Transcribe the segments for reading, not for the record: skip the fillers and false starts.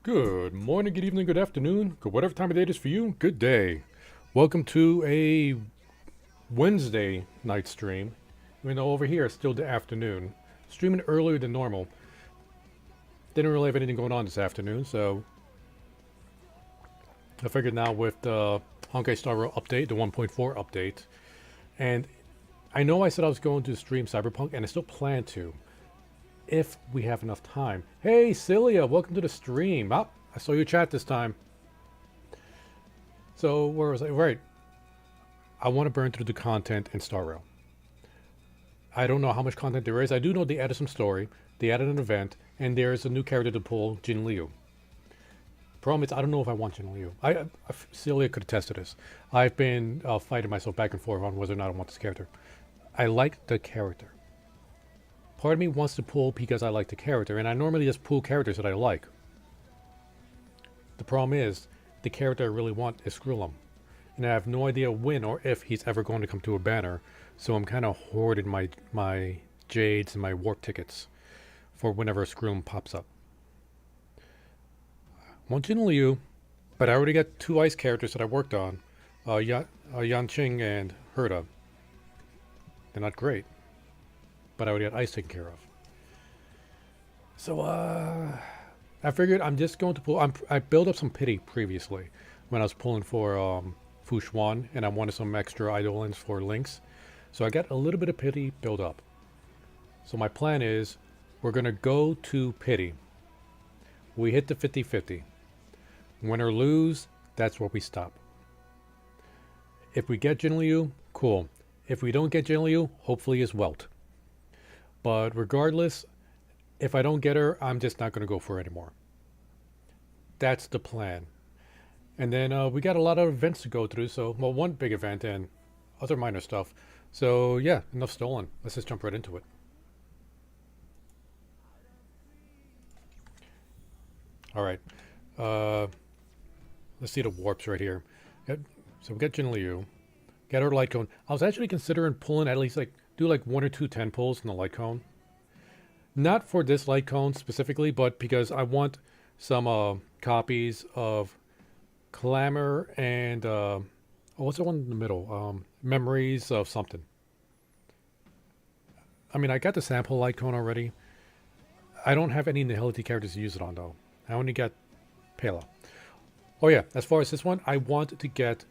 Good morning, good evening, good afternoon, good whatever time of day it is for you, good day. Welcome to a Wednesday night stream. Even though over here it's still the afternoon. Streaming earlier than normal. Didn't really have anything going on this afternoon, so I figured now with the Honkai Star Rail update, the 1.4 update, and I know I said I was going to stream Cyberpunk, and I still plan to, if we have enough time. Hey, Celia, welcome to the stream. Oh, I saw your chat this time. So, where was I? Right. I want to burn through the content in Star Rail. I don't know how much content there is. I do know they added some story, they added an event, and there's a new character to pull, Jin Liu. Problem is, I don't know if I want Jin Liu. Celia could attest to this. I've been fighting myself back and forth on whether or not I want this character. I like the character. Part of me wants to pull because I like the character, and I normally just pull characters that I like. The problem is, the character I really want is Skrullum. And I have no idea when or if he's ever going to come to a banner, so I'm kind of hoarding my Jades and my Warp tickets for whenever Skrullum pops up. I want Jin Liu, but I already got two ice characters that I worked on, Yanqing and Herda. They're not great, but I already had ice taken care of. So, I figured I'm just going to pull. I built up some pity previously when I was pulling for Fushuan, and I wanted some extra Eidolons for Lynx. So I got a little bit of pity built up. So my plan is, we're going to go to pity. We hit the 50-50. Win or lose, that's where we stop. If we get Jin Liu, cool. If we don't get Jin Liu, hopefully is Welt. But regardless, if I don't get her, I'm just not going to go for her anymore. That's the plan. And then we got a lot of events to go through. So, well, one big event and other minor stuff. So, yeah, enough stolen. Let's just jump right into it. All right. Let's see the warps right here. So we got Jin Liu. Get her light cone. I was actually considering pulling at least like do like 1 or 2 10 pulls in the light cone. Not for this light cone specifically, but because I want some copies of Clamor and oh, what's the one in the middle? Memories of something. I mean, I got the sample light cone already. I don't have any Nihility characters to use it on though. I only got Pela. Oh yeah, as far as this one, I want to get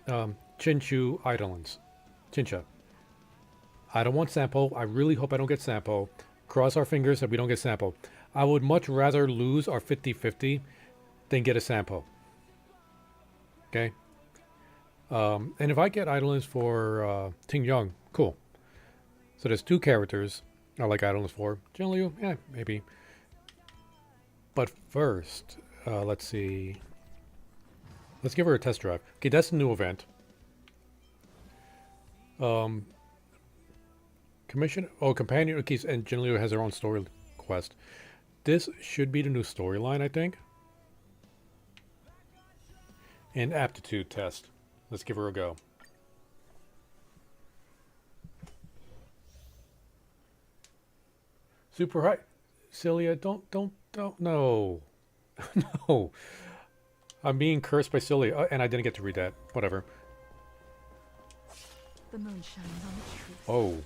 Chinchu Eidolons. Chincha. I don't want Sampo. I really hope I don't get Sampo. Cross our fingers that we don't get Sampo. I would much rather lose our 50-50 than get a Sampo. Okay? And if I get Eidolons for Ting Young, cool. So there's 2 characters I like Eidolons for. Jinliu, yeah, maybe. But first, let's see. Let's give her a test drive. Okay, that's the new event. Companion. Okay, and Jinliu has her own story quest. This should be the new storyline, I think. And aptitude test. Let's give her a go. Super high. Cilia, don't, no. No. I'm being cursed by Cilia, and I didn't get to read that. Whatever. The moon shines on the truth. Oh.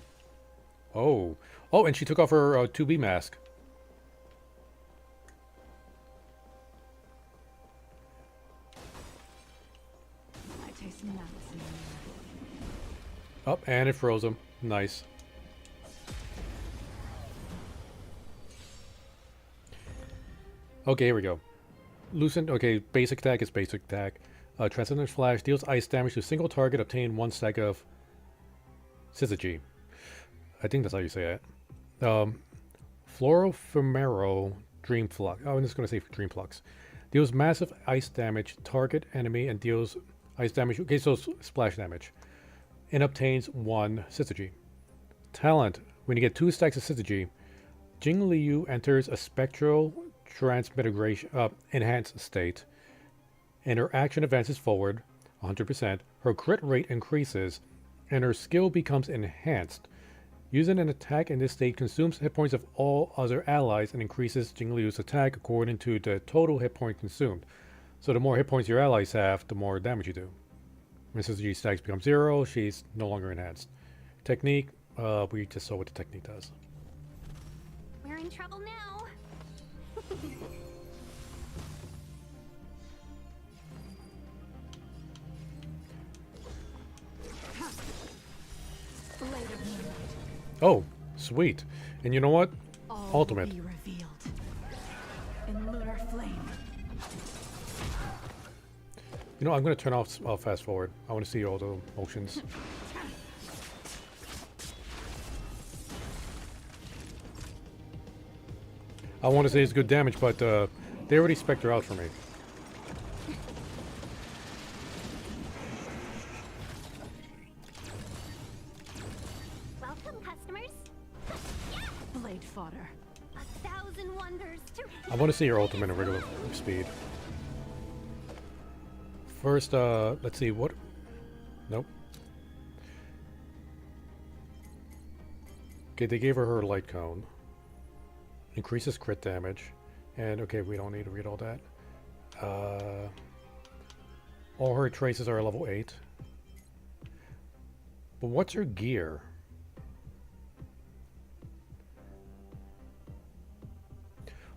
Oh. Oh, and she took off her 2B mask. I taste malice in the Oh, and it froze him. Nice. Okay, here we go. Lucent, okay, basic attack is basic attack. Transcendent Flash deals ice damage to a single target, obtain 1 stack of Syzygy. I think that's how you say it. Florofemero Dream Flux. Oh, I'm just going to say Dream Flux. Deals massive ice damage, target enemy, and deals ice damage. Okay, so splash damage. And obtains 1 Syzygy. Talent. When you get 2 stacks of Syzygy, Jingliu enters a spectral transmigration enhanced state, and her action advances forward 100%. Her crit rate increases, and her skill becomes enhanced. Using an attack in this state consumes hit points of all other allies and increases Jingliu's attack according to the total hit point consumed. So the more hit points your allies have, the more damage you do. When Syzygy stacks become 0, she's no longer enhanced. Technique, we just saw what the technique does. We're in trouble now. Oh, sweet. And you know what? All Ultimate. will be revealed in lunar flame. You know, I'm going to turn off fast forward. I want to see all the motions. I want to say it's good damage, but they already spec'd her out for me. Welcome, customers. Blade fodder. 1,000 wonders to. I want to see your ultimate at regular speed. First, let's see what. Nope. Okay, they gave her light cone. Increases crit damage. And okay, we don't need to read all that. All her traces are level 8. But what's her gear?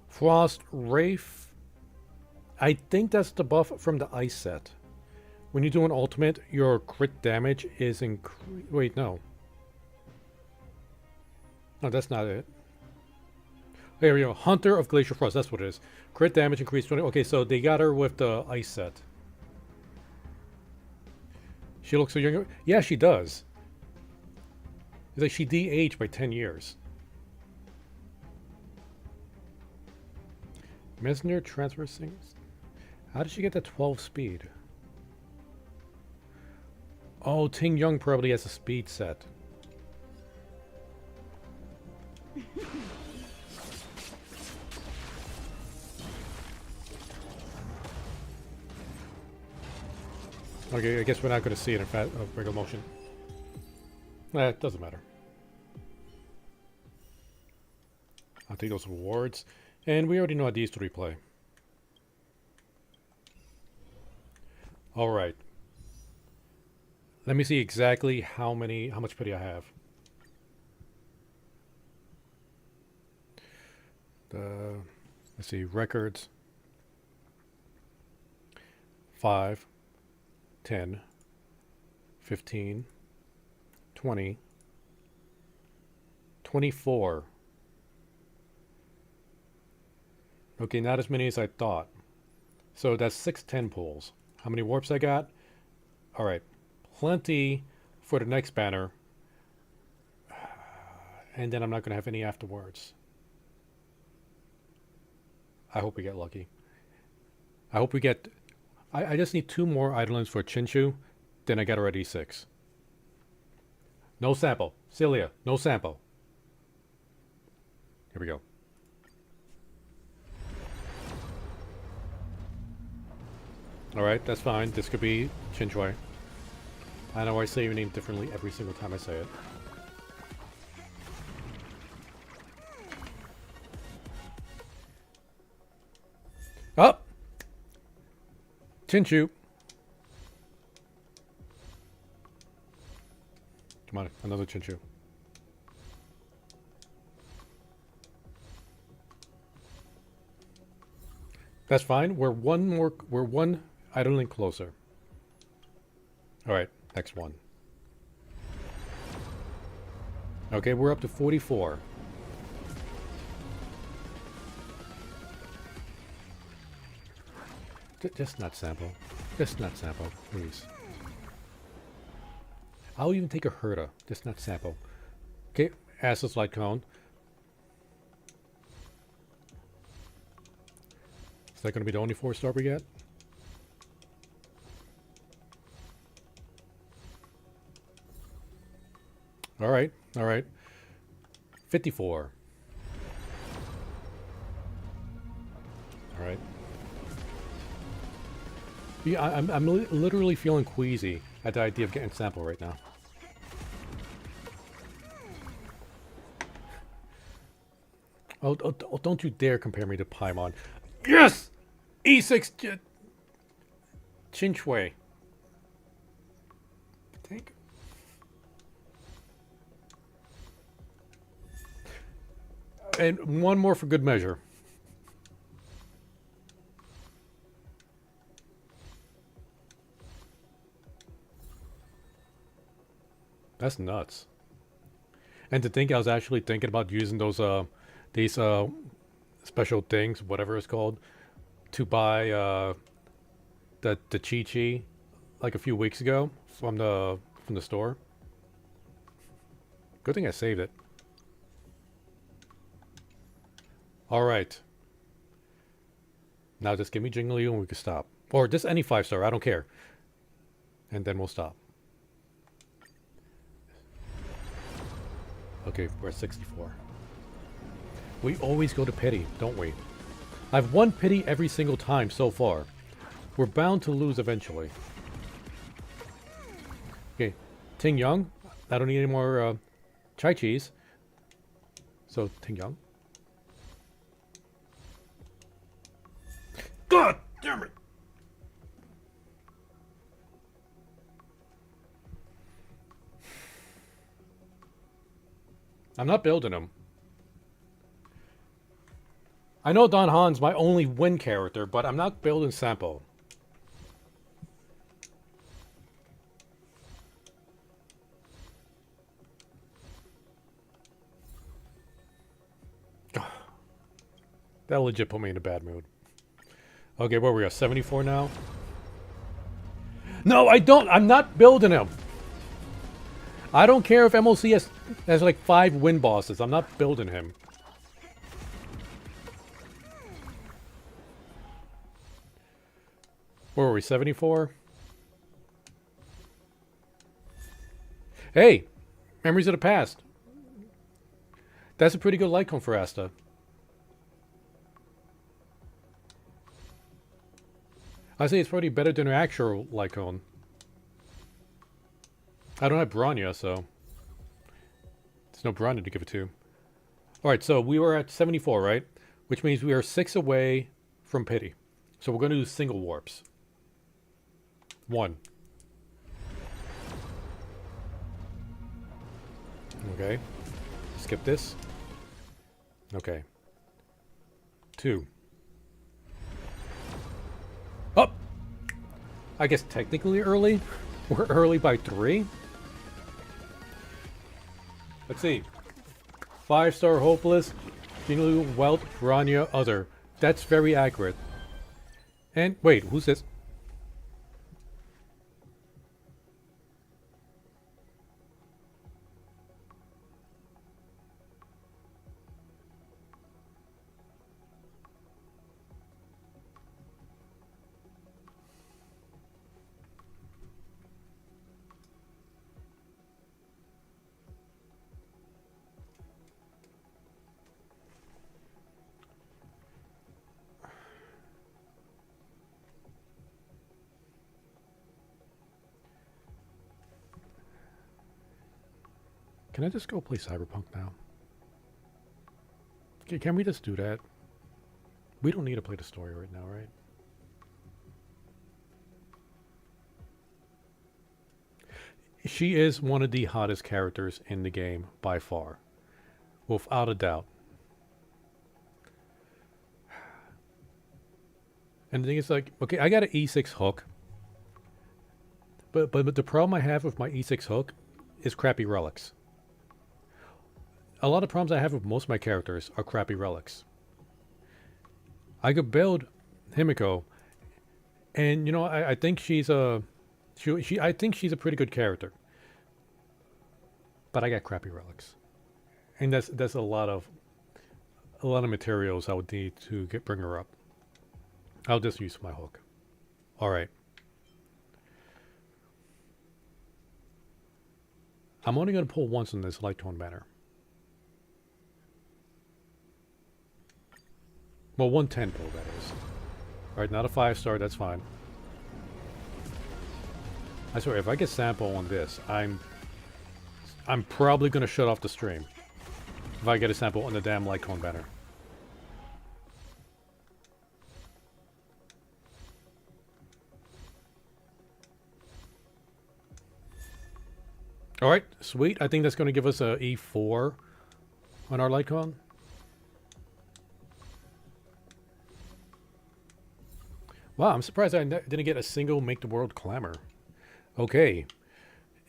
Frost Wraith. I think that's the buff from the ice set. When you do an ultimate, your crit damage is increased. Wait, no. No, that's not it. Here we go. Hunter of Glacial Frost. That's what it is. Crit damage increased 20. Okay, so they got her with the ice set. She looks so young. Yeah, she does. It's like she de-aged by 10 years. Messenger transfer things. How did she get the 12 speed? Oh, Ting Young probably has a speed set. Okay, I guess we're not going to see it in regular motion. It doesn't matter. I'll take those rewards. And we already know how these three play. Alright. Let me see exactly how much pity I have. Let's see, records. 5, 10, 15, 20, 24. Okay, not as many as I thought. So that's 6 10 pulls. How many warps I got? Alright, plenty for the next banner. And then I'm not going to have any afterwards. I hope we get lucky. I hope we get... I just need 2 more Eidolons for Chinchu. Then I got already 6. No sample. Celia, no sample. Here we go. Alright, that's fine. This could be Chinchwei. I know I say your name differently every single time I say it. Up! Chinchu! Come on, another Chinchu. That's fine. We're one idling closer. Alright, next one. Okay, we're up to 44. Just not sample. Just not sample, please. I'll even take a Herda. Just not sample. Okay, Assless Light Cone. Is that going to be the only 4-star we get? Alright, alright. 54. Alright. Yeah, I'm literally feeling queasy at the idea of getting sample right now. Oh, don't you dare compare me to Paimon. Yes! E6 Chinchwei. Take. And one more for good measure. That's nuts. And to think I was actually thinking about using those these special things, whatever it's called, to buy the Chi-Chi like a few weeks ago from the store. Good thing I saved it. Alright. Now just give me Jingliu and we can stop. Or just any 5-star, I don't care. And then we'll stop. Okay, we're at 64. We always go to pity, don't we? I've won pity every single time so far. We're bound to lose eventually. Okay, Ting Yang. I don't need any more Chai Cheese. So, Ting Yang. God damn it! I'm not building him. I know Don Han's my only win character, but I'm not building Sampo. That legit put me in a bad mood. Okay, where are we at? 74 now? No, I don't. I'm not building him. I don't care if MLC has like 5 win bosses. I'm not building him. Where were we? 74? Hey! Memories of the past. That's a pretty good Lycon for Asta. I say it's probably better than her actual Lycon. I don't have Bronya, so there's no Bronya to give it to. Alright, so we were at 74, right? Which means we are 6 away from pity. So we're going to do single warps. 1. Okay. Skip this. Okay. 2. Up! I guess technically early. We're early by 3. Let's see. 5-star hopeless. Jingliu, Welt, Bronya, other. That's very accurate. And wait, who's this? Can I just go play Cyberpunk now? Can we just do that? We don't need to play the story right now, right? She is one of the hottest characters in the game by far. Without a doubt. And the thing is, like, okay, I got an E6 hook. But the problem I have with my E6 hook is crappy relics. A lot of problems I have with most of my characters are crappy relics. I could build Himiko, and you know, I think she's a I think she's a pretty good character. But I got crappy relics, and that's a lot of materials I would need to bring her up. I'll just use my hook. All right. I'm only going to pull once on this light tone banner. Well, 110 pull, that is. Alright, not a 5-star, that's fine. I swear, if I get sample on this, I'm probably going to shut off the stream. If I get a sample on the damn light cone banner. Alright, sweet. I think that's going to give us a E4 on our light cone. Wow, I'm surprised I didn't get a single Make the World Clamor. Okay.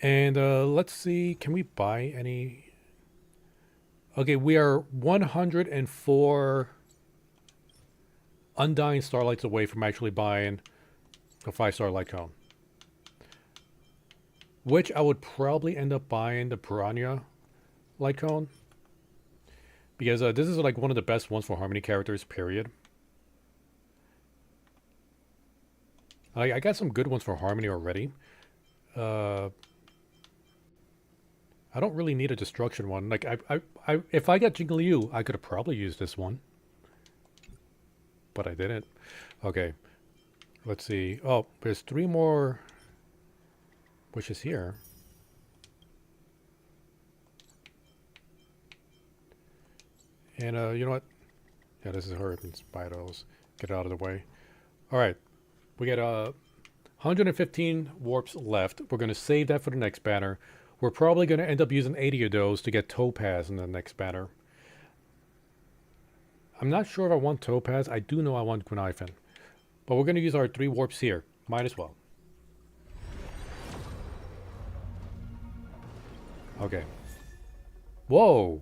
And let's see. Can we buy any? Okay, we are 104 Undying Starlights away from actually buying a 5-star light cone. Which I would probably end up buying the Piranha light cone. Because this is like one of the best ones for Harmony characters, period. I got some good ones for Harmony already. I don't really need a Destruction one. Like, if I got Jingliu, I could have probably used this one. But I didn't. Okay. Let's see. Oh, there's 3 more wishes here. And, you know what? Yeah, this is her. I can buy those. Get it out of the way. Alright. We got 115 warps left. We're going to save that for the next banner. We're probably going to end up using 80 of those to get Topaz in the next banner. I'm not sure if I want Topaz. I do know I want Gweniphan. But we're going to use our 3 warps here. Might as well. Okay. Whoa.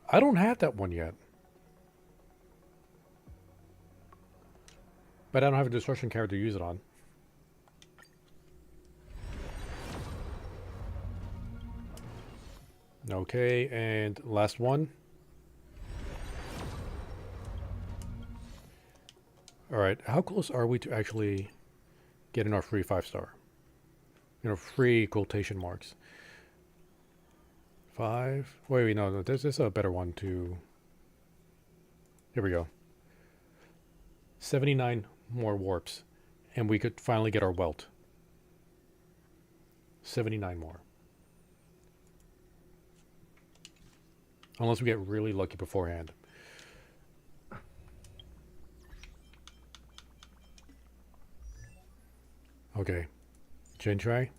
I don't have that one yet. But I don't have a Destruction character to use it on. Okay, and last one. Alright, how close are we to actually getting our free 5-star? You know, free quotation marks. 5. Wait, no, there's a better one to... Here we go. 79 more warps, and we could finally get our Welt. 79 more. Unless we get really lucky beforehand. Okay. Gentry.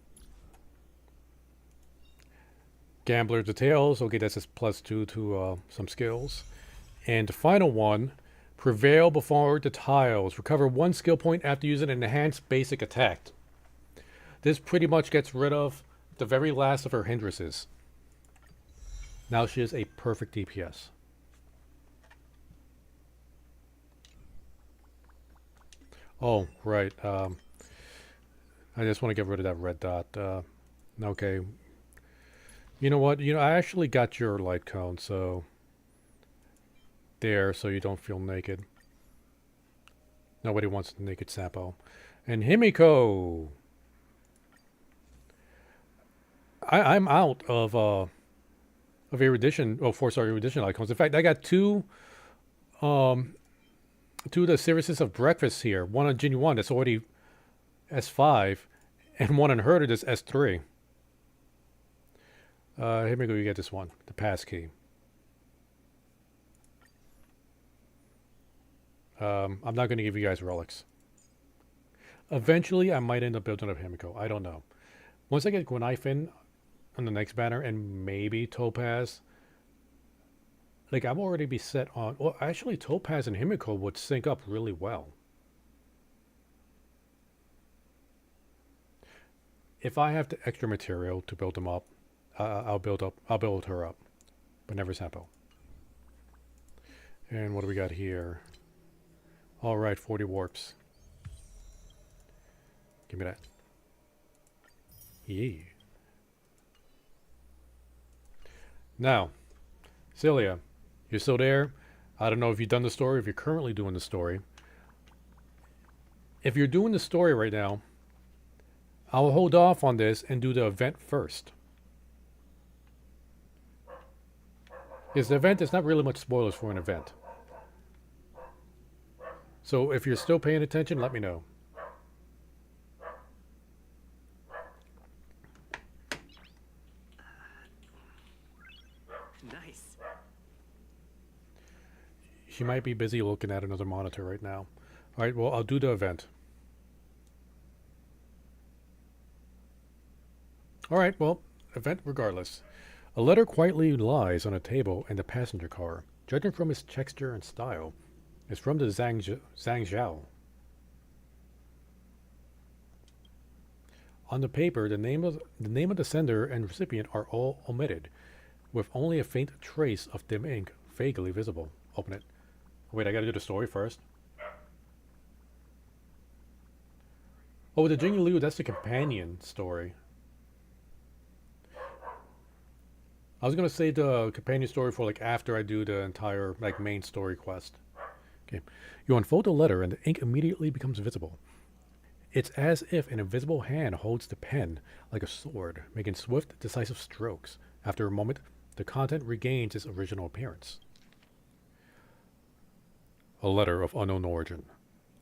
Gambler Details. Okay, that's just +2 to some skills. And the final one, Prevail before the tiles. Recover 1 skill point after using an enhanced basic attack. This pretty much gets rid of the very last of her hindrances. Now she is a perfect DPS. Oh, right. I just want to get rid of that red dot. Okay. You know what? I actually got your light cone, so... There, so you don't feel naked. Nobody wants a naked Sampo. And Himiko! I'm out of erudition, 4-star erudition icons. In fact, I got two of the services of breakfast here. One on Genie 1 that's already S5, and one on Herder that's S3. Himiko, you get this one, the pass key. I'm not going to give you guys relics. Eventually, I might end up building up Himiko. I don't know. Once I get Gwenifin on the next banner and maybe Topaz, like I'm already be set on... Well, actually, Topaz and Himiko would sync up really well. If I have the extra material to build them up, I'll build her up, but never Sampo. And what do we got here? All right, 40 warps. Give me that. Yeah. Now, Celia, you're still there? I don't know if you've done the story, if you're currently doing the story. If you're doing the story right now, I'll hold off on this and do the event first. Because the event is not really much spoilers for an event. So if you're still paying attention, let me know. Nice. She might be busy looking at another monitor right now. All right, well, I'll do the event. All right, well, event regardless. A letter quietly lies on a table in the passenger car. Judging from its texture and style, it's from the Zhangzhou. On the paper, the name of the sender and recipient are all omitted, with only a faint trace of dim ink vaguely visible. Open it. Wait, I gotta do the story first. Oh, the Jing Liu, that's the companion story. I was gonna say the companion story for like after I do the entire like main story quest. Okay. You unfold the letter and the ink immediately becomes visible. It's as if an invisible hand holds the pen like a sword, making swift, decisive strokes. After a moment, the content regains its original appearance. A letter of unknown origin.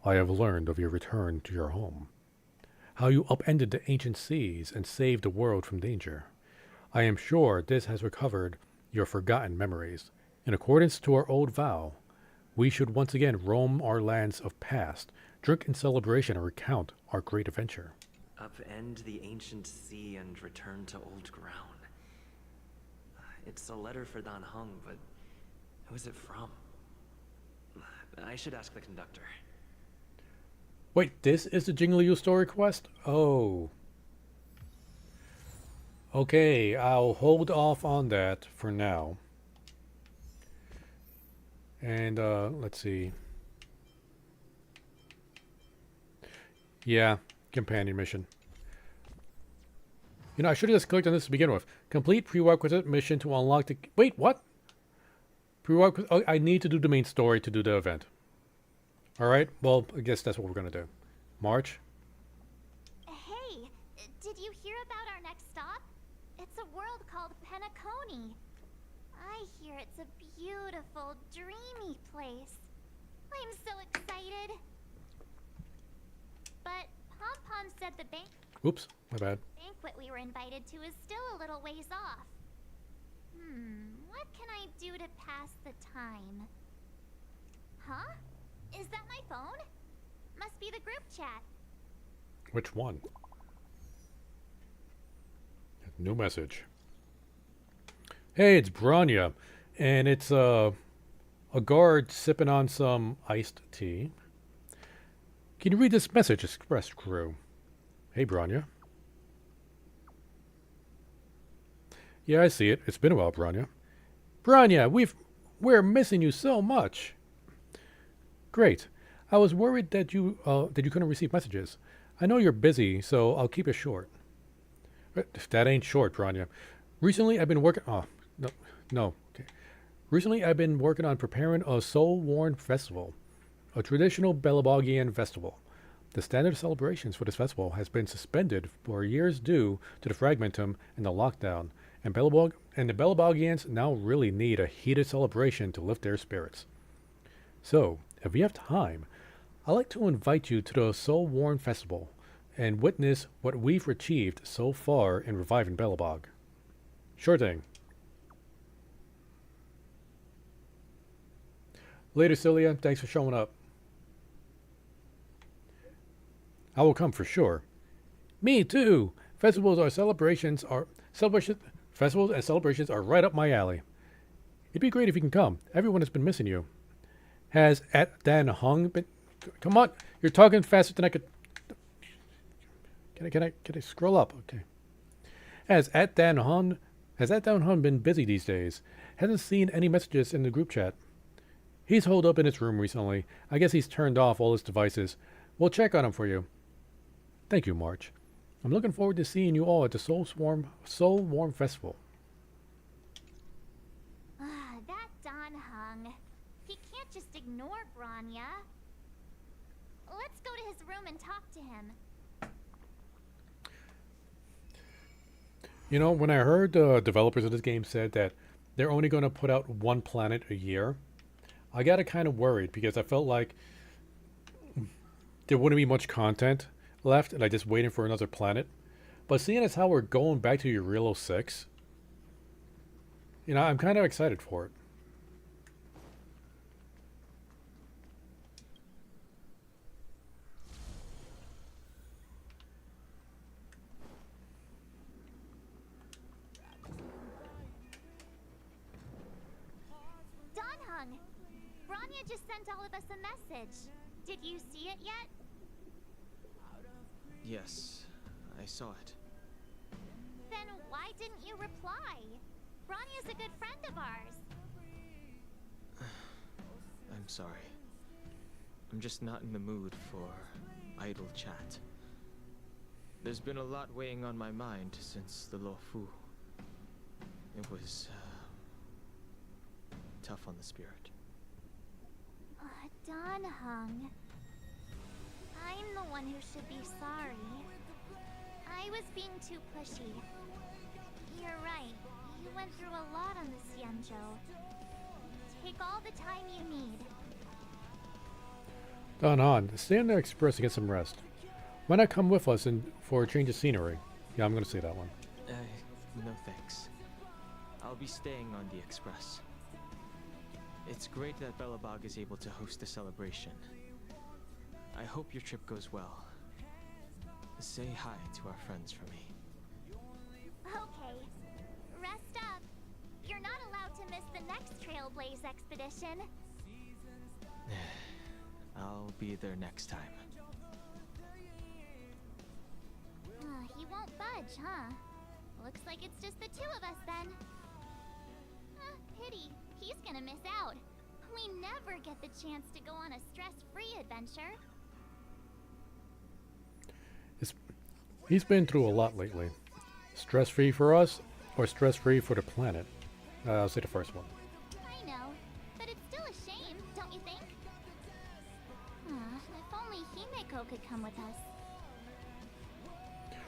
I have learned of your return to your home. How you upended the ancient seas and saved the world from danger. I am sure this has recovered your forgotten memories. In accordance to our old vow, we should once again roam our lands of past, drink in celebration and recount our great adventure. Upend the ancient sea and return to old ground. It's a letter for Dan Heng, but who is it from? I should ask the conductor. Wait, this is the Jing Liu story quest? Oh. Okay, I'll hold off on that for now. And, let's see. Yeah, companion mission. You know, I should have just clicked on this to begin with. Complete prerequisite mission to unlock the... Wait, what? Prerequisite... Oh, I need to do the main story to do the event. Alright, well, I guess that's what we're going to do. March? Hey, did you hear about our next stop? It's a world called Penacony. I hear it's a beautiful, dreamy place. I'm so excited. But Pom Pom said the bank... Oops, my bad. Banquet we were invited to is still a little ways off. What can I do to pass the time? Huh? Is that my phone? Must be the group chat. Which one? New message. Hey, it's Branya, and it's a guard sipping on some iced tea. Can you read this message, Express Crew? Hey, Branya. Yeah, I see it. It's been a while, Branya. Branya, we're missing you so much. Great. I was worried that you couldn't receive messages. I know you're busy, so I'll keep it short. That ain't short, Branya. Recently, I've been working. Oh, no. Okay. Recently, I've been working on preparing a Soul-Worn Festival, a traditional Belabogian festival. The standard celebrations for this festival has been suspended for years due to the fragmentum and the lockdown, and the Belabogians now really need a heated celebration to lift their spirits. So, if you have time, I'd like to invite you to the Soul-Worn Festival and witness what we've achieved so far in reviving Belobog. Sure thing. Later, Cilia. Thanks for showing up. I will come for sure. Me too. Festivals and celebrations are right up my alley. It'd be great if you can come. Everyone has been missing you. Has at Dan Hung been? Come on, you're talking faster than I could. Can I scroll up? Okay. Has at Dan Hung been busy these days? Hasn't seen any messages in the group chat. He's holed up in his room recently. I guess he's turned off all his devices. We'll check on him for you. Thank you, March. I'm looking forward to seeing you all at the Soul-Worn Festival. That Don Hung. He can't just ignore Branya. Let's go to his room and talk to him. You know, when I heard the developers of this game said that they're only going to put out one planet a year, I got kind of worried because I felt like there wouldn't be much content left and I just waiting for another planet. But seeing as how we're going back to Eurilo 6, you know, I'm kind of excited for it. Don Hung, Branya just sent all of us a message. Did you see it yet? Yes, I saw it. Then why didn't you reply? Bronya's a good friend of ours. I'm sorry. I'm just not in the mood for idle chat. There's been a lot weighing on my mind since the Lo Fu. It was tough on the spirit. Don Hung. I'm the one who should be sorry. I was being too pushy. You're right. You went through a lot on the Xianzhou. Take all the time you need. Don Han, stay on the express and get some rest. Why not come with us for a change of scenery? Yeah, I'm going to say that one. No thanks. I'll be staying on the express. It's great that Belobog is able to host a celebration. I hope your trip goes well. Say hi to our friends for me. Okay. Rest up. You're not allowed to miss the next Trailblaze expedition. I'll be there next time. He won't budge, huh? Looks like it's just the two of us then. Pity. He's gonna miss out. We never get the chance to go on a stress-free adventure. He's been through a lot lately. Stress-free for us, or stress-free for the planet? I'll say the first one. I know, but it's still a shame, don't you think? If only Himeko could come with us.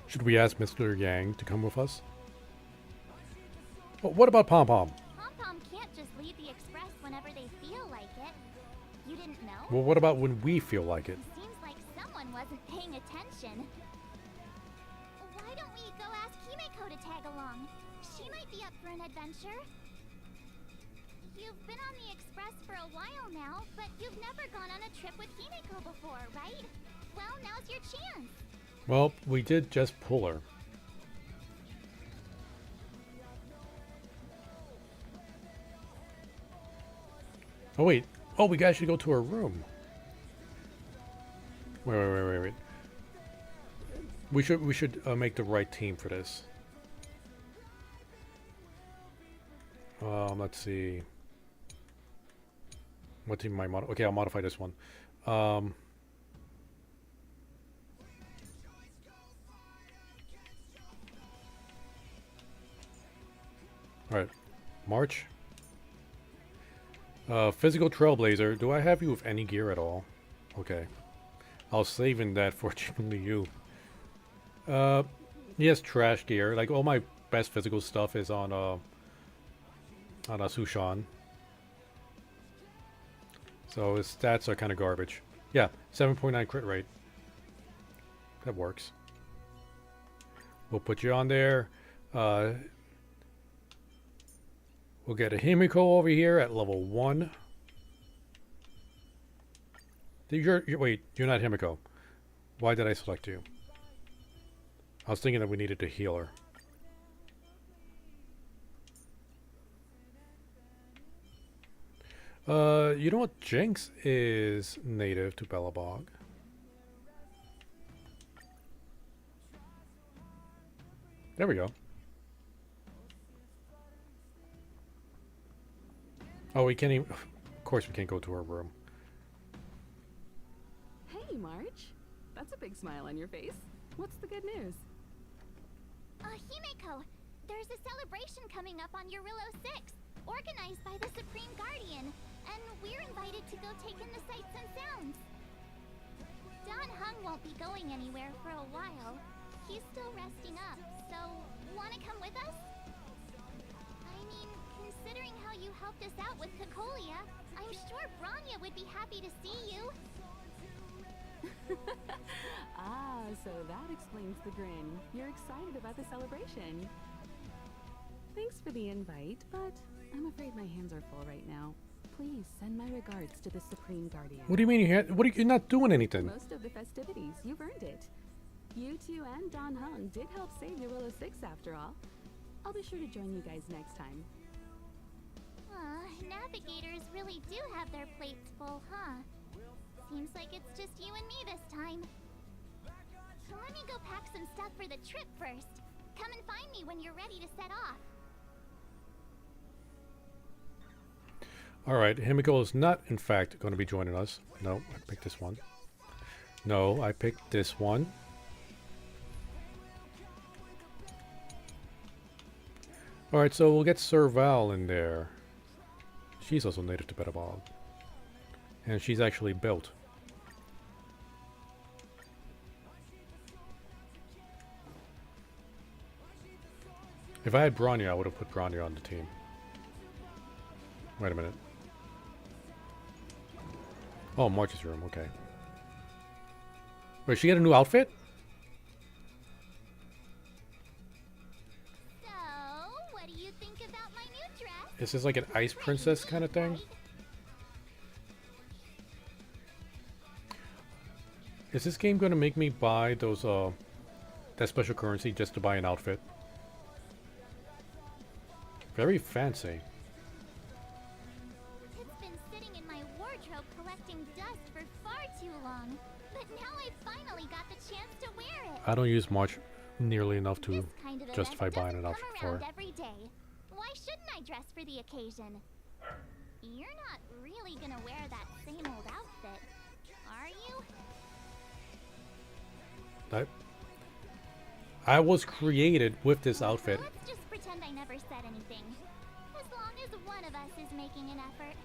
Should we ask Mr. Yang to come with us? Well, what about Pom Pom? Pom Pom can't just leave the express whenever they feel like it. You didn't know? Well, what about when we feel like it? Seems like someone wasn't paying attention. to tag along. She might be up for an adventure. You've been on the Express for a while now, but you've never gone on a trip with Himeko before, right? Well, now's your chance. Well, we did just pull her. Oh wait. Oh, we guys should go to her room. Wait. We should make the right team for this. Let's see. What team am I modify? Okay, I'll modify this one. All right, March. Physical Trailblazer. Do I have you with any gear at all? Okay. I was saving that for only you. Yes, trash gear. Like, all my best physical stuff is on Sushan. So his stats are kind of garbage. Yeah, 7.9 crit rate. That works. We'll put you on there. We'll get a Himiko over here at level 1. Wait, you're not Himiko. Why did I select you? I was thinking that we needed to heal her. You know what? Jinx is native to Belobog. There we go. Oh, we can't even... Of course we can't go to her room. Hey, March. That's a big smile on your face. What's the good news? Himeko, there's a celebration coming up on Eurillo 6, organized by the Supreme Guardian, and we're invited to go take in the sights and sounds. Don Hung won't be going anywhere for a while. He's still resting up, so wanna come with us? I mean, considering how you helped us out with Cocolia, I'm sure Branya would be happy to see you. Ah, so that explains the grin. You're excited about the celebration. Thanks for the invite, but I'm afraid my hands are full right now. Please send my regards to the Supreme Guardian. What do you mean you're not doing anything? Most of the festivities, you've earned it. You two and Don Hung did help save Eurillo 6 after all. I'll be sure to join you guys next time. Navigators really do have their plates full, huh? Seems like it's just you and me this time. Let me go pack some stuff for the trip first. Come and find me when you're ready to set off. Alright, Himiko is not, in fact, going to be joining us. No, I picked this one. No, I picked this one. Alright, so we'll get Sir Val in there. She's also native to Belobog. And she's actually built. If I had Branya, I would have put Branya on the team. Wait a minute. Oh, March's room, okay. Wait, she get a new outfit? So, what do you think about my new dress? Is this like an ice princess kind of thing? Is this game going to make me buy those, that special currency just to buy an outfit? Very fancy. It's been sitting in my wardrobe collecting dust for far too long. But now I finally got the chance to wear it. I don't use March nearly enough to This kind of justify event buying an doesn't outfit come for around her. every day. Why shouldn't I dress for the occasion? You're not really gonna wear that same old outfit, are you? I was created with this outfit. Let's just pretend I never said anything. As long as one of us is making an effort.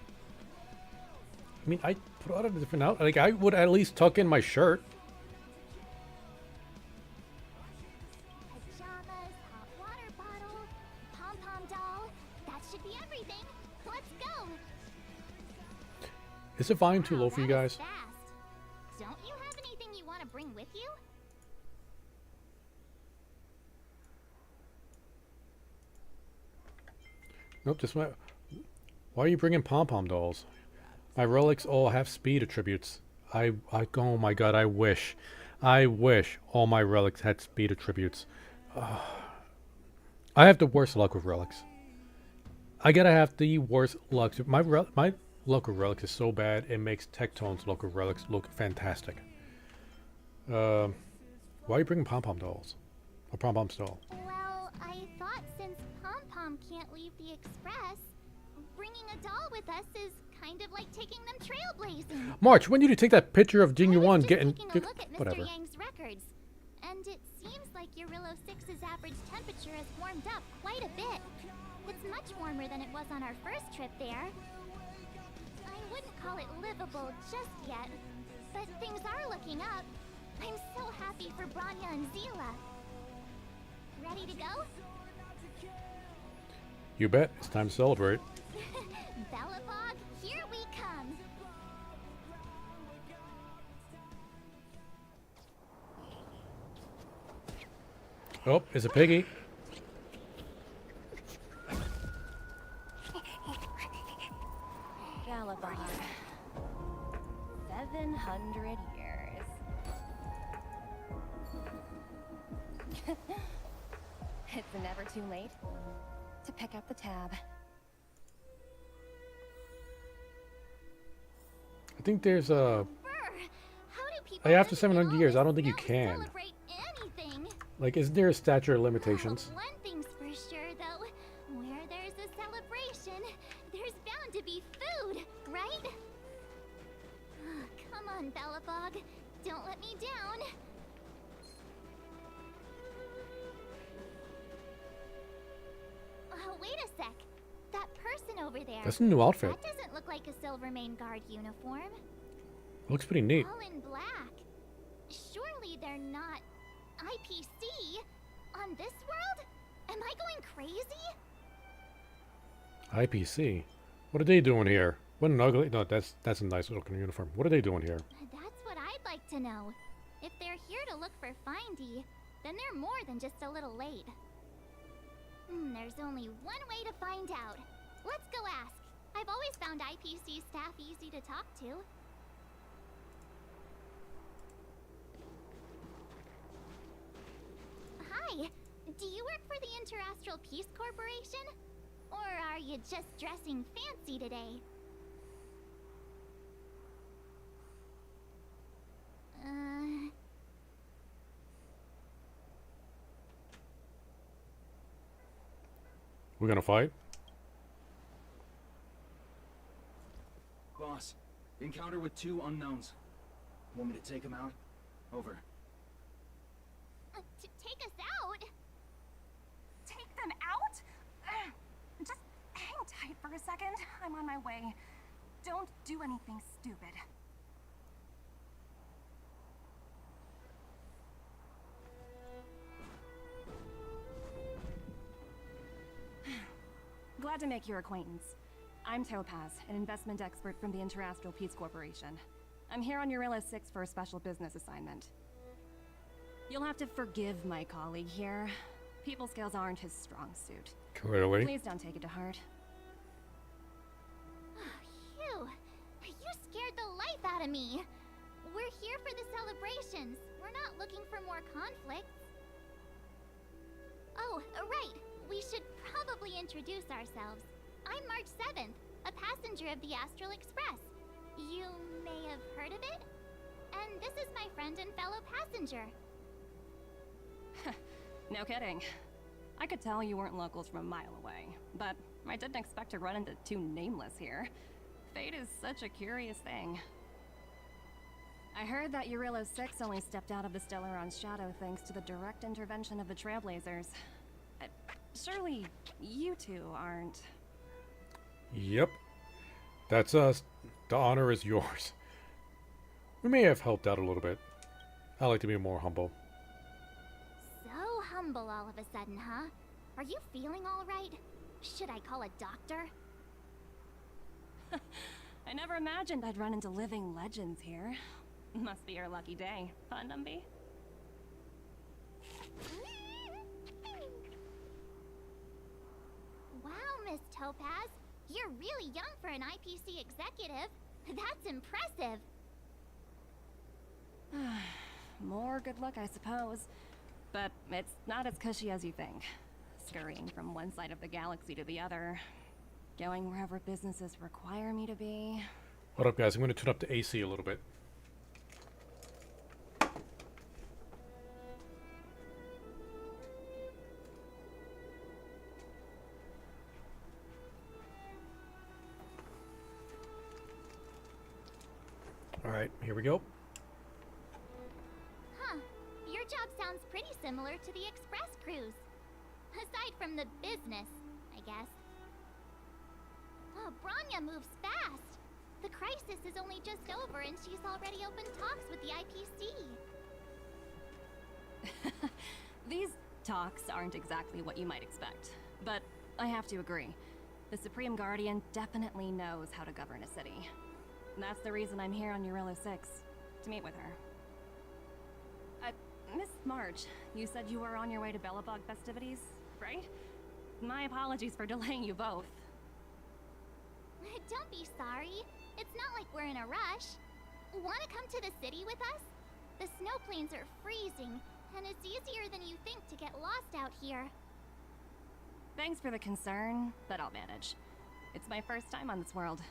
I mean, I put out a different outfit. Like, I would at least tuck in my shirt. Pajamas, hot water bottle, pom-pom doll. That should be everything. Let's go. Is the volume too Wow, low for you that was guys? fast. Don't you have anything you want to bring with you? Nope, just my... Why are you bringing pom-pom dolls? My relics all have speed attributes. Oh my god, I wish all my relics had speed attributes. I have the worst luck with relics. I gotta have the worst luck. My luck with relics is so bad, it makes Tectone's luck with relics look fantastic. Why are you bringing pom-pom dolls? A pom-pom doll. Well, I thought since Pom Pom can't leave the Express, bringing a doll with us is kind of like taking them trailblazing. March, when did you take that picture of Jing I was Yuan just getting... taking a look at Mr. Whatever. Yang's records, and it seems like Eurillo 6's average temperature has warmed up quite a bit. It's much warmer than it was on our first trip there. I wouldn't call it livable just yet, but things are looking up. I'm so happy for Branya and Zila. Ready to go? You bet. It's time to celebrate. Bellabog, here we come. Oh, it's a piggy. Galabard. 700 years. It's never too late to pick up the tab. I think there's a... Brr, how do people Hey, after live 700 all years, this I don't think you snow to can. celebrate anything? Like, isn't there a statute of limitations? One thing's for sure, though. Where there's a celebration, there's bound to be food, right? Come on, Bellabog. Don't let me down. Wait a sec. That person over there. That's a new outfit. That doesn't look like a Silvermane Guard uniform. Looks pretty neat. All in black. Surely they're not IPC on this world? Am I going crazy? IPC? What are they doing here? What an ugly... No, that's a nice looking uniform. What are they doing here? That's what I'd like to know. If they're here to look for Findy, then they're more than just a little late. There's only one way to find out. Let's go ask. I've always found IPC staff easy to talk to. Hi, do you work for the Interastral Peace Corporation? Or are you just dressing fancy today? We're gonna fight? Boss, encounter with 2 unknowns. Want me to take them out? Over. Take us out? Take them out? Just hang tight for a second. I'm on my way. Don't do anything stupid. Glad to make your acquaintance. I'm Topaz, an investment expert from the Interastral Peace Corporation. I'm here on Eurillo 6 for a special business assignment. You'll have to forgive my colleague here. People skills aren't his strong suit. Clearly. Please don't take it to heart. Phew, you scared the life out of me. We're here for the celebrations. We're not looking for more conflicts. Oh, right. We should probably introduce ourselves. I'm March 7th, a passenger of the Astral Express. You may have heard of it? And this is my friend and fellow passenger. No kidding. I could tell you weren't locals from a mile away, but I didn't expect to run into 2 nameless here. Fate is such a curious thing. I heard that Eurillo 6 only stepped out of the Stellaron's shadow thanks to the direct intervention of the Trailblazers. Surely you 2 aren't... Yep. That's us. The honor is yours. We may have helped out a little bit. I like to be more humble. So humble all of a sudden, huh? Are you feeling all right? Should I call a doctor? I never imagined I'd run into living legends here. Must be your lucky day, huh, Numby? Wow, Miss Topaz. You're really young for an IPC executive. That's impressive. More good luck, I suppose. But it's not as cushy as you think. Scurrying from one side of the galaxy to the other. Going wherever businesses require me to be. Hold up, guys. I'm going to turn up the AC a little bit. All right, here we go. Huh. Your job sounds pretty similar to the express cruise. Aside from the business, I guess. Oh, Branya moves fast. The crisis is only just over and she's already opened talks with the IPC. These talks aren't exactly what you might expect. But I have to agree. The Supreme Guardian definitely knows how to govern a city. And that's the reason I'm here on Eurilo 6, to meet with her. Miss March, you said you were on your way to Belobog festivities, right? My apologies for delaying you both. Don't be sorry. It's not like we're in a rush. Want to come to the city with us? The snow plains are freezing, and it's easier than you think to get lost out here. Thanks for the concern, but I'll manage. It's my first time on this world.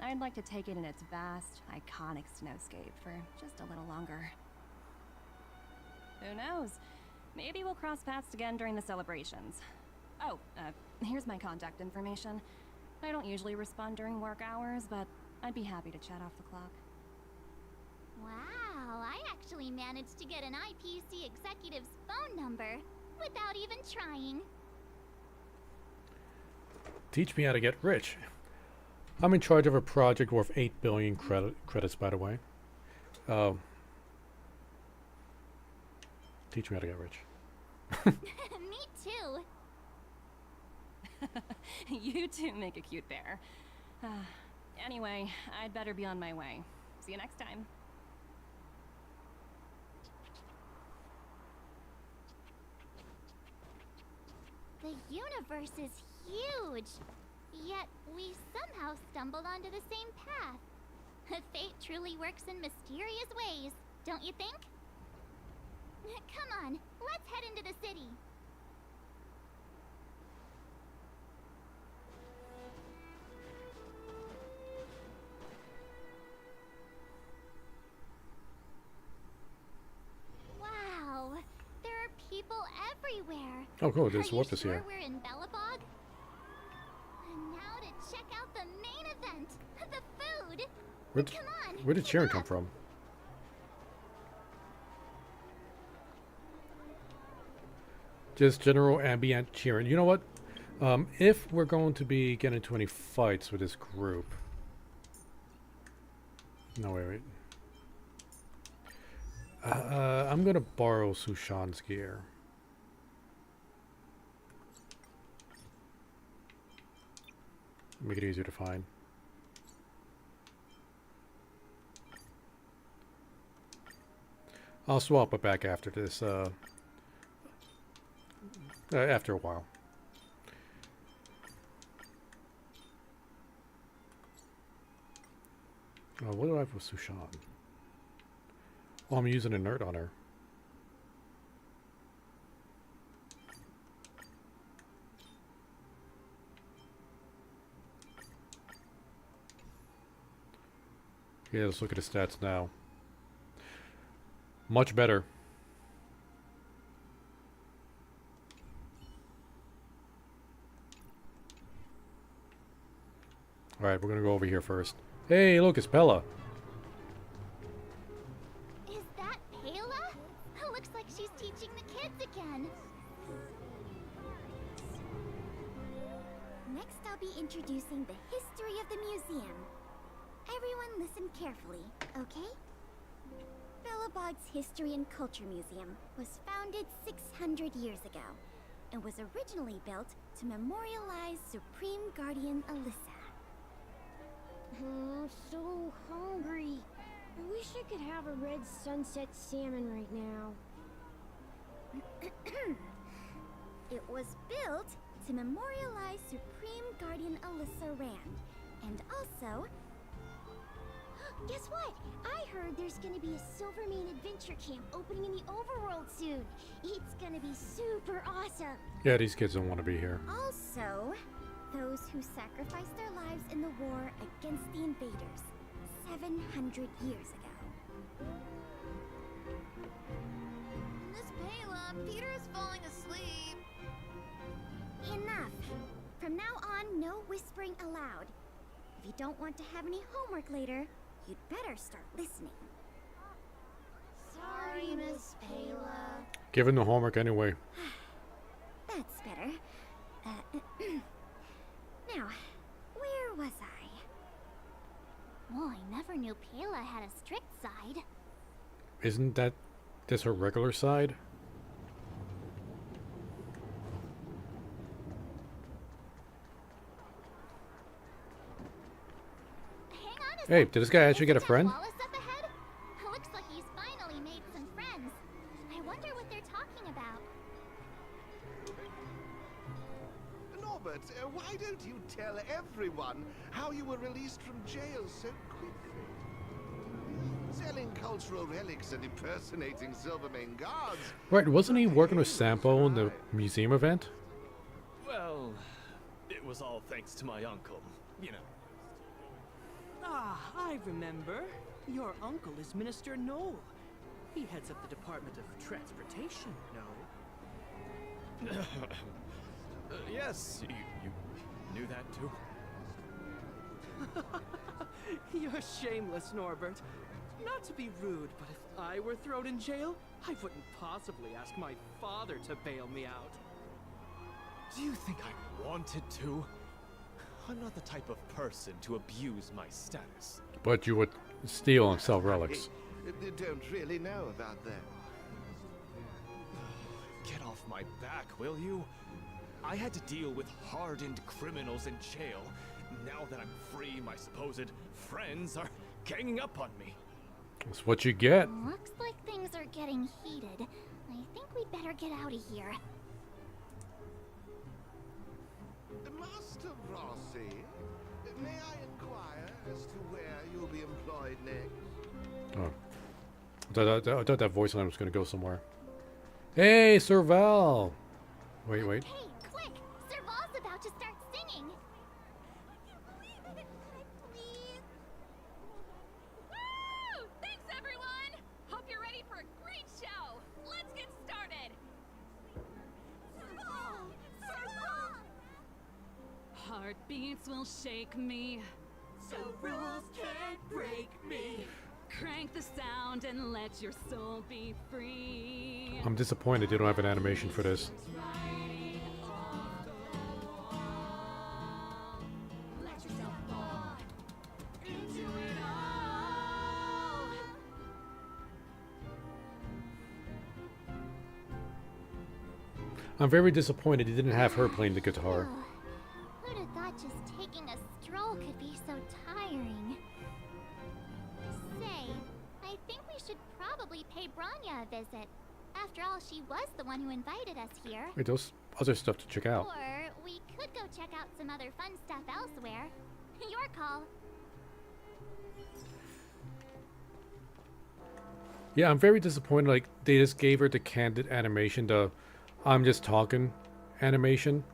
I'd like to take it in its vast, iconic snowscape for just a little longer. Who knows? Maybe we'll cross paths again during the celebrations. Oh, here's my contact information. I don't usually respond during work hours, but I'd be happy to chat off the clock. Wow, I actually managed to get an IPC executive's phone number without even trying. Teach me how to get rich. I'm in charge of a project worth 8 billion credits, by the way. Teach me how to get rich. Me too. You two make a cute pair. Anyway, I'd better be on my way. See you next time. The universe is huge. Yet we somehow stumbled onto the same path. Fate truly works in mysterious ways, don't you think? Come on, let's head into the city. Wow, there are people everywhere. Oh, cool. There's Are you warp this sure here. we're in Belobog? And now to check out the main event, the food. Come on. Where did keep Sharon come up. from? Just general ambient cheering. You know what? If we're going to be getting into any fights with this group. No, wait. I'm going to borrow Sushan's gear. Make it easier to find. I'll swap it back after this, after a while. What do I have with Sushan? Oh, I'm using a nerd on her. Yeah, let's look at his stats now. Much better. Alright, we're gonna go over here first. Hey, look, it's Bella. Is that Pela? Looks like she's teaching the kids again. Next, I'll be introducing the history of the museum. Everyone listen carefully, okay? Belobog's History and Culture Museum was founded 600 years ago and was originally built to memorialize Supreme Guardian Alyssa. Oh, so hungry. I wish I could have a red sunset salmon right now. It was built to memorialize Supreme Guardian Alyssa Rand. And also... Guess what? I heard there's gonna be a Silvermane adventure camp opening in the overworld soon. It's gonna be super awesome. Yeah, these kids don't want to be here. Also, those who sacrificed their lives in the war against the invaders 700 years ago. Miss Payla, Peter is falling asleep. Enough! From now on, no whispering aloud. If you don't want to have any homework later, you'd better start listening. Sorry, Miss Payla. Give him the homework anyway. That's better. Now, where was I? Well, I never knew Payla had a strict side. Isn't that this her regular side? Hang on a Hey, sec. did this guy actually get a Isn't that friend? Wallace up ahead? Looks like he's finally made some friends. I wonder what they're talking about. Norbert, why don't you tell everyone how you were released from jail so quickly? Selling cultural relics and impersonating Silvermane guards. Right, wasn't he working with Sampo in the museum event? Well, it was all thanks to my uncle, you know. Ah, I remember. Your uncle is Minister Knoll. He heads up the Department of Transportation, no? Yes, you knew that too? You're shameless, Norbert. Not to be rude, but if I were thrown in jail, I wouldn't possibly ask my father to bail me out. Do you think I wanted to? I'm not the type of person to abuse my status. But you would steal and sell relics. I don't really know about that. Get off my back, will you? I had to deal with hardened criminals in jail. Now that I'm free, my supposed friends are ganging up on me. That's what you get. Looks like things are getting heated. I think we'd better get out of here. Master Rossi, may I inquire as to where you'll be employed next? Oh. I thought that voice line was going to go somewhere. Hey, Sir Val! Wait. Hey, quick! Serval's about to start singing! Please? Woo! Thanks, everyone! Hope you're ready for a great show! Let's get started! Serval! Serval! Heartbeats will shake me. So rules can't break me. Crank the sound and let your soul be free. I'm disappointed they don't have an animation for this. Let yourself fall into it all. I'm very disappointed he didn't have her playing the guitar. Who'd have thought just taking a stroll could be so tiring? Say, I think we should probably pay Branya a visit. After all, she was the one who invited us here. Wait, there's other stuff to check out. Or we could go check out some other fun stuff elsewhere. Your call. Yeah, I'm very disappointed. Like, they just gave her the candid animation, the I'm just talking animation,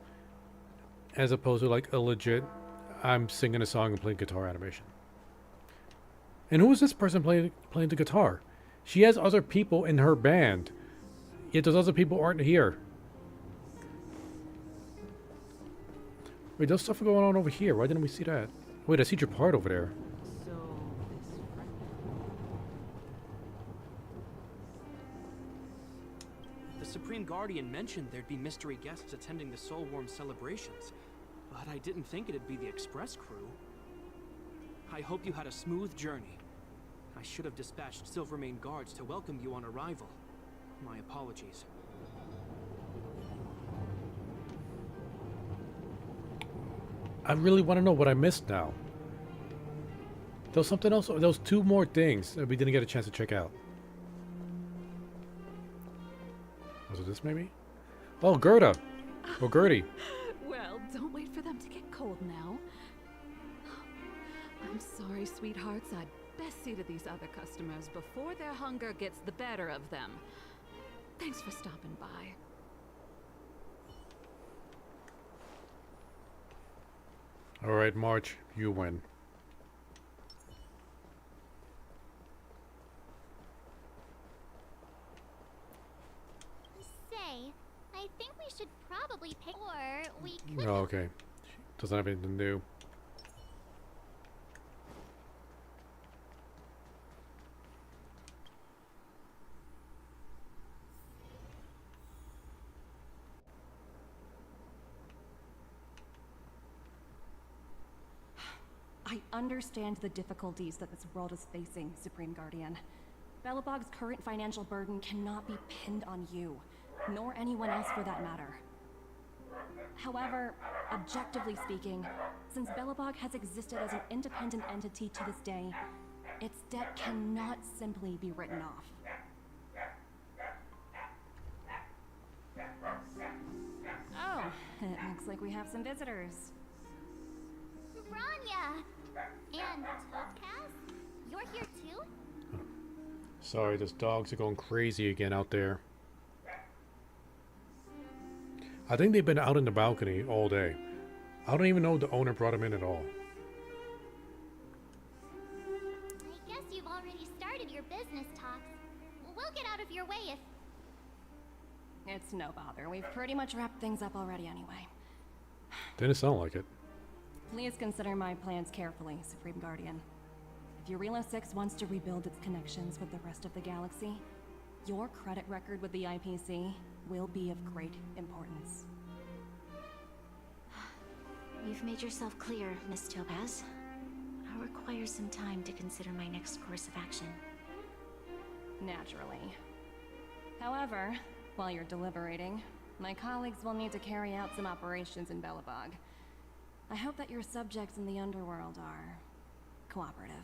as opposed to like a legit I'm singing a song and playing guitar animation. And who is this person playing the guitar? She has other people in her band, yet those other people aren't here. Wait, there's stuff going on over here. Why didn't we see that? Wait, I see your part over there. So, this friend... The Supreme Guardian mentioned there'd be mystery guests attending the Soulworm celebrations, but I didn't think it'd be the Express crew. I hope you had a smooth journey. I should have dispatched Silvermane guards to welcome you on arrival. My apologies. I really want to know what I missed now. There was something else. There was two more things that we didn't get a chance to check out. Was it this maybe? Oh, Gerda. Oh, Gertie. Well, don't wait for them to get cold now. I'm sorry, sweethearts. I'd best see to these other customers before their hunger gets the better of them. Thanks for stopping by. Alright, March, you win. Say, I think we should probably pay, or we could. Oh, okay. Doesn't have anything to do. I understand the difficulties that this world is facing, Supreme Guardian. Belobog's current financial burden cannot be pinned on you, nor anyone else for that matter. However, objectively speaking, since Belobog has existed as an independent entity to this day, its debt cannot simply be written off. Oh, it looks like we have some visitors. Rania! And Topaz? You're here too? Sorry, those dogs are going crazy again out there. I think they've been out in the balcony all day. I don't even know the owner brought them in at all. I guess you've already started your business talks. We'll get out of your way if... It's no bother. We've pretty much wrapped things up already anyway. Didn't sound like it. Please consider my plans carefully, Supreme Guardian. If Eurela 6 wants to rebuild its connections with the rest of the galaxy, your credit record with the IPC will be of great importance. You've made yourself clear, Miss Topaz. I'll require some time to consider my next course of action. Naturally. However, while you're deliberating, my colleagues will need to carry out some operations in Belobog. I hope that your subjects in the underworld are cooperative.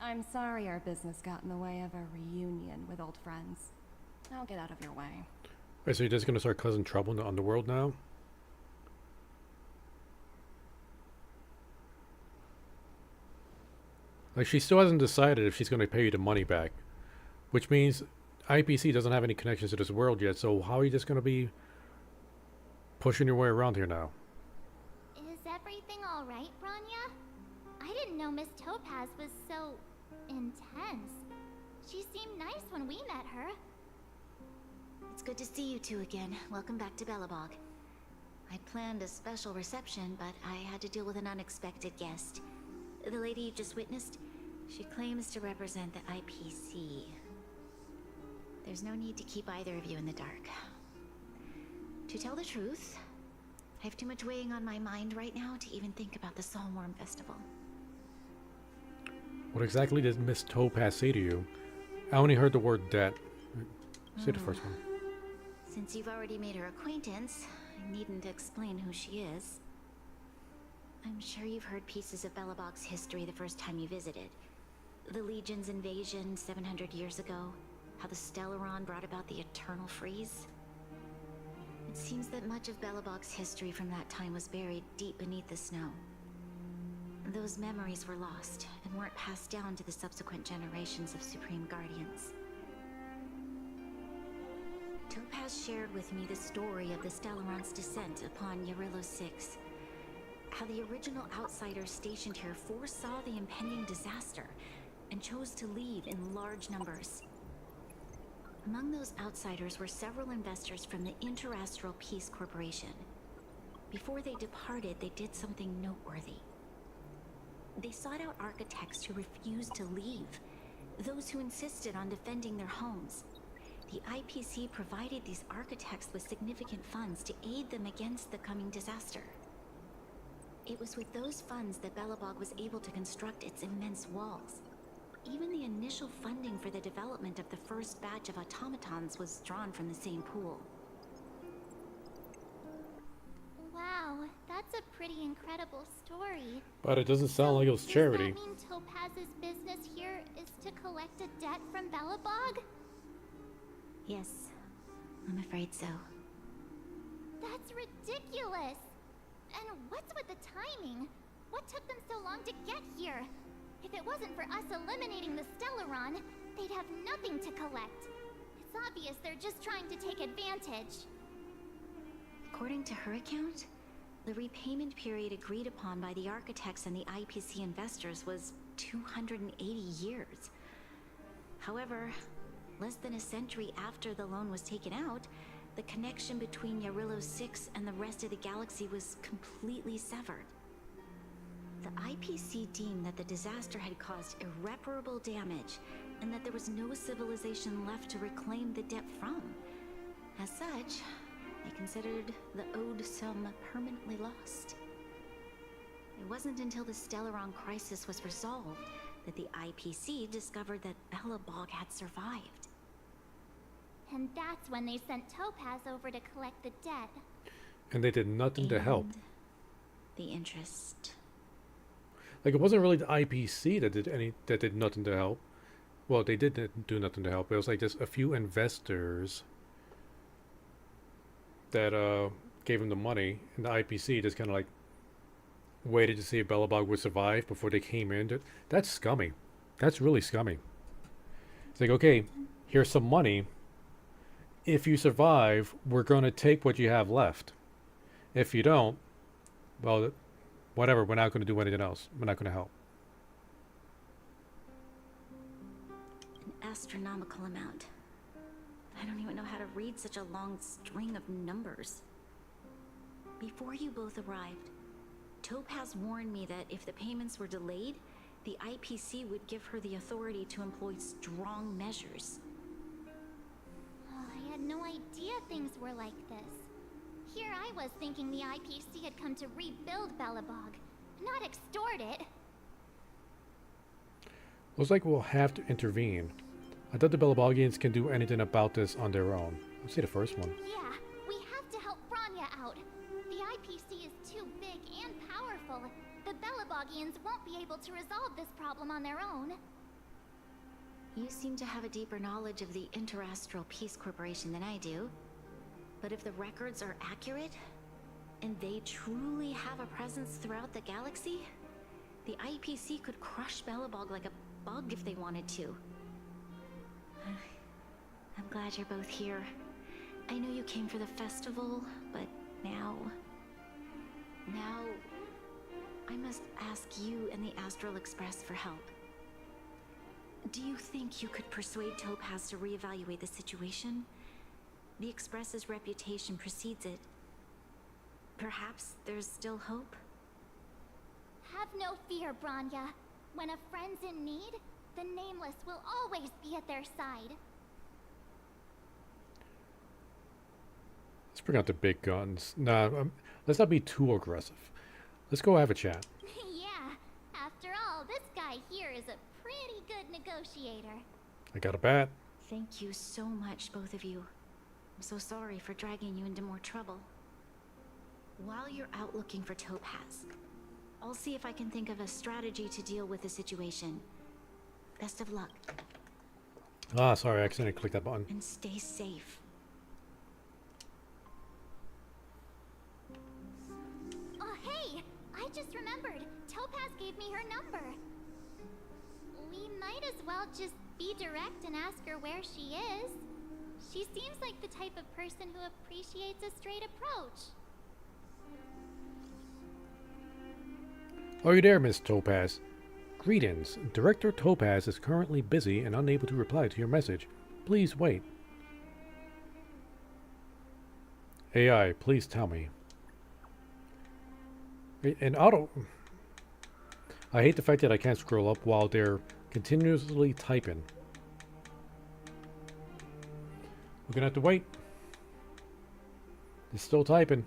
I'm sorry our business got in the way of a reunion with old friends. I'll get out of your way. Wait, so you're just gonna start causing trouble in the underworld now? Like, she still hasn't decided if she's gonna pay you the money back. Which means IPC doesn't have any connections to this world yet, so how are you just gonna be pushing your way around here now? Is everything alright, Rania? I didn't know Miss Topaz was so... intense. She seemed nice when we met her. It's good to see you two again. Welcome back to Belobog. I planned a special reception, but I had to deal with an unexpected guest. The lady you just witnessed, she claims to represent the IPC. There's no need to keep either of you in the dark. To tell the truth, I have too much weighing on my mind right now to even think about the Soulworm Festival. What exactly did Miss Topaz say to you? I only heard the word debt. Say the first one. Since you've already made her acquaintance, I needn't explain who she is. I'm sure you've heard pieces of Belobog's history the first time you visited. The Legion's invasion 700 years ago, how the Stellaron brought about the Eternal Freeze. It seems that much of Belobog's history from that time was buried deep beneath the snow. Those memories were lost and weren't passed down to the subsequent generations of Supreme Guardians. Topaz shared with me the story of the Stellaron's descent upon Eurela 6. How the original outsiders stationed here foresaw the impending disaster and chose to leave in large numbers. Among those outsiders were several investors from the Interastral Peace Corporation. Before they departed, they did something noteworthy. They sought out architects who refused to leave, those who insisted on defending their homes. The IPC provided these architects with significant funds to aid them against the coming disaster. It was with those funds that Belobog was able to construct its immense walls. Even the initial funding for the development of the first batch of automatons was drawn from the same pool. Wow, that's a pretty incredible story. But it doesn't sound like it was charity. Does that mean Topaz's business here is to collect a debt from Belobog? Yes. I'm afraid so. That's ridiculous! And what's with the timing? What took them so long to get here? If it wasn't for us eliminating the Stellaron, they'd have nothing to collect. It's obvious they're just trying to take advantage. According to her account, the repayment period agreed upon by the architects and the IPC investors was 280 years. However, less than a century after the loan was taken out, the connection between Yarillo 6 and the rest of the galaxy was completely severed. The IPC deemed that the disaster had caused irreparable damage and that there was no civilization left to reclaim the debt from. As such, they considered the owed sum permanently lost. It wasn't until the Stellaron crisis was resolved that the IPC discovered that Belobog had survived. And that's when they sent Topaz over to collect the debt. And they did nothing to help. The interest. Like, it wasn't really the IPC that did nothing to help. Well, they did do nothing to help. It was like just a few investors that gave him the money, and the IPC just kind of like waited to see if Belobog would survive before they came in. That's scummy. That's really scummy. It's like, okay, here's some money. If you survive, we're going to take what you have left. If you don't, well, whatever, we're not going to do anything else. We're not going to help. An astronomical amount. I don't even know how to read such a long string of numbers. Before you both arrived, Topaz warned me that if the payments were delayed, the IPC would give her the authority to employ strong measures. Oh, I had no idea things were like this. Here I was thinking the IPC had come to rebuild Belobog, not extort it. Looks like we'll have to intervene. I doubt the Belobogians can do anything about this on their own. Let's see the first one. Yeah, we have to help Bronya out. The IPC is too big and powerful. The Belobogians won't be able to resolve this problem on their own. You seem to have a deeper knowledge of the Interastral Peace Corporation than I do. But if the records are accurate, and they truly have a presence throughout the galaxy, the IPC could crush Belobog like a bug if they wanted to. I'm glad you're both here. I know you came for the festival, but now I must ask you and the Astral Express for help. Do you think you could persuade Topaz to reevaluate the situation? The Express's reputation precedes it. Perhaps there's still hope? Have no fear, Bronya. When a friend's in need, the Nameless will always be at their side. Let's bring out the big guns. Nah, let's not be too aggressive. Let's go have a chat. Yeah, after all, this guy here is a pretty good negotiator. I got a bat. Thank you so much, both of you. I'm so sorry for dragging you into more trouble. While you're out looking for Topaz, I'll see if I can think of a strategy to deal with the situation. Best of luck. Ah, sorry, I accidentally clicked that button. And stay safe. Oh, hey! I just remembered. Topaz gave me her number. We might as well just be direct and ask her where she is. She seems like the type of person who appreciates a straight approach. Are you there, Miss Topaz? Greetings. Director Topaz is currently busy and unable to reply to your message. Please wait. AI, please tell me. And auto... I hate the fact that I can't scroll up while they're continuously typing. We're gonna have to wait. It's still typing.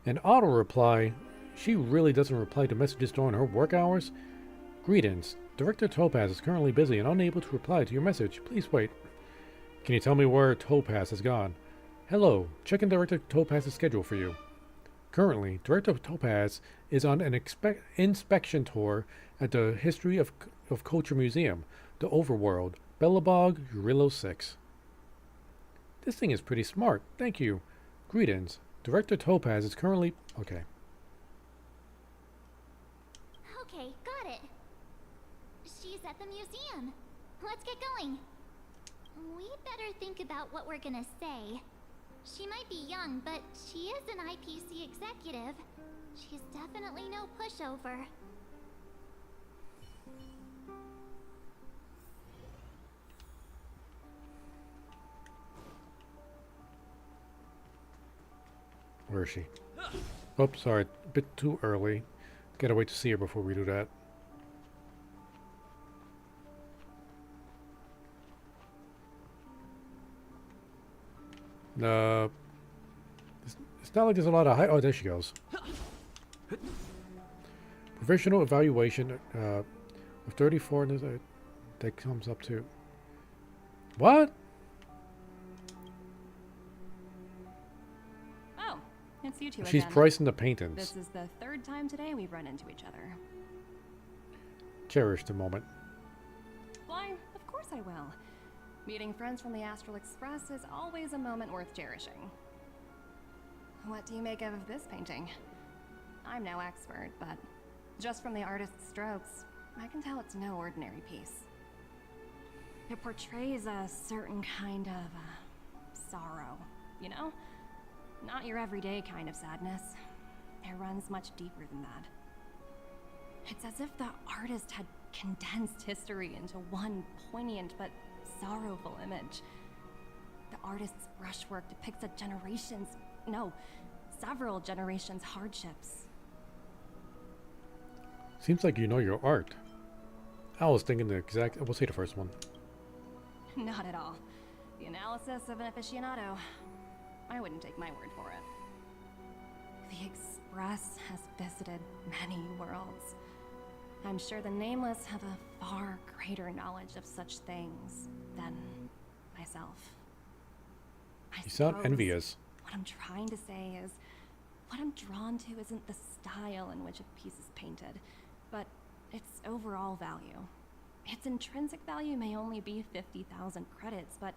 An auto reply. She really doesn't reply to messages during her work hours? Greetings. Director Topaz is currently busy and unable to reply to your message. Please wait. Can you tell me where Topaz has gone? Hello. Checking Director Topaz's schedule for you. Currently, Director Topaz is on an inspection tour at the History of Culture Museum, the Overworld, Bellabog Urillo 6. This thing is pretty smart. Thank you. Greetings. Director Topaz is currently... Okay. Okay, got it. She's at the museum. Let's get going. We better think about what we're gonna say. She might be young, but she is an IPC executive. She's definitely no pushover. Where is she? Oops, sorry. A bit too early. Gotta wait to see her before we do that. It's not like there's a lot of high... Oh, there she goes. Professional evaluation of 34... That comes up to... What? Oh, it's you two She's again. pricing the paintings. This is the third time today we've run into each other. Cherish the moment. Why, of course I will. Meeting friends from the Astral Express is always a moment worth cherishing. What do you make of this painting? I'm no expert, but just from the artist's strokes, I can tell it's no ordinary piece. It portrays a certain kind of sorrow, you know? Not your everyday kind of sadness. It runs much deeper than that. It's as if the artist had condensed history into one poignant but sorrowful image. The artist's brushwork depicts several generations' hardships. Seems like you know your art. I was thinking the exact... We'll say the first one. Not at all. The analysis of an aficionado. I wouldn't take my word for it. The Express has visited many worlds. I'm sure the Nameless have a far greater knowledge of such things than myself. You sound envious. What I'm trying to say is, what I'm drawn to isn't the style in which a piece is painted, but its overall value. Its intrinsic value may only be 50,000 credits, but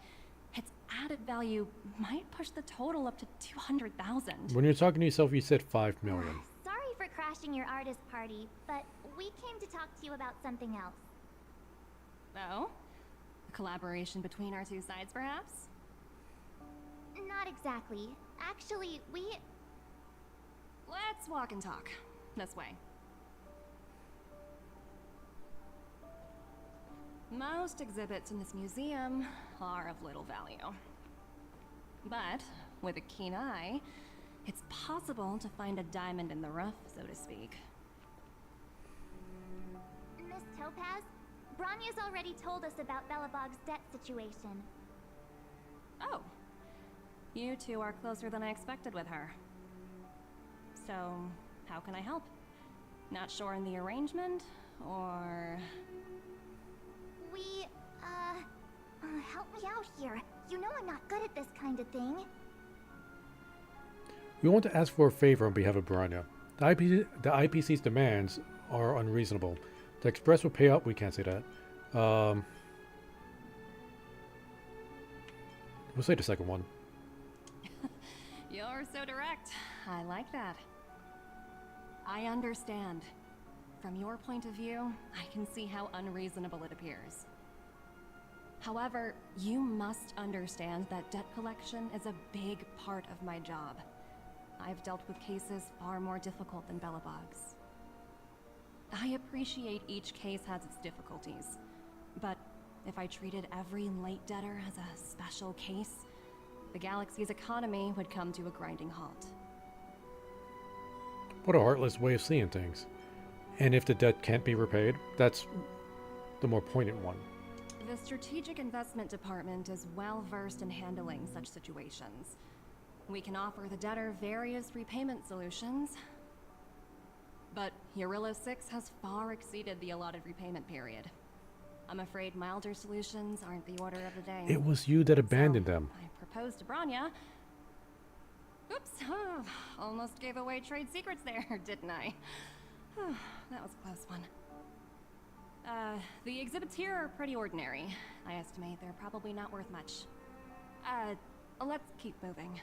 its added value might push the total up to 200,000. When you're talking to yourself, you said 5 million. Sorry for crashing your artist party, but we came to talk to you about something else. Oh? A collaboration between our two sides, perhaps? Not exactly. Actually, Let's walk and talk. This way. Most exhibits in this museum are of little value. But, with a keen eye, it's possible to find a diamond in the rough, so to speak. Miss Topaz, Bronya's already told us about Bellabog's debt situation. Oh. You two are closer than I expected with her. So, how can I help? Not sure in the arrangement, or... Help me out here. You know I'm not good at this kind of thing. We want to ask for a favor on behalf of Bronya. The IPC's demands are unreasonable. The Express will pay up. We can't say that. We'll say the second one. You're so direct. I like that. I understand. From your point of view, I can see how unreasonable it appears. However, you must understand that debt collection is a big part of my job. I've dealt with cases far more difficult than Bellabog's. I appreciate each case has its difficulties, but if I treated every late debtor as a special case, the galaxy's economy would come to a grinding halt. What a heartless way of seeing things. And if the debt can't be repaid, that's the more poignant one. The Strategic Investment Department is well versed in handling such situations. We can offer the debtor various repayment solutions, but Urillo 6 has far exceeded the allotted repayment period. I'm afraid milder solutions aren't the order of the day. It was you that abandoned them. I proposed to Bronya. Oops, almost gave away trade secrets there, didn't I? That was a close one. The exhibits here are pretty ordinary. I estimate they're probably not worth much. Let's keep moving.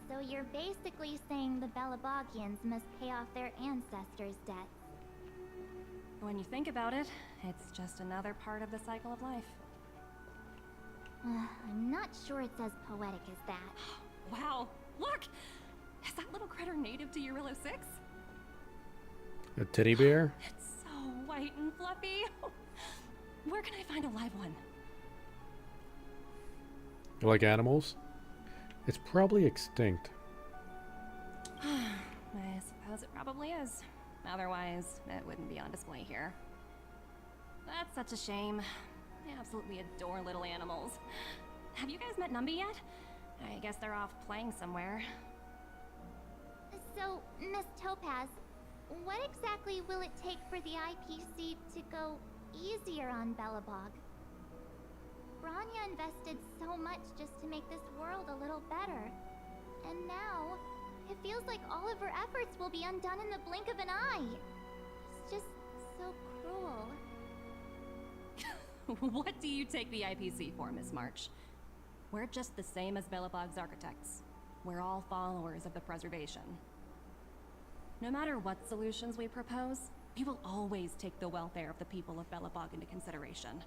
So you're basically saying the Belabogians must pay off their ancestors' debts. When you think about it, it's just another part of the cycle of life. I'm not sure it's as poetic as that. Wow, look! Is that little critter native to Eurillo 6? A teddy bear? It's so white and fluffy. Where can I find a live one? You like animals? It's probably extinct. I suppose it probably is. Otherwise, it wouldn't be on display here. That's such a shame. I absolutely adore little animals. Have you guys met Numby yet? I guess they're off playing somewhere. So, Miss Topaz, what exactly will it take for the IPC to go easier on Belobog? Branya invested so much just to make this world a little better. And now, it feels like all of her efforts will be undone in the blink of an eye. It's just so cruel. What do you take the IPC for, Miss March? We're just the same as Belobog's architects. We're all followers of the preservation. No matter what solutions we propose, we will always take the welfare of the people of Belobog into consideration.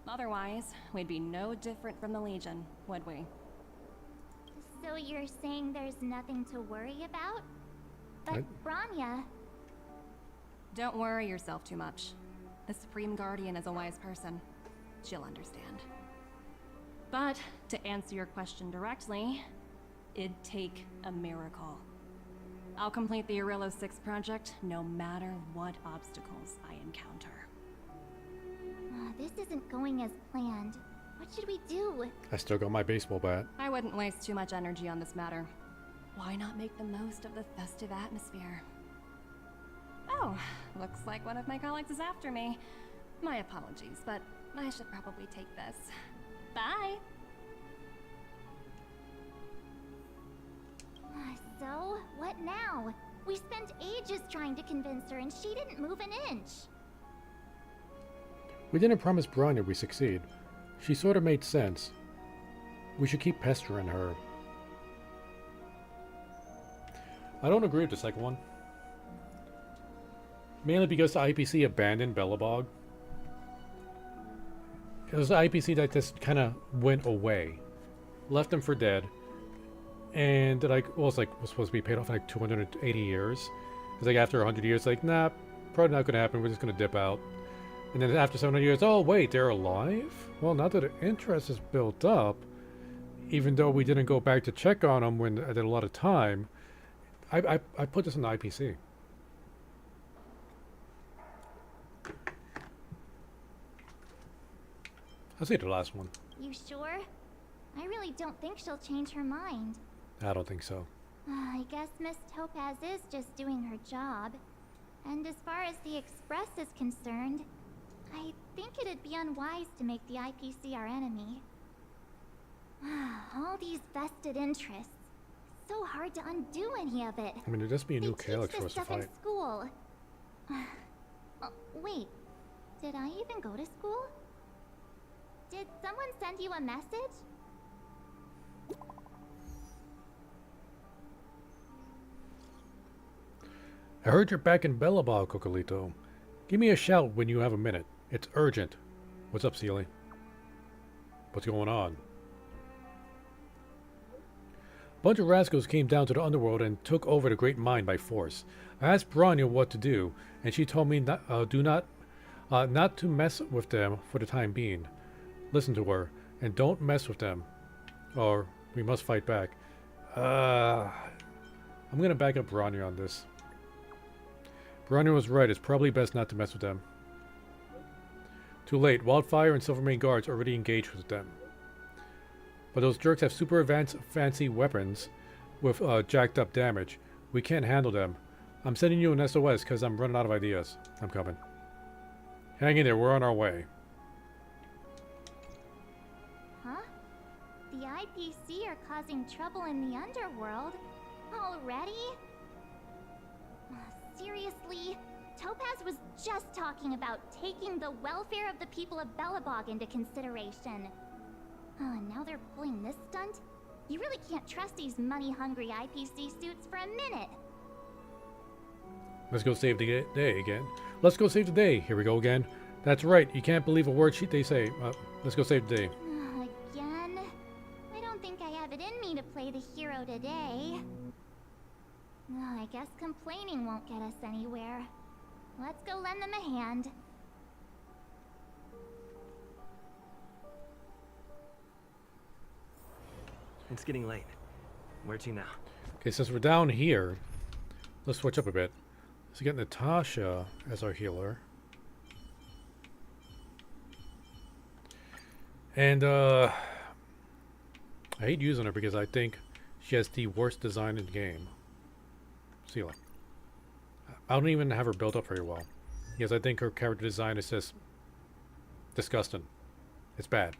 Otherwise, we'd be no different from the Legion, would we? So you're saying there's nothing to worry about? But Branya... Don't worry yourself too much. The Supreme Guardian is a wise person. She'll understand. But, to answer your question directly, it'd take a miracle. I'll complete the Eurillo 6 project no matter what obstacles I encounter. This isn't going as planned. What should we do? I still got my baseball bat. I wouldn't waste too much energy on this matter. Why not make the most of the festive atmosphere? Oh, looks like one of my colleagues is after me. My apologies, but I should probably take this. Bye! So, what now? We spent ages trying to convince her and she didn't move an inch. We didn't promise Branya we'd succeed. She sort of made sense. We should keep pestering her. I don't agree with the second one. Mainly because the IPC abandoned Belobog. It was the IPC that just kind of went away. Left them for dead. And like, well, was supposed to be paid off in like 280 years. It's like after 100 years, like, nah, probably not going to happen. We're just going to dip out. And then after 700 years, oh wait, they're alive? Well, now that the interest is built up, even though we didn't go back to check on them when I did a lot of time, I put this in the IPC. I'll say the last one. You sure? I really don't think she'll change her mind. I don't think so. I guess Miss Topaz is just doing her job. And as far as the Express is concerned, I think it'd be unwise to make the IPC our enemy. All these vested interests. So hard to undo any of it. I mean, there'd just be a new Calyx for us to stuff in fight. school. Wait, did I even go to school? Did someone send you a message? I heard you're back in Belobog, Cocolito. Give me a shout when you have a minute. It's urgent. What's up, Sealy? What's going on? A bunch of rascals came down to the underworld and took over the Great Mine by force. I asked Branya what to do, and she told me not to mess with them for the time being. Listen to her, and don't mess with them, or we must fight back. I'm gonna back up Branya on this. Branya was right. It's probably best not to mess with them. Too late. Wildfire and Silvermane guards already engaged with them. But those jerks have super advanced fancy weapons with jacked up damage. We can't handle them. I'm sending you an SOS because I'm running out of ideas. I'm coming. Hang in there. We're on our way. Huh? The IPC are causing trouble in the underworld? Already? seriously? Topaz was just talking about taking the welfare of the people of Belobog into consideration. Oh, and now they're pulling this stunt? You really can't trust these money-hungry IPC suits for a minute. Let's go save the day again. Let's go save the day. Here we go again. That's right. You can't believe a word they say. Let's go save the day. Again? I don't think I have it in me to play the hero today. I guess complaining won't get us anywhere. Let's go lend them a hand. It's getting late. Where to now? Okay, since we're down here, let's switch up a bit. Let's get Natasha as our healer. And I hate using her because I think she has the worst design in the game. Sela. I don't even have her built up very well. Because I think her character design is just disgusting. It's bad.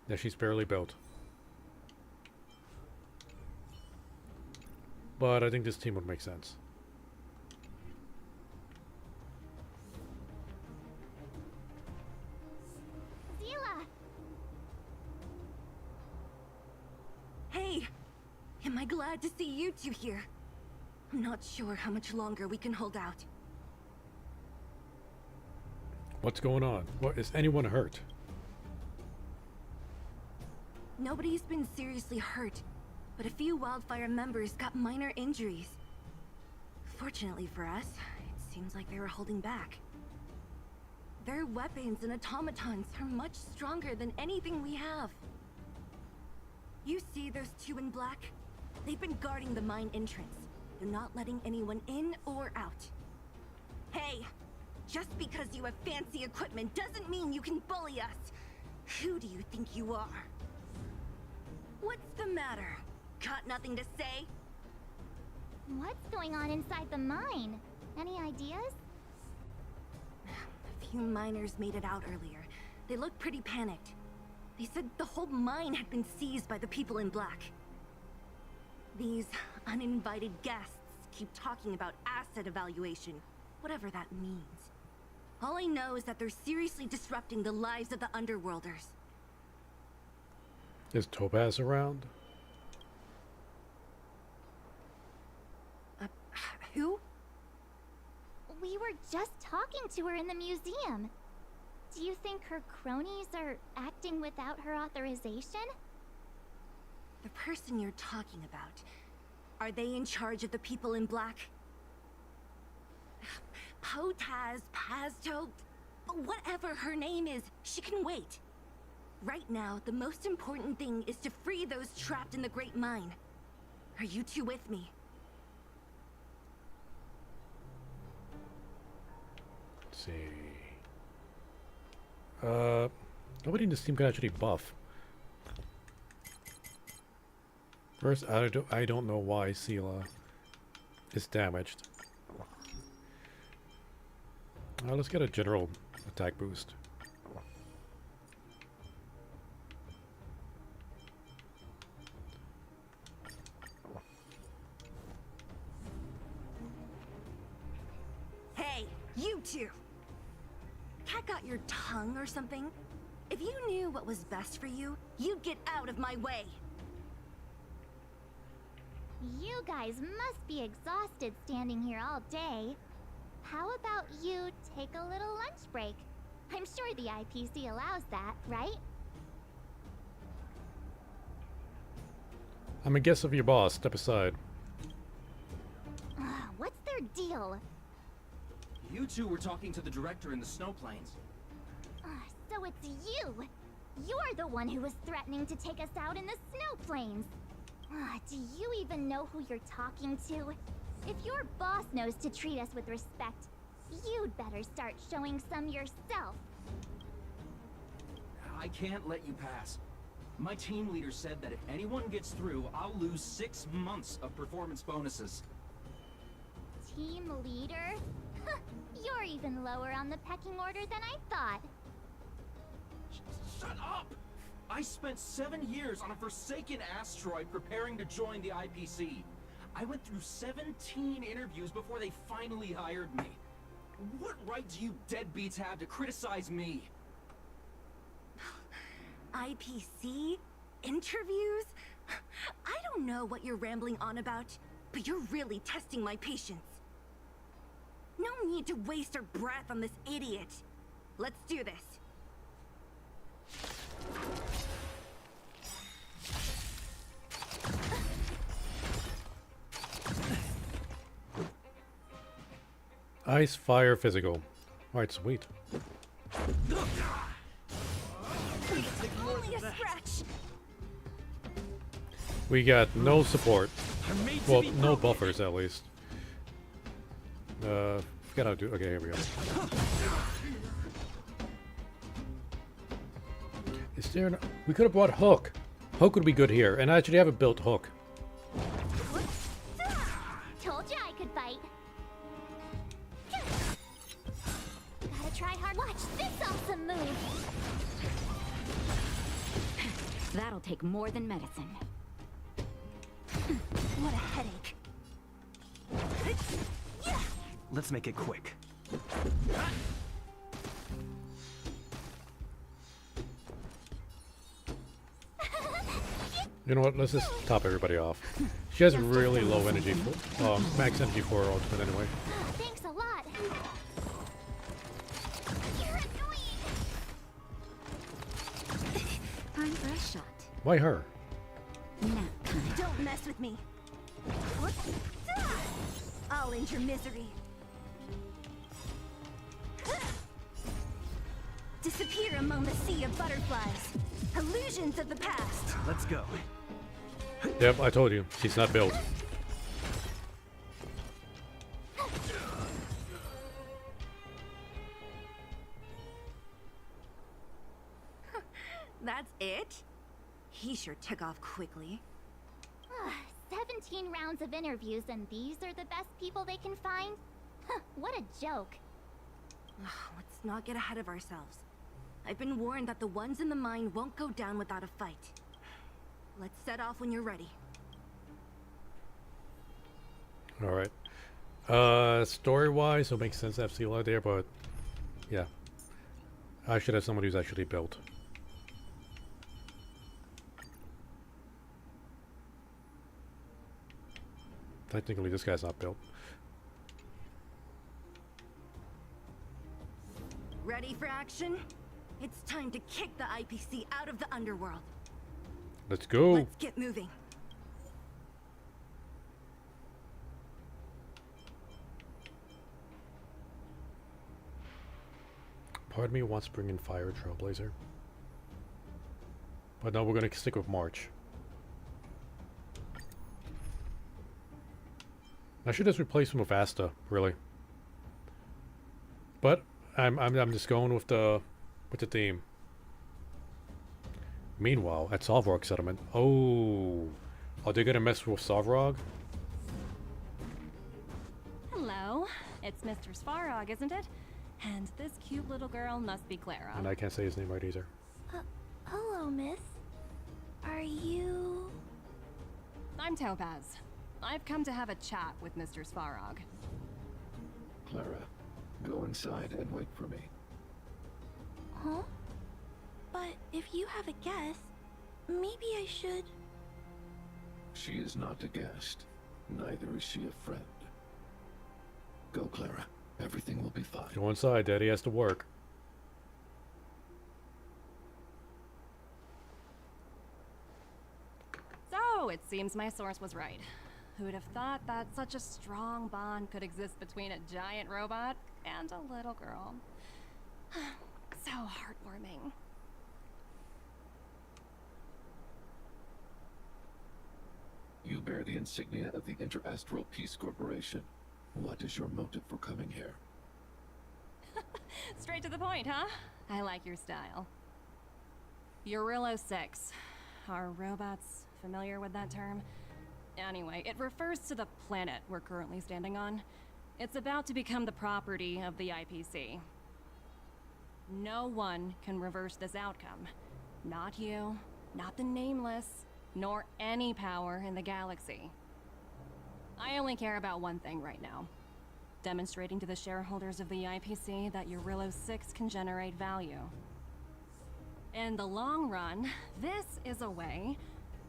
Yeah, she's barely built. But I think this team would make sense. Zila! Hey! Am I glad to see you two here? I'm not sure how much longer we can hold out. What's going on? What, is anyone hurt? Nobody's been seriously hurt, but a few Wildfire members got minor injuries. Fortunately for us, it seems like they were holding back. Their weapons and automatons are much stronger than anything we have. You see those two in black? They've been guarding the mine entrance. They're not letting anyone in or out. Hey, just because you have fancy equipment doesn't mean you can bully us. Who do you think you are? What's the matter? Got nothing to say? What's going on inside the mine? Any ideas? A few miners made it out earlier. They looked pretty panicked. They said the whole mine had been seized by the people in black. These uninvited guests keep talking about asset evaluation, whatever that means. All I know is that they're seriously disrupting the lives of the Underworlders. Is Topaz around? Who? We were just talking to her in the museum. Do you think her cronies are acting without her authorization? The person you're talking about, are they in charge of the people in black? Potaz, Pazto, whatever her name is, she can wait. Right now, the most important thing is to free those trapped in the Great Mine. Are you two with me? Let's see. Nobody in this team can actually buff. First, I don't know why Sela is damaged. Let's get a general attack boost. Hey, you two! Cat got your tongue or something? If you knew what was best for you, you'd get out of my way! You guys must be exhausted standing here all day. How about you take a little lunch break? I'm sure the IPC allows that, right? I'm a guest of your boss. Step aside. What's their deal? You two were talking to the director in the snow plains. So it's you! You're the one who was threatening to take us out in the snow plains! Do you even know who you're talking to? If your boss knows to treat us with respect, you'd better start showing some yourself. I can't let you pass. My team leader said that if anyone gets through, I'll lose 6 months of performance bonuses. Team leader? You're even lower on the pecking order than I thought. Shut up! I spent 7 years on a forsaken asteroid preparing to join the IPC. I went through 17 interviews before they finally hired me. What right do you deadbeats have to criticize me? IPC? Interviews? I don't know what you're rambling on about, but you're really testing my patience. No need to waste our breath on this idiot. Let's do this. Ice, fire, physical. Alright, sweet. Only a scratch. We got no support. Well, no buffers at least. Forget how to do. Okay, here we go. Is there an? We could have brought Hook. Hook would be good here, and I actually have a built Hook. Told you I could fight. Gotta try hard. Watch this awesome move. That'll take more than medicine. What a headache. Let's make it quick. You know what? Let's just top everybody off. She has really low energy, for, max energy for her ultimate anyway. Thanks a lot. You're annoying. Time for a shot. Why her? Don't mess with me. I'll end your misery. Disappear among the sea of butterflies. Illusions of the past. Let's go. Yep, I told you. She's not built. That's it? He sure took off quickly. 17 rounds of interviews and these are the best people they can find? What a joke. Let's not get ahead of ourselves. I've been warned that the ones in the mine won't go down without a fight. Let's set off when you're ready. Alright. Story-wise, it'll make sense to have Seal out there, but yeah. I should have someone who's actually built. Technically, this guy's not built. Ready for action? It's time to kick the IPC out of the underworld. Let's go. Let's get moving. Part of me wants to bring in Fire Trailblazer. But no, we're going to stick with March. I should just replace him with Asta, really. But I'm just going with the theme. Meanwhile, at Sovrog Settlement, are they gonna mess with Sovrog? Hello, it's Mr. Svarog, isn't it? And this cute little girl must be Clara. And I can't say his name right either. Hello, miss. Are you... I'm Topaz. I've come to have a chat with Mr. Svarog. Clara, go inside and wait for me. Huh? But if you have a guest, maybe I should... She is not a guest. Neither is she a friend. Go, Clara. Everything will be fine. Go inside, Daddy has to work. So, it seems my source was right. Who'd have thought that such a strong bond could exist between a giant robot and a little girl? So heartwarming. You bear the insignia of the Interastral Peace Corporation. What is your motive for coming here? Straight to the point, huh? I like your style. Eurillo 6. Are robots familiar with that term? Anyway, it refers to the planet we're currently standing on. It's about to become the property of the IPC. No one can reverse this outcome. Not you, not the Nameless, nor any power in the galaxy. I only care about one thing right now. Demonstrating to the shareholders of the IPC that Eurillo 6 can generate value. In the long run, this is a way,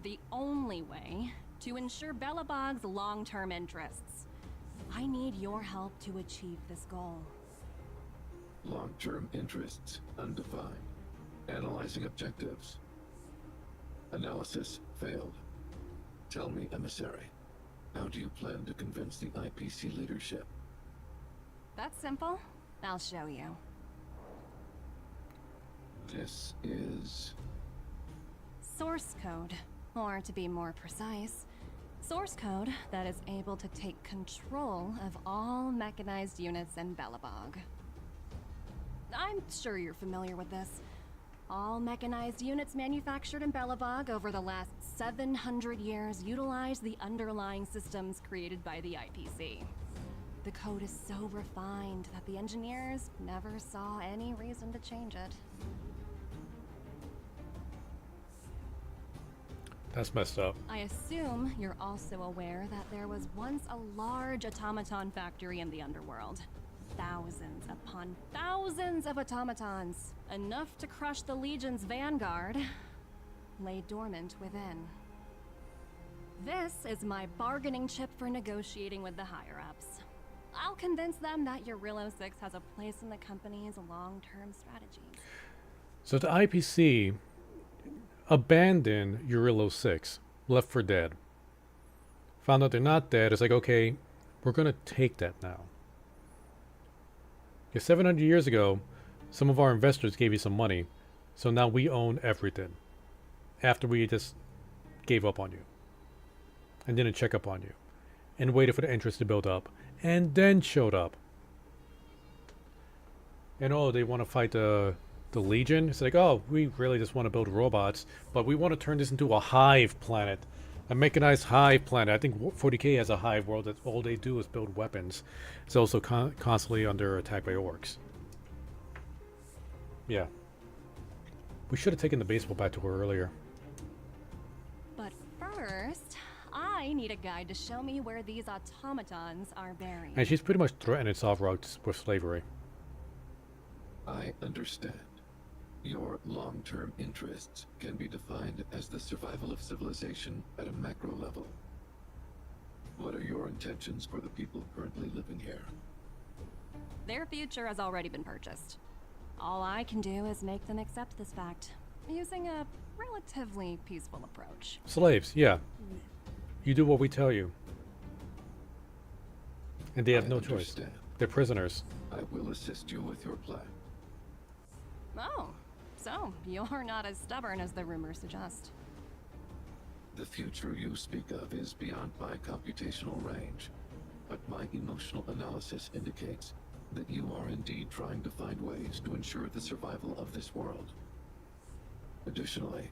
the only way, to ensure Belobog's long-term interests. I need your help to achieve this goal. Long-term interests undefined. Analyzing objectives. Analysis failed. Tell me, emissary, how do you plan to convince the IPC leadership? That's simple. I'll show you. This is... Source code. Or to be more precise, source code that is able to take control of all mechanized units in Belobog. I'm sure you're familiar with this. All mechanized units manufactured in Belobog over the last 700 years utilize the underlying systems created by the IPC. The code is so refined that the engineers never saw any reason to change it. That's messed up. I assume you're also aware that there was once a large automaton factory in the underworld. Thousands upon thousands of automatons, enough to crush the Legion's vanguard, lay dormant within. This is my bargaining chip for negotiating with the higher-ups. I'll convince them that Eurillo 6 has a place in the company's long-term strategies. So the IPC abandoned Eurillo 6, left for dead. Found out they're not dead, it's like, okay, we're gonna take that now. Yeah, 700 years ago, some of our investors gave you some money, so now we own everything. After we just gave up on you. And didn't check up on you. And waited for the interest to build up. And then showed up. And oh, they want to fight the Legion? It's like, oh, we really just want to build robots, but we want to turn this into a hive planet. A mechanized hive planet. I think 40K has a hive world that all they do is build weapons. It's also constantly under attack by orcs. Yeah. We should have taken the baseball bat to her earlier. But first, I need a guide to show me where these automatons are buried. And she's pretty much threatening soft routes with slavery. I understand. Your long-term interests can be defined as the survival of civilization at a macro level. What are your intentions for the people currently living here? Their future has already been purchased. All I can do is make them accept this fact, using a relatively peaceful approach. Slaves, yeah. You do what we tell you. And they have no choice. They're prisoners. I will assist you with your plan. Oh, so you're not as stubborn as the rumors suggest. The future you speak of is beyond my computational range, but my emotional analysis indicates that you are indeed trying to find ways to ensure the survival of this world. Additionally,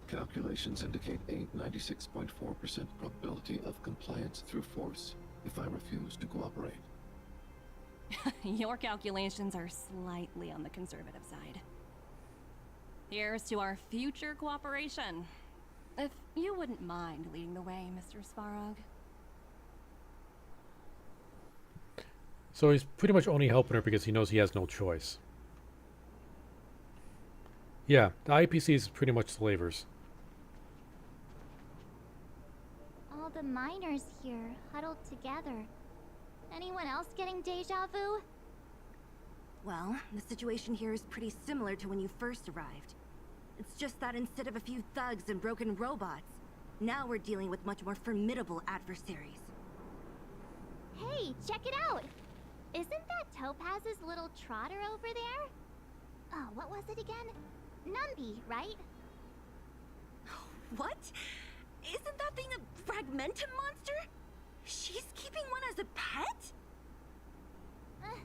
calculations indicate a 96.4% probability of compliance through force if I refuse to cooperate. Your calculations are slightly on the conservative side. Here's to our future cooperation. If you wouldn't mind leading the way, Mr. Svarog. So he's pretty much only helping her because he knows he has no choice. Yeah, the IPC is pretty much slavers. All the miners here, huddled together. Anyone else getting deja vu? Well, the situation here is pretty similar to when you first arrived. It's just that instead of a few thugs and broken robots, now we're dealing with much more formidable adversaries. Hey, check it out! Isn't that Topaz's little trotter over there? Oh, what was it again? Numby, right? What? Isn't that thing a fragmentum monster? She's keeping one as a pet?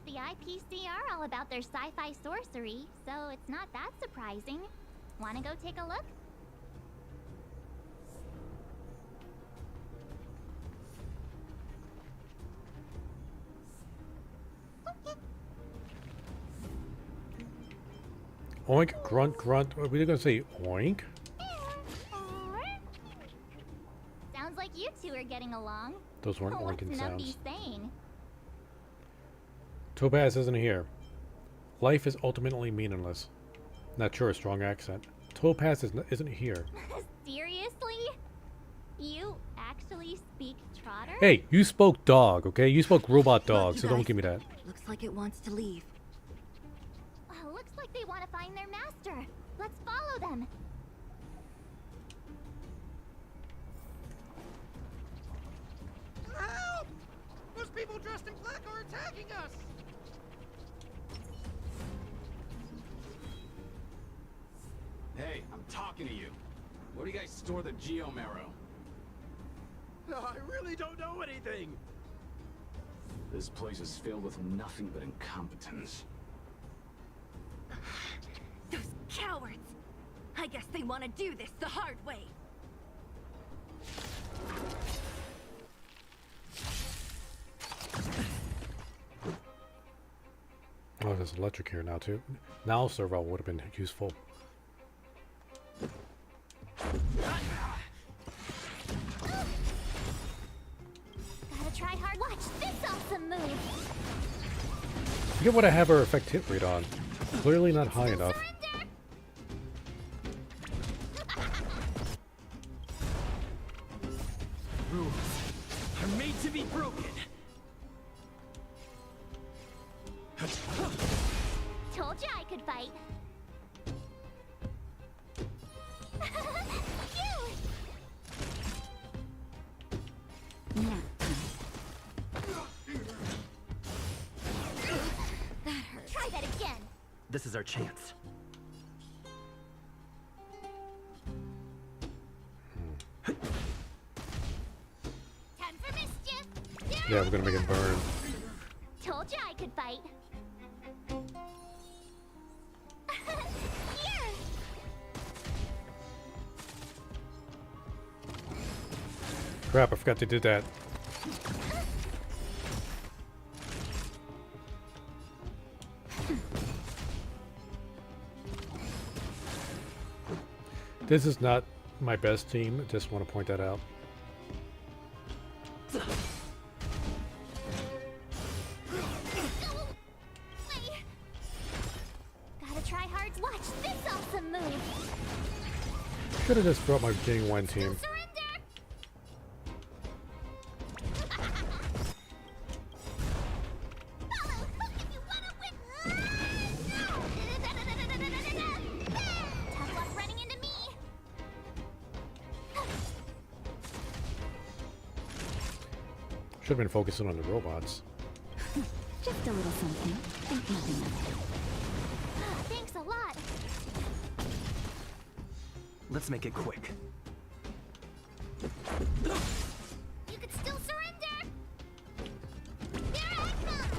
The IPC are all about their sci-fi sorcery, so it's not that surprising. Wanna go take a look? Oink, grunt, grunt. Are we gonna say oink? Sounds like you two are we're getting along. Those weren't What's oinking Numby sounds. saying? Topaz isn't here. Life is ultimately meaningless. Not sure, a strong accent. Topaz isn't here. Seriously? You actually speak Trotter? Hey, you spoke dog, okay? You spoke robot dog, Look, so you don't guys. give me that. Looks like it wants to leave. Looks like they want to find their master. Let's follow them. Help! Those people dressed in black are attacking us! Hey, I'm talking to you. Where do you guys store the Geomarrow? I really don't know anything! This place is filled with nothing but incompetence. Those cowards! I guess they want to do this the hard way. Oh, there's electric here now too. Now servo would have been useful. Gotta try hard. Watch this awesome move. Forget what I have her effect hit rate on. Clearly not high enough. Rules are made to be broken. Told you I could fight. That hurts. Try that again. This is our chance. Time for mischief. Yeah, we're gonna make it burn. Told you I could fight. Here. Crap, I forgot they did that. This is not my best team, just want to point that out. Gotta try hard. Watch this awesome move. Should have just brought my Beginning 1 team. Tough luck running into me. Should have been focusing on the robots. Just a little something. Think nothing of it. Thanks a lot. Let's make it quick. You could still surrender. Here I come.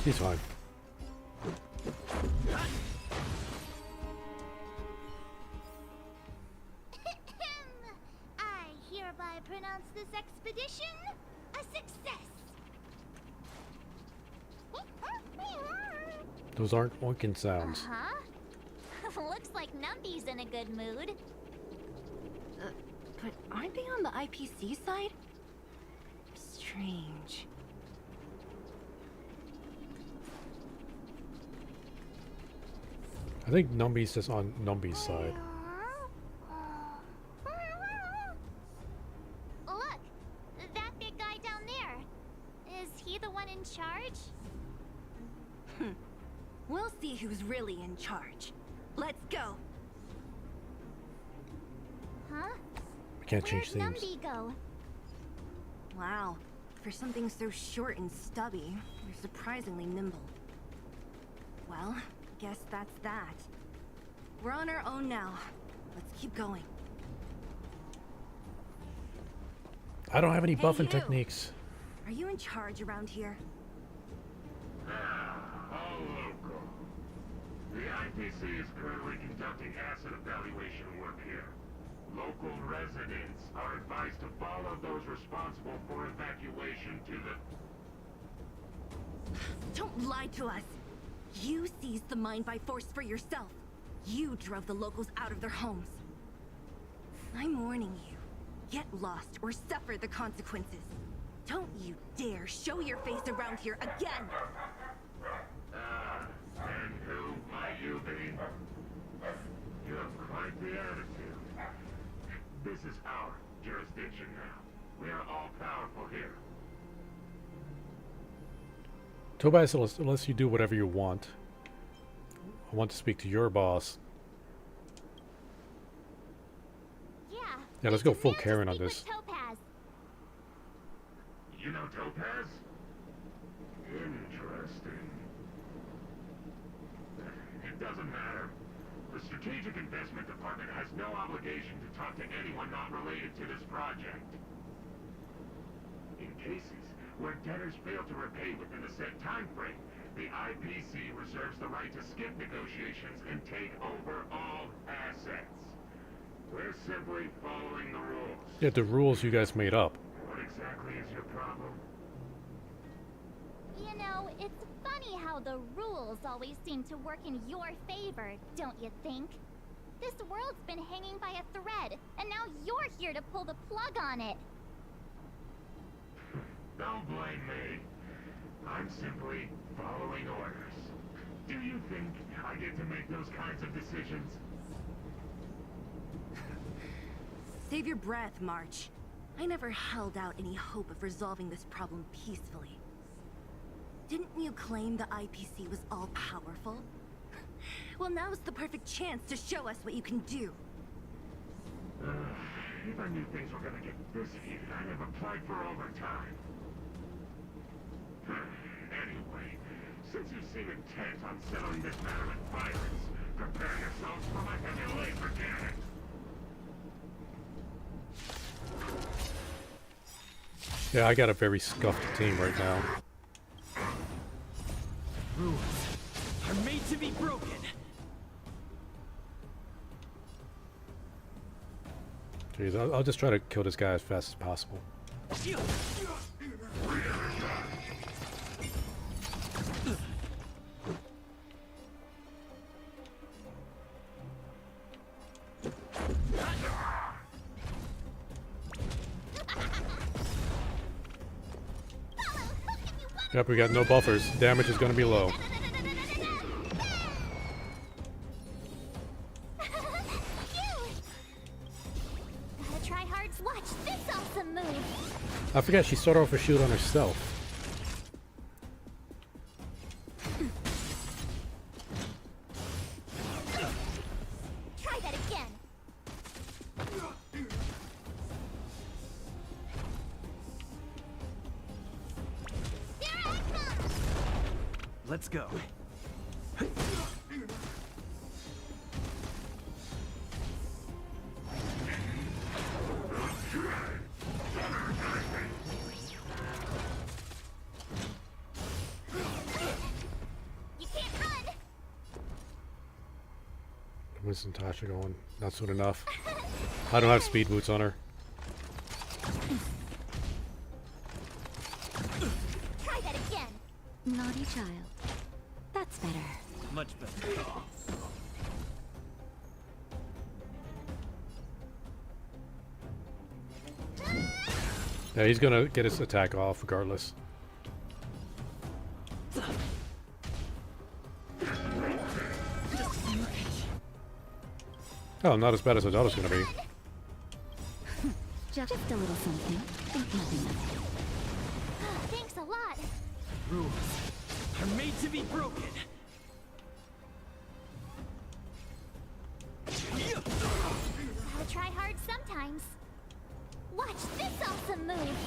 He's fine. I hereby pronounce this expedition a success. Those aren't oinking sounds. Uh-huh. Looks like Numby's in a good mood. But aren't they on the IPC side? Strange. I think Numby's just on Numby's side. Look, that big guy down there. Is he the one in charge? We'll see who's really in charge. Let's go. Huh? We can't change Where'd themes. Numby go? Wow. For something so short and stubby, you're surprisingly nimble. Well, guess that's that. We're on our own now. Let's keep going. I don't have any Hey, buffing you. techniques. Are you in charge around here? All local. The IPC is currently conducting asset evaluation work here. Local residents are advised to follow those responsible for evacuation to the... Don't lie to us. You seized the mine by force for yourself. You drove the locals out of their homes. I'm warning you. Get lost or suffer the consequences. Don't you dare show your face around here again! And who might you be? You have quite the attitude. This is our jurisdiction now. We are all powerful here. Tobias lets you do whatever you want. I want to speak to your boss. Yeah, let's go full Karen on this. Topaz. You know Topaz? Interesting. It doesn't matter. The Strategic Investment Department has no obligation to talk to anyone not related to this project. In cases where debtors fail to repay within a set time frame, the IPC reserves the right to skip negotiations and take over all assets. We're simply following the rules. Yeah, the rules you guys made up. What exactly is your problem? You know, it's funny how the rules always seem to work in your favor, don't you think? This world's been hanging by a thread, and now you're here to pull the plug on it. Don't blame me. I'm simply following orders. Do you think I get to make those kinds of decisions? Save your breath, March. I never held out any hope of resolving this problem peacefully. Didn't you claim the IPC was all-powerful? Well, now's the perfect chance to show us what you can do. If I knew things were gonna get this heated, I'd have applied for overtime. Anyway, since you seem intent on settling this matter with violence, prepare yourselves for my heavy laser cannon. Yeah, I got a very scuffed team right now. Rules are made to be broken. Jeez, I'll just try to kill this guy as fast as possible. Yep, we got no buffers. Damage is going to be low. Gotta try hard. Watch this awesome move. I forgot she started off a shoot on herself. Try that again. Let's go. You can't run. Where's Natasha going? Not soon enough. I don't have speed boots on her. Try that again. Naughty child. That's better. Much better. Yeah, he's gonna get his attack off regardless. Oh, not as bad as I thought it was gonna be. Just a little something. Think nothing of it. Thanks a lot. Rules are made to be broken. Gotta try hard sometimes. Watch this awesome move.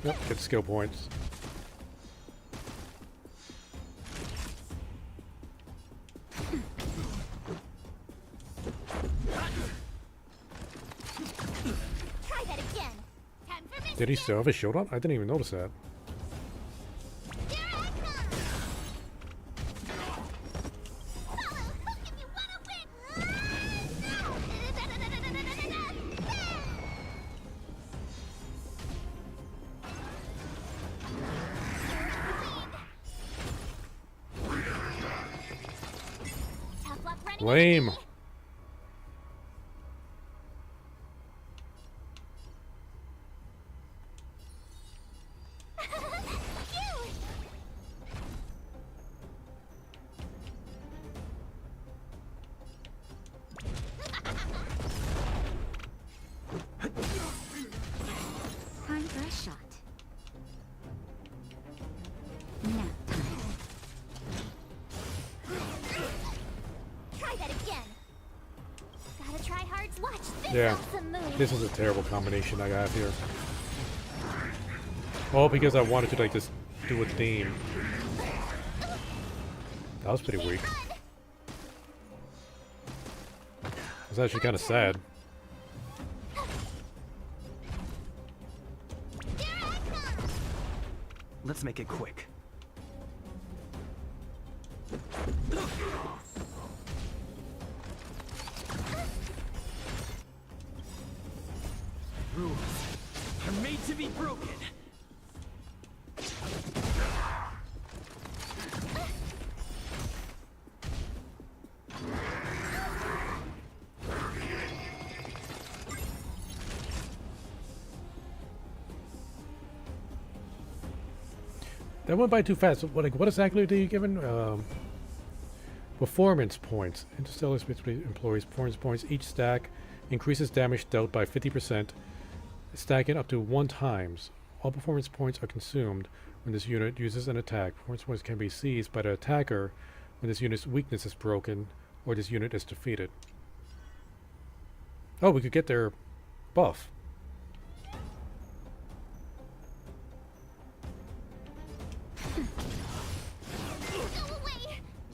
Yep, get skill points. Try that again. Time for me. Did he still have his shield on? I didn't even notice that. Lame. Time for a shot. Nap time. Try that again. Gotta try hard. Watch this Yeah. awesome move. This is a terrible combination I have here. All because I wanted to like just do a theme. That was pretty weak. It was actually kind of sad. Let's make it quick. Rules are made to be broken. That went by too fast. What exactly are you given? Performance points. Interstellar Space employees performance points. Each stack increases damage dealt by 50%, stacking up to 1 times. All performance points are consumed when this unit uses an attack. Performance points can be seized by the attacker when this unit's weakness is broken or this unit is defeated. Oh, we could get their buff.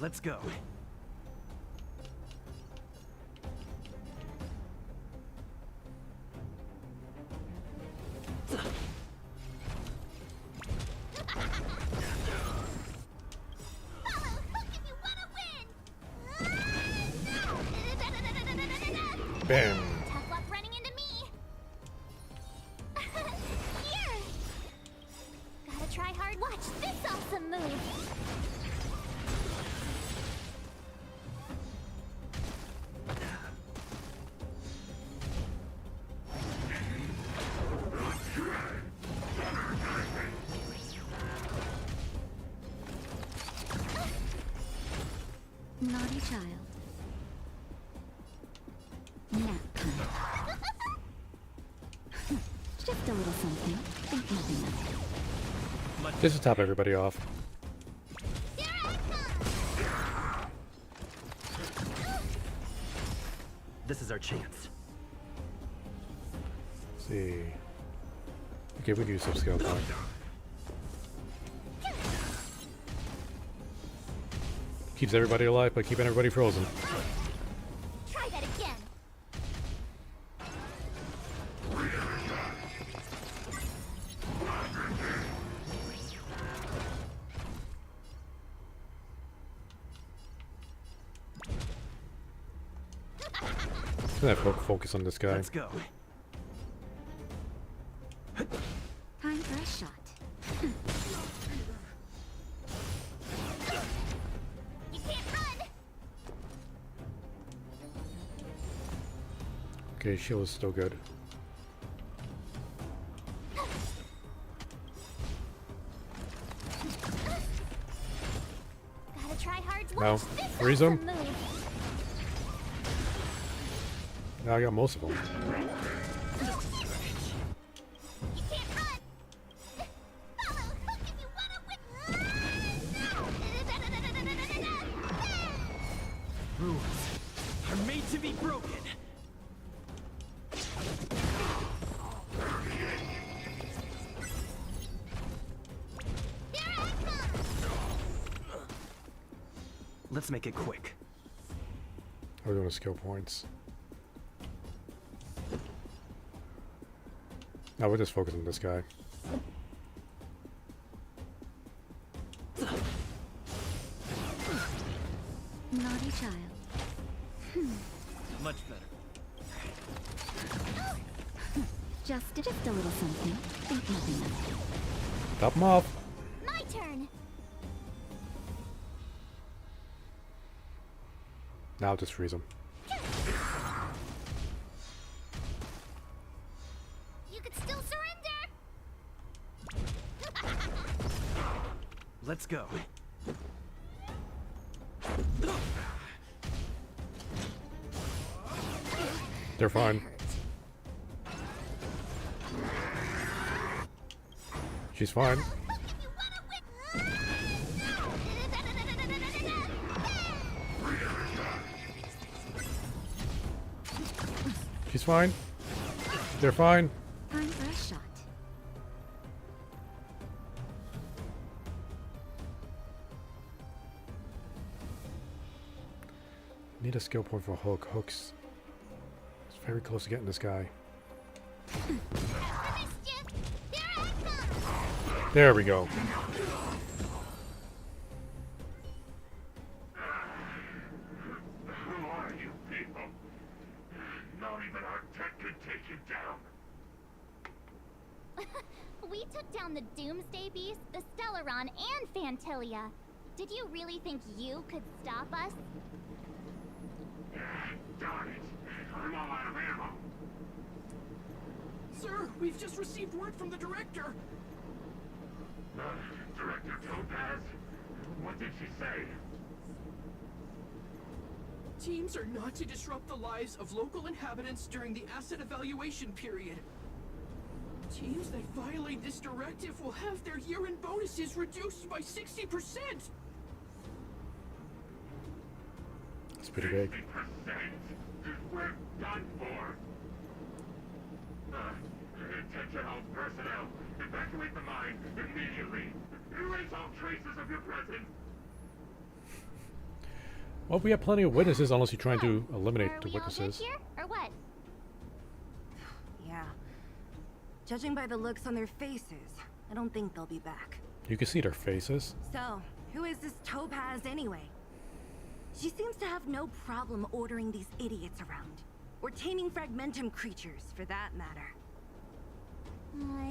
Let's go. Bam. Tough luck running into me. Here. Gotta try hard. Watch this awesome move. Naughty child. Nap time. Just a little something. Think nothing of it. Just to top everybody off. This is our chance. Let's see. Okay, we can use some skill point. Keeps everybody alive by keeping everybody frozen. Try that again. Let's focus on this guy. Let's go. Time for a shot. You can't run. Okay, shield is still good. Gotta try hard. Now, Watch this freeze him. awesome move. Now I got most of them. You can't run. Follow hook if you wanna win. Rules are made to be broken. Let's make it quick. We're doing skill points. Now we're just focusing on this guy. Naughty child. Much better. Just a little something. Think nothing of it. Top him off. My turn. Now I'll just freeze him. You could still surrender! Let's go. They're fine. She's fine. She's fine. They're fine. Time for a shot. Need a skill point for Hook. Hook's very close to getting this guy. There we go. Who are you people? Not even our tech could take you down. We took down the Doomsday Beast, the Stellaron, and Fantilia. Did you really think you could stop us? Darn it. I'm all out of ammo. Sir, we've just received word from the director. Director Topaz? What did she say? Teams are not to disrupt the lives of local inhabitants during the asset evaluation period. Teams that violate this directive will have their year-end bonuses reduced by 60%. It's pretty big. 60%? We're done for. Attention all personnel. Evacuate the mine immediately. Erase all traces of your presence. Well, we have plenty of witnesses unless you're trying to eliminate the Are we all good witnesses. here, or what? Yeah. Judging by the looks on their faces, I don't think they'll be back. You can see their faces. So, who is this Topaz anyway? She seems to have no problem ordering these idiots around. Or taming fragmentum creatures, for that matter.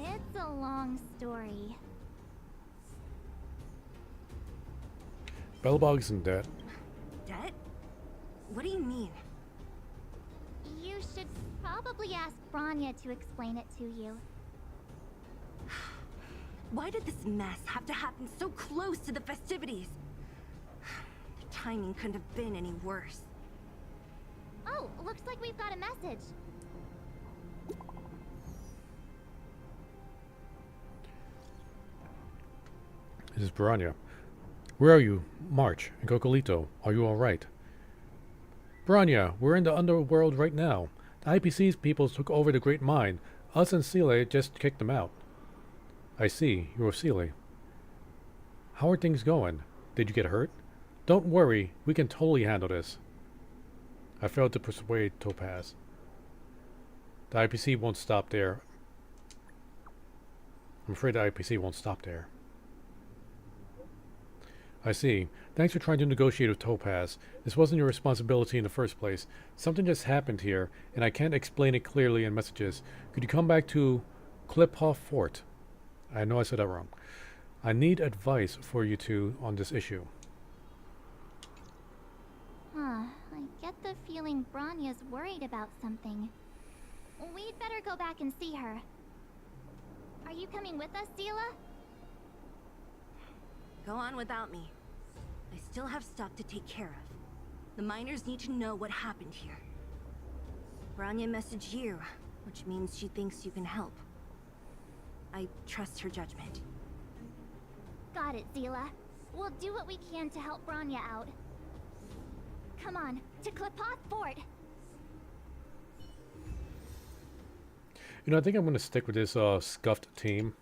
It's a long story. Belbog's in debt. Debt? What do you mean? You should probably ask Branya to explain it to you. Why did this mess have to happen so close to the festivities? The timing couldn't have been any worse. Oh, looks like we've got a message. This is Branya. Where are you? March and Cocolito. Are you alright? Branya, we're in the underworld right now. The IPC's people took over the Great Mine. Us and Seele just kicked them out. I see. You're Seele. How are things going? Did you get hurt? Don't worry. We can totally handle this. I failed to persuade Topaz. The IPC won't stop there. I'm afraid the IPC won't stop there. I see. Thanks for trying to negotiate with Topaz. This wasn't your responsibility in the first place. Something just happened here, and I can't explain it clearly in messages. Could you come back to Kliphoff Fort? I know I said that wrong. I need advice for you two on this issue. Huh. I get the feeling Branya's worried about something. We'd better go back and see her. Are you coming with us, Seele? Go on without me. I still have stuff to take care of. The miners need to know what happened here. Branya messaged you, which means she thinks you can help. I trust her judgment. Got it, Seele. We'll do what we can to help Branya out. Come on, to Kliphoff Fort! You know, I think I'm going to stick with this scuffed team.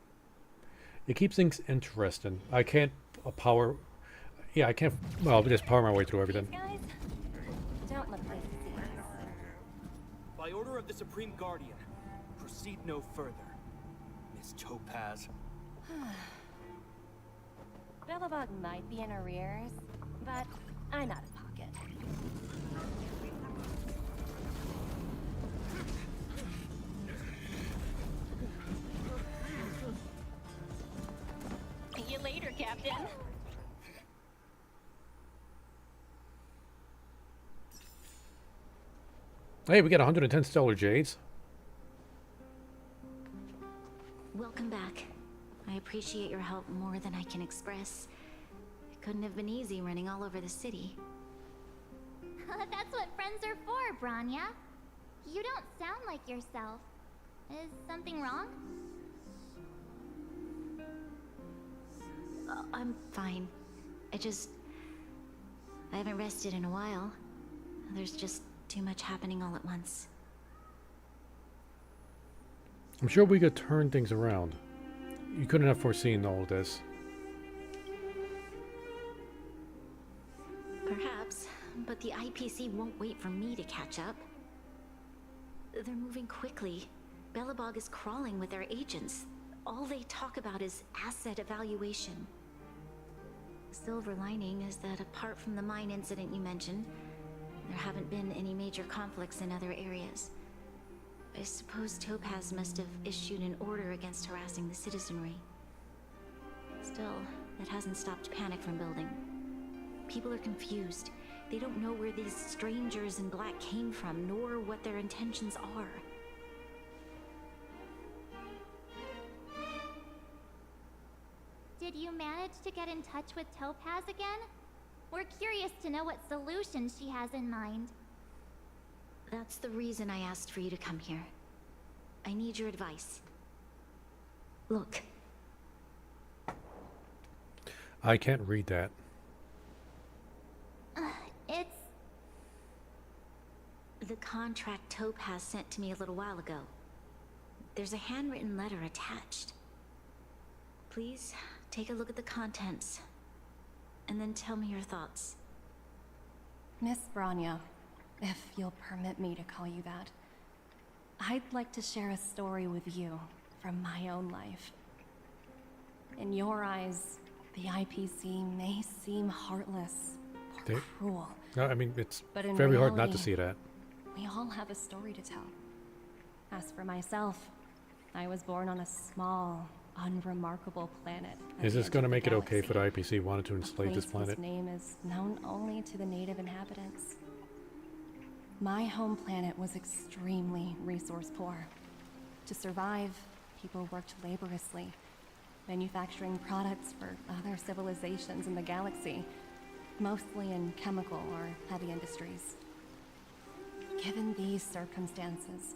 It keeps things interesting. I can't power... Yeah, I can't... Well, just power my way through everything. Guys, don't look like By order of the Supreme Guardian, proceed no further. Miss Topaz. Belobog might be in arrears, but I'm out of pocket. See you later, Captain. Hey, we got 110 stellar jades. Welcome back. I appreciate your help more than I can express. It couldn't have been easy running all over the city. That's what friends are for, Branya. You don't sound like yourself. Is something wrong? I'm fine. I haven't rested in a while. There's just too much happening all at once. I'm sure we could turn things around. You couldn't have foreseen all of this. Perhaps, but the IPC won't wait for me to catch up. They're moving quickly. Belobog is crawling with their agents. All they talk about is asset evaluation. Silver lining is that apart from the mine incident you mentioned, there haven't been any major conflicts in other areas. I suppose Topaz must have issued an order against harassing the citizenry. Still, it hasn't stopped panic from building. People are confused. They don't know where these strangers in black came from, nor what their intentions are. Did you manage to get in touch with Topaz again? We're curious to know what solutions she has in mind. That's the reason I asked for you to come here. I need your advice. Look. I can't read that. It's... The contract Topaz sent to me a little while ago. There's a handwritten letter attached. Please, take a look at the contents, and then tell me your thoughts. Miss Branya, if you'll permit me to call you that, I'd like to share a story with you from my own life. In your eyes, the IPC may seem heartless or cruel. No, I mean, it's but in very hard not reality, to see that. We all have a story to tell. As for myself, I was born on a small, unremarkable planet. Is this going to make it okay for the IPC wanted to enslave this planet? Its name is known only to the native inhabitants. My home planet was extremely resource poor. To survive, people worked laboriously, manufacturing products for other civilizations in the galaxy, mostly in chemical or heavy industries. Given these circumstances,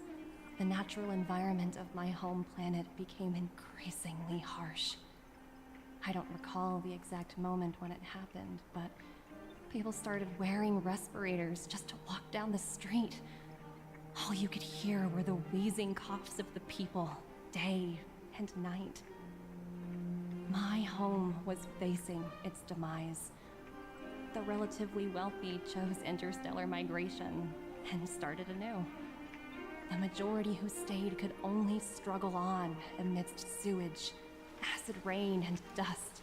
the natural environment of my home planet became increasingly harsh. I don't recall the exact moment when it happened, but people started wearing respirators just to walk down the street. All you could hear were the wheezing coughs of the people, day and night. My home was facing its demise. The relatively wealthy chose interstellar migration and started anew. The majority who stayed could only struggle on amidst sewage, acid rain, and dust,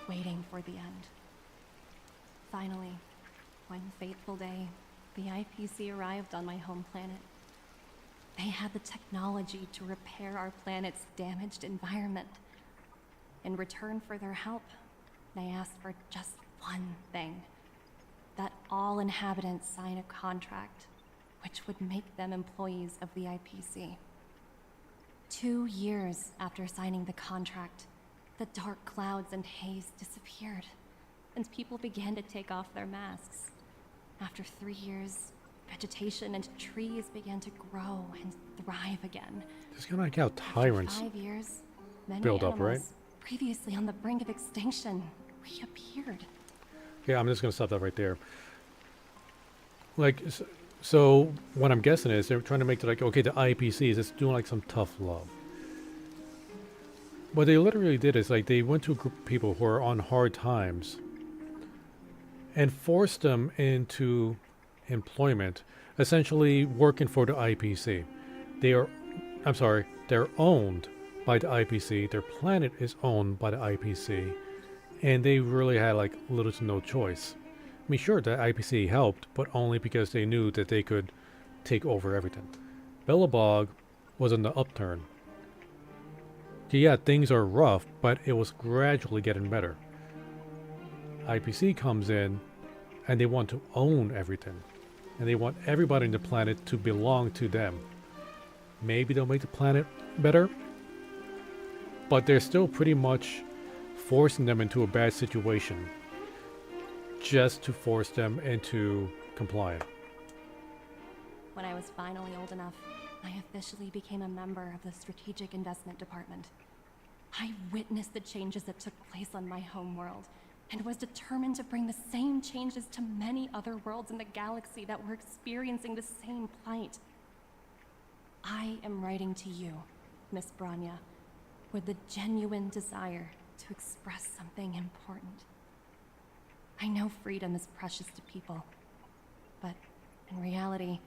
waiting for the end. Finally, one fateful day, the IPC arrived on my home planet. They had the technology to repair our planet's damaged environment. In return for their help, they asked for just one thing: that all inhabitants sign a contract which would make them employees of the IPC. 2 years after signing the contract, the dark clouds and haze disappeared, and people began to take off their masks. After 3 years, vegetation and trees began to grow and thrive again. It's kind of like how tyrants After 5 years, many build up, right? animals previously on the brink of extinction reappeared. Yeah, I'm just going to stop that right there. Like, so what I'm guessing is they're trying to make it like, okay, the IPC is just doing like some tough love. What they literally did is like they went to a group of people who are on hard times and forced them into employment, essentially working for the IPC. They're owned by the IPC. Their planet is owned by the IPC, and they really had like little to no choice. I mean, sure, the IPC helped, but only because they knew that they could take over everything. Belobog was on the upturn. Yeah, things are rough, but it was gradually getting better. IPC comes in, and they want to own everything. and they want everybody on the planet to belong to them. Maybe they'll make the planet better, but they're still pretty much forcing them into a bad situation just to force them into compliance. When I was finally old enough, I officially became a member of the Strategic Investment Department. I witnessed the changes that took place on my home world, and was determined to bring the same changes to many other worlds in the galaxy that were experiencing the same plight. I am writing to you, Miss Branya, with the genuine desire to express something important. I know freedom is precious to people, but in reality,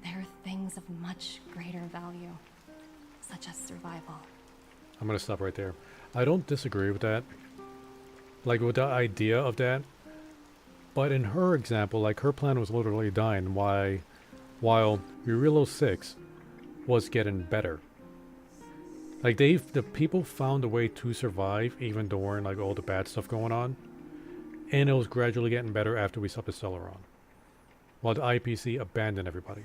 there are things of much greater value, such as survival. I'm gonna stop right there. I don't disagree with that. Like, with the idea of that. But in her example, like, her plan was literally dying while Urilo 6 was getting better. Like, the people found a way to survive even during, like, all the bad stuff going on. And it was gradually getting better after we stopped the Celeron. While the IPC abandoned everybody.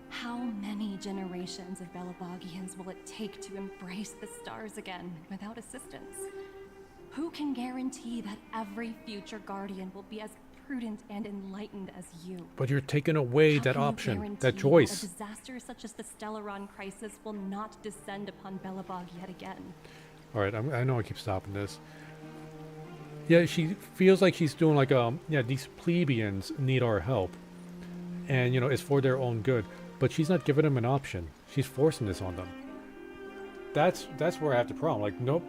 How many generations of Belabogians will it take to embrace the stars again without assistance? Who can guarantee that every future Guardian will be as prudent and enlightened as you? But you're taking away that option, that choice. A disaster such as the Stellaron crisis will not descend upon Belobog yet again. Alright, I know I keep stopping this. Yeah, she feels like she's doing like, yeah, these plebeians need our help. And, you know, it's for their own good. But she's not giving them an option. She's forcing this on them. That's where I have the problem. Like, nope.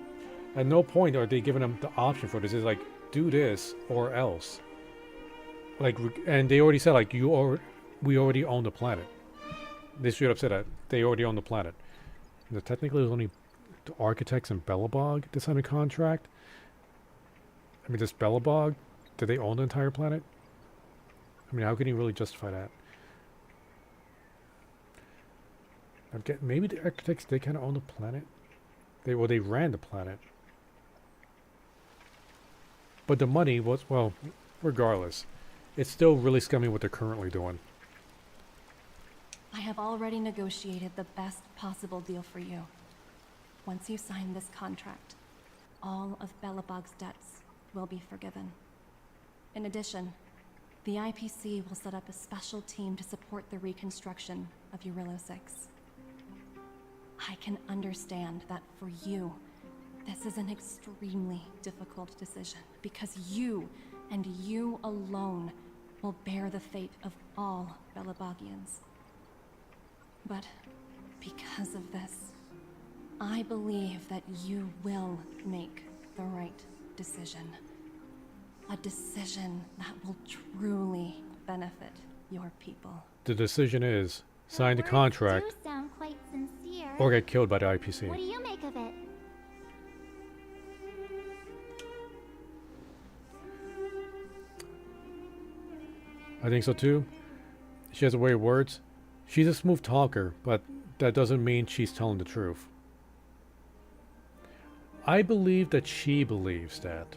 At no point are they giving them the option for this. It's like, do this or else. Like, and they already said, like, we already own the planet. They straight up said that. They already own the planet. And technically, there's only the architects and Belobog that signed a contract. I mean, does Belobog, do they own the entire planet? I mean, how can you really justify that? Maybe the architects, they kind of own the planet. They ran the planet. But the money was, well, regardless, it's still really scummy what they're currently doing. I have already negotiated the best possible deal for you. Once you sign this contract, all of Belobog's debts will be forgiven. In addition, the IPC will set up a special team to support the reconstruction of Urilo 6. I can understand that for you, this is an extremely difficult decision, because you, and you alone, will bear the fate of all Belabogians. But because of this, I believe that you will make the right decision. A decision that will truly benefit your people. The decision is, sign the contract, Do sound quite sincere. or get killed by the IPC. What do you make of it? I think so too. She has a way of words. She's a smooth talker, but that doesn't mean she's telling the truth. I believe that she believes that.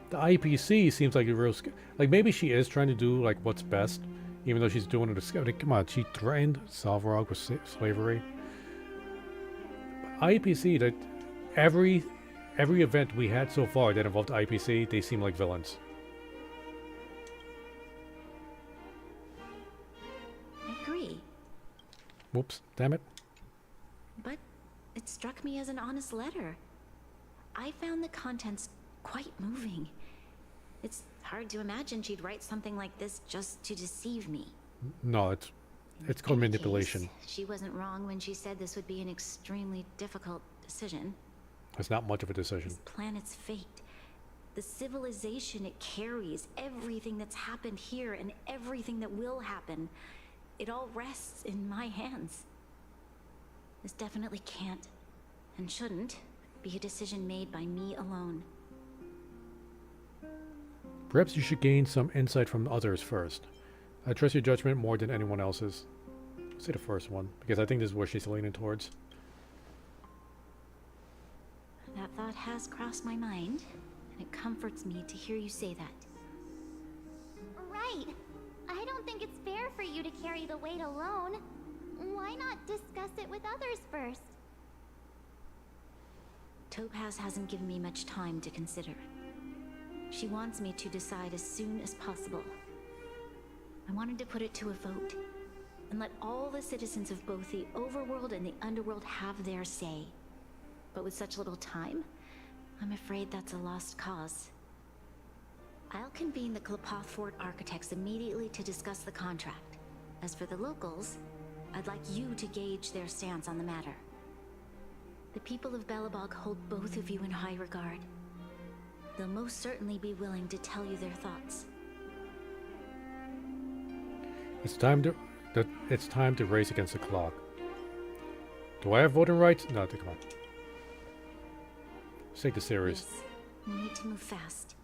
The IPC seems like a real... Like, maybe she is trying to do, like, what's best, even though she's doing it... Like, come on, she threatened Salvarog with slavery. IPC, that every event we had so far that involved IPC, they seem like villains. I agree. Whoops, damn it. But it struck me as an honest letter. I found the contents quite moving. It's hard to imagine she'd write something like this just to deceive me. No, it's called manipulation. Case, she wasn't wrong when she said this would be an extremely difficult decision. It's not much of a decision. This planet's fate, the civilization it carries, everything that's happened here and everything that will happen, it all rests in my hands. This definitely can't, and shouldn't, be a decision made by me alone. Perhaps you should gain some insight from others first. I trust your judgment more than anyone else's. I'll say the first one, because I think this is where she's leaning towards. That thought has crossed my mind, and it comforts me to hear you say that. Right. I don't think it's fair for you to carry the weight alone. Why not discuss it with others first? Topaz hasn't given me much time to consider. She wants me to decide as soon as possible. I wanted to put it to a vote, and let all the citizens of both the overworld and the underworld have their say. But with such little time, I'm afraid that's a lost cause. I'll convene the Klapoth Fort architects immediately to discuss the contract. As for the locals, I'd like you to gauge their stance on the matter. The people of Belobog hold both of you in high regard. They'll most certainly be willing to tell you their thoughts. It's time to race against the clock. Do I have voting rights? No, come on. Let's take this serious. Yes, we need to move fast.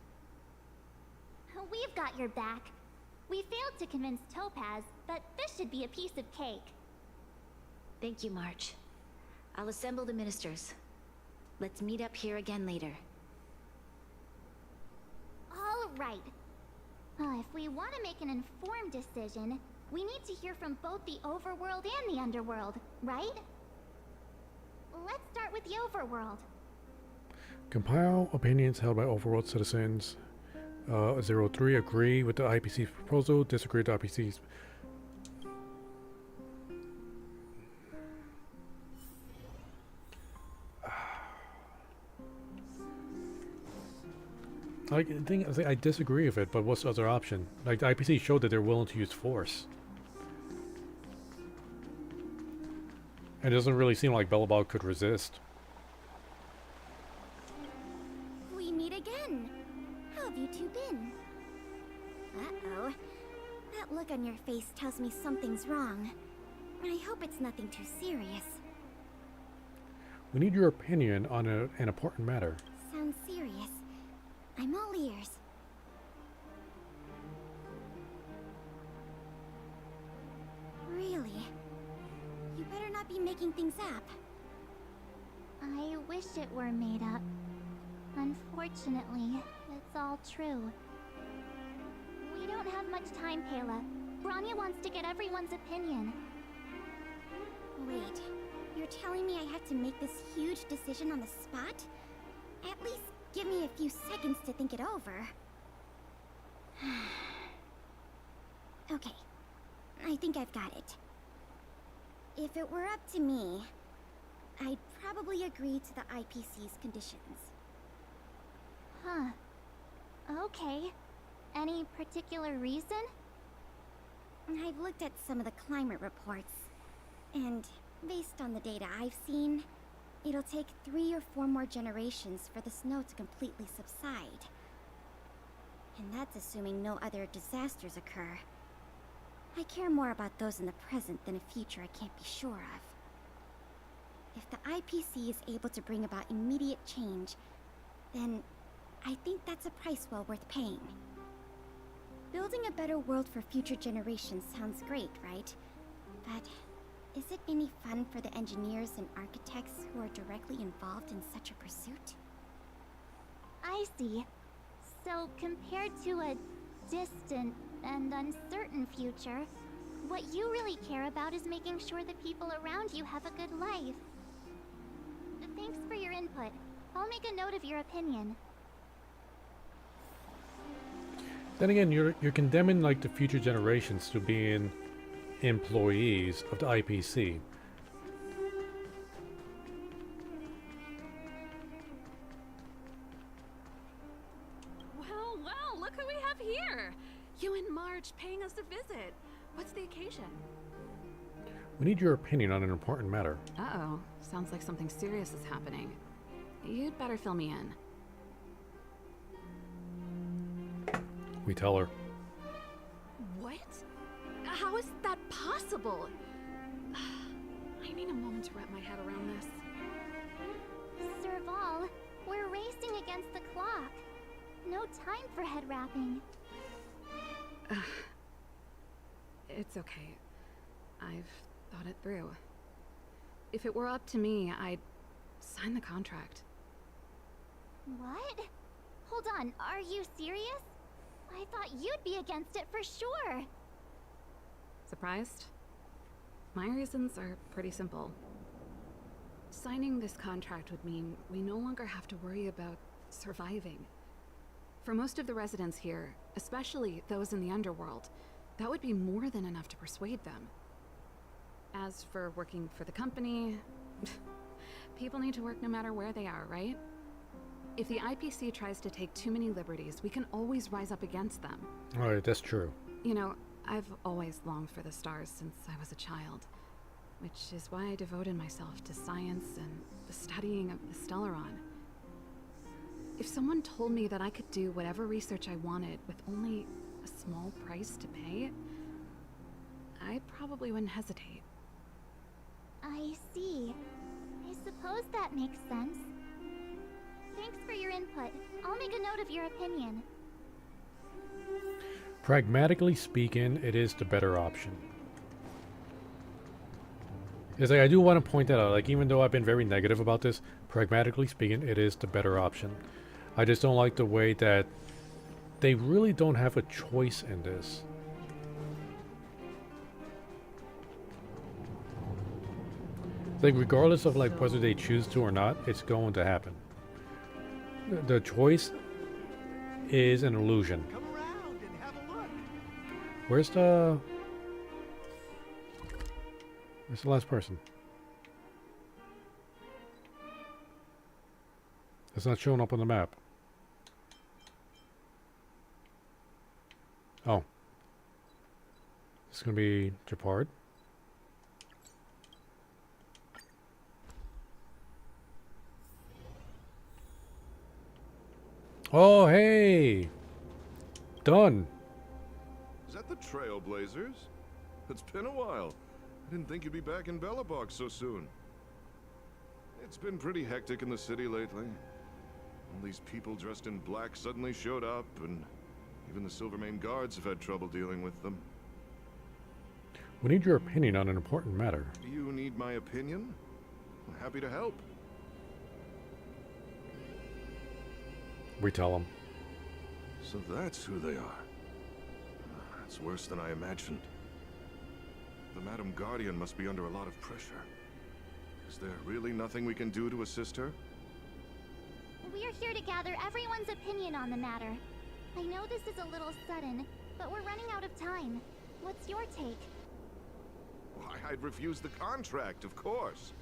We've got your back. We failed to convince Topaz, but this should be a piece of cake. Thank you, March. I'll assemble the ministers. Let's meet up here again later. All right. If we want to make an informed decision, we need to hear from both the overworld and the underworld, right? Let's start with the overworld. Compile opinions held by overworld citizens. 03 agree with the IPC's proposal, disagree with the IPC's. I disagree with it, but what's the other option? Like, the IPC showed that they're willing to use force. And it doesn't really seem like Belobog could resist. We meet again. How have you two been? Uh-oh. That look on your face tells me something's wrong. I hope it's nothing too serious. We need your opinion on an important matter. Sounds serious. I'm all ears. Really? You better not be making things up. I wish it were made up. Unfortunately, it's all true. We don't have much time, Kayla. Branya wants to get everyone's opinion. Wait, you're telling me I have to make this huge decision on the spot? At least give me a few seconds to think it over. Okay, I think I've got it. If it were up to me, I'd probably agree to the IPC's conditions. Huh. Okay. Any particular reason? I've looked at some of the climate reports, and based on the data I've seen, it'll take 3 or 4 more generations for the snow to completely subside. And that's assuming no other disasters occur. I care more about those in the present than a future I can't be sure of. If the IPC is able to bring about immediate change, then I think that's a price well worth paying. Building a better world for future generations sounds great, right? But is it any fun for the engineers and architects who are directly involved in such a pursuit? I see. So compared to a distant and uncertain future, what you really care about is making sure the people around you have a good life. Thanks for your input. I'll make a note of your opinion. Then again, you're condemning like the future generations to being employees of the IPC. Well, look who we have here! You and Marge paying us a visit. What's the occasion? We need your opinion on an important matter. Uh-oh. Sounds like something serious is happening. You'd better fill me in. We tell her. What? How is that possible? I need a moment to wrap my head around this. Serval, we're racing against the clock. No time for head wrapping. It's okay. I've thought it through. If it were up to me, I'd sign the contract. What? Hold on, are you serious? I thought you'd be against it for sure. Surprised? My reasons are pretty simple. Signing this contract would mean we no longer have to worry about surviving. For most of the residents here, especially those in the underworld, that would be more than enough to persuade them. As for working for the company, people need to work no matter where they are, right? If the IPC tries to take too many liberties, we can always rise up against them. Alright, that's true. You know, I've always longed for the stars since I was a child, which is why I devoted myself to science and the studying of the Stellaron. If someone told me that I could do whatever research I wanted with only a small price to pay, I probably wouldn't hesitate. I see. I suppose that makes sense. Thanks for your input. I'll make a note of your opinion. Pragmatically speaking, it is the better option. It's like, I do want to point that out, like, even though I've been very negative about this, pragmatically speaking, it is the better option. I just don't like the way that they really don't have a choice in this. Like, regardless of like whether they choose to or not, it's going to happen. The choice is an illusion. Come around and have a look. Where's the last person? It's not showing up on the map. Oh. It's gonna be Japard. Oh, hey! Done. Is that the Trailblazers? It's been a while. I didn't think you'd be back in Belobog so soon. It's been pretty hectic in the city lately. All these people dressed in black suddenly showed up, and even the Silvermane guards have had trouble dealing with them. We need your opinion on an important matter. Do you need my opinion? I'm happy to help. We tell them. So that's who they are. That's worse than I imagined. The Madam Guardian must be under a lot of pressure. Is there really nothing we can do to assist her? We are here to gather everyone's opinion on the matter. I know this is a little sudden, but we're running out of time. What's your take? Why, I'd refuse the contract, of course.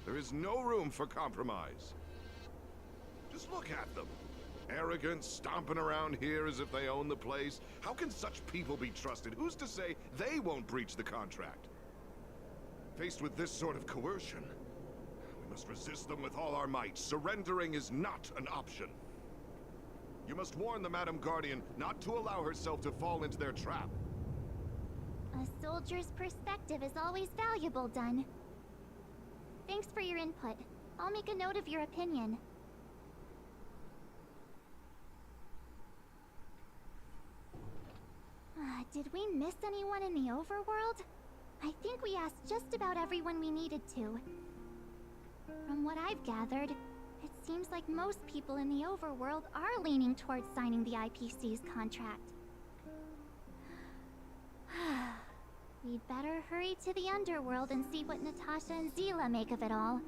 There is no room for compromise. Just look at them. Arrogant, stomping around here as if they own the place. How can such people be trusted? Who's to say they won't breach the contract? Faced with this sort of coercion, we must resist them with all our might. Surrendering is not an option. You must warn the Madam Guardian not to allow herself to fall into their trap. A soldier's perspective is always valuable, Dunn. Thanks for your input. I'll make a note of your opinion. Did we miss anyone in the overworld? I think we asked just about everyone we needed to. From what I've gathered, it seems like most people in the overworld are leaning towards signing the IPC's contract. We'd better hurry to the underworld and see what Natasha and Zila make of it all.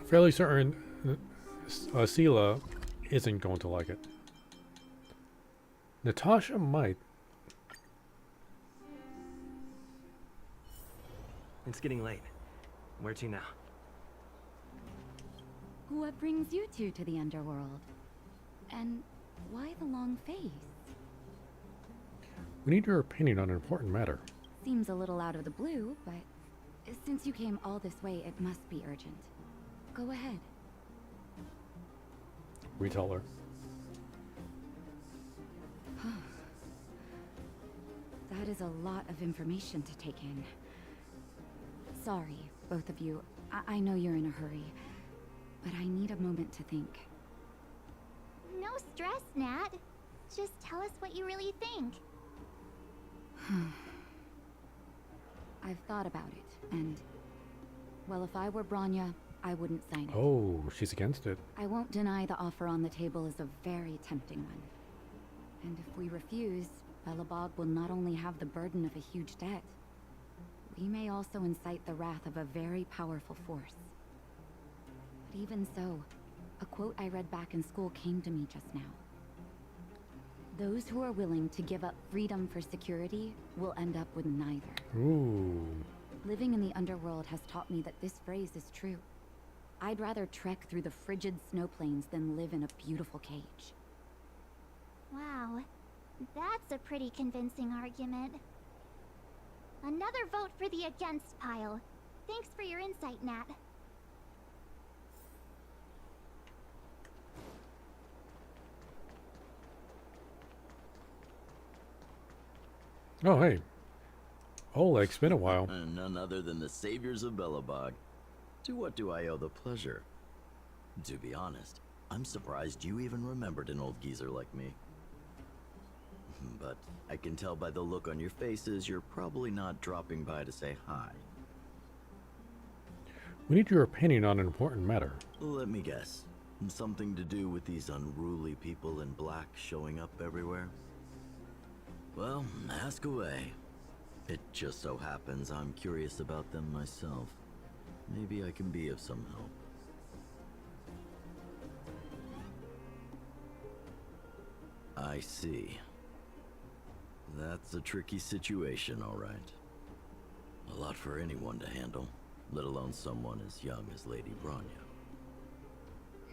Fairly certain Sela isn't going to like it. Natasha might. It's getting late. Where to now? What brings you two to the underworld? And why the long face? We need your opinion on an important matter. Seems a little out of the blue, but since you came all this way, it must be urgent. Go ahead. We tell her. That is a lot of information to take in. Sorry, both of you. I know you're in a hurry, but I need a moment to think. No stress, Nat. Just tell us what you really think. I've thought about it, and... well, if I were Branya, I wouldn't sign it. Oh, she's against it. I won't deny the offer on the table is a very tempting one. And if we refuse, Belobog will not only have the burden of a huge debt, we may also incite the wrath of a very powerful force. But even so, a quote I read back in school came to me just now. Those who are willing to give up freedom for security will end up with neither. Ooh. Living in the underworld has taught me that this phrase is true. I'd rather trek through the frigid snow plains than live in a beautiful cage. Wow, that's a pretty convincing argument. Another vote for the against pile. Thanks for your insight, Nat. Oh, hey. Oleg, it's been a while. None other than the saviors of Belobog. To what do I owe the pleasure? To be honest, I'm surprised you even remembered an old geezer like me. But I can tell by the look on your faces you're probably not dropping by to say hi. We need your opinion on an important matter. Let me guess. Something to do with these unruly people in black showing up everywhere? Well, ask away. It just so happens I'm curious about them myself. Maybe I can be of some help. I see. That's a tricky situation, all right. A lot for anyone to handle, let alone someone as young as Lady Bronya.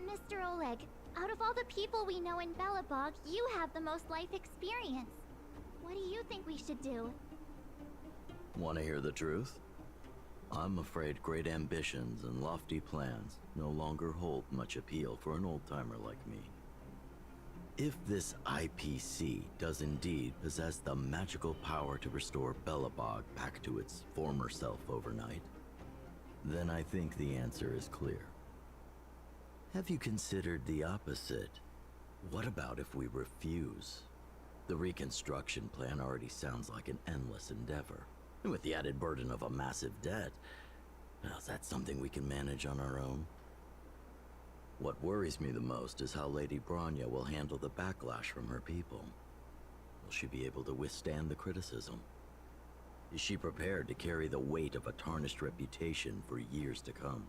Mr. Oleg, out of all the people we know in Belobog, you have the most life experience. What do you think we should do? Want to hear the truth? I'm afraid great ambitions and lofty plans no longer hold much appeal for an old-timer like me. If this IPC does indeed possess the magical power to restore Belobog back to its former self overnight, then I think the answer is clear. Have you considered the opposite? What about if we refuse? The reconstruction plan already sounds like an endless endeavor. And with the added burden of a massive debt, well, is that something we can manage on our own? What worries me the most is how Lady Bronya will handle the backlash from her people. Will she be able to withstand the criticism? Is she prepared to carry the weight of a tarnished reputation for years to come?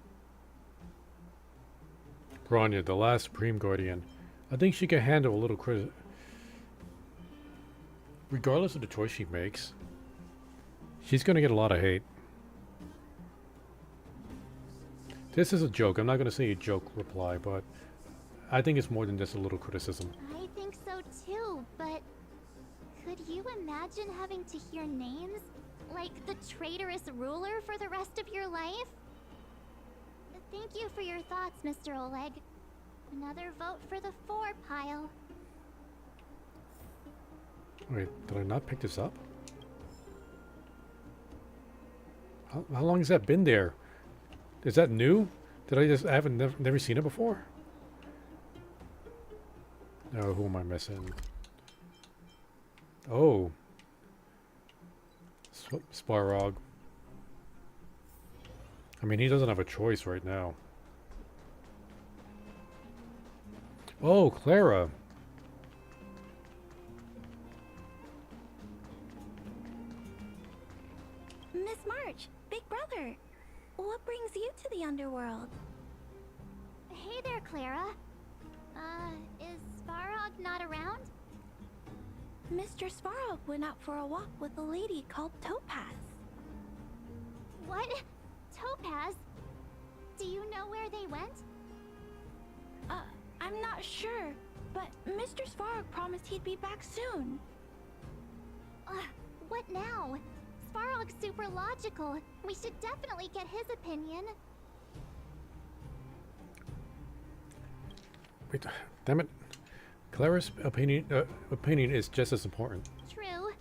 Bronya, the last Supreme Guardian. I think she can handle a little regardless of the choice she makes, she's going to get a lot of hate. This is a joke. I'm not going to say a joke reply, but I think it's more than just a little criticism. I think so too, but could you imagine having to hear names like the traitorous ruler for the rest of your life? Thank you for your thoughts, Mr. Oleg. Another vote for the 4 pile. Wait, did I not pick this up? How long has that been there? Is that new? I haven't never seen it before? No, who am I missing? Oh. Sparog. I mean, he doesn't have a choice right now. Oh, Clara. Miss March, big brother. What brings you to the underworld? Hey there, Clara. Is Svarog not around? Mr. Svarog went out for a walk with a lady called Topaz. What? Topaz? Do you know where they went? I'm not sure, but Mr. Svarog promised he'd be back soon. What now? Svarog's super logical. We should definitely get his opinion. Wait, damn it. Clara's opinion is just as important. True.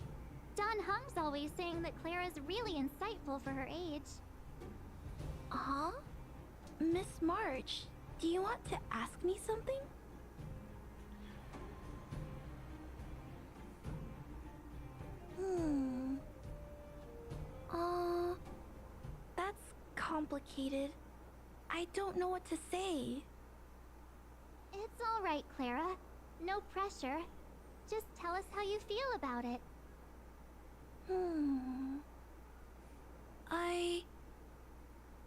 Don Hung's always saying that Clara's really insightful for her age. Huh? Miss March, do you want to ask me something? That's complicated. I don't know what to say. It's all right, Clara. No pressure. Just tell us how you feel about it.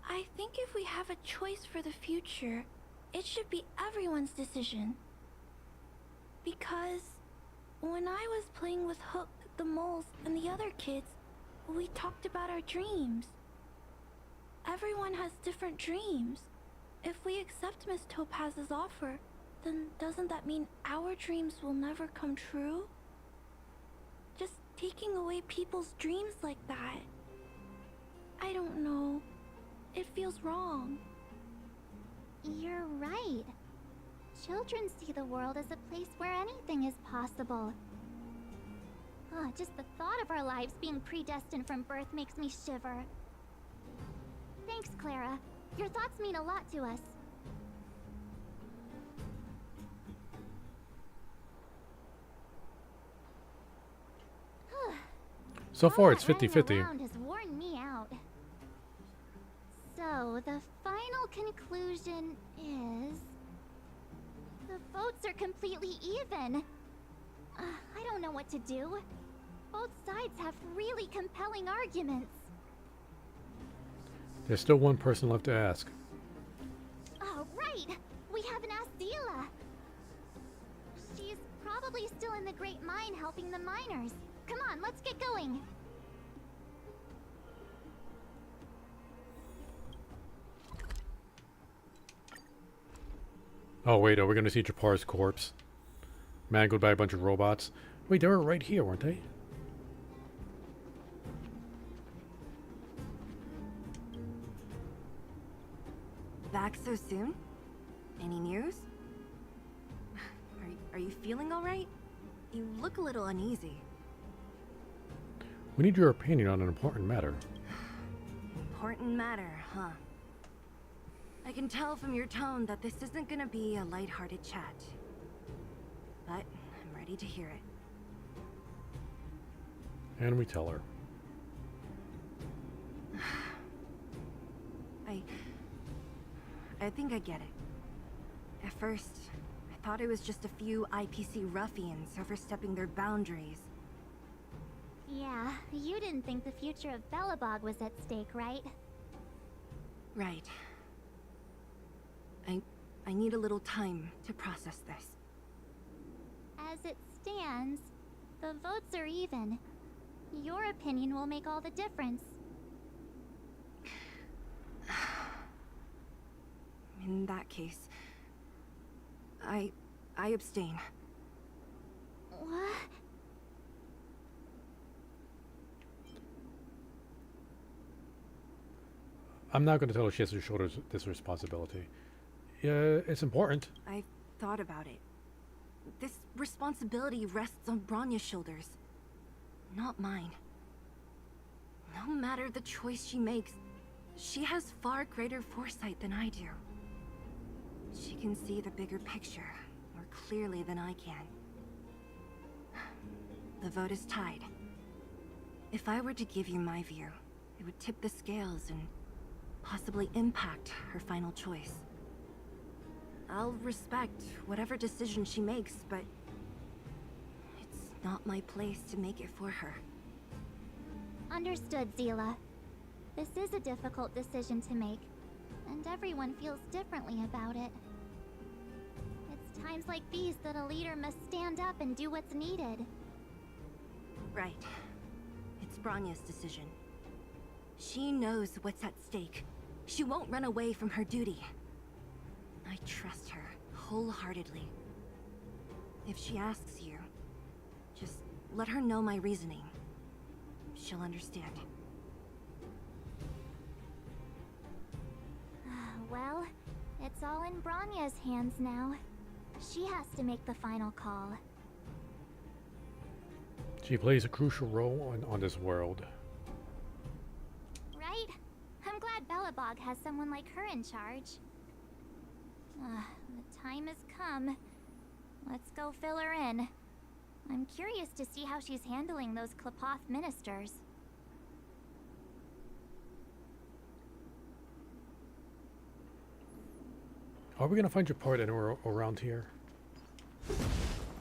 I think if we have a choice for the future, it should be everyone's decision. Because when I was playing with Hook, the moles, and the other kids, we talked about our dreams. Everyone has different dreams. If we accept Miss Topaz's offer, then doesn't that mean our dreams will never come true? Just taking away people's dreams like that. I don't know. It feels wrong. You're right. Children see the world as a place where anything is possible. Just the thought of our lives being predestined from birth makes me shiver. Thanks, Clara. Your thoughts mean a lot to us. So far, it's Running 50-50. around has worn me out. So, the final conclusion is... the votes are completely even. I don't know what to do. Both sides have really compelling arguments. There's still one person left to ask. Oh, right! We haven't asked Zila. She's probably still in the Great Mine helping the miners. Come on, let's get going. Oh wait, are we going to see Japar's corpse? Mangled by a bunch of robots? Wait, they were right here, weren't they? Back so soon? Any news? Are you feeling all right? You look a little uneasy. We need your opinion on an important matter. Important matter, huh? I can tell from your tone that this isn't gonna be a lighthearted chat. But I'm ready to hear it. And we tell her. I think I get it. At first, I thought it was just a few IPC ruffians overstepping their boundaries. Yeah, you didn't think the future of Belobog was at stake, right? Right. I need a little time to process this. As it stands, the votes are even. Your opinion will make all the difference. In that case, I abstain. What? I'm not going to tell her she has to shoulder this responsibility. Yeah, it's important. I've thought about it. This responsibility rests on Bronya's shoulders, not mine. No matter the choice she makes, she has far greater foresight than I do. She can see the bigger picture more clearly than I can. The vote is tied. If I were to give you my view, it would tip the scales and possibly impact her final choice. I'll respect whatever decision she makes, but it's not my place to make it for her. Understood, Zila. This is a difficult decision to make, and everyone feels differently about it. It's times like these that a leader must stand up and do what's needed. Right. It's Bronya's decision. She knows what's at stake. She won't run away from her duty. I trust her wholeheartedly. If she asks you, just let her know my reasoning. She'll understand. Well, it's all in Bronya's hands now. She has to make the final call. She plays a crucial role on this world. Right? I'm glad Belobog has someone like her in charge. The time has come. Let's go fill her in. I'm curious to see how she's handling those Klapoth ministers. Are we gonna find your part anywhere around here?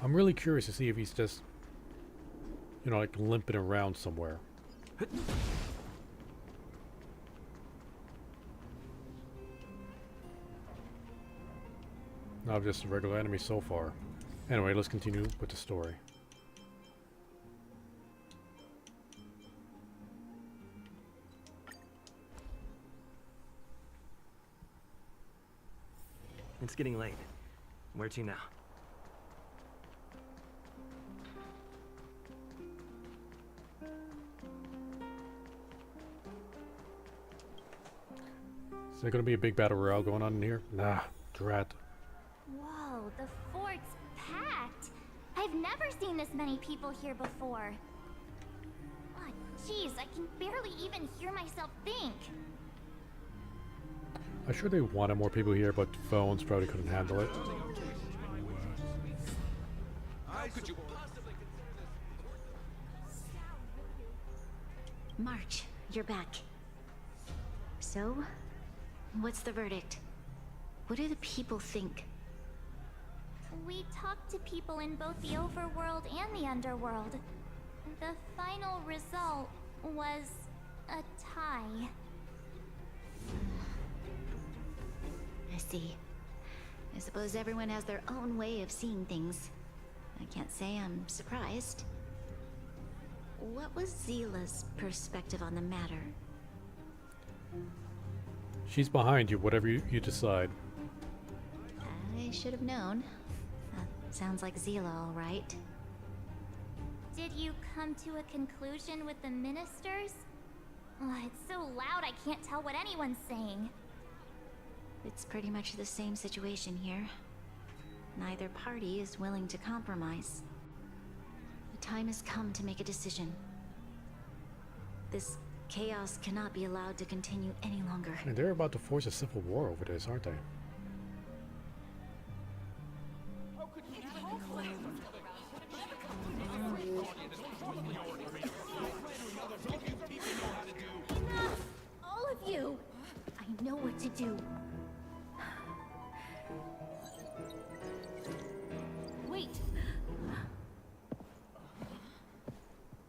I'm really curious to see if he's just, you know, like limping around somewhere. Not just a regular enemy so far. Anyway, let's continue with the story. It's getting late. Where to now? Is there gonna be a big battle royale going on in here? Nah, drat. Whoa, the fort's packed. I've never seen this many people here before. Oh, jeez, I can barely even hear myself think. I'm sure they wanted more people here, but phones probably couldn't handle it. How could you March, you're back. So, what's the verdict? What do the people think? We talked to people in both the overworld and the underworld. The final result was a tie. I see. I suppose everyone has their own way of seeing things. I can't say I'm surprised. What was Zila's perspective on the matter? She's behind you, whatever you decide. I should have known. Sounds like Zila, all right. Did you come to a conclusion with the ministers? Oh, it's so loud I can't tell what anyone's saying. It's pretty much the same situation here. Neither party is willing to compromise. The time has come to make a decision. This chaos cannot be allowed to continue any longer. And they're about to force a civil war over this, aren't they? Enough! All of you! I know what to do. Wait!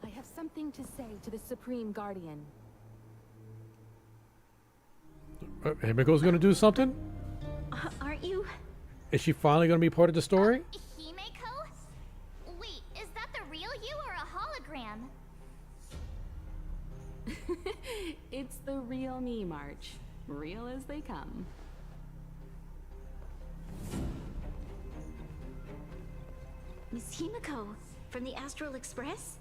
I have something to say to the Supreme Guardian. Himiko's gonna do something? Aren't you? Is she finally gonna be part of the story? Himeko? Wait, is that the real you or a hologram? It's the real me, March. Real as they come. Miss Himiko, from the Astral Express?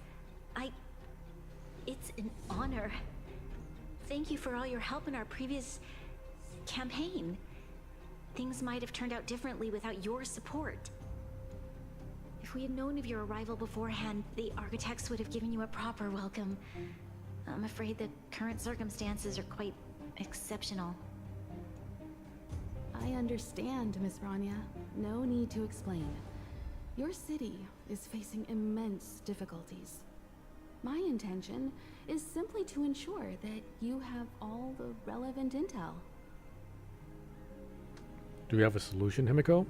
It's an honor. Thank you for all your help in our previous campaign. Things might have turned out differently without your support. If we had known of your arrival beforehand, the architects would have given you a proper welcome. I'm afraid the current circumstances are quite exceptional. I understand, Miss Rania. No need to explain. Your city is facing immense difficulties. My intention is simply to ensure that you have all the relevant intel. Do we have a solution, Himiko?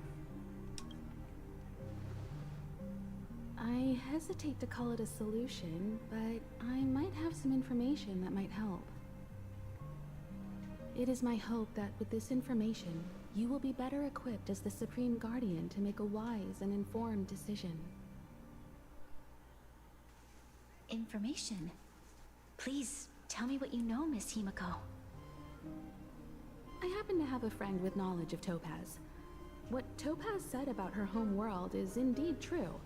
I hesitate to call it a solution, but I might have some information that might help. It is my hope that with this information, you will be better equipped as the Supreme Guardian to make a wise and informed decision. Information? Please, tell me what you know, Miss Himiko. I happen to have a friend with knowledge of Topaz. What Topaz said about her home world is indeed true,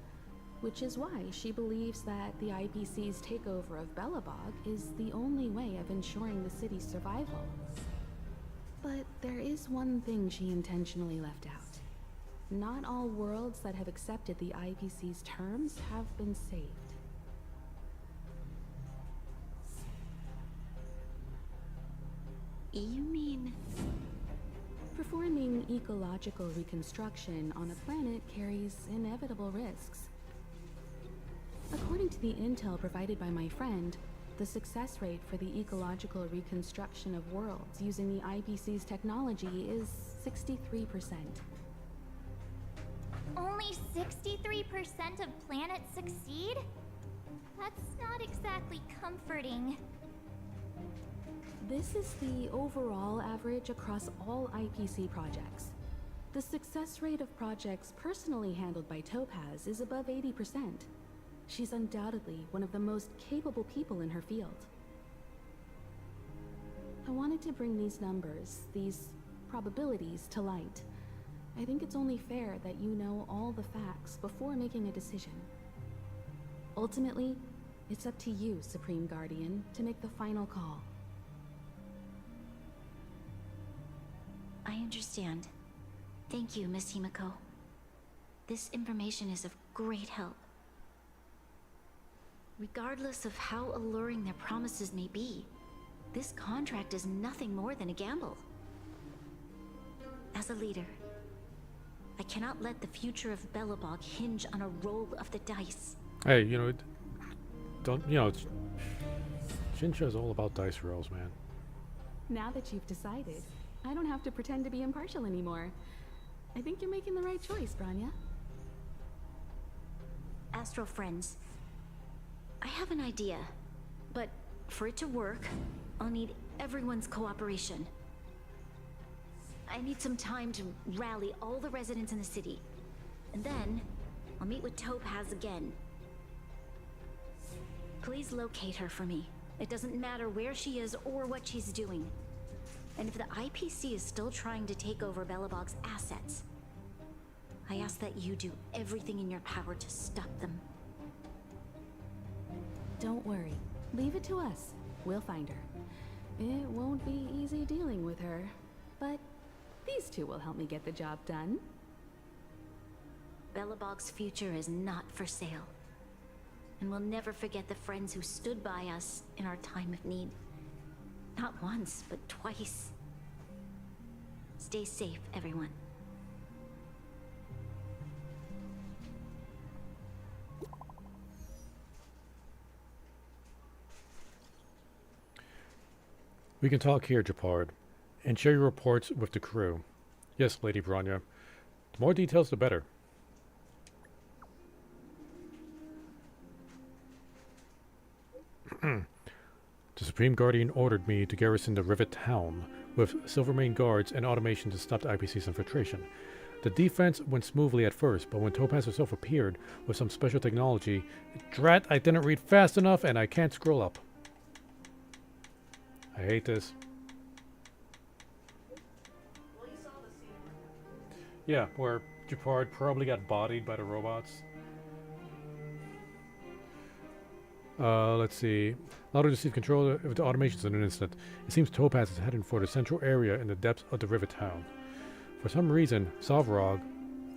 which is why she believes that the IPC's takeover of Belobog is the only way of ensuring the city's survival. But there is one thing she intentionally left out. Not all worlds that have accepted the IPC's terms have been saved. You mean... Performing ecological reconstruction on a planet carries inevitable risks. According to the intel provided by my friend, the success rate for the ecological reconstruction of worlds using the IPC's technology is 63%. Only 63% of planets succeed? That's not exactly comforting. This is the overall average across all IPC projects. The success rate of projects personally handled by Topaz is above 80%. She's undoubtedly one of the most capable people in her field. I wanted to bring these numbers, these probabilities, to light. I think it's only fair that you know all the facts before making a decision. Ultimately, it's up to you, Supreme Guardian, to make the final call. I understand. Thank you, Miss Himiko. This information is of great help. Regardless of how alluring their promises may be, this contract is nothing more than a gamble. As a leader, I cannot let the future of Belobog hinge on a roll of the dice. Hey, you know, don't, you know, Shinsha is all about dice rolls, man. Now that you've decided, I don't have to pretend to be impartial anymore. I think you're making the right choice, Branya. Astro friends, I have an idea, but for it to work, I'll need everyone's cooperation. I need some time to rally all the residents in the city, and then I'll meet with Topaz again. Please locate her for me. It doesn't matter where she is or what she's doing. And if the IPC is still trying to take over Belobog's assets, I ask that you do everything in your power to stop them. Don't worry. Leave it to us. We'll find her. It won't be easy dealing with her, but these two will help me get the job done. Belobog's future is not for sale. And we'll never forget the friends who stood by us in our time of need. Not once, but twice. Stay safe, everyone. We can talk here, Japard, and share your reports with the crew. Yes, Lady Branya. The more details, the better. The Supreme Guardian ordered me to garrison the Rivet Town with Silvermane guards and automation to stop the IPC's infiltration. The defense went smoothly at first, but when Topaz herself appeared with some special technology, drat, I didn't read fast enough and I can't scroll up. I hate this. Yeah, where Japard probably got bodied by the robots. Let's see. Lauder received control of the automations in an instant. It seems Topaz is heading for the central area in the depths of the Rivet Town. For some reason, Savrog,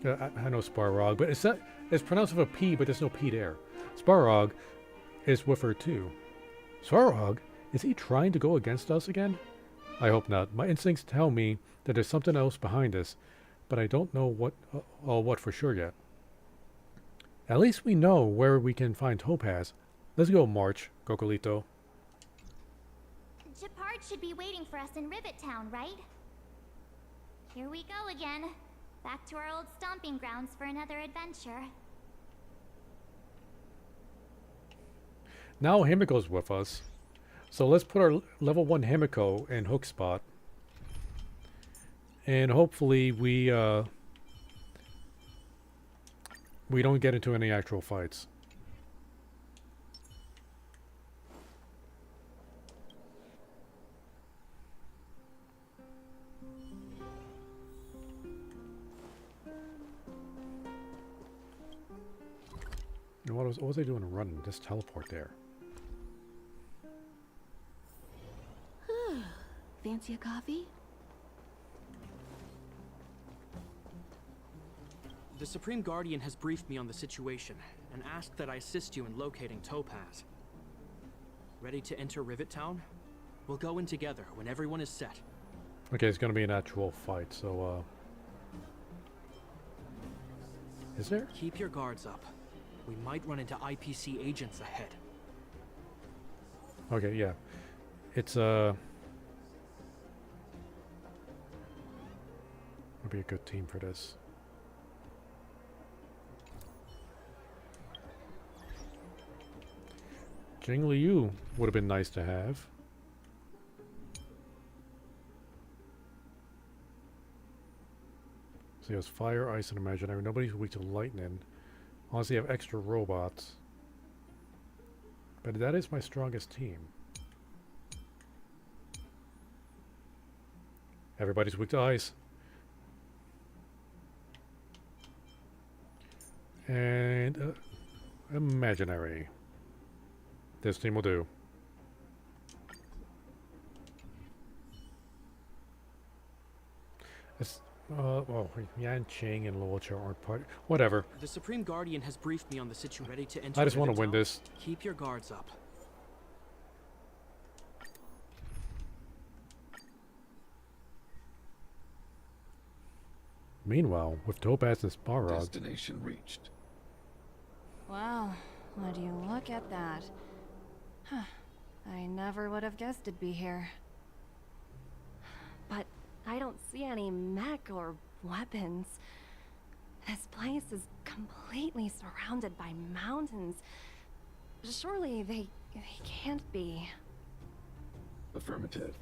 I know Sparrog, but it's pronounced with a P, but there's no P there. Sparrog is with her too. Sparrog? Is he trying to go against us again? I hope not. My instincts tell me that there's something else behind this, but I don't know what for sure yet. At least we know where we can find Topaz. Let's go, March, Cocolito. Japard should be waiting for us in Rivet Town, right? Here we go again. Back to our old stomping grounds for another adventure. Now Himiko's with us. So let's put our level 1 Himiko in hook spot. And hopefully we don't get into any actual fights. You know, what was I doing running? Just teleport there. Fancy a coffee? The Supreme Guardian has briefed me on the situation and asked that I assist you in locating Topaz. Ready to enter Rivet Town? We'll go in together when everyone is set. Okay, it's gonna be an actual fight, so is there? Keep your guards up. We might run into IPC agents ahead. Okay, yeah. It's be a good team for this. Jing Liu would have been nice to have. So he has fire, ice, and imaginary. Nobody's weak to lightning. Unless they have extra robots. But that is my strongest team. Everybody's weak to ice. And imaginary. This team will do. It's, well, Yan Qing and Luocha aren't part. Whatever. The Supreme Guardian has briefed me on the situation. Ready to enter. I just want to Rivet win Town? this. Keep your guards up. Meanwhile, with Topaz and Sparrog. Destination reached. Wow, would you look at that? Huh. I never would have guessed it'd be here. But I don't see any mech or weapons. This place is completely surrounded by mountains. Surely they can't be. Affirmative.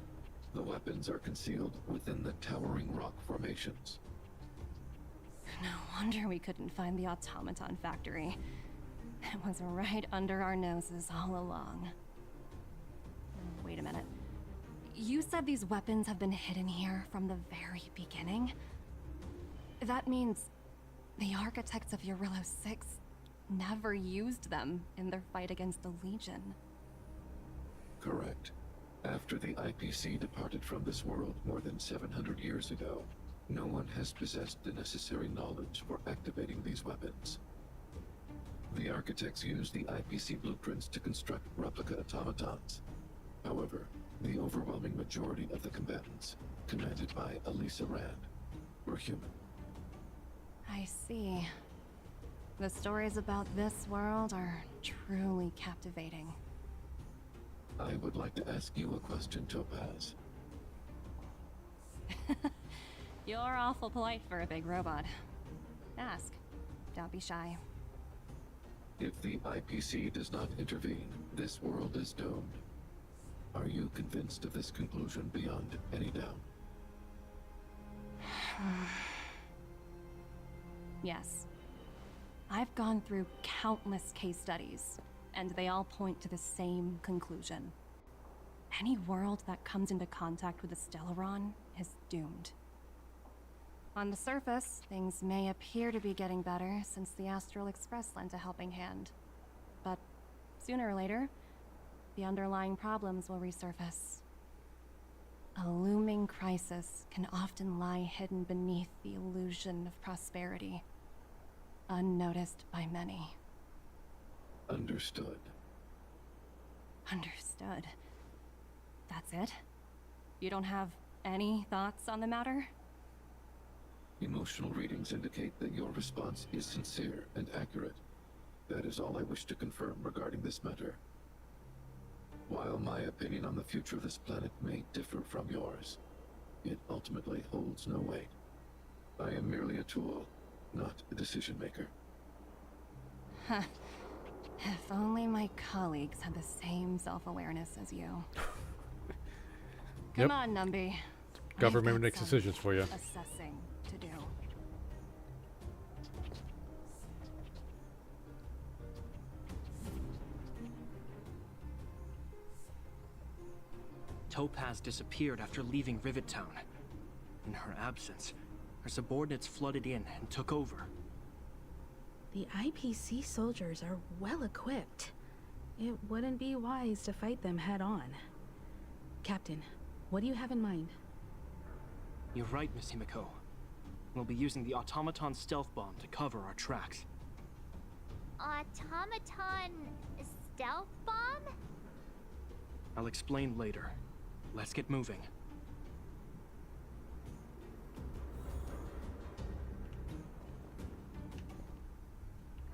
The weapons are concealed within the towering rock formations. No wonder we couldn't find the automaton factory. It was right under our noses all along. Wait a minute. You said these weapons have been hidden here from the very beginning? That means the architects of Eurillo 6 never used them in their fight against the Legion. Correct. After the IPC departed from this world more than 700 years ago, no one has possessed the necessary knowledge for activating these weapons. The architects used the IPC blueprints to construct replica automatons. However, the overwhelming majority of the combatants, commanded by Elisa Rand, were human. I see. The stories about this world are truly captivating. I would like to ask you a question, Topaz. You're awful polite for a big robot. Ask. Don't be shy. If the IPC does not intervene, this world is doomed. Are you convinced of this conclusion beyond any doubt? Yes. I've gone through countless case studies, and they all point to the same conclusion. Any world that comes into contact with the Stellaron is doomed. On the surface, things may appear to be getting better since the Astral Express lent a helping hand. But sooner or later, the underlying problems will resurface. A looming crisis can often lie hidden beneath the illusion of prosperity, unnoticed by many. Understood. Understood. That's it? You don't have any thoughts on the matter? Emotional readings indicate that your response is sincere and accurate. That is all I wish to confirm regarding this matter. While my opinion on the future of this planet may differ from yours, it ultimately holds no weight. I am merely a tool, not a decision maker. Huh. If only my colleagues had the same self-awareness as you. Come on, Numby. Government makes decisions for you. Assessing to do. Topaz disappeared after leaving Rivet Town. In her absence, her subordinates flooded in and took over. The IPC soldiers are well equipped. It wouldn't be wise to fight them head on. Captain, what do you have in mind? You're right, Miss Himiko. We'll be using the automaton stealth bomb to cover our tracks. Automaton stealth bomb? I'll explain later. Let's get moving.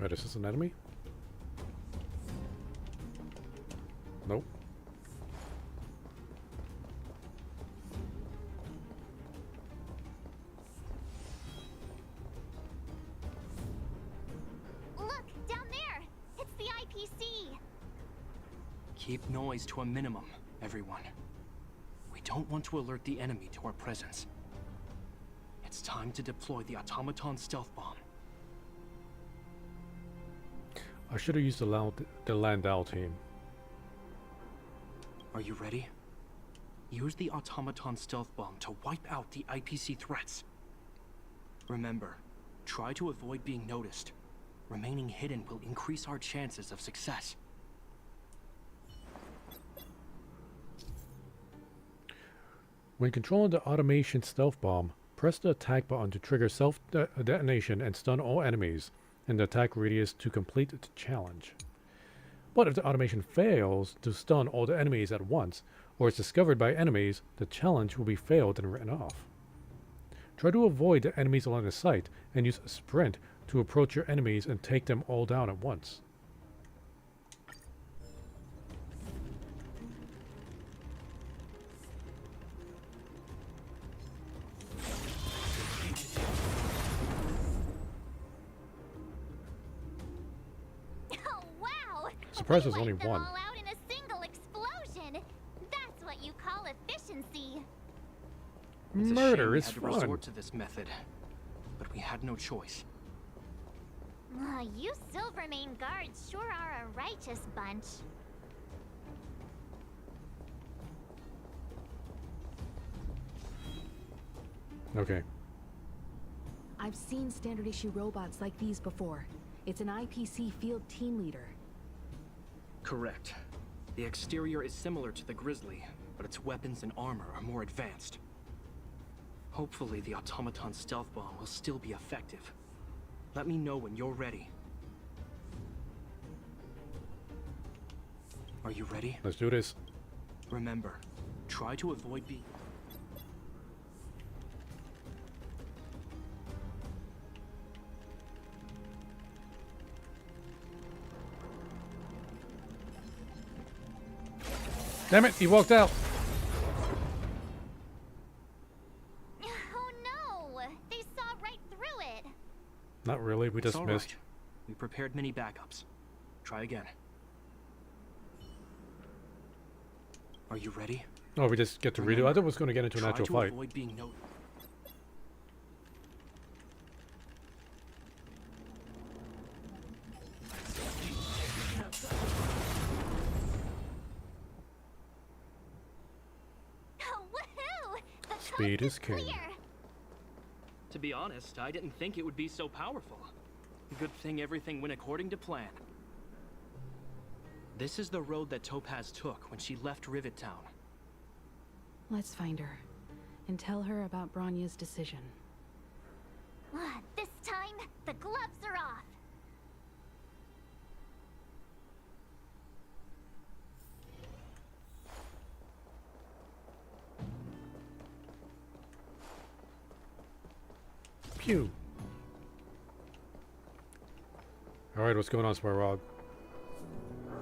Right, is this an enemy? Nope. Keep noise to a minimum, everyone. We don't want to alert the enemy to our presence. It's time to deploy the automaton stealth bomb. I should have used the Landau team. Are you ready? Use the automaton stealth bomb to wipe out the IPC threats. Remember, try to avoid being noticed. Remaining hidden will increase our chances of success. When controlling the automation stealth bomb, press the attack button to trigger self-detonation and stun all enemies in the attack radius to complete the challenge. But if the automation fails to stun all the enemies at once, or is discovered by enemies, the challenge will be failed and written off. Try to avoid the enemies along the sight and use a sprint to approach your enemies and take them all down at once. Oh wow! Surprised We there's only wiped them one. all out in a single explosion. That's what you call efficiency. It's a Murder shame we is had to fun. resort to this method, but we had no choice. You Silvermane guards sure are a righteous bunch. Okay. I've seen standard issue robots like these before. It's an IPC field team leader. Correct. The exterior is similar to the Grizzly, but its weapons and armor are more advanced. Hopefully the automaton stealth bomb will still be effective. Let me know when you're ready. Are you ready? Let's do this. Remember, try to avoid being... Damn it, he walked out. Oh no! They saw right through it. Not really, we It's just all missed. right. We prepared many backups. Try again. Are you ready? Oh, we just get to redo. I thought it was going to get into an Try actual to fight. avoid being noticed. Woohoo! The Speed is king. clear. To be honest, I didn't think it would be so powerful. Good thing everything went according to plan. This is the road that Topaz took when she left Rivet Town. Let's find her and tell her about Bronya's decision. This time, the gloves are off. Pew. Alright, what's going on, Spyrog?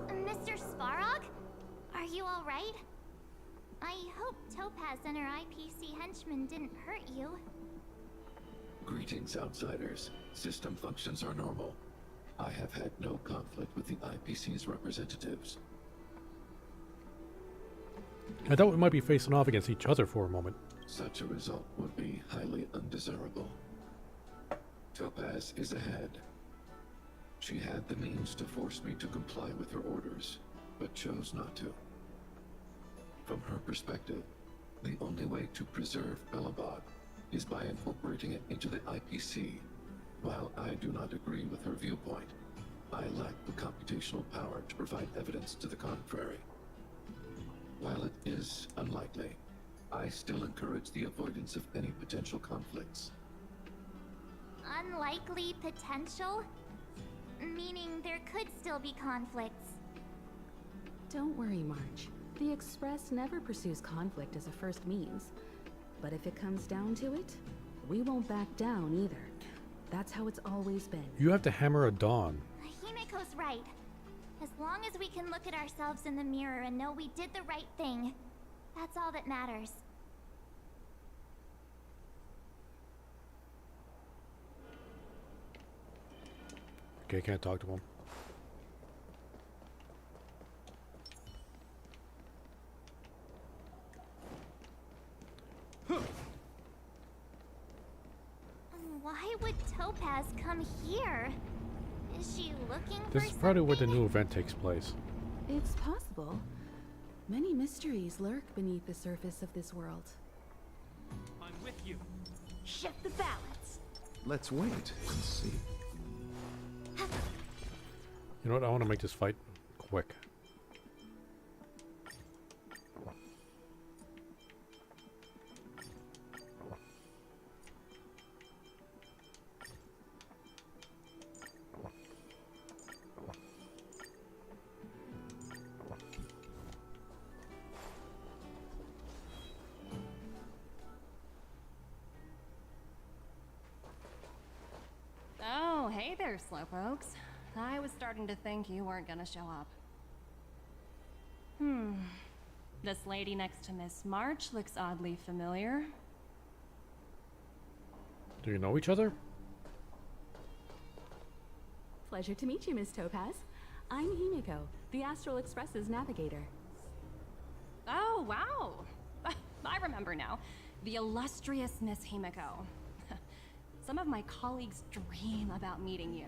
Mr. Svarog? Are you alright? I hope Topaz and her IPC henchmen didn't hurt you. Greetings, outsiders. System functions are normal. I have had no conflict with the IPC's representatives. I thought we might be facing off against each other for a moment. Such a result would be highly undesirable. Topaz is ahead. She had the means to force me to comply with her orders, but chose not to. From her perspective, the only way to preserve Belobog is by incorporating it into the IPC. While I do not agree with her viewpoint, I lack the computational power to provide evidence to the contrary. While it is unlikely, I still encourage the avoidance of any potential conflicts. Unlikely potential? Meaning there could still be conflicts. Don't worry, March. The Express never pursues conflict as a first means. But if it comes down to it, we won't back down either. That's how it's always been. You have to hammer a dawn. Himeko's right. As long as we can look at ourselves in the mirror and know we did the right thing, that's all that matters. Okay, can't talk to him. This is probably where the new event takes place. It's possible. Many mysteries lurk beneath the surface of this world. I'm with you. Shift the balance. Let's wait and see. You know what? I want to make this fight quick. Oh, hey there, Slowpokes. I was starting to think you weren't gonna show up. This lady next to Miss March looks oddly familiar. Do you know each other? Pleasure to meet you, Miss Topaz. I'm Himiko, the Astral Express's navigator. Oh, wow. I remember now. The illustrious Miss Himiko. Some of my colleagues dream about meeting you.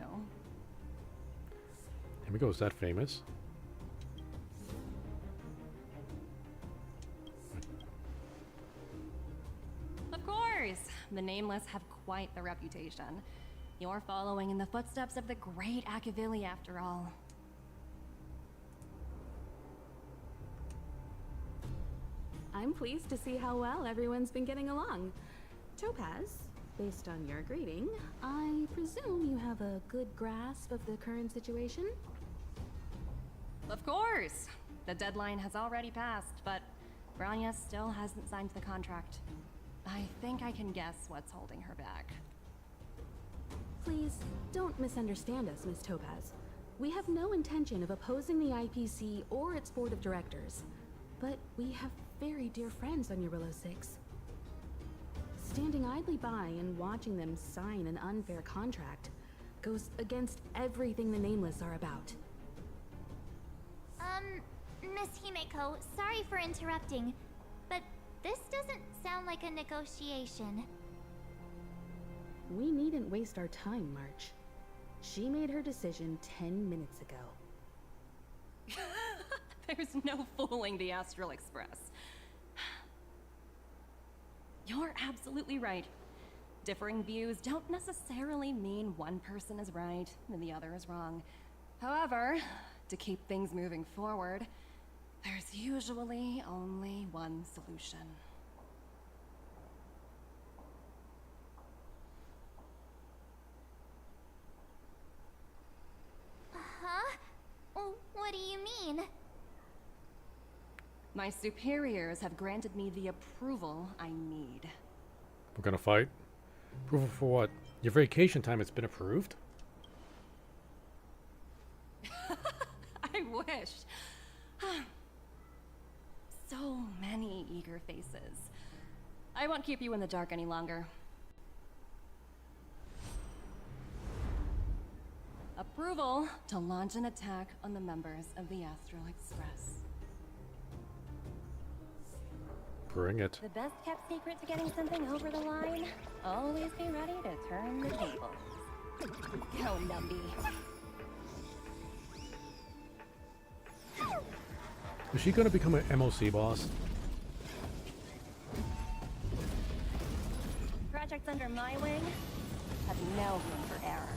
Himiko's that famous? Of course! The Nameless have quite the reputation. You're following in the footsteps of the great Akavili, after all. I'm pleased to see how well everyone's been getting along. Topaz, based on your greeting, I presume you have a good grasp of the current situation? Of course! The deadline has already passed, but Branya still hasn't signed the contract. I think I can guess what's holding her back. Please, don't misunderstand us, Miss Topaz. We have no intention of opposing the IPC or its board of directors, but we have very dear friends on Eurillo 6. Standing idly by and watching them sign an unfair contract goes against everything the Nameless are about. Miss Himeko, sorry for interrupting, but this doesn't sound like a negotiation. We needn't waste our time, March. She made her decision 10 minutes ago. There's no fooling the Astral Express. You're absolutely right. Differing views don't necessarily mean one person is right and the other is wrong. However, to keep things moving forward, there's usually only one solution. Huh? What do you mean? My superiors have granted me the approval I need. We're gonna fight? Approval for what? Your vacation time has been approved? I wish. So many eager faces. I won't keep you in the dark any longer. Approval to launch an attack on the members of the Astral Express. Bring it. The best kept secret to getting something over the line? Always be ready to turn the tables. Go, Numby. Is she gonna become an MOC boss? Projects under my wing have no room for error.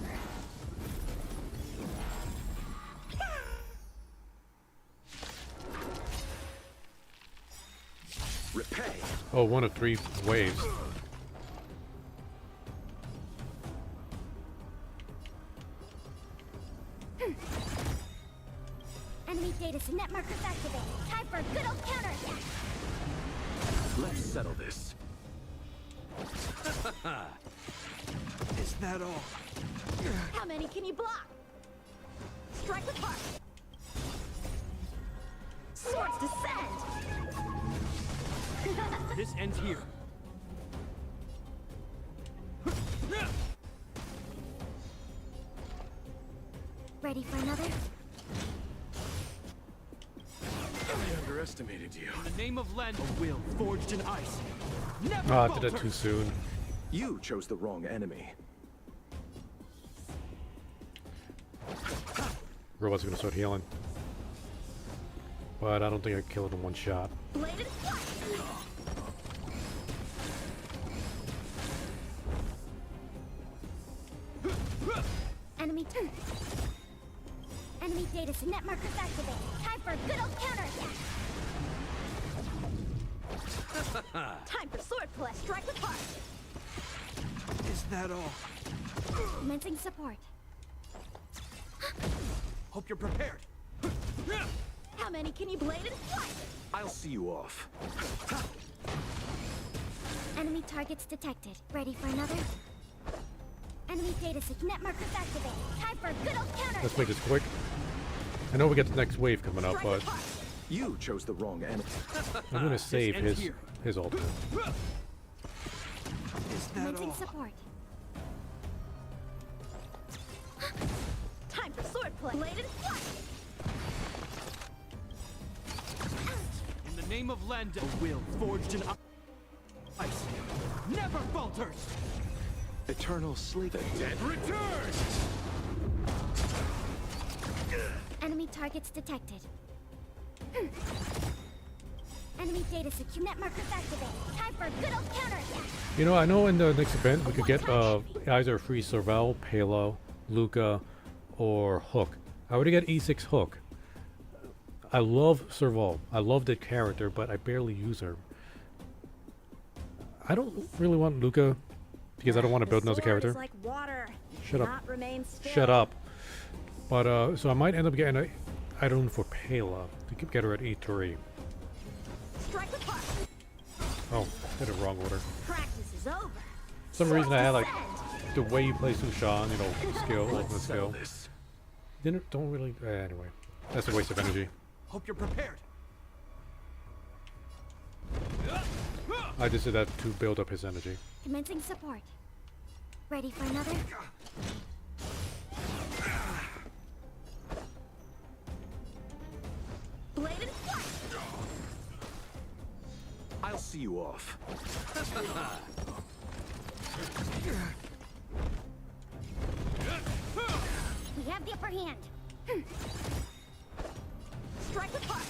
Repay. Oh, one of 3 waves. Enemy data net markers activated. Time for a good old counterattack. Let's settle this. Is that all? How many can you block? Strike with heart. Swords descend. This ends here. Ready for another? I underestimated you. In the name of Len, a will forged in ice. Never Ah, I did it falters. too soon. You chose the wrong enemy. robots are gonna start healing. But I don't think I can kill it in one shot. Bladed Enemy turn. Enemy data net markers activate. Time for a good old counterattack. Time for sword play. Strike with heart. Is that all? Commencing support. Hope you're prepared. How many can you blade and slice? I'll see you off. Enemy targets detected. Ready for another? Enemy data net markers activate. Time for a good old counter. Let's make this quick. I know we get the next wave coming up, but You chose the wrong enemy. I'm gonna save his ultimate. Is that Commencing all? support. Time for sword play. Bladed slice. In the name of Lenda, a will forged in ice never falters. Eternal sleep. The dead returns. Enemy targets detected. Enemy data net markers activate. Time for a good old counterattack. You know, I know in the next event we could get either free Sorvel, Palo, Luca, or Hook. I would get E6 Hook. I love Sorvel. I love that character, but I barely use her. I don't really want Luca because I don't want to build another character. Like water. Shut up. Not remain still. Shut up. But so I might end up getting an item for Pala to get her at E3. Strike with heart. Oh, did it wrong order. Practice is over. For some reason I had like the way you play Sushan, you know, skill, ultimate skill. Don't really. Anyway, that's a waste of energy. Hope you're prepared. I just did that to build up his energy. Commencing support. Ready for another? Bladed slice. I'll see you off. We have the upper hand. Strike with heart.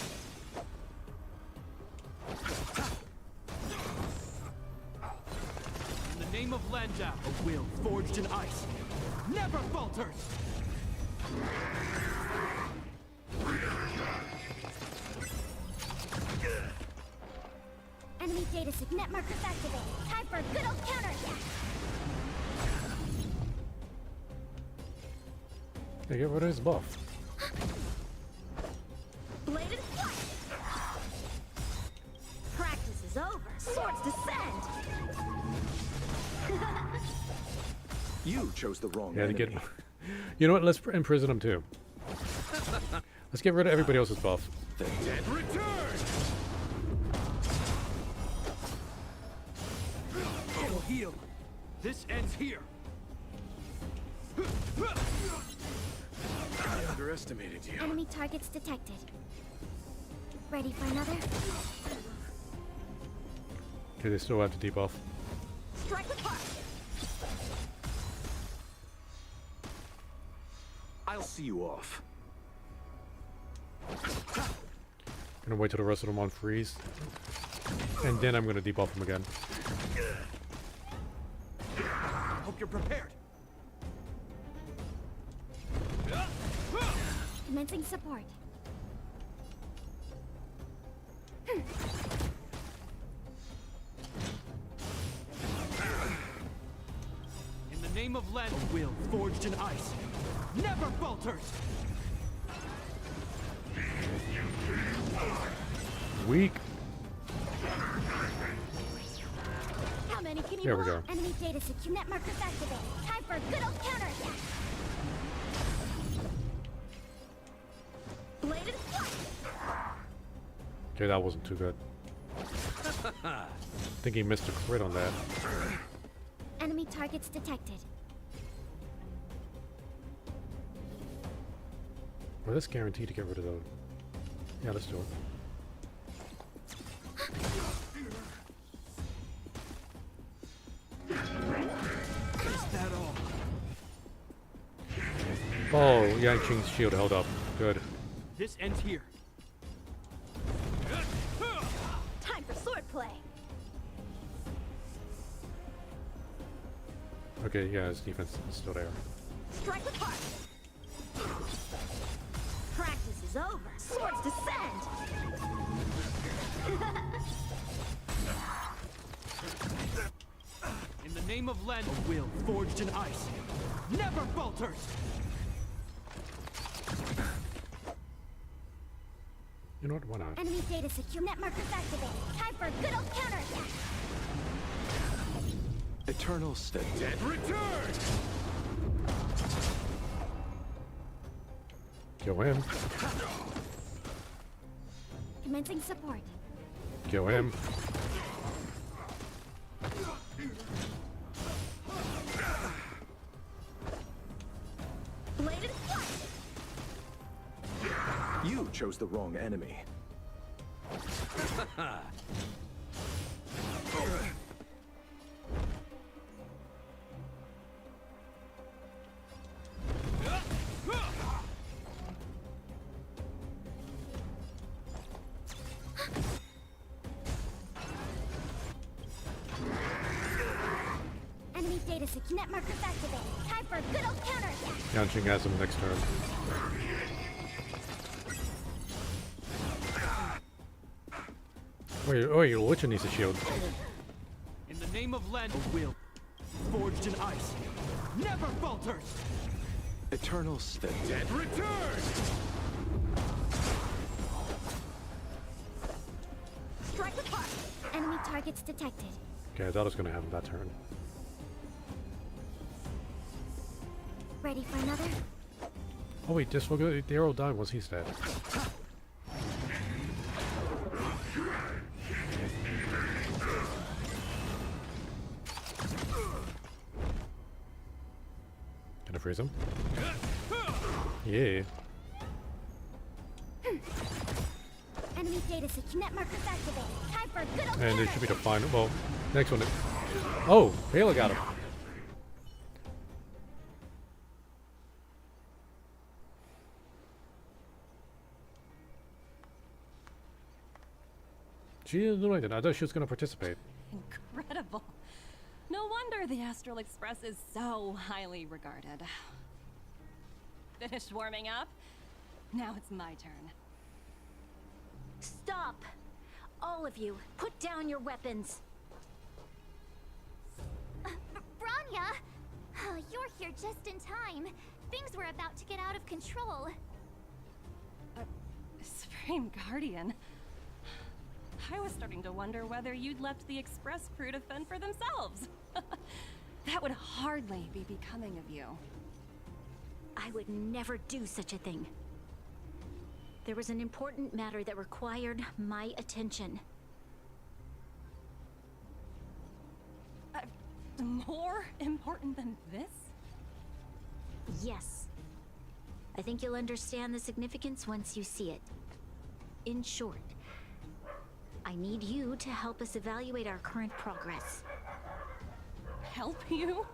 In the name of Lenda, a will forged in ice never falters. Enemy data net markers activate. Time for a good old counterattack. Yeah, get rid of his buff. Bladed slice. Practice is over. Swords descend. You chose the wrong Yeah, to enemy. get. You know what? Let's imprison him too. Let's get rid of everybody else's buff. The dead returns. It'll heal. This ends here. I underestimated you. Enemy targets detected. Ready for another? Okay, they still have to debuff. Strike with heart. I'll see you off. Gonna wait till the rest of them on freeze, and then I'm gonna debuff them again. Hope you're prepared. Commencing support. In the name of Lenda, a will forged in ice never falters. Weak. How many can you There we block? go. Enemy data net markers activate. Time for a good old counterattack. Bladed slice. Okay, that wasn't too good. I think he missed a crit on that. Enemy targets detected. Well, that's guaranteed to get rid of those. Yeah, let's do it. Is that all? Oh, Yanqing's shield held up. Good. This ends here. Time for swordplay. Okay, yeah, his defense is still there. Strike with heart. Practice is over. Swords descend. In the name of Len, a will forged in ice never falters. You know what? Why not? Enemy data secure. Net markers activated. Time for a good old counterattack. Eternal State. Dead return! Kill him. Commencing support. Kill him. Blade and flight. You chose the wrong enemy. Enemy data secure. Net markers activated. Time for a good old counterattack. Yanqing has him next turn. Wait, which one needs a shield? In the name of Len, a will forged in ice never falters. Eternal State. Dead return! Strike with heart. Enemy targets detected. Okay, I thought I was gonna have him that turn. Ready for another? Oh wait, just look at the arrow died once he's dead. Can I freeze him? Yeah. Enemy data secure. Net markers activated. Time for a good old And it counterattack. should be the final. Well, next one. Oh, Halo got him. She didn't do anything. I thought she was going to participate. Incredible. No wonder the Astral Express is so highly regarded. Finished warming up? Now it's my turn. Stop! All of you, put down your weapons. Branya! You're here just in time. Things were about to get out of control. Supreme Guardian. I was starting to wonder whether you'd left the Express crew to fend for themselves. That would hardly be becoming of you. I would never do such a thing. There was an important matter that required my attention. More important than this? Yes. I think you'll understand the significance once you see it. In short, I need you to help us evaluate our current progress. Help you?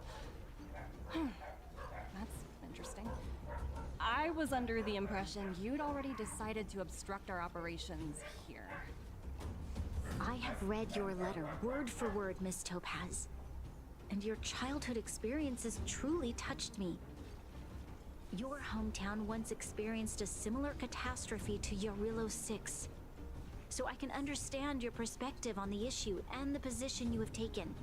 That's interesting. I was under the impression you'd already decided to obstruct our operations here. I have read your letter word for word, Miss Topaz. And your childhood experiences truly touched me. Your hometown once experienced a similar catastrophe to Yarillo 6. So I can understand your perspective on the issue and the position you have taken.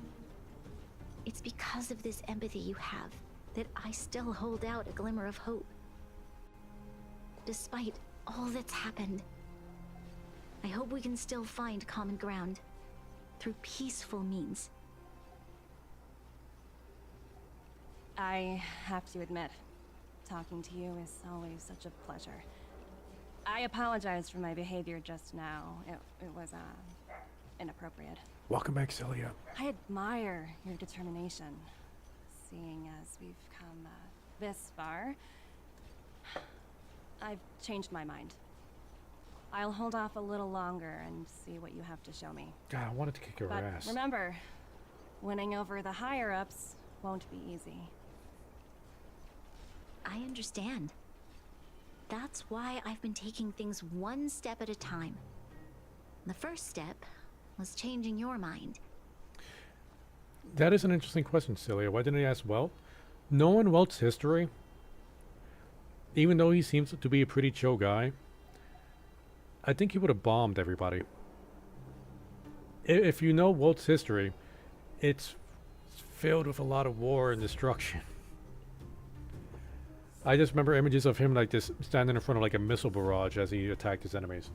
It's because of this empathy you have that I still hold out a glimmer of hope. Despite all that's happened, I hope we can still find common ground through peaceful means. I have to admit, talking to you is always such a pleasure. I apologize for my behavior just now. It was, inappropriate. Welcome back, Celia. I admire your determination. Seeing as we've come this far, I've changed my mind. I'll hold off a little longer and see what you have to show me. God, I wanted to kick your But ass. remember, winning over the higher-ups won't be easy. I understand. That's why I've been taking things one step at a time. The first step was changing your mind. That is an interesting question, Celia. Why didn't he ask Welt? Knowing Welt's history, even though he seems to be a pretty chill guy, I think he would have bombed everybody. If you know Welt's history, it's filled with a lot of war and destruction. I just remember images of him like this, standing in front of like a missile barrage as he attacked his enemies.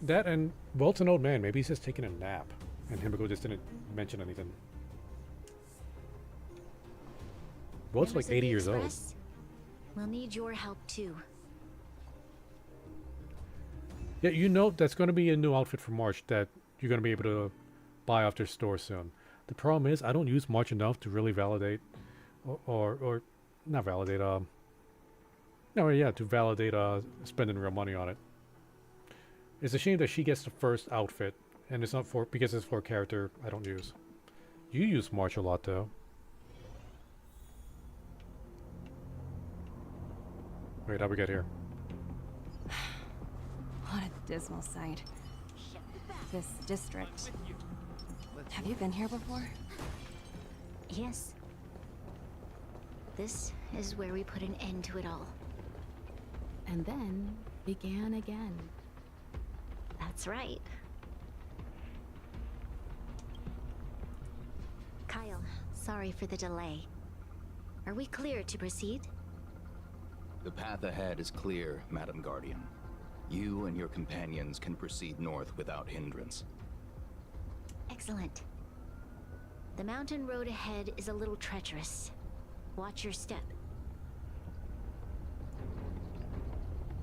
That, and Welt's an old man. Maybe he's just taking a nap, and Himiko just didn't mention anything. Welt's like 80 years old. We'll need your help too. Yeah, you know that's going to be a new outfit for March that you're going to be able to buy off their store soon. The problem is I don't use March enough to really validate, or not validate. No, yeah, to validate spending real money on it. It's a shame that she gets the first outfit, and it's not for because it's for a character I don't use. You use March a lot though. Wait, how'd we get here? What a dismal sight. This district. Have you been here before? Yes. This is where we put an end to it all. And then began again. That's right. Kyle, sorry for the delay. Are we clear to proceed? The path ahead is clear, Madam Guardian. You and your companions can proceed north without hindrance. Excellent. The mountain road ahead is a little treacherous. Watch your step.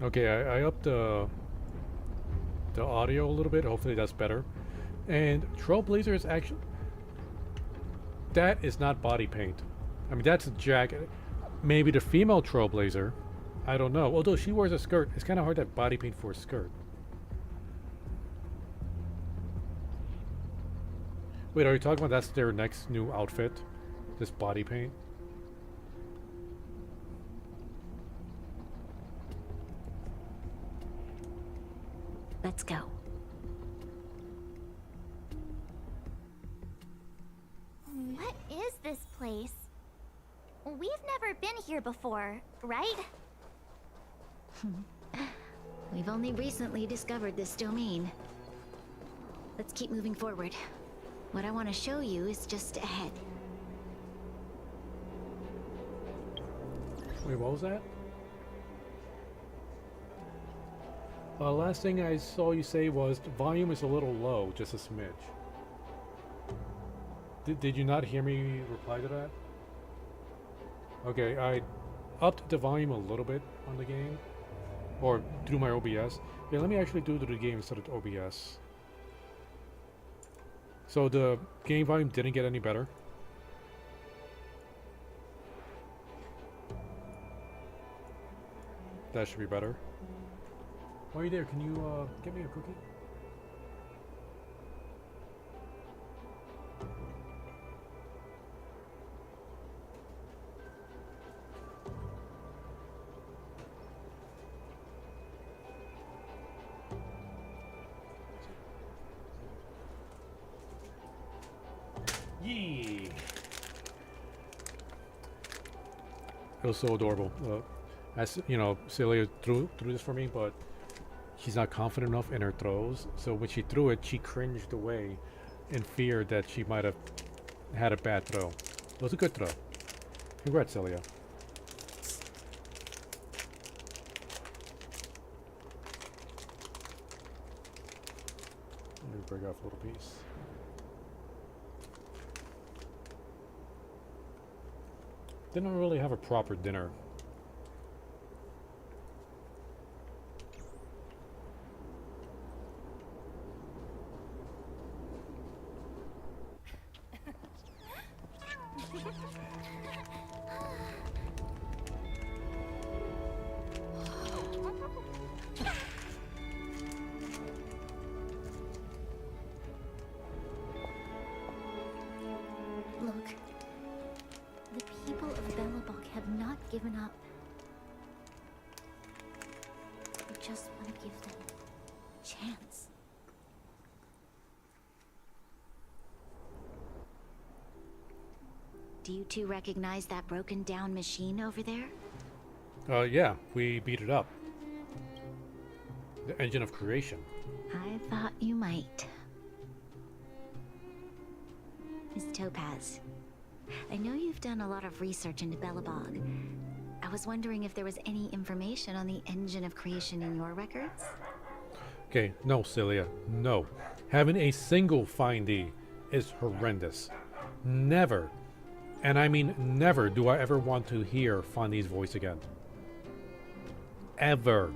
Okay, I upped the audio a little bit. Hopefully that's better. And Trailblazer is actually... That is not body paint. I mean, that's a jacket. Maybe the female Trailblazer. I don't know. Although she wears a skirt. It's kind of hard to have body paint for a skirt. Wait, are you talking about that's their next new outfit? This body paint? Let's go. What is this place? We've never been here before, right? We've only recently discovered this domain. Let's keep moving forward. What I want to show you is just ahead. Wait, what was that? Last thing I saw you say was the volume is a little low, just a smidge. Did you not hear me reply to that? Okay, I upped the volume a little bit on the game. Or through my OBS. Yeah, let me actually do it through the game instead of OBS. So the game volume didn't get any better. That should be better. While you're there, can you get me a cookie? Yee! It was so adorable. As you know, Celia threw this for me, but she's not confident enough in her throws. So when she threw it, she cringed away in fear that she might have had a bad throw. It was a good throw. Congrats, Celia. Let me break off a little piece. Didn't really have a proper dinner. Look. The people of Belobog have not given up. just want to give them a chance. Do you two recognize that broken down machine over there? Yeah, we beat it up. The engine of creation. I thought you might. Miss Topaz, I know you've done a lot of research into Belobog. I was wondering if there was any information on the engine of creation in your records? Okay, no, Celia, no. Having a single findee is horrendous. Never, and I mean never, do I ever want to hear Fondee's voice again. Ever.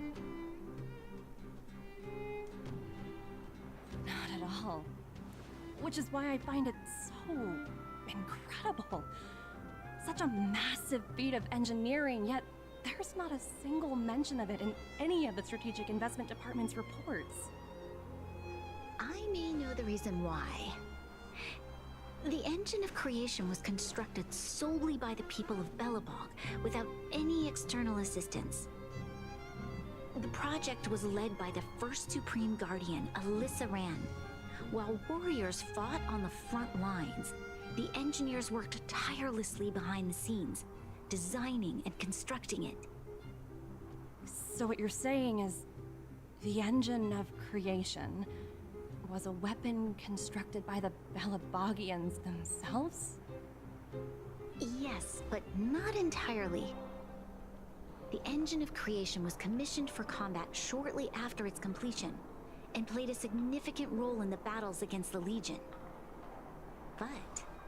Not at all. Which is why I find it so incredible. Such a massive feat of engineering, yet there's not a single mention of it in any of the Strategic Investment Department's reports. I may know the reason why. The engine of creation was constructed solely by the people of Belobog, without any external assistance. The project was led by the first Supreme Guardian, Alyssa Rand. While warriors fought on the front lines, the engineers worked tirelessly behind the scenes, designing and constructing it. So what you're saying is, the engine of creation was a weapon constructed by the Belabogians themselves? Yes, but not entirely. The engine of creation was commissioned for combat shortly after its completion, and played a significant role in the battles against the Legion. But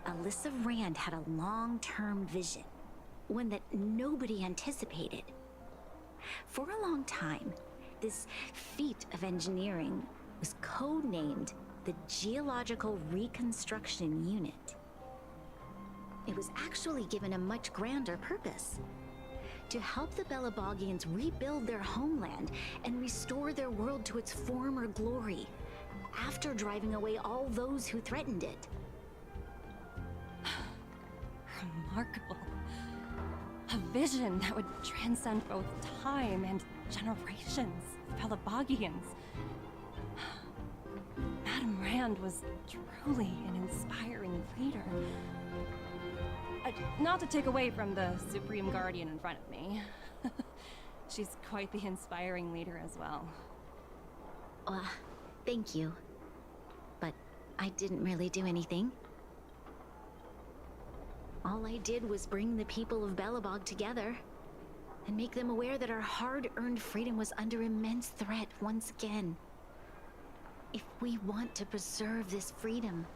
Alyssa Rand had a long-term vision, one that nobody anticipated. For a long time, this feat of engineering was codenamed the Geological Reconstruction Unit. It was actually given a much grander purpose: to help the Belabogians rebuild their homeland and restore their world to its former glory, after driving away all those who threatened it. Remarkable. A vision that would transcend both time and generations of Belabogians. Madame Rand was truly an inspiring leader. Not to take away from the Supreme Guardian in front of me. She's quite the inspiring leader as well. Thank you. But I didn't really do anything. All I did was bring the people of Belobog together and make them aware that our hard-earned freedom was under immense threat once again. If we want to preserve this freedom,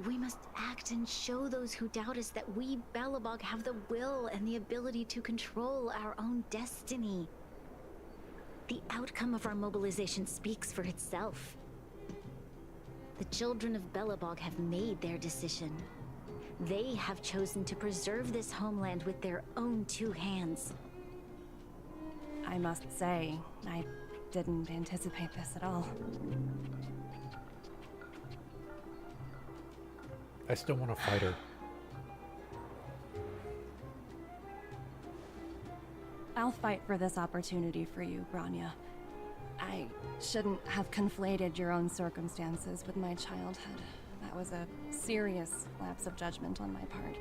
we must act and show those who doubt us that we, Belobog, have the will and the ability to control our own destiny. The outcome of our mobilization speaks for itself. The children of Belobog have made their decision. They have chosen to preserve this homeland with their own two hands. I must say, I didn't anticipate this at all. I still want to fight her. I'll fight for this opportunity for you, Branya. I shouldn't have conflated your own circumstances with my childhood. That was a serious lapse of judgment on my part.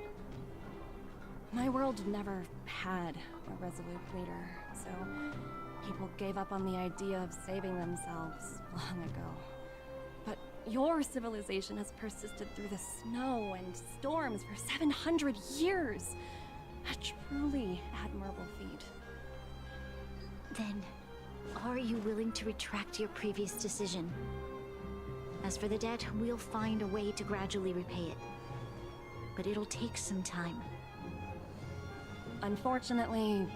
My world never had a resolute leader, so people gave up on the idea of saving themselves long ago. But your civilization has persisted through the snow and storms for 700 years. A truly admirable feat. Then, are you willing to retract your previous decision? As for the debt, we'll find a way to gradually repay it. But it'll take some time. Unfortunately,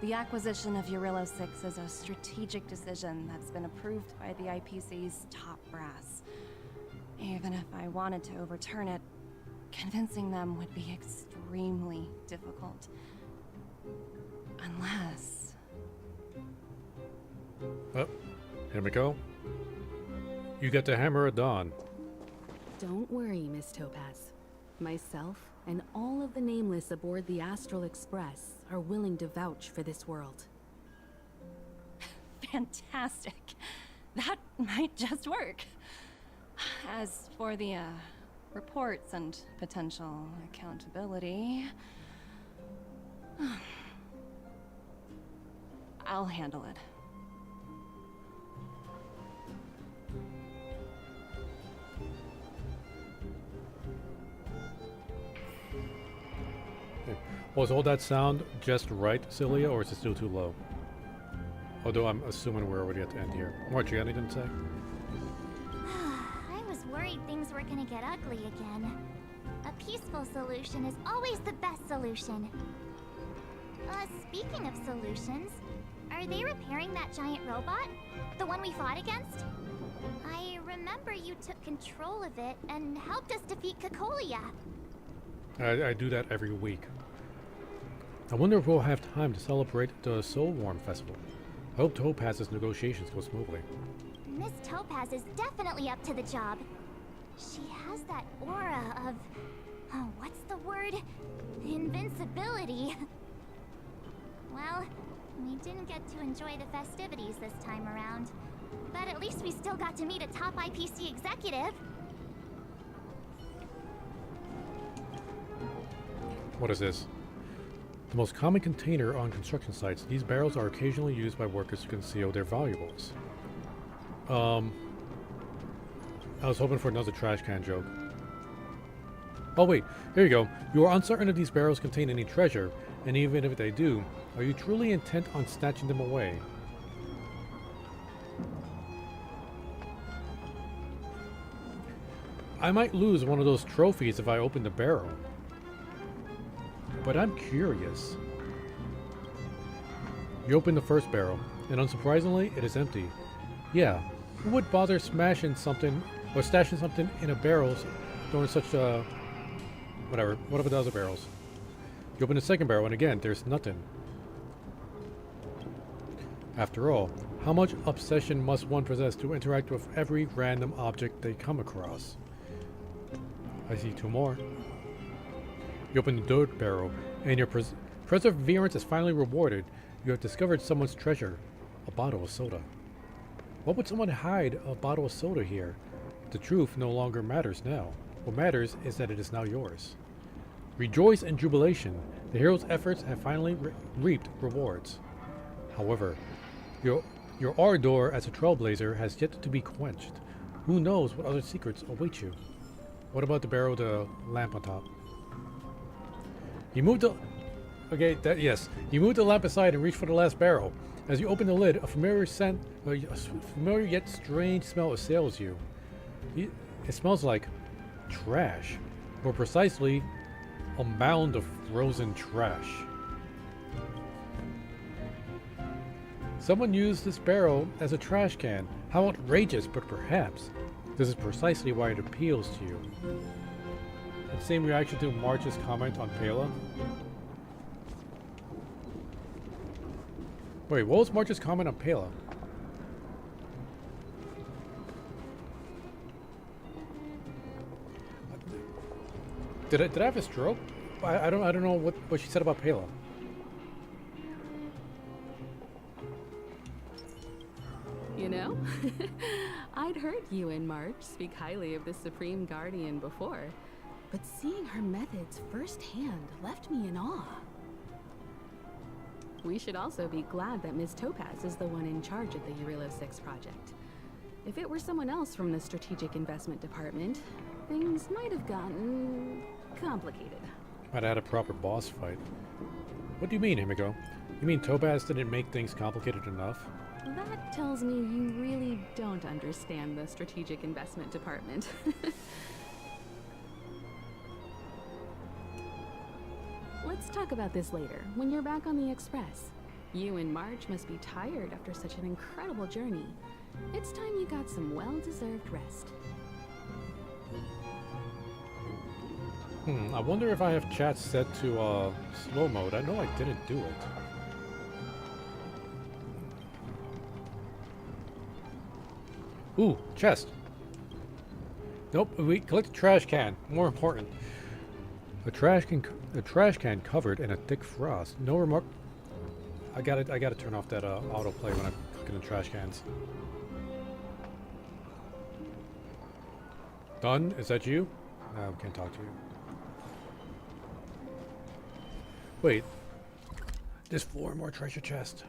the acquisition of Eurillo 6 is a strategic decision that's been approved by the IPC's top brass. Even if I wanted to overturn it, convincing them would be extremely difficult. Unless... Oh, here we go. You get the Hammer of Dawn. Don't worry, Miss Topaz. Myself and all of the Nameless aboard the Astral Express are willing to vouch for this world. fantastic. That might just work. As for the, reports and potential accountability, I'll handle it. Was all that sound just right, Celia, or is it still too low? Although I'm assuming we're already at the end here. What, you got anything to say? I was worried things were gonna get ugly again. A peaceful solution is always the best solution. Speaking of solutions, are they repairing that giant robot? The one we fought against? I remember you took control of it and helped us defeat Cocolia. I do that every week. I wonder if we'll have time to celebrate the Soulworm Festival. I hope Topaz's negotiations go smoothly. Miss Topaz is definitely up to the job. She has that aura of... oh, what's the word? Invincibility. Well, we didn't get to enjoy the festivities this time around. But at least we still got to meet a top IPC executive. What is this? The most common container on construction sites. These barrels are occasionally used by workers to conceal their valuables. I was hoping for another trash can joke. Oh wait, here you go. You are uncertain if these barrels contain any treasure, and even if they do, are you truly intent on snatching them away? I might lose one of those trophies if I open the barrel. But I'm curious. You open the first barrel, and unsurprisingly, it is empty. Yeah, who would bother smashing something or stashing something in a barrel during such a... whatever. What if it does the barrels? You open the second barrel, and again, there's nothing. After all, how much obsession must one possess to interact with every random object they come across? I see two more. You open the third barrel, and your perseverance is finally rewarded. You have discovered someone's treasure, a bottle of soda. What would someone hide a bottle of soda here? The truth no longer matters now. What matters is that it is now yours. Rejoice in jubilation. The hero's efforts have finally reaped rewards. However, your ardor as a trailblazer has yet to be quenched. Who knows what other secrets await you? What about the barrel with the lamp on top? You moved the... okay, yes. You moved the lamp aside and reached for the last barrel. As you open the lid, a familiar scent, a familiar yet strange smell assails you. It smells like trash. More precisely, a mound of frozen trash. Someone used this barrel as a trash can. How outrageous, but perhaps this is precisely why it appeals to you. And same reaction to March's comment on Pela. Wait, what was March's comment on Pela? Did I have a stroke? I don't know what she said about Pela. You know, I'd heard you and March speak highly of the Supreme Guardian before, but seeing her methods firsthand left me in awe. We should also be glad that Ms. Topaz is the one in charge of the Eurilo 6 project. If it were someone else from the Strategic Investment Department, things might have gotten complicated. Might have had a proper boss fight. What do you mean, Himiko? You mean Topaz didn't make things complicated enough? That tells me you really don't understand the Strategic Investment Department. Let's talk about this later, when you're back on the Express. You and March must be tired after such an incredible journey. It's time you got some well-deserved rest. I wonder if I have chat set to slow mode. I know I didn't do it. Ooh, chest. Nope, we collect the trash can. More important. A trash can covered in a thick frost. No remark. I gotta turn off that autoplay when I'm looking in trash cans. Done? Is that you? No, can't talk to you. Wait. There's 4 more treasure chests.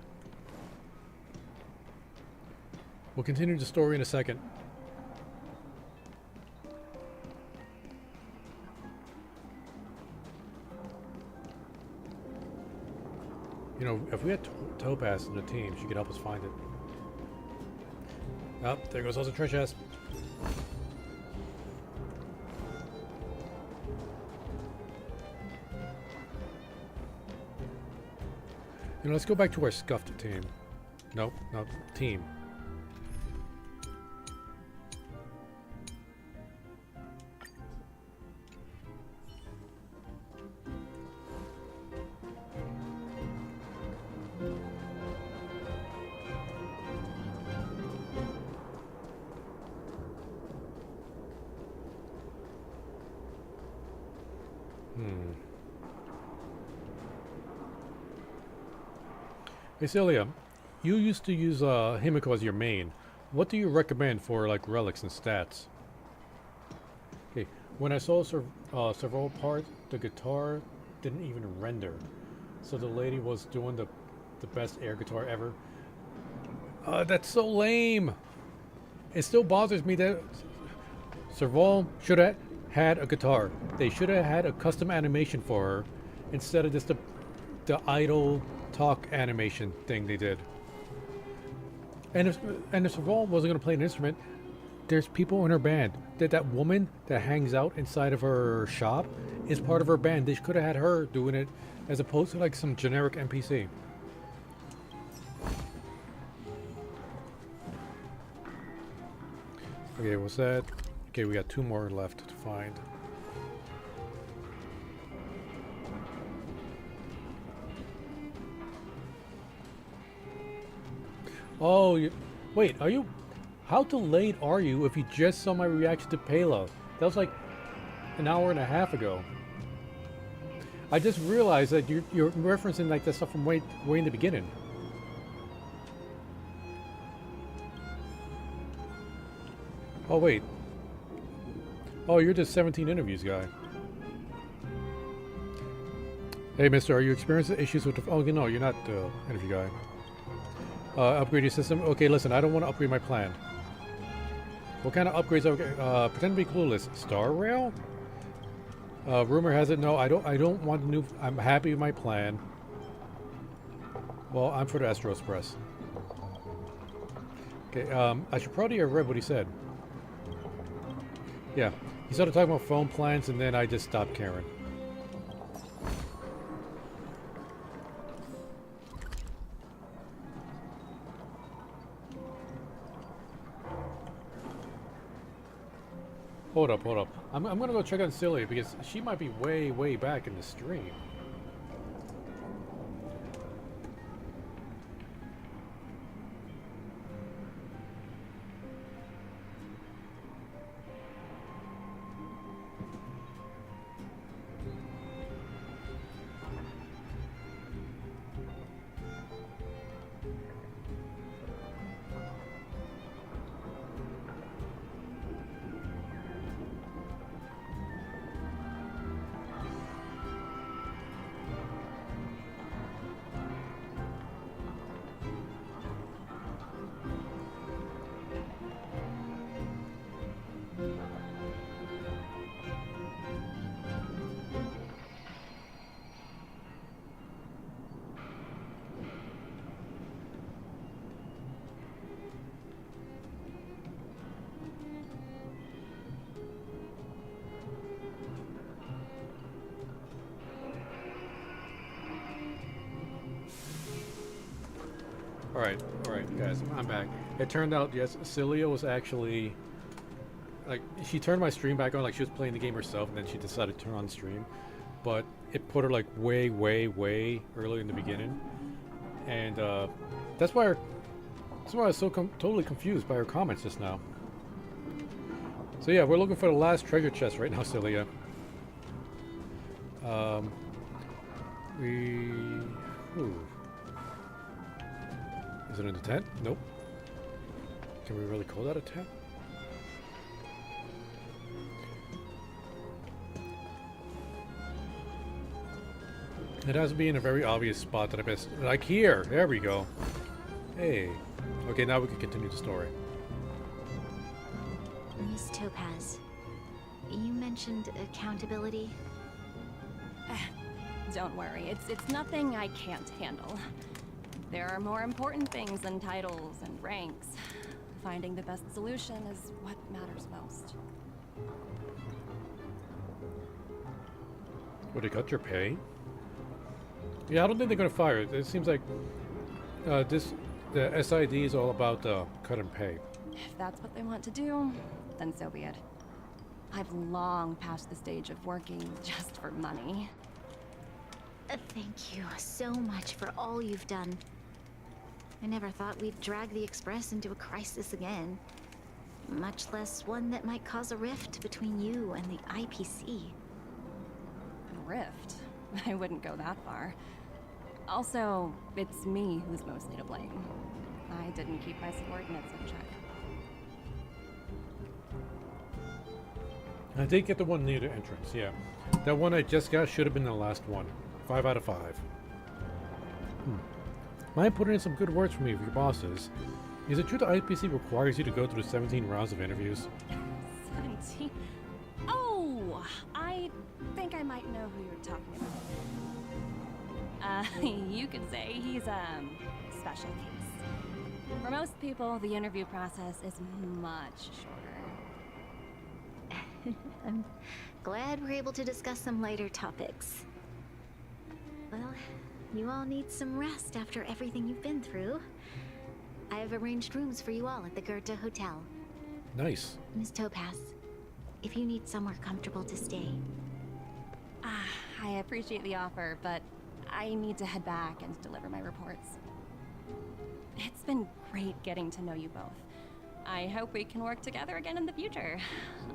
We'll continue the story in a second. You know, if we had Topaz in the team, she could help us find it. Oh, there goes also treasure chest. You know, let's go back to our scuffed team. Nope, nope, team. Hey Celia, you used to use Himiko as your main. What do you recommend for like relics and stats? Okay, when I saw several parts, the guitar didn't even render. So the lady was doing the best air guitar ever. That's so lame! It still bothers me that Serval should have had a guitar. They should have had a custom animation for her instead of just the idle talk animation thing they did. And if Serval wasn't going to play an instrument, there's people in her band. That woman that hangs out inside of her shop is part of her band. They could have had her doing it as opposed to like some generic NPC. Okay, what's that? Okay, we got 2 more left to find. Oh, wait, are you... How delayed are you if you just saw my reaction to Palo? That was like an hour and a half ago. I just realized that you're referencing like that stuff from way in the beginning. Oh, wait. Oh, you're the 17 interviews guy. Hey, mister, are you experiencing issues with the... Oh, no, you're not the interview guy. Upgrade your system. Okay, listen, I don't want to upgrade my plan. What kind of upgrades are pretend to be clueless. Star Rail? Rumor has it, no, I don't want new... I'm happy with my plan. Well, I'm for the Astro Express. Okay, I should probably have read what he said. Yeah, he started talking about phone plans and then I just stopped caring. Hold up, hold up. I'm gonna go check on Celia because she might be way back in the stream. Alright, guys, I'm back. It turned out, yes, Celia was actually... Like, she turned my stream back on like she was playing the game herself, and then she decided to turn on the stream. But it put her, like, way early in the beginning. And, that's why I was so totally confused by her comments just now. So yeah, we're looking for the last treasure chest right now, Celia. Is it in the tent? Nope. Can we really call that a tent? It has to be in a very obvious spot that I missed. Like here! There we go. Hey. Okay, now we can continue the story. Miss Topaz, you mentioned accountability. Don't worry, it's nothing I can't handle. There are more important things than titles and ranks. Finding the best solution is what matters most. Well, they got your pay? Yeah, I don't think they're gonna fire it. It seems like the SID is all about cut and pay. If that's what they want to do, then so be it. I've long passed the stage of working just for money. Thank you so much for all you've done. I never thought we'd drag the Express into a crisis again. Much less one that might cause a rift between you and the IPC. Rift? I wouldn't go that far. Also, it's me who's mostly to blame. I didn't keep my subordinates in check. I did get the one near the entrance, yeah. That one I just got should have been the last one. 5 out of 5. Mind putting in some good words for me with your bosses. Is it true the IPC requires you to go through 17 rounds of interviews? 17? Oh! I think I might know who you're talking about. You could say he's a special case. For most people, the interview process is much shorter. I'm glad we're able to discuss some lighter topics. Well, you all need some rest after everything you've been through. I have arranged rooms for you all at the Goethe Hotel. Nice. Miss Topaz, if you need somewhere comfortable to stay. I appreciate the offer, but I need to head back and deliver my reports. It's been great getting to know you both. I hope we can work together again in the future.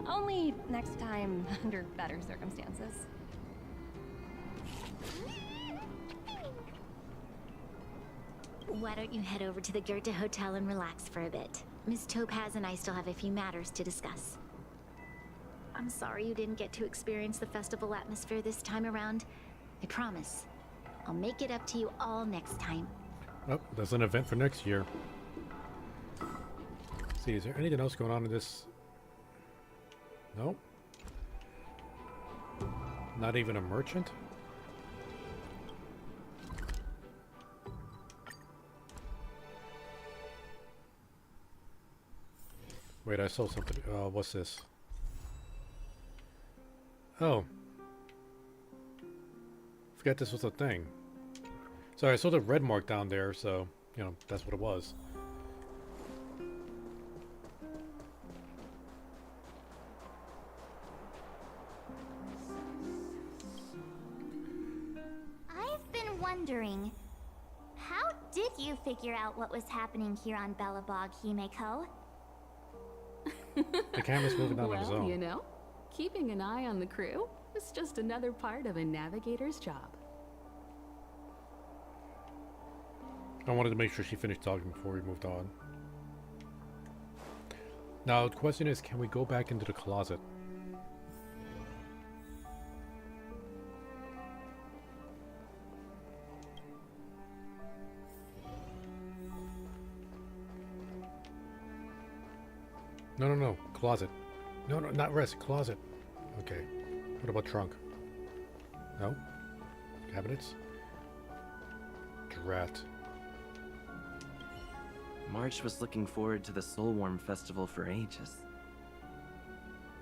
Only next time under better circumstances. Why don't you head over to the Goethe Hotel and relax for a bit? Miss Topaz and I still have a few matters to discuss. I'm sorry you didn't get to experience the festival atmosphere this time around. I promise. I'll make it up to you all next time. Oh, that's an event for next year. Let's see, is there anything else going on in this? Nope. Not even a merchant? Wait, I saw something. What's this? Oh. Forgot this was a thing. Sorry, I saw the red mark down there, so, you know, that's what it was. I've been wondering, how did you figure out what was happening here on Belobog, Himeko? The camera's moving on its own. Well, you know, keeping an eye on the crew is just another part of a navigator's job. I wanted to make sure she finished talking before we moved on. Now, the question is, can we go back into the closet? No. Closet. No, not rest. Closet. Okay. What about trunk? No? Cabinets? Drat. March was looking forward to the Soulworm Festival for ages.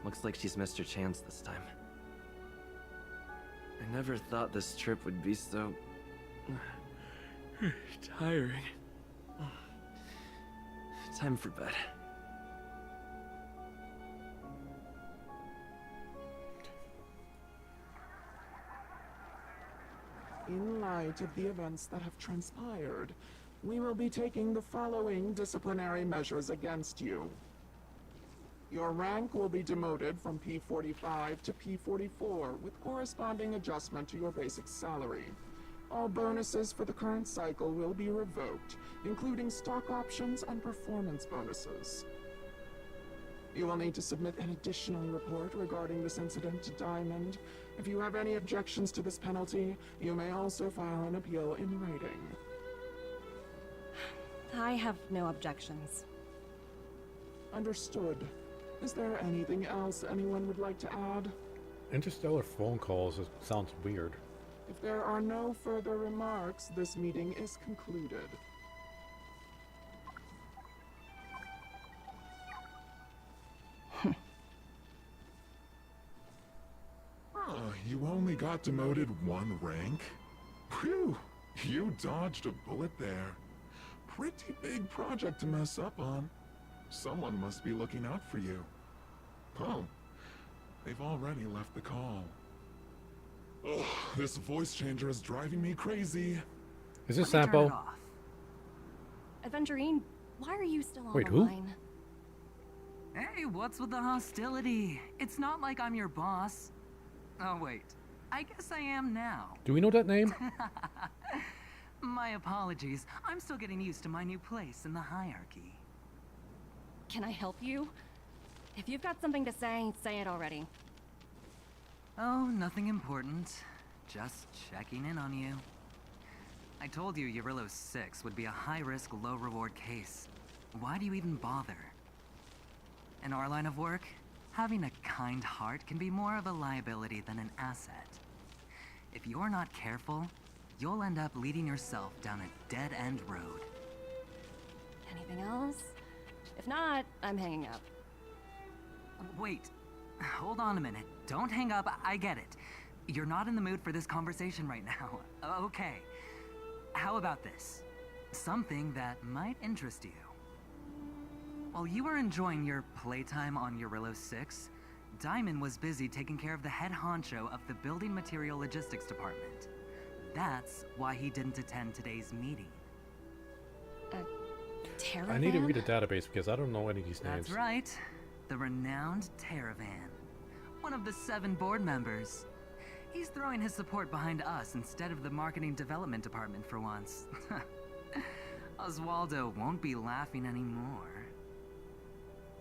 Looks like she's missed her chance this time. I never thought this trip would be so... tiring. Time for bed. In light of the events that have transpired, we will be taking the following disciplinary measures against you. Your rank will be demoted from P45 to P44 with corresponding adjustment to your basic salary. All bonuses for the current cycle will be revoked, including stock options and performance bonuses. You will need to submit an additional report regarding this incident to Diamond. If you have any objections to this penalty, you may also file an appeal in writing. I have no objections. Understood. Is there anything else anyone would like to add? Interstellar phone calls sounds weird. If there are no further remarks, this meeting is concluded. Oh, you only got demoted 1 rank? Phew, you dodged a bullet there. Pretty big project to mess up on. Someone must be looking out for you. Oh, they've already left the call. Ugh, this voice changer is driving me crazy. Is this Let me turn it Sampo? off. Aventurine, why are you still on Wait, the who? line? Hey, what's with the hostility? It's not like I'm your boss. Oh, wait. I guess I am now. Do we know that name? My apologies. I'm still getting used to my new place in the hierarchy. Can I help you? If you've got something to say it already. Oh, nothing important. Just checking in on you. I told you Eurylos 6 would be a high-risk, low-reward case. Why do you even bother? In our line of work, having a kind heart can be more of a liability than an asset. If you're not careful, you'll end up leading yourself down a dead-end road. Anything else? If not, I'm hanging up. Wait, hold on a minute. Don't hang up, I get it. You're not in the mood for this conversation right now. Okay. How about this? Something that might interest you. While you were enjoying your playtime on Eurylos 6, Diamond was busy taking care of the head honcho of the Building Material Logistics Department. That's why he didn't attend today's meeting. Terravan? I need to read a database because I don't know any of these names. That's right. The renowned Terravan. One of the 7 board members. He's throwing his support behind us instead of the Marketing Development Department for once. Oswaldo won't be laughing anymore.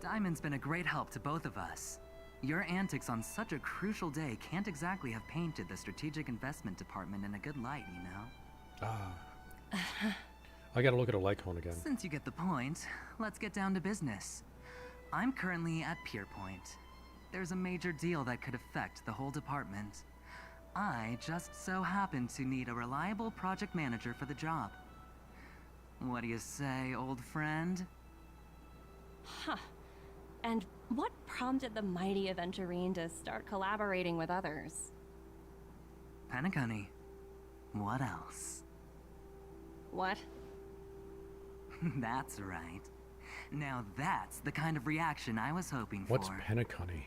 Diamond's been a great help to both of us. Your antics on such a crucial day can't exactly have painted the Strategic Investment Department in a good light, you know? Ah. I gotta look at a Lycone again. Since you get the point, let's get down to business. I'm currently at Pierpoint. There's a major deal that could affect the whole department. I just so happen to need a reliable project manager for the job. What do you say, old friend? Huh. And what prompted the mighty Aventurine to start collaborating with others? Penacony. What else? What? That's right. Now that's the kind of reaction I was hoping for. What's Penacony?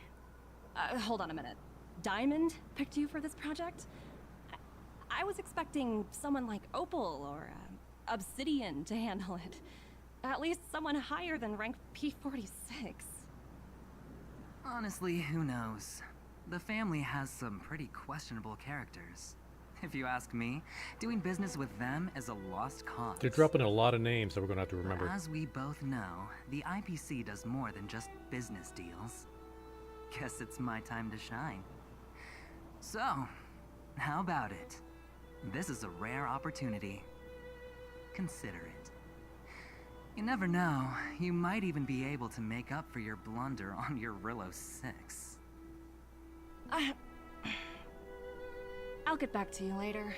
Hold on a minute. Diamond picked you for this project? I was expecting someone like Opal or Obsidian to handle it. At least someone higher than rank P46. Honestly, who knows? The family has some pretty questionable characters. If you ask me, doing business with them is a lost cause. They're dropping a lot of names that we're gonna have to remember. As we both know, the IPC does more than just business deals. Guess it's my time to shine. So, how about it? This is a rare opportunity. Consider it. You never know, you might even be able to make up for your blunder on your Eurylos 6. I'll get back to you later.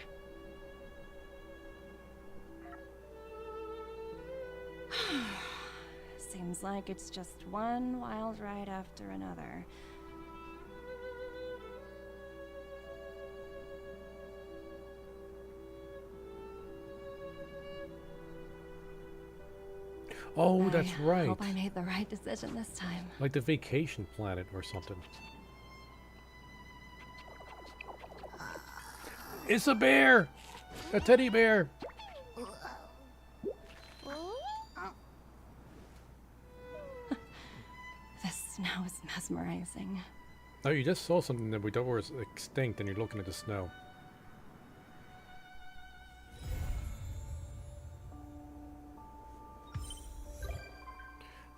Seems like it's just one wild ride after another. Oh, that's right. I hope I made the right decision this time. Like the Vacation Planet or something. It's a bear! A teddy bear! This snow is mesmerizing. Oh, you just saw something that we thought was extinct and you're looking at the snow.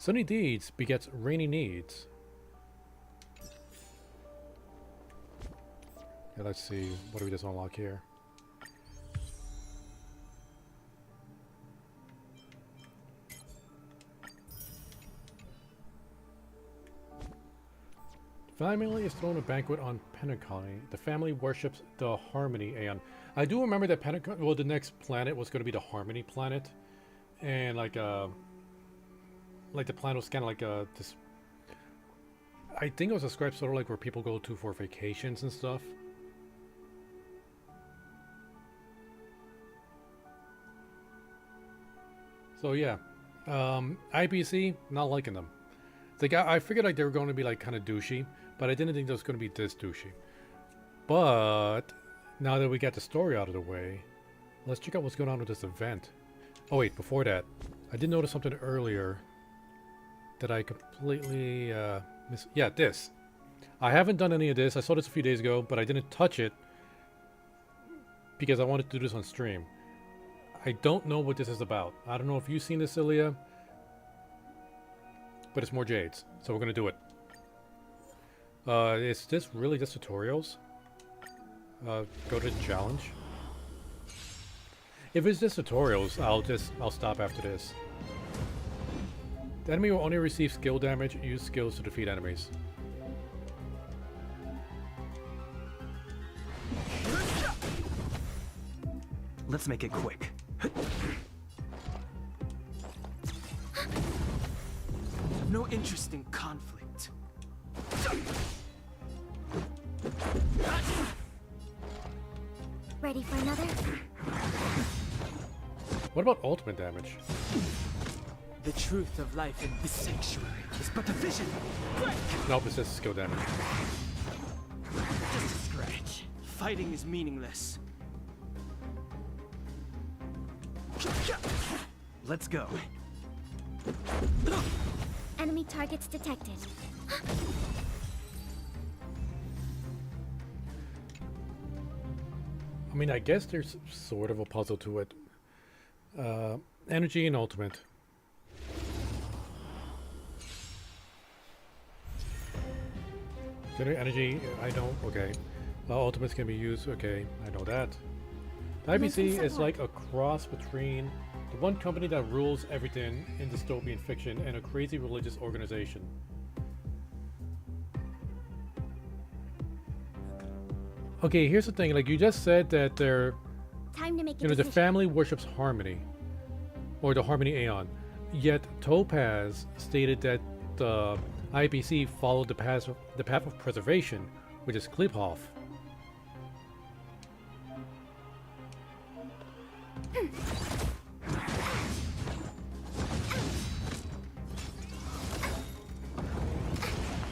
Sunny deeds begets rainy needs. Yeah, let's see. What do we just unlock here? Family is throwing a banquet on Penacony. The family worships the Harmony Aeon. I do remember that Penacony, well, the next planet was going to be the Harmony planet. And like the planet was kind of like this, I think it was described sort of like where people go to for vacations and stuff. So yeah, IPC, not liking them. It's like I figured like they were going to be like kind of douchey, but I didn't think it was going to be this douchey. But now that we got the story out of the way, let's check out what's going on with this event. Oh wait, before that, I did notice something earlier that I completely missed. Yeah, this. I haven't done any of this. I saw this a few days ago, but I didn't touch it because I wanted to do this on stream. I don't know what this is about. I don't know if you've seen this, Ilya, but it's more jades, so we're gonna do it. Is this really just tutorials? Go to the challenge. If it's just tutorials, I'll stop after this. The enemy will only receive skill damage. Use skills to defeat enemies. Let's make it quick. No interest in conflict. Ready for another? What about ultimate damage? The truth of life in this sanctuary is but a vision. Nope, it's just skill damage. Just a scratch. Fighting is meaningless. Let's go. Enemy targets detected. I mean, I guess there's sort of a puzzle to it. Energy and ultimate. Generate energy, I don't, okay. Ultimates can be used, okay, I know that. The IBC is like a cross between the one company that rules everything in dystopian fiction and a crazy religious organization. Okay, here's the thing, like you just said that they're, Time to make a you know, the decision. family worships Harmony, or the Harmony Aeon. Yet Topaz stated that the IPC followed the path of preservation, which is Kliphoff.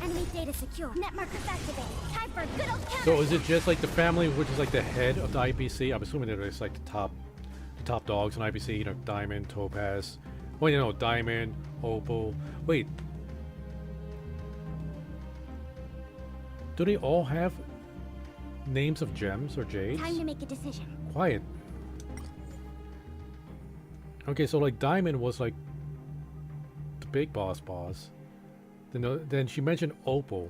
Enemy data secure. Net markers activated. Time for a good old counter. So is it just like the family, which is like the head of the IPC? I'm assuming that it's like the top dogs in IPC. You know, Diamond, Topaz. Well, you know, Diamond, Opal. Wait, do they all have names of gems or jades? Time to make a decision. Quiet. Okay, so like Diamond was like the big boss. Then she mentioned Opal.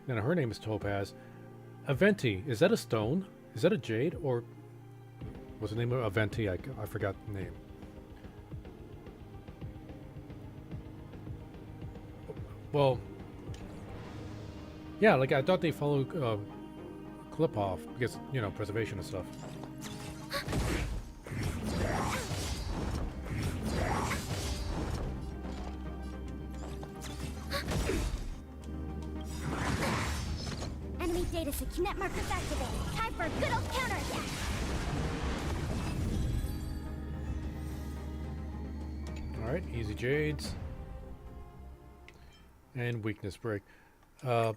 Then her name is Topaz. Aventi, is that a stone? Is that a jade? Or what's the name of Aventi? I forgot the name. Well, yeah, like I thought they followed Kliphoff because, you know, preservation and stuff. Enemy data secure. Net markers activated. Time for a good old counterattack. Alright, easy jades. And weakness break. Yeah,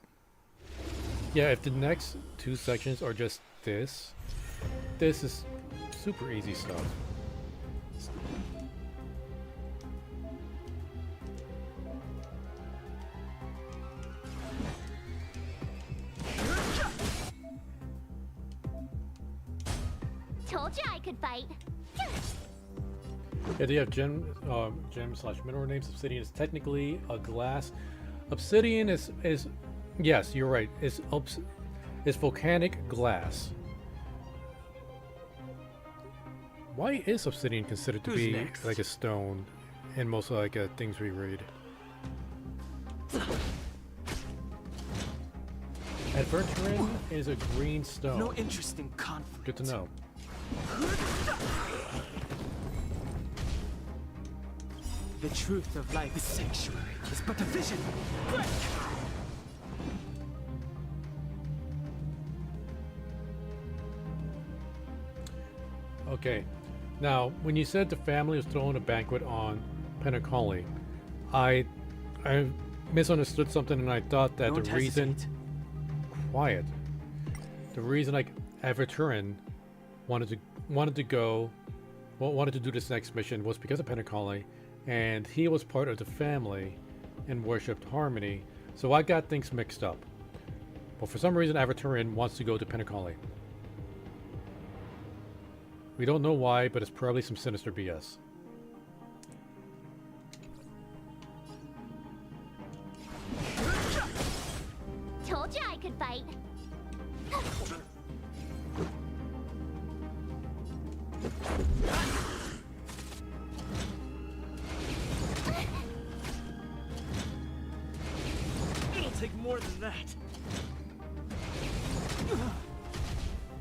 if the next two sections are just this is super easy stuff. Told you I could fight. Yeah, they have gem slash mineral names. Obsidian is technically a glass. Obsidian is yes, you're right. It's volcanic glass. Why is obsidian considered to be next? like a stone in most like things we read? Adventurin is a green stone. No interest in conflict. Good to know. The truth of life is sanctuary. It's but a vision. Okay, now when you said the family was throwing a banquet on Penacoli, I misunderstood something and I thought that Don't the reason hesitate. quiet, the reason like Aventurin wanted to do this next mission was because of Penacoli, and he was part of the family and worshipped Harmony. So I got things mixed up. But for some reason, Aventurin wants to go to Penacoli. We don't know why, but it's probably some sinister BS. Told you I could fight. It'll take more than that.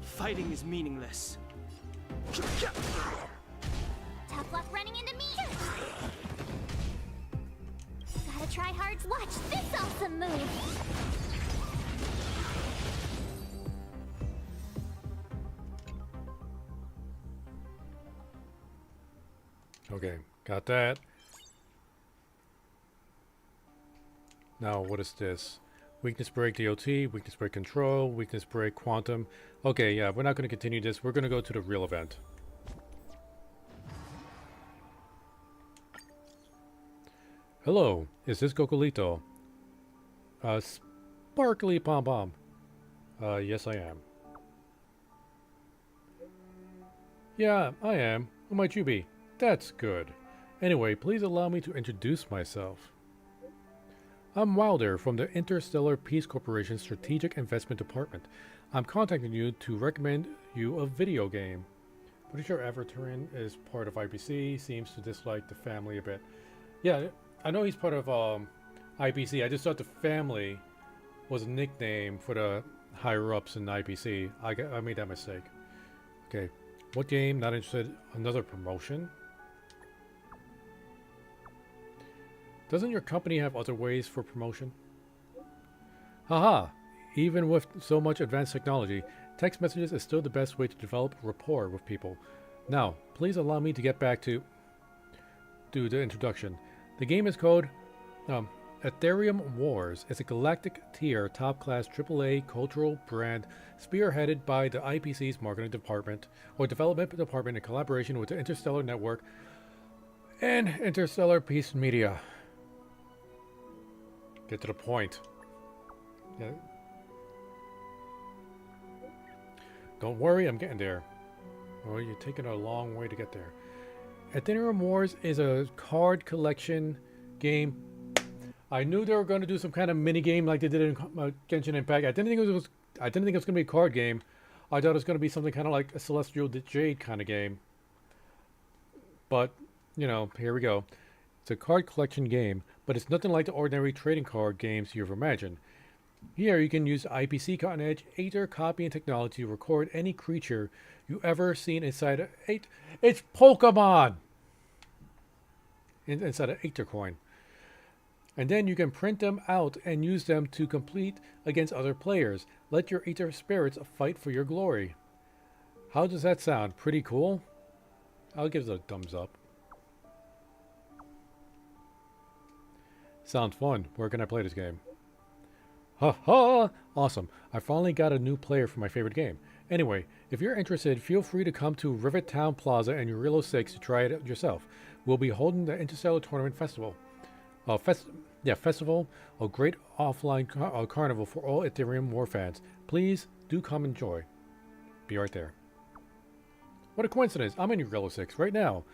Fighting is meaningless. Tough luck running into me. Gotta try hard to watch this awesome move. Okay, got that. Now, what is this? Weakness break DOT, weakness break control, weakness break quantum. Okay, yeah, we're not going to continue this. We're going to go to the real event. Hello, is this Gokulito? Sparkly Pom Pom. Yes I am. Yeah, I am. Who might you be? That's good. Anyway, please allow me to introduce myself. I'm Wilder from the Interstellar Peace Corporation's Strategic Investment Department. I'm contacting you to recommend you a video game. Pretty sure Aventurin is part of IPC, seems to dislike the family a bit. Yeah, I know he's part of IPC. I just thought the family was a nickname for the higher-ups in IPC. I made that mistake. Okay, what game? Not interested. Another promotion? Doesn't your company have other ways for promotion? Haha! Even with so much advanced technology, text messages is still the best way to develop rapport with people. Now, please allow me to get back to the introduction. The game is called Ethereum Wars. It's a galactic tier, top-class AAA cultural brand spearheaded by the IPC's marketing department or development department in collaboration with the Interstellar Network and Interstellar Peace Media. Get to the point. Yeah. Don't worry, I'm getting there. Oh, you're taking a long way to get there. Ethereum Wars is a card collection game. I knew they were going to do some kind of mini game like they did in Genshin Impact. I didn't think it was going to be a card game. I thought it was going to be something kind of like a Celestial Jade kind of game. But, you know, here we go. It's a card collection game, but it's nothing like the ordinary trading card games you've imagined. Here you can use IPC Cotton Edge Aether copying technology to record any creature you ever seen inside a it's Pokemon! Inside an Aether coin. And then you can print them out and use them to compete against other players. Let your Aether spirits fight for your glory. How does that sound? Pretty cool? I'll give it a thumbs up. Sounds fun. Where can I play this game? Ha ha! Awesome. I finally got a new player for my favorite game. Anyway, if you're interested, feel free to come to Rivet Town Plaza and Urilo 6 to try it yourself. We'll be holding the Interstellar Tournament Festival. Festival, a great offline carnival for all Ethereum War fans. Please do come enjoy. Be right there. What a coincidence. I'm in Urilo 6 right now.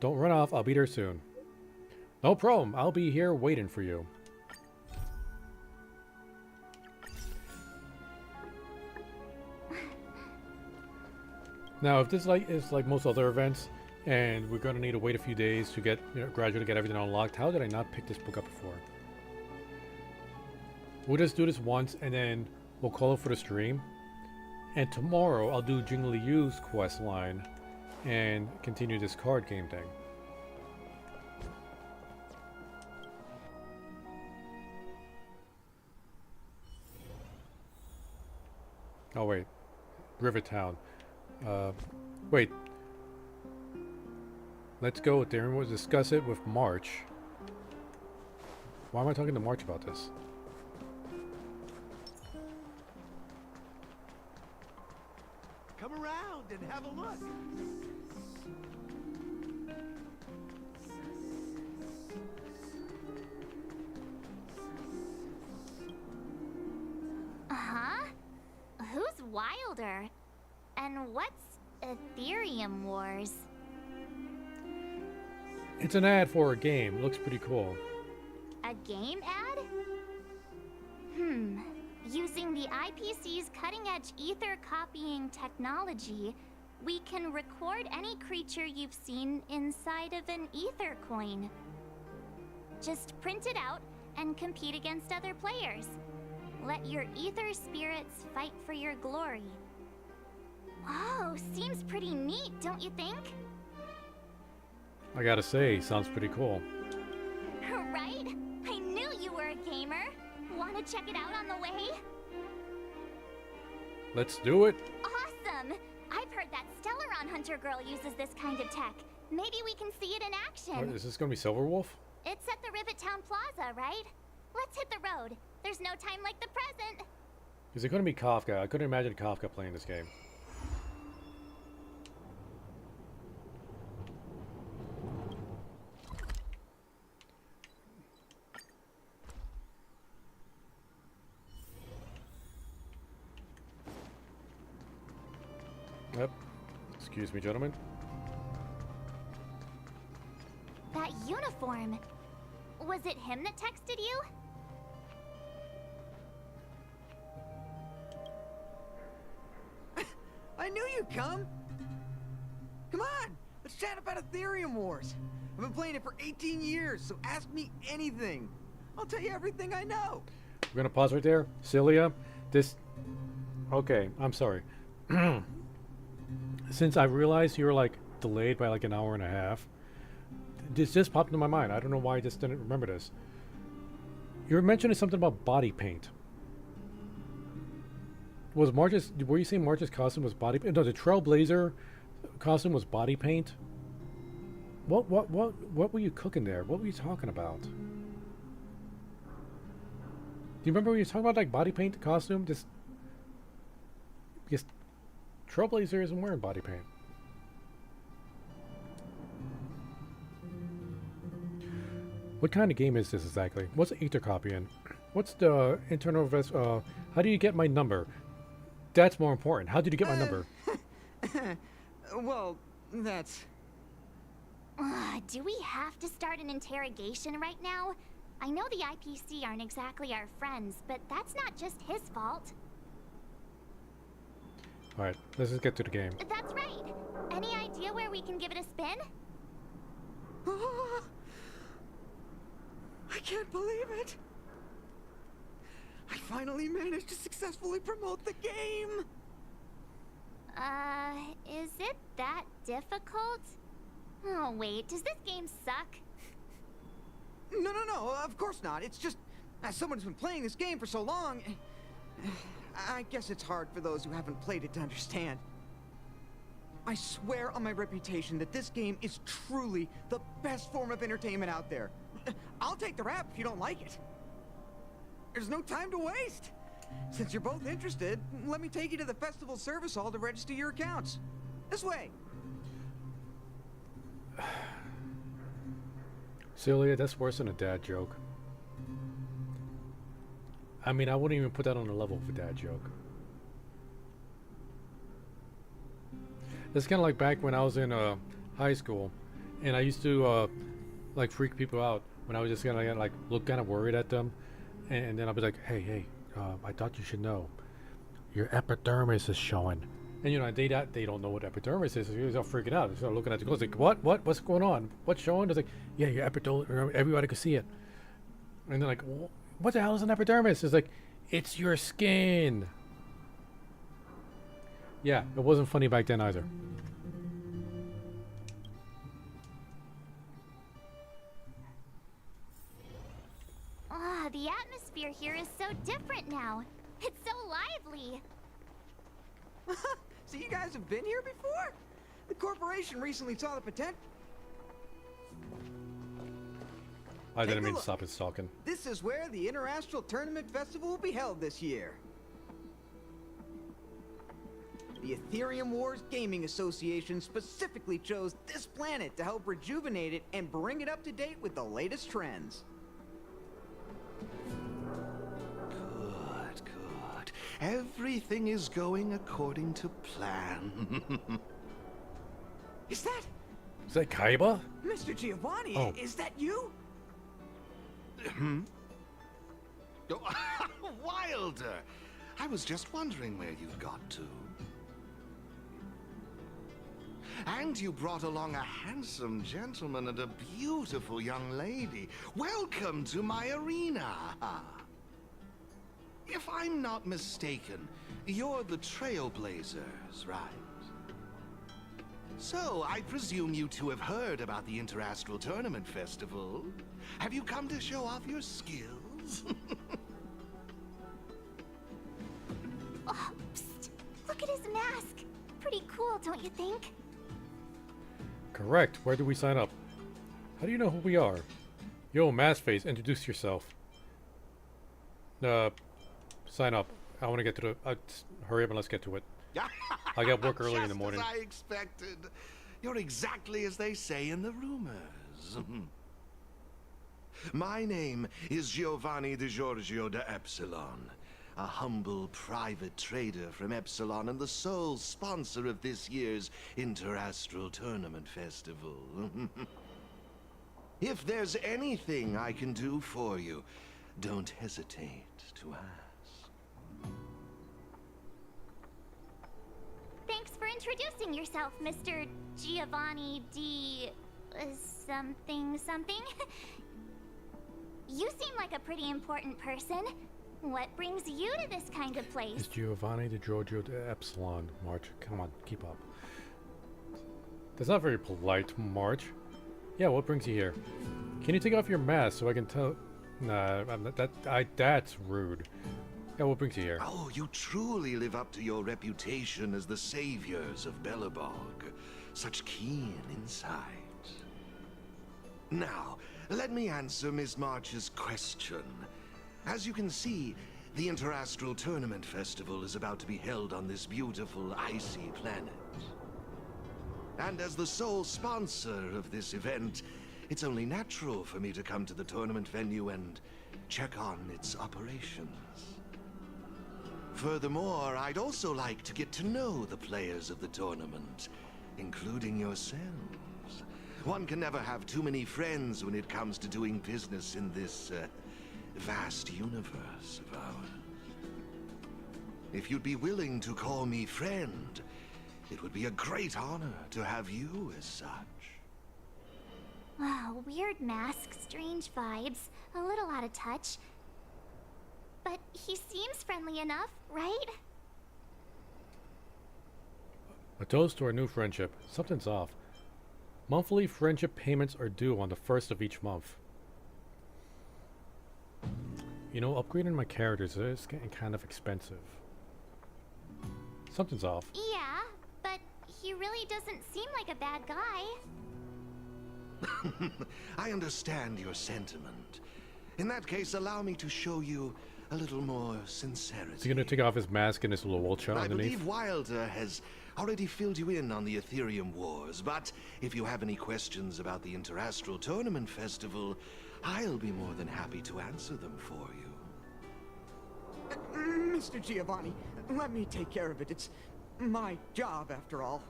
Don't run off. I'll be there soon. No problem. I'll be here waiting for you. Now, if this is like most other events, and we're gonna need to wait a few days to get gradually get everything unlocked, how did I not pick this book up before? We'll just do this once, and then we'll call it for the stream. And tomorrow, I'll do Jingly Yu's quest line, and continue this card game thing. Oh wait, Rivertown. Wait. Let's go there and we'll discuss it with March. Why am I talking to March about this? Come around and have a look. Huh? Who's Wilder? And what's Ethereum Wars? It's an ad for a game. It looks pretty cool. A game ad? Using the IPC's cutting-edge ether copying technology, we can record any creature you've seen inside of an ether coin. Just print it out and compete against other players. Let your ether spirits fight for your glory. Oh, seems pretty neat, don't you think? I gotta say, sounds pretty cool. Right? I knew you were a gamer. Want to check it out on the way? Let's do it. Awesome! I've heard that Stellaron Hunter girl uses this kind of tech. Maybe we can see it in action. What, is this gonna be Silverwolf? It's at the Rivet Town Plaza, right? Let's hit the road. There's no time like the present. Is it gonna be Kafka? I couldn't imagine Kafka playing this game. Yep. Excuse me, gentlemen. That uniform. Was it him that texted you? I knew you'd come. Come on, let's chat about Ethereum Wars. I've been playing it for 18 years, so ask me anything. I'll tell you everything I know. We're gonna pause right there. Celia, this... Okay, I'm sorry. Since I realized you were like delayed by like an hour and a half, this just popped into my mind. I don't know why I just didn't remember this. You were mentioning something about body paint. Was March's? Were you saying March's costume was body paint? No, the Trailblazer costume was body paint. What were you cooking there? What were you talking about? Do you remember when you were talking about like body paint costume? Just Trailblazer isn't wearing body paint. What kind of game is this exactly? What's ether copying? What's the internal how do you get my number? That's more important. How did you get my number? Well, that's... Do we have to start an interrogation right now? I know the IPC aren't exactly our friends, but that's not just his fault. Alright, let's just get to the game. That's right. Any idea where we can give it a spin? I can't believe it! I finally managed to successfully promote the game! Is it that difficult? Oh wait, does this game suck? No, of course not. It's just, as someone who's been playing this game for so long, I guess it's hard for those who haven't played it to understand. I swear on my reputation that this game is truly the best form of entertainment out there. I'll take the rap if you don't like it. There's no time to waste. Since you're both interested, let me take you to the festival service hall to register your accounts. This way. Celia, that's worse than a dad joke. I mean, I wouldn't even put that on the level of a dad joke. It's kind of like back when I was in high school, And I used to like freak people out when I was just gonna like look kind of worried at them, and then I'll be like, hey, I thought you should know, your epidermis is showing. And you know they don't know what epidermis is. So they're all freaking out. They start looking at the clothes like, what's going on? What's showing? It's like, yeah, your epidermis. Everybody can see it. And they're like, what the hell is an epidermis? It's like, it's your skin. Yeah, it wasn't funny back then either. Ah, the atmosphere here is so different now. It's so lively. So you guys have been here before? The corporation recently saw the potential. I didn't mean to stop it stalking. This is where the Interastral Tournament Festival will be held this year. The Ethereum Wars Gaming Association specifically chose this planet to help rejuvenate it and bring it up to date with the latest trends. Good. Everything is going according to plan. Is that Kaiba? Mr. Giovanni? Oh. Is that you? Wilder! I was just wondering where you'd got to. And you brought along a handsome gentleman and a beautiful young lady. Welcome to my arena! If I'm not mistaken, you're the Trailblazers, right? So, I presume you two have heard about the Interastral Tournament Festival. Have you come to show off your skills? Oh, psst. Look at his mask. Pretty cool, don't you think? Correct. Where do we sign up? How do you know who we are? Yo, Mask Face, introduce yourself. Sign up. I want to get to the... hurry up and let's get to it. I got work early in the morning. Just as I expected. You're exactly as they say in the rumors. My name is Giovanni Di Giorgio de Epsilon, a humble private trader from Epsilon and the sole sponsor of this year's Interastral Tournament Festival. If there's anything I can do for you, don't hesitate to ask. Thanks for introducing yourself, Mr. Giovanni D... something. You seem like a pretty important person. What brings you to this kind of place? It's Giovanni Di Giorgio de Epsilon, March. Come on, keep up. That's not very polite, March. Yeah, what brings you here? Can you take off your mask so I can tell... Nah, that's rude. Yeah, what brings you here? Oh, you truly live up to your reputation as the saviors of Belobog. Such keen insight. Now, let me answer Ms. March's question. As you can see, the Interastral Tournament Festival is about to be held on this beautiful, icy planet. And as the sole sponsor of this event, it's only natural for me to come to the tournament venue and check on its operations. Furthermore, I'd also like to get to know the players of the tournament, including yourselves. One can never have too many friends when it comes to doing business in this, vast universe of ours. If you'd be willing to call me friend, it would be a great honor to have you as such. Wow, weird mask, strange vibes, a little out of touch. But he seems friendly enough, right? A toast to our new friendship. Something's off. Monthly friendship payments are due on the 1st of each month. You know, upgrading my characters is getting kind of expensive. Something's off. Yeah, but he really doesn't seem like a bad guy. I understand your sentiment. In that case, allow me to show you a little more sincerity. Is he gonna take off his mask and his little vulture I underneath? believe Wilder has already filled you in on the Ethereum Wars, but if you have any questions about the Interastral Tournament Festival, I'll be more than happy to answer them for you. Mr. Giovanni, let me take care of it. It's my job, after all.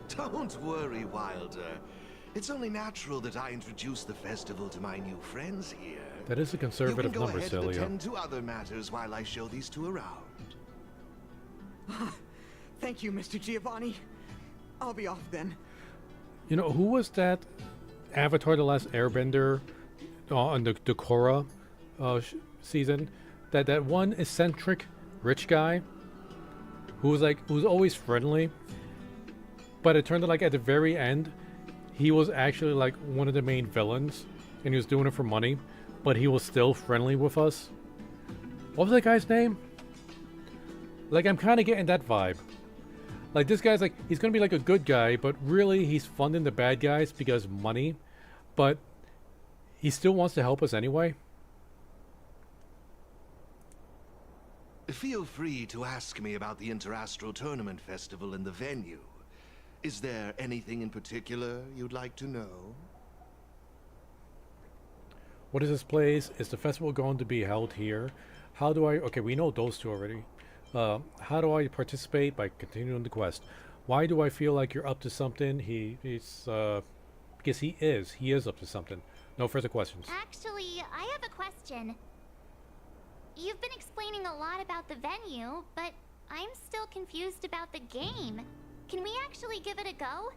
Don't worry, Wilder. It's only natural that I introduce the festival to my new friends here. That is a conservative you can go number, ahead Celia. and attend to other matters while I show these two around. Thank you, Mr. Giovanni. I'll be off then. You know, who was that Avatar The Last Airbender on the Korra season? That one eccentric rich guy who was always friendly, but it turned out like at the very end he was actually like one of the main villains and he was doing it for money, but he was still friendly with us. What was that guy's name? Like, I'm kind of getting that vibe. Like, this guy's like, he's gonna be like a good guy, but really he's funding the bad guys because money, but he still wants to help us anyway. Feel free to ask me about the Interastral Tournament Festival and the venue. Is there anything in particular you'd like to know? What is this place? Is the festival going to be held here? How do I... Okay, we know those two already. How do I participate? By continuing the quest. Why do I feel like you're up to something? He's because he is up to something. No further questions. Actually, I have a question. You've been explaining a lot about the venue, but I'm still confused about the game. Can we actually give it a go?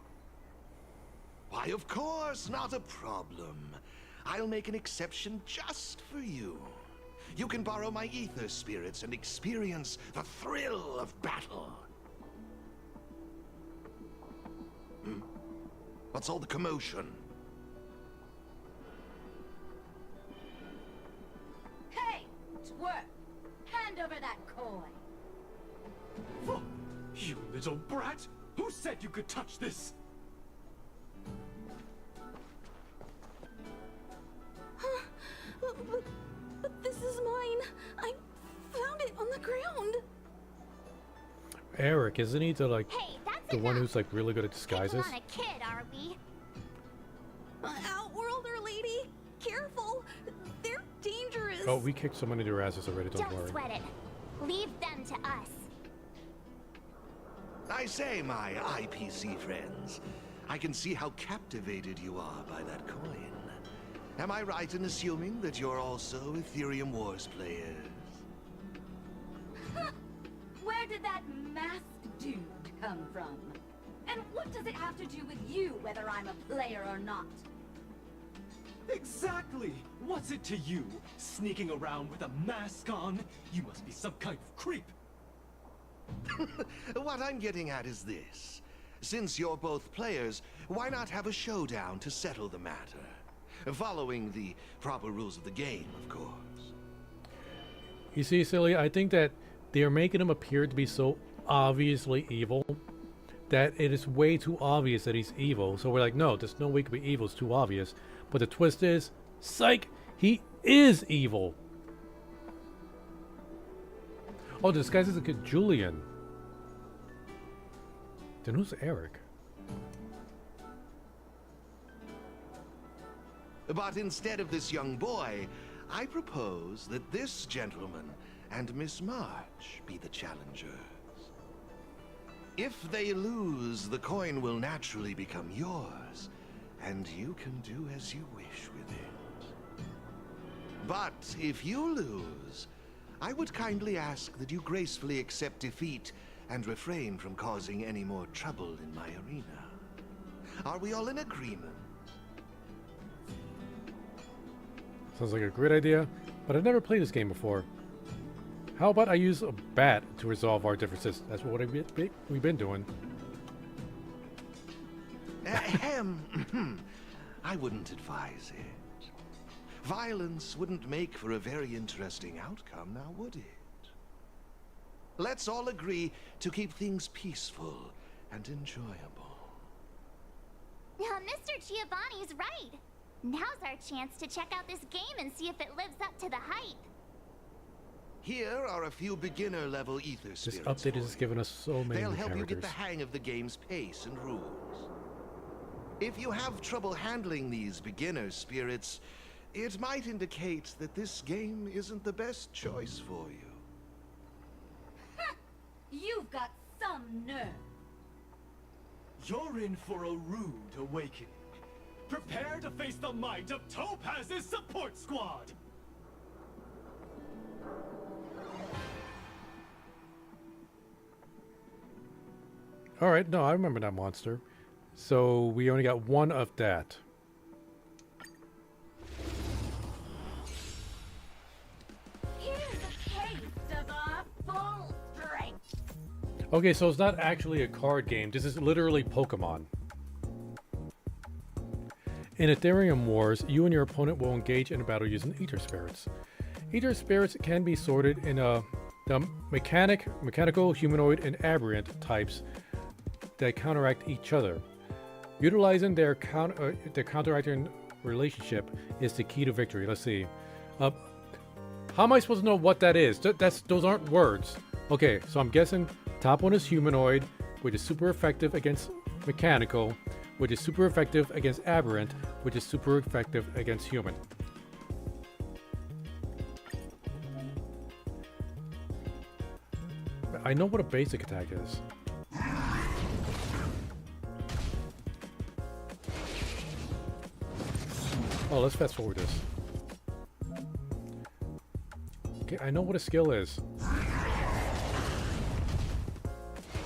Why, of course, not a problem. I'll make an exception just for you. You can borrow my ether spirits and experience the thrill of battle. What's all the commotion? Hey, twerp! Hand over that coin. You little brat! Who said you could touch this? But this is mine. I found it on the ground. Eric, isn't he the like Hey, that's the one who's like really good at disguises? We're not a kid, are we? Outworlder lady, careful. They're dangerous. Oh, we kicked so many of their asses already. Don't worry. Sweat it. Leave them to us. I say, my IPC friends, I can see how captivated you are by that coin. Am I right in assuming that you're also Ethereum Wars players? Where did that masked dude come from? And what does it have to do with you, whether I'm a player or not? Exactly! What's it to you? Sneaking around with a mask on? You must be some kind of creep. What I'm getting at is this. Since you're both players, why not have a showdown to settle the matter? Following the proper rules of the game, of course. You see, Silly, I think that they're making him appear to be so obviously evil that it is way too obvious that he's evil. So we're like, no, there's no way he could be evil. It's too obvious. But the twist is, psych, he is evil. Oh, this guy's a good Julian. Then who's Eric? But instead of this young boy, I propose that this gentleman and Miss March be the challengers. If they lose, the coin will naturally become yours, and you can do as you wish with it. But if you lose, I would kindly ask that you gracefully accept defeat and refrain from causing any more trouble in my arena. Are we all in agreement? Sounds like a great idea, but I've never played this game before. How about I use a bat to resolve our differences? That's what we've been doing. Ahem. I wouldn't advise it. Violence wouldn't make for a very interesting outcome, now would it? Let's all agree to keep things peaceful and enjoyable. Now, Mr. Giovanni's right. Now's our chance to check out this game and see if it lives up to the hype. Here are a few beginner-level ether spirits. This update has given us so many They'll new help you get characters. the hang of the game's pace and rules. If you have trouble handling these beginner spirits, it might indicate that this game isn't the best choice for you. You've got some nerve. You're in for a rude awakening. Prepare to face the might of Topaz's support squad! Alright, no, I remember that monster. So we only got one of that. Here's a taste of our full strength. Okay, so it's not actually a card game. This is literally Pokemon. In Ethereum Wars, you and your opponent will engage in a battle using Ether Spirits. Ether Spirits can be sorted in the mechanical, humanoid, and aberrant types that counteract each other. Utilizing their counteracting relationship is the key to victory. Let's see. How am I supposed to know what that is? Those aren't words. Okay, so I'm guessing top one is humanoid, which is super effective against mechanical, which is super effective against aberrant, which is super effective against human. I know what a basic attack is. Oh, let's fast forward this. Okay, I know what a skill is.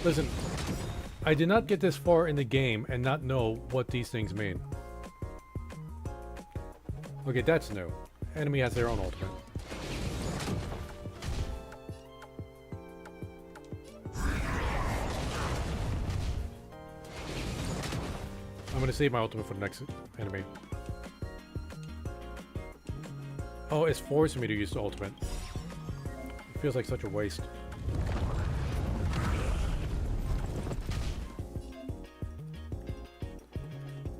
Listen, I did not get this far in the game and not know what these things mean. Okay, that's new. Enemy has their own ultimate. I'm gonna save my ultimate for the next enemy. Oh, it's forcing me to use the ultimate. It feels like such a waste.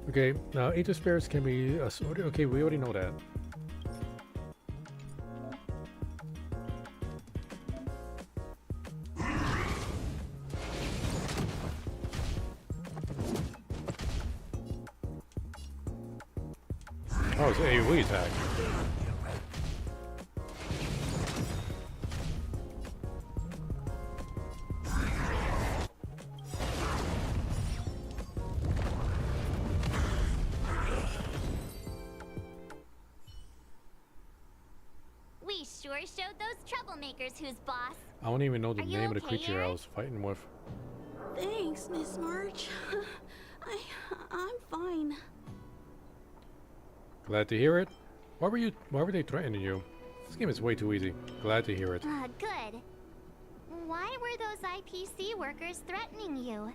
Okay, now Ether Spirits can be assorted. Okay, we already know that. Oh, it's an AoE attack. We sure showed those troublemakers who's boss. I don't even know the Are you name of the okay, creature I Aaron? was fighting with. Thanks, Miss March. I'm fine. Glad to hear it. Why were they threatening you? This game is way too easy. Glad to hear it. Good. Why were those IPC workers threatening you?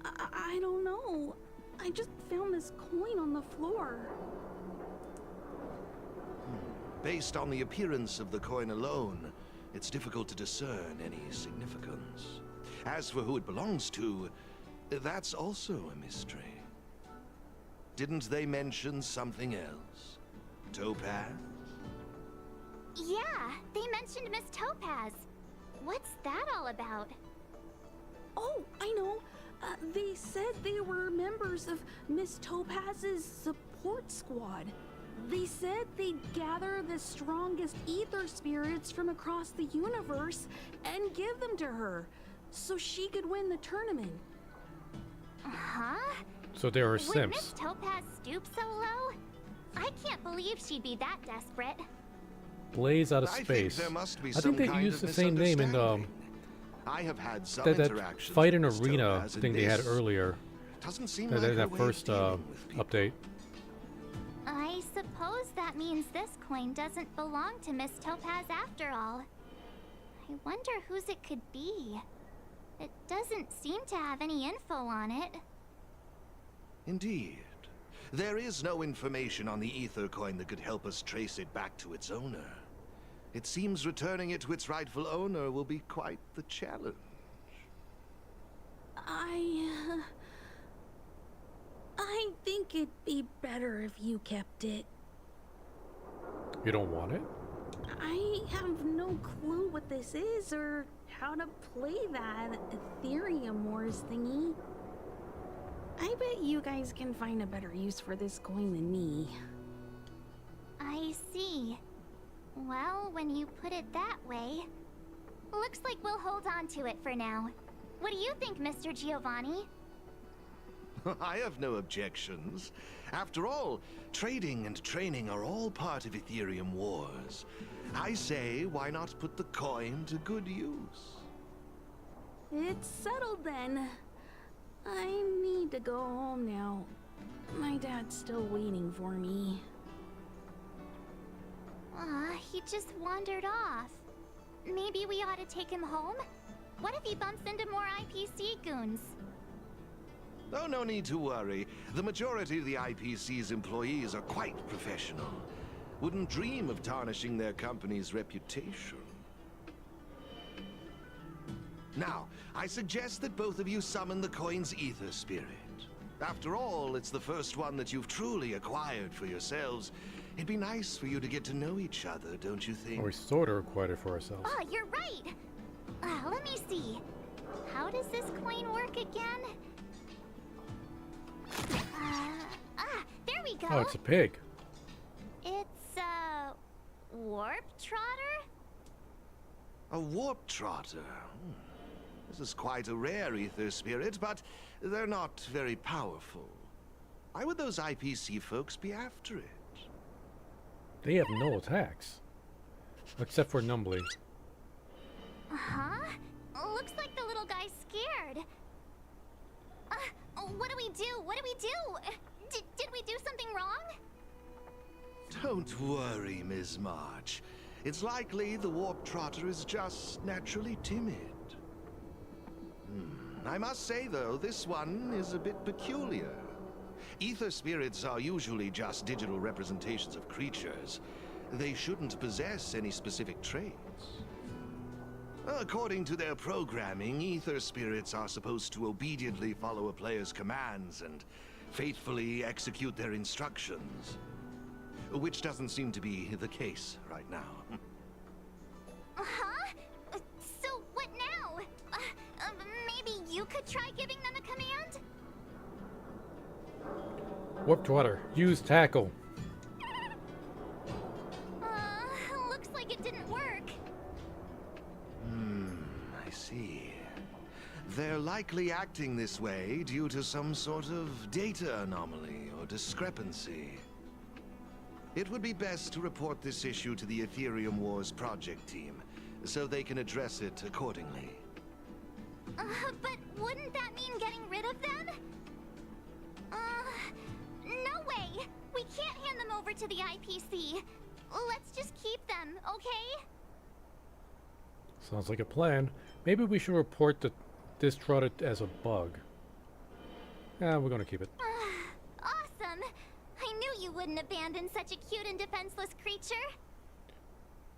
I don't know. I just found this coin on the floor. Based on the appearance of the coin alone, it's difficult to discern any significance. As for who it belongs to, that's also a mystery. Didn't they mention something else? Topaz? Yeah, they mentioned Miss Topaz. What's that all about? Oh, I know. They said they were members of Miss Topaz's support squad. They said they'd gather the strongest ether spirits from across the universe and give them to her, so she could win the tournament. Huh? So they were Would simps. Miss Topaz stoop so low? I can't believe she'd be that desperate. Blaze out of I think space. there must be I some think they kind used of the same name in the I have had some that interactions fight in with Miss arena Topaz, and thing they had this earlier. Doesn't seem That, like her that way of first dealing with people. update. I suppose that means this coin doesn't belong to Miss Topaz after all. I wonder whose it could be. It doesn't seem to have any info on it. Indeed. There is no information on the ether coin that could help us trace it back to its owner. It seems returning it to its rightful owner will be quite the challenge. I think it'd be better if you kept it. You don't want it? I have no clue what this is or how to play that Ethereum Wars thingy. I bet you guys can find a better use for this coin than me. I see. Well, when you put it that way, looks like we'll hold on to it for now. What do you think, Mr. Giovanni? I have no objections. After all, trading and training are all part of Ethereum Wars. I say, why not put the coin to good use? It's settled then. I need to go home now. My dad's still waiting for me. He just wandered off. Maybe we ought to take him home? What if he bumps into more IPC goons? Oh, no need to worry. The majority of the IPC's employees are quite professional. Wouldn't dream of tarnishing their company's reputation. Now, I suggest that both of you summon the coin's ether spirit. After all, it's the first one that you've truly acquired for yourselves. It'd be nice for you to get to know each other, don't you think? Or we sort of acquired it for ourselves. Oh, you're right! Let me see. How does this coin work again? There we go! Oh, it's a pig. It's a warp trotter? A warp trotter? This is quite a rare ether spirit, but they're not very powerful. Why would those IPC folks be after it? They have no attacks. Except for Numbly. Uh-huh. Looks like the little guy's scared. What do we do? What do we do? Did we do something wrong? Don't worry, Ms. March. It's likely the warp trotter is just naturally timid. I must say, though, this one is a bit peculiar. Ether spirits are usually just digital representations of creatures. They shouldn't possess any specific traits. According to their programming, ether spirits are supposed to obediently follow a player's commands and faithfully execute their instructions. Which doesn't seem to be the case right now. Uh-huh? So what now? Maybe you could try giving them a command? Warp Trotter, use tackle. Looks like it didn't work. I see. They're likely acting this way due to some sort of data anomaly or discrepancy. It would be best to report this issue to the Ethereum Wars project team, so they can address it accordingly. But wouldn't that mean getting rid of them? No way! We can't hand them over to the IPC. Let's just keep them, okay? Sounds like a plan. Maybe we should report this trotter as a bug. Yeah, we're gonna keep it. Awesome! I knew you wouldn't abandon such a cute and defenseless creature.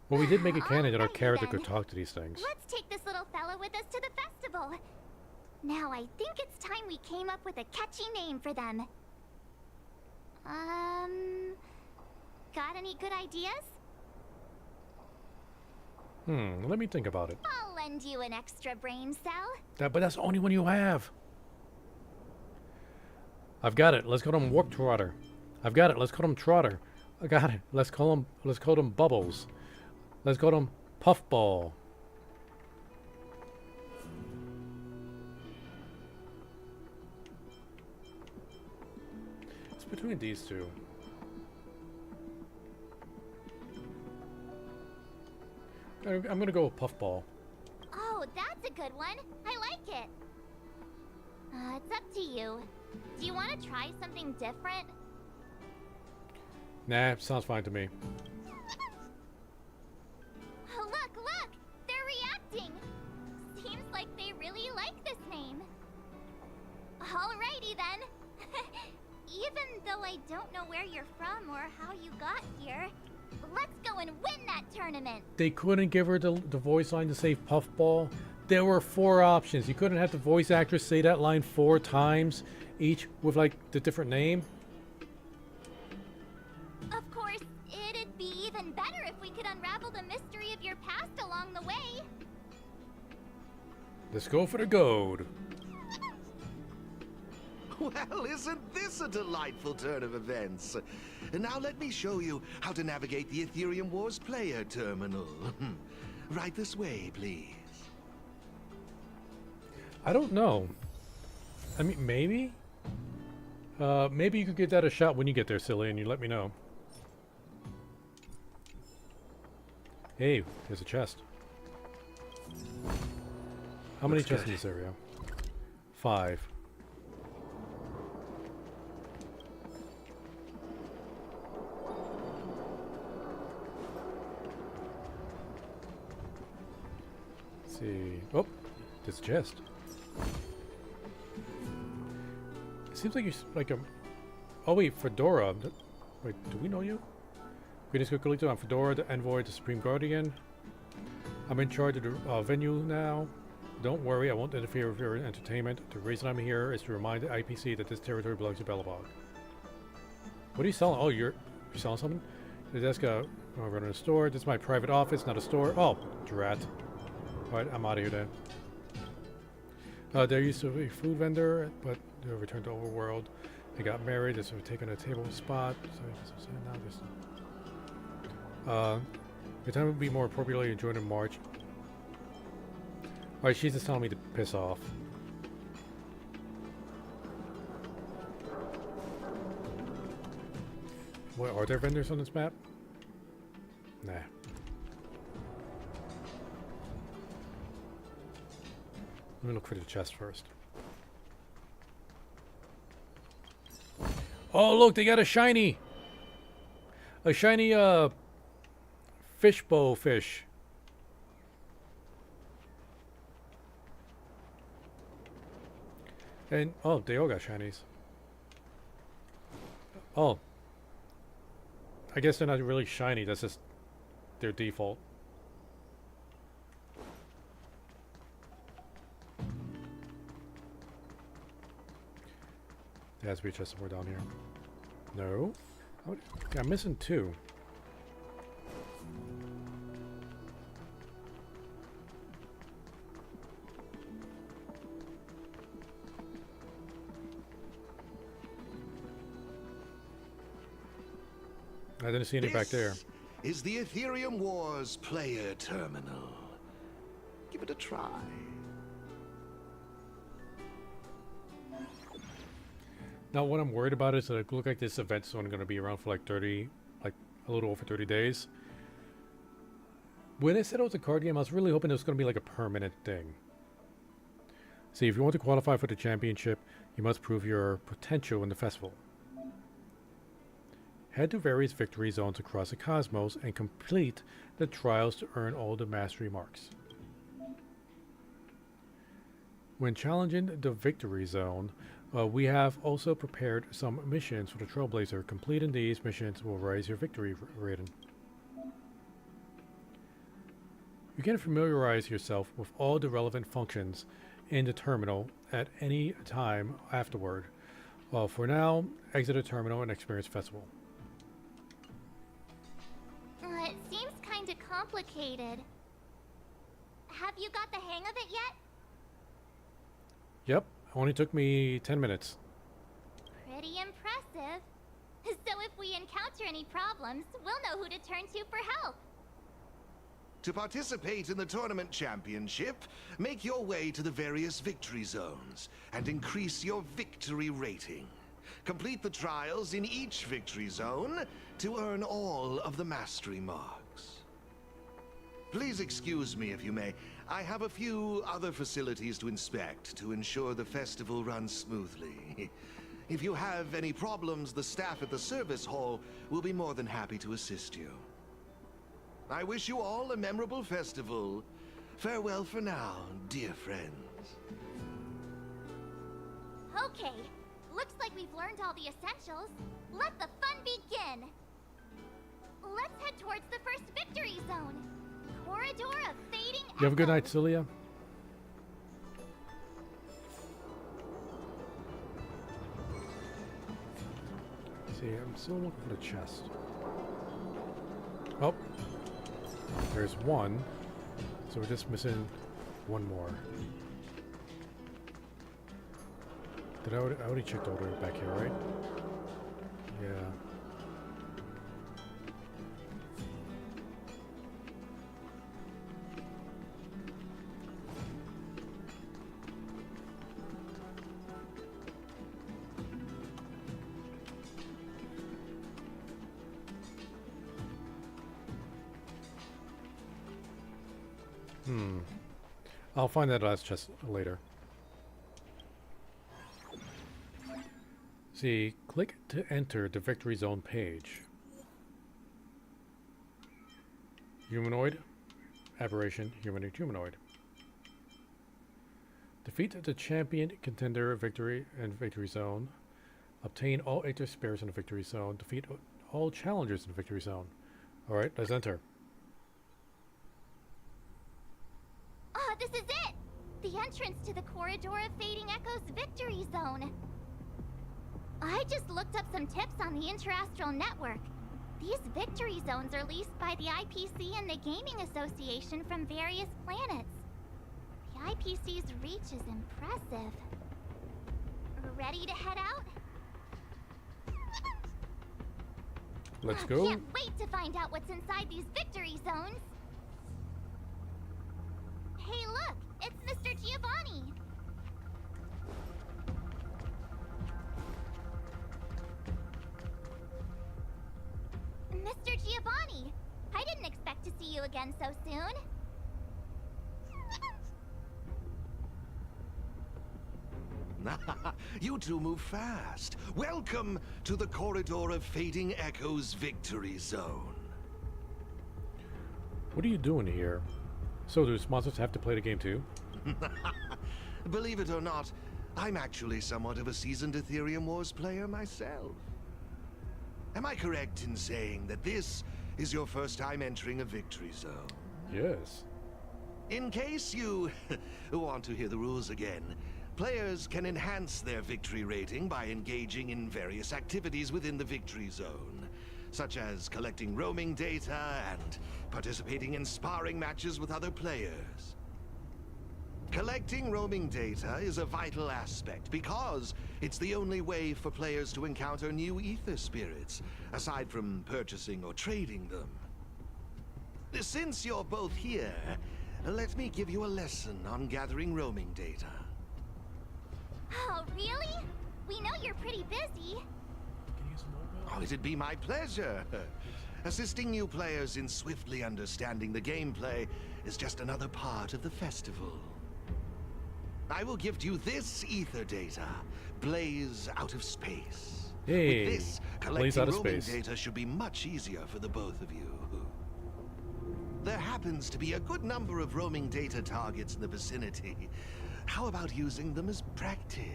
Well, we did make a canon that our character could talk to these things. Let's take this little fella with us to the festival. Now I think it's time we came up with a catchy name for them. Got any good ideas? Let me think about it. I'll lend you an extra brain cell. But that's the only one you have. I've got it. Let's call him Warp Trotter. I've got it. Let's call him Trotter. I got it. Let's call him Bubbles. Let's call him Puffball. It's between these two. I'm gonna go with Puffball. Oh, that's a good one. I like it. It's up to you. Do you want to try something different? Nah, sounds fine to me. Look! They're reacting! Seems like they really like this name. Alrighty then. Even though I don't know where you're from or how you got here, let's go and win that tournament! They couldn't give her the voice line to say Puffball. There were 4 options. You couldn't have the voice actress say that line 4 times, each with like the different name. Of course, it'd be even better if we could unravel the mystery of your past along the way. Let's go for the gold. Well, isn't this a delightful turn of events? Now let me show you how to navigate the Ethereum Wars player terminal. Right this way, please. I don't know. I mean, maybe? Maybe you could give that a shot when you get there, silly, and you let me know. Hey, there's a chest. How many chests in this area? 5. Let's see. Oh, there's a chest. It seems like you're like a... Oh wait, Fedora. Wait, do we know you? Greetings, Collector. I'm Fedora, the envoy, the Supreme Guardian. I'm in charge of the venue now. Don't worry, I won't interfere with your entertainment. The reason I'm here is to remind the IPC that this territory belongs to Belobog. What are you selling? Oh, you're selling something? The desk, I'm running a store. This is my private office, not a store. Oh, drat. Alright, I'm out of here then. There used to be a food vendor, but they returned to Overworld. They got married, they're sort of taking a table spot. So now there's... your time would be more appropriately enjoyed in March. Alright, she's just telling me to piss off. What, are there vendors on this map? Nah. Let me look for the chest first. Oh, look, they got a shiny! A shiny, fishbow fish. And, oh, they all got shinies. Oh. I guess they're not really shiny, that's just their default. There has to be a chest somewhere down here. No? Yeah, I'm missing 2. I didn't see any back there. Is the Ethereum Wars player terminal. Give it a try. Now, what I'm worried about is that it looks like this event's only going to be around for like 30, like a little over 30 days. When I said it was a card game, I was really hoping it was going to be like a permanent thing. See, if you want to qualify for the championship, you must prove your potential in the festival. Head to various victory zones across the cosmos and complete the trials to earn all the mastery marks. When challenging the victory zone, we have also prepared some missions for the Trailblazer. Completing these missions will raise your victory rating. You can familiarize yourself with all the relevant functions in the terminal at any time afterward. For now, exit the terminal and experience festival. It seems kinda complicated. Have you got the hang of it yet? Yep, only took me 10 minutes. Pretty impressive. So if we encounter any problems, we'll know who to turn to for help. To participate in the tournament championship, make your way to the various victory zones and increase your victory rating. Complete the trials in each victory zone to earn all of the mastery marks. Please excuse me if you may. I have a few other facilities to inspect to ensure the festival runs smoothly. If you have any problems, the staff at the service hall will be more than happy to assist you. I wish you all a memorable festival. Farewell for now, dear friends. Okay, looks like we've learned all the essentials. Let the fun begin. Let's head towards the first victory zone. Corridor of Fading You have a good night, Celia. See, I'm still looking for the chest. Oh, there's one. So we're just missing one more. I already checked all the way back here, right? Yeah. I'll find that last chest later. See, click to enter the victory zone page. Humanoid, aberration, humanoid. Defeat the champion, contender, victory, and victory zone. Obtain all 8 spares in the victory zone. Defeat all challengers in the victory zone. Alright, let's enter. Ah, this is it! The entrance to the Corridor of Fading Echoes Victory Zone. I just looked up some tips on the Interastral Network. These victory zones are leased by the IPC and the Gaming Association from various planets. The IPC's reach is impressive. Ready to head out? Let's go. Can't wait to find out what's inside these victory zones. Hey, look! It's Mr. Giovanni! Mr. Giovanni! I didn't expect to see you again so soon. You two move fast. Welcome to the Corridor of Fading Echoes Victory Zone. What are you doing here? So do sponsors have to play the game too? Believe it or not, I'm actually somewhat of a seasoned Ethereum Wars player myself. Am I correct in saying that this is your first time entering a victory zone? Yes. In case you want to hear the rules again, players can enhance their victory rating by engaging in various activities within the victory zone, such as collecting roaming data and participating in sparring matches with other players. Collecting roaming data is a vital aspect because it's the only way for players to encounter new ether spirits, aside from purchasing or trading them. Since you're both here, let me give you a lesson on gathering roaming data. Oh, really? We know you're pretty busy. Oh, it'd be my pleasure. Assisting new players in swiftly understanding the gameplay is just another part of the festival. I will gift you this ether data, Blaze Out of Space. Hey, With this, Blaze collecting Out of roaming Space. data should be much easier for the both of you. There happens to be a good number of roaming data targets in the vicinity. How about using them as practice?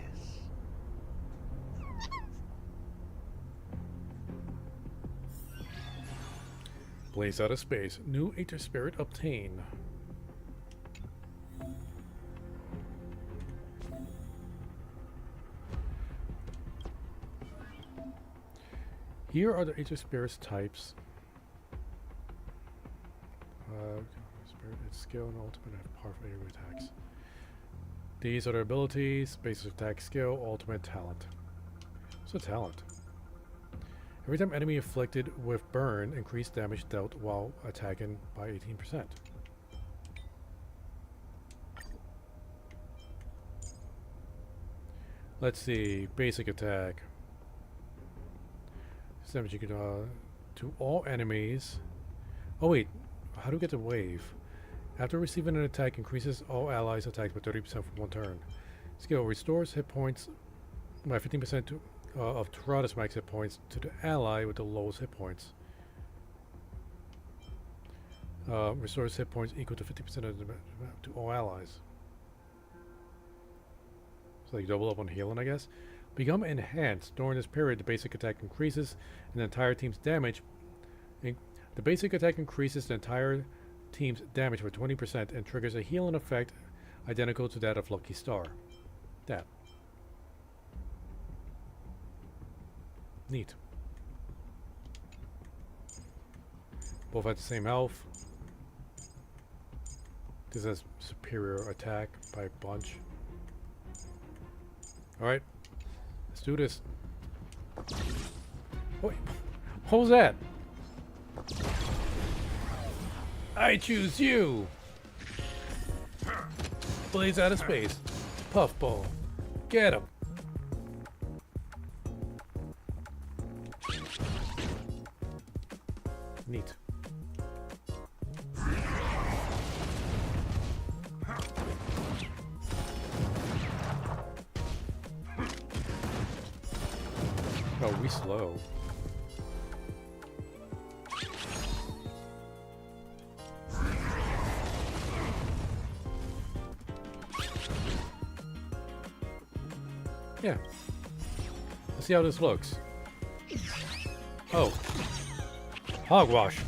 Blaze Out of Space. New Aether Spirit obtain. Here are the Aether Spirits types. Spirit, its skill and ultimate have powerful area attacks. These are their abilities: basic attack, skill, ultimate, talent. What's a talent? Every time enemy afflicted with burn, increased damage dealt while attacking by 18%. Let's see, basic attack. This damage you can to all enemies. Oh wait, how do we get the wave? After receiving an attack, increases all allies' attacks by 30% for one turn. Skill restores hit points by 15% to, of Tyrannosaurus max hit points to the ally with the lowest hit points. Restores hit points equal to 50% of the to all allies. So like double up on healing, I guess. Become enhanced. During this period, the basic attack increases and the entire team's damage. The basic attack increases the entire team's damage by 20% and triggers a healing effect identical to that of Lucky Star. That. Neat. Both have the same health. This has superior attack by a bunch. Alright. Let's do this. Wait, what was that? I choose you! Blaze out of space. Puffball. Get him. Neat. we slow. Yeah. Let's see how this looks. Oh. Hogwash.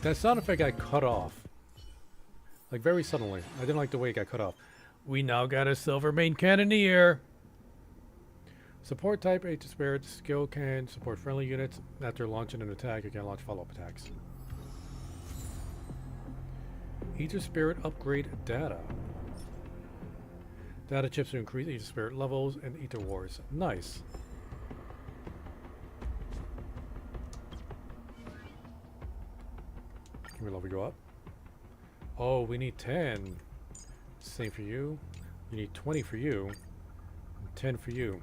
That sound effect got cut off. Like very suddenly. I didn't like the way it got cut off. We now got a silver main cannoneer. Support type Aegis Spirit skill can support friendly units. After launching an attack, you can launch follow-up attacks. Aegis Spirit upgrade data. Data chips to increase Aegis Spirit levels and Ether Wars. Nice. Can we level go up? Oh, we need 10. Same for you. You need 20 for you. And 10 for you.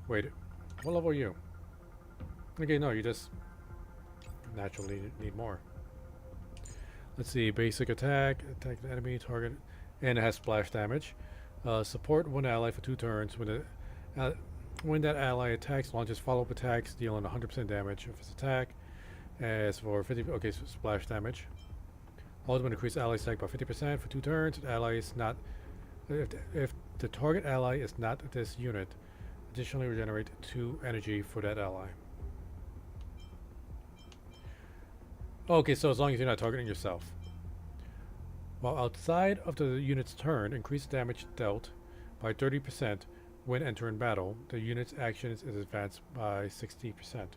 Wait, what level are you? Okay, no, you just naturally need more. Let's see, basic attack, attack the enemy, target, and it has splash damage. Support one ally for 2 turns. When that ally attacks, launches follow-up attacks, dealing 100% damage of its attack. As for 50, okay, so splash damage. Ultimate increase ally attack by 50% for 2 turns. Ally is not, if the target ally is not this unit, additionally regenerate 2 energy for that ally. Okay, so as long as you're not targeting yourself. While outside of the unit's turn, increase damage dealt by 30% when entering battle. The unit's action is advanced by 60%.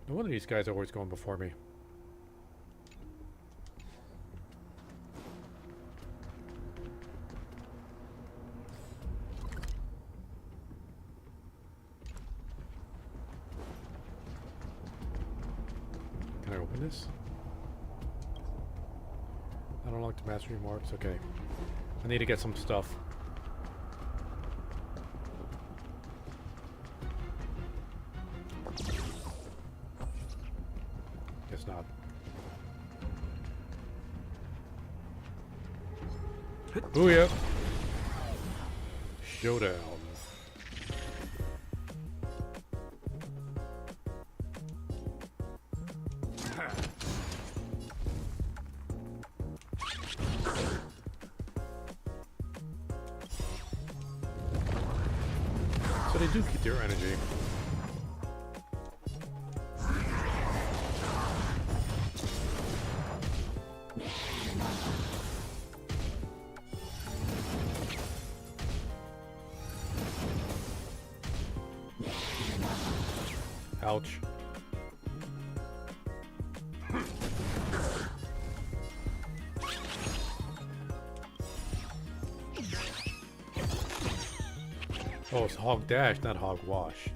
No wonder these guys are always going before me. Can I open this? I don't like the mastery marks. Okay. I need to get some stuff. Guess not. Booyah! Showdown. So they do keep their energy. Ouch. Oh, it's hog dash, not hog wash.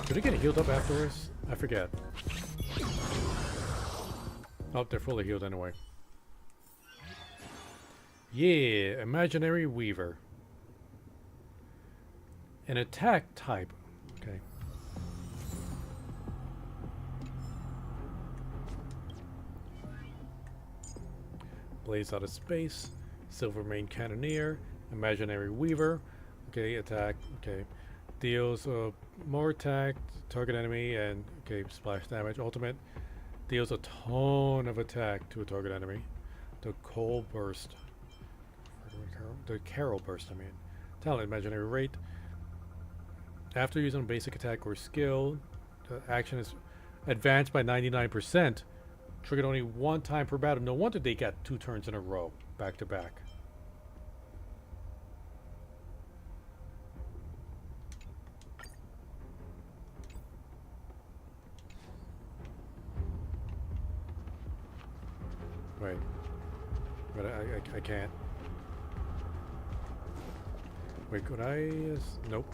Do they get healed up afterwards? I forget. Oh, they're fully healed anyway. Yeah, imaginary weaver. An attack type. Okay. Blaze out of space. Silver main cannoneer. Imaginary weaver. Okay, attack. Okay. Deals more attack, target enemy, and okay, splash damage. Ultimate deals a ton of attack to a target enemy. The coal burst. The Carol burst, I mean. Talent imaginary rate. After using a basic attack or skill, the action is advanced by 99%. Triggered only 1 time per battle. No wonder they got 2 turns in a row, back to back. Wait. But I can't. Wait, could I? Nope.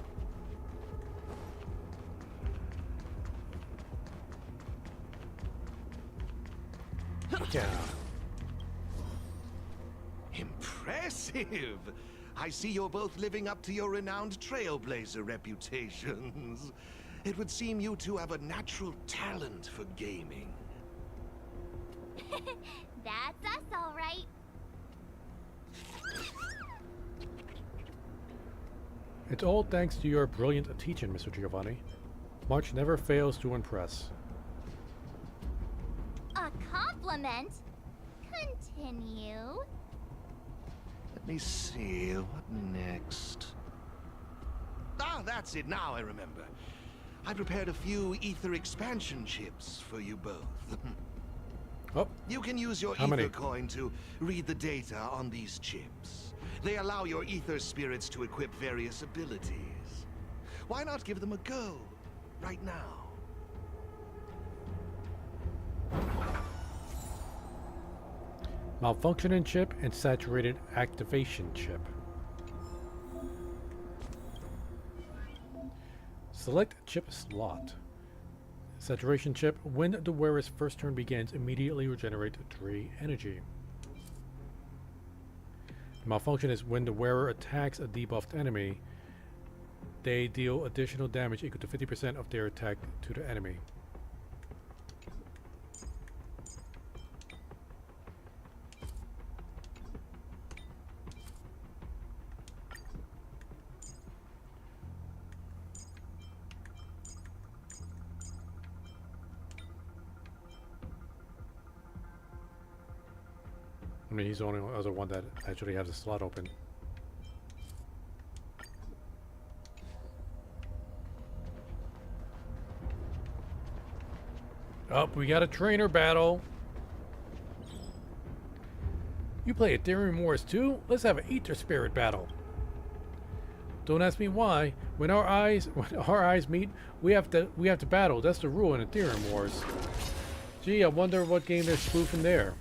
Yeah. Impressive! I see you're both living up to your renowned trailblazer reputations. It would seem you two have a natural talent for gaming. That's us, all right. It's all thanks to your brilliant teaching, Mr. Giovanni. March never fails to impress. A compliment? Continue. Let me see, what next? Ah, that's it, now I remember. I prepared a few ether expansion chips for you both. Oh. You can use your How ether many? coin to read the data on these chips. They allow your ether spirits to equip various abilities. Why not give them a go, right now? Malfunctioning chip and saturated activation chip. Select chip slot. Saturation chip. When the wearer's first turn begins, immediately regenerate 3 energy. Malfunction is when the wearer attacks a debuffed enemy, they deal additional damage equal to 50% of their attack to the enemy. I mean, he's the only other one that actually has a slot open. Oh, we got a trainer battle. You play Ethereum Wars too? Let's have an Ether Spirit battle. Don't ask me why. When our eyes meet, we have to battle. That's the rule in Ethereum Wars. Gee, I wonder what game they're spoofing there.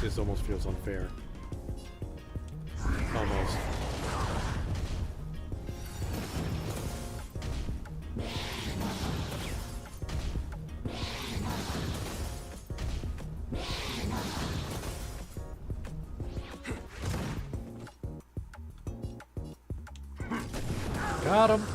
This almost feels unfair. Almost. Got him.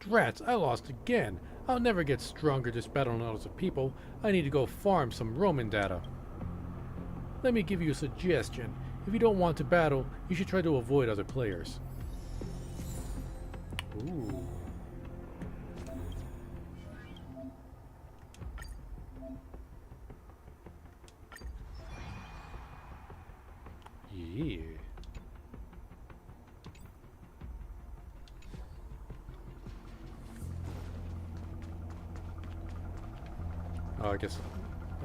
Rats, I lost again. I'll never get stronger just battling others of people. I need to go farm some Roman data. Let me give you a suggestion. If you don't want to battle, you should try to avoid other players. Ooh. Yeah. Oh,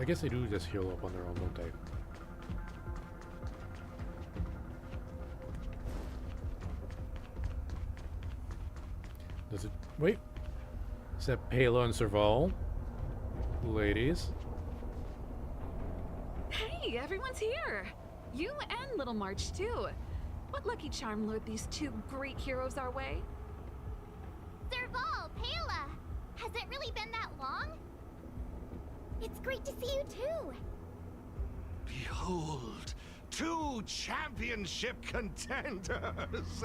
I guess they do just heal up on their own, don't they? Does it? Wait. Is that Pela and Serval? Ladies. Hey, everyone's here! You and Little March, too. What lucky charm lured these two great heroes our way? Serval, Pela! Has it really been that long? It's great to see you too. Behold, 2 championship contenders!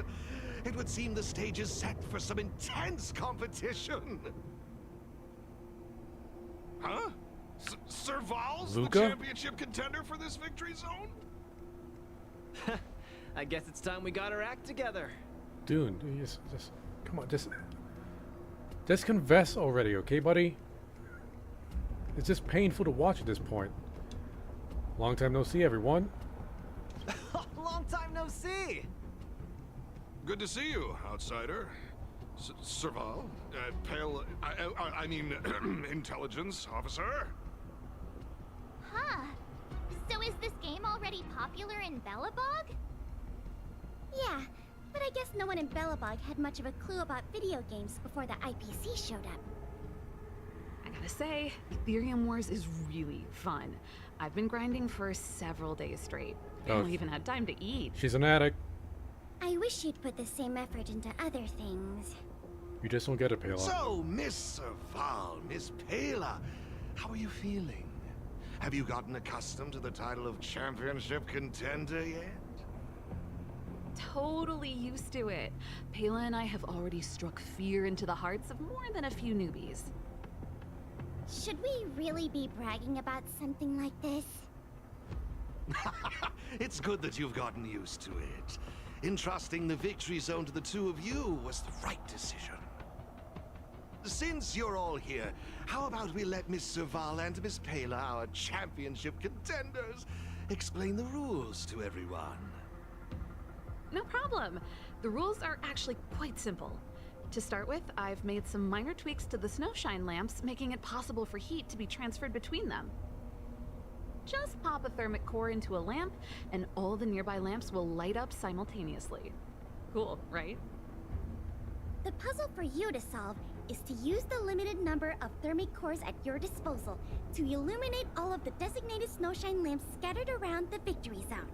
It would seem the stage is set for some intense competition. Huh? Serval's the Luca? championship contender for this victory zone? I guess it's time we got our act together. Dude, just come on, just confess already, okay, buddy? It's just painful to watch at this point. Long time no see, everyone. see. Good to see you, outsider. Serval? Pale... I mean, intelligence officer? Huh. So is this game already popular in Belobog? Yeah, but I guess no one in Belobog had much of a clue about video games before the IPC showed up. I gotta say, Ethereum Wars is really fun. I've been grinding for several days straight. I Oh. haven't even had time to eat. She's an addict. I wish you'd put the same effort into other things. You just don't get it, Pela. So, Miss Serval, Miss Pela, how are you feeling? Have you gotten accustomed to the title of championship contender yet? Totally used to it. Pela and I have already struck fear into the hearts of more than a few newbies. Should we really be bragging about something like this? It's good that you've gotten used to it. Entrusting the victory zone to the two of you was the right decision. Since you're all here, how about we let Miss Serval and Miss Pela, our championship contenders, explain the rules to everyone? No problem. The rules are actually quite simple. To start with, I've made some minor tweaks to the snowshine lamps, making it possible for heat to be transferred between them. Just pop a thermic core into a lamp, and all the nearby lamps will light up simultaneously. Cool, right? The puzzle for you to solve is to use the limited number of thermic cores at your disposal to illuminate all of the designated snowshine lamps scattered around the victory zone.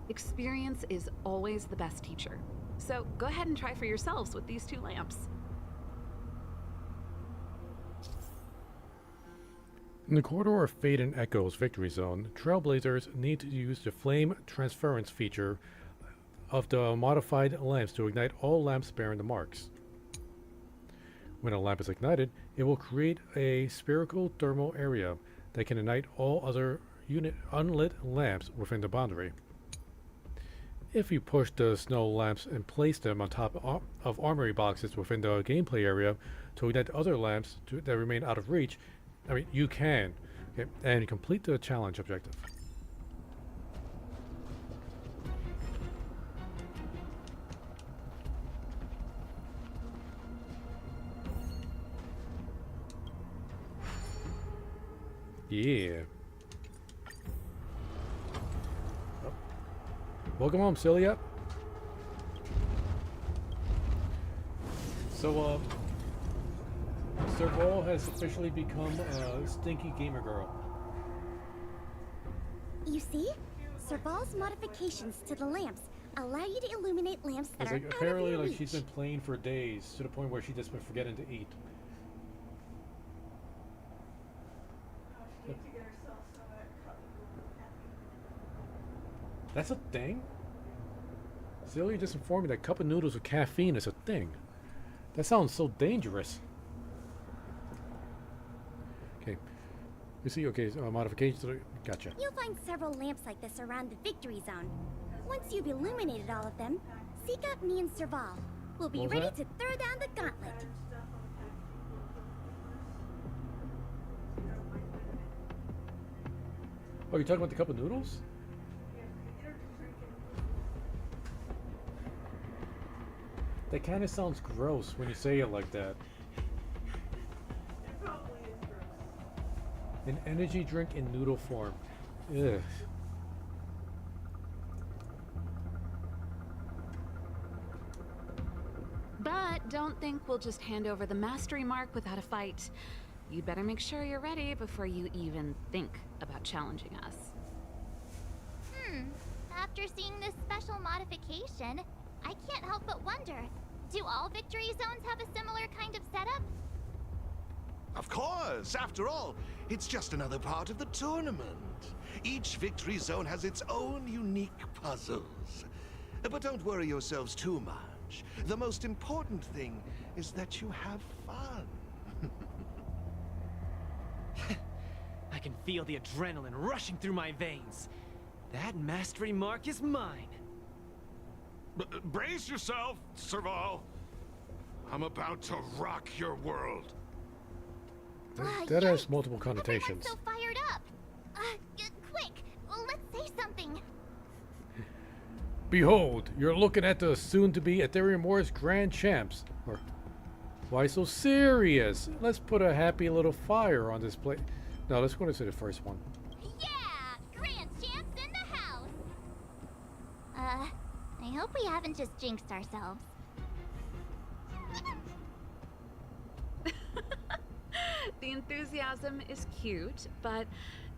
Experience is always the best teacher. So go ahead and try for yourselves with these two lamps. In the corridor of Fade and Echo's victory zone, Trailblazers need to use the flame transference feature of the modified lamps to ignite all lamps bearing the marks. When a lamp is ignited, it will create a spherical thermal area that can ignite all other unlit lamps within the boundary. If you push the snow lamps and place them on top of armory boxes within the gameplay area to ignite other lamps that remain out of reach, you can, okay, and complete the challenge objective. Yeah. Oh. Welcome home, Celia. So, Serval has officially become a stinky gamer girl. You see? Serval's modifications to the lamps allow you to illuminate lamps that are out Apparently, of your reach. she's been playing for days to the point where she's just been forgetting to eat. That's a thing? Celia just informed me that cup of noodles with caffeine is a thing. That sounds so dangerous. Okay. You see, okay, modifications to the... Gotcha. You'll find several lamps like this around the victory zone. Once you've illuminated all of them, seek out me and Serval. We'll be What was ready that? to throw down the gauntlet. Oh, you're talking about the cup of noodles? That kind of sounds gross when you say it like that. An energy drink in noodle form. Ugh. But don't think we'll just hand over the mastery mark without a fight. You'd better make sure you're ready before you even think about challenging us. After seeing this special modification, I can't help but wonder, do all victory zones have a similar kind of setup? Of course! After all, it's just another part of the tournament. Each victory zone has its own unique puzzles. But don't worry yourselves too much. The most important thing is that you have fun. I can feel the adrenaline rushing through my veins. That mastery mark is mine. Brace yourself, Serval. I'm about to rock your world. That has multiple connotations. So fired up! Quick! Let's say something! Behold, you're looking at the soon-to-be Ethereum Wars Grand Champs. Or, why so serious? Let's put a happy little fire on this plate. No, let's go to the first one. Yeah! Grand Champs in the house! I hope we haven't just jinxed ourselves. The enthusiasm is cute, but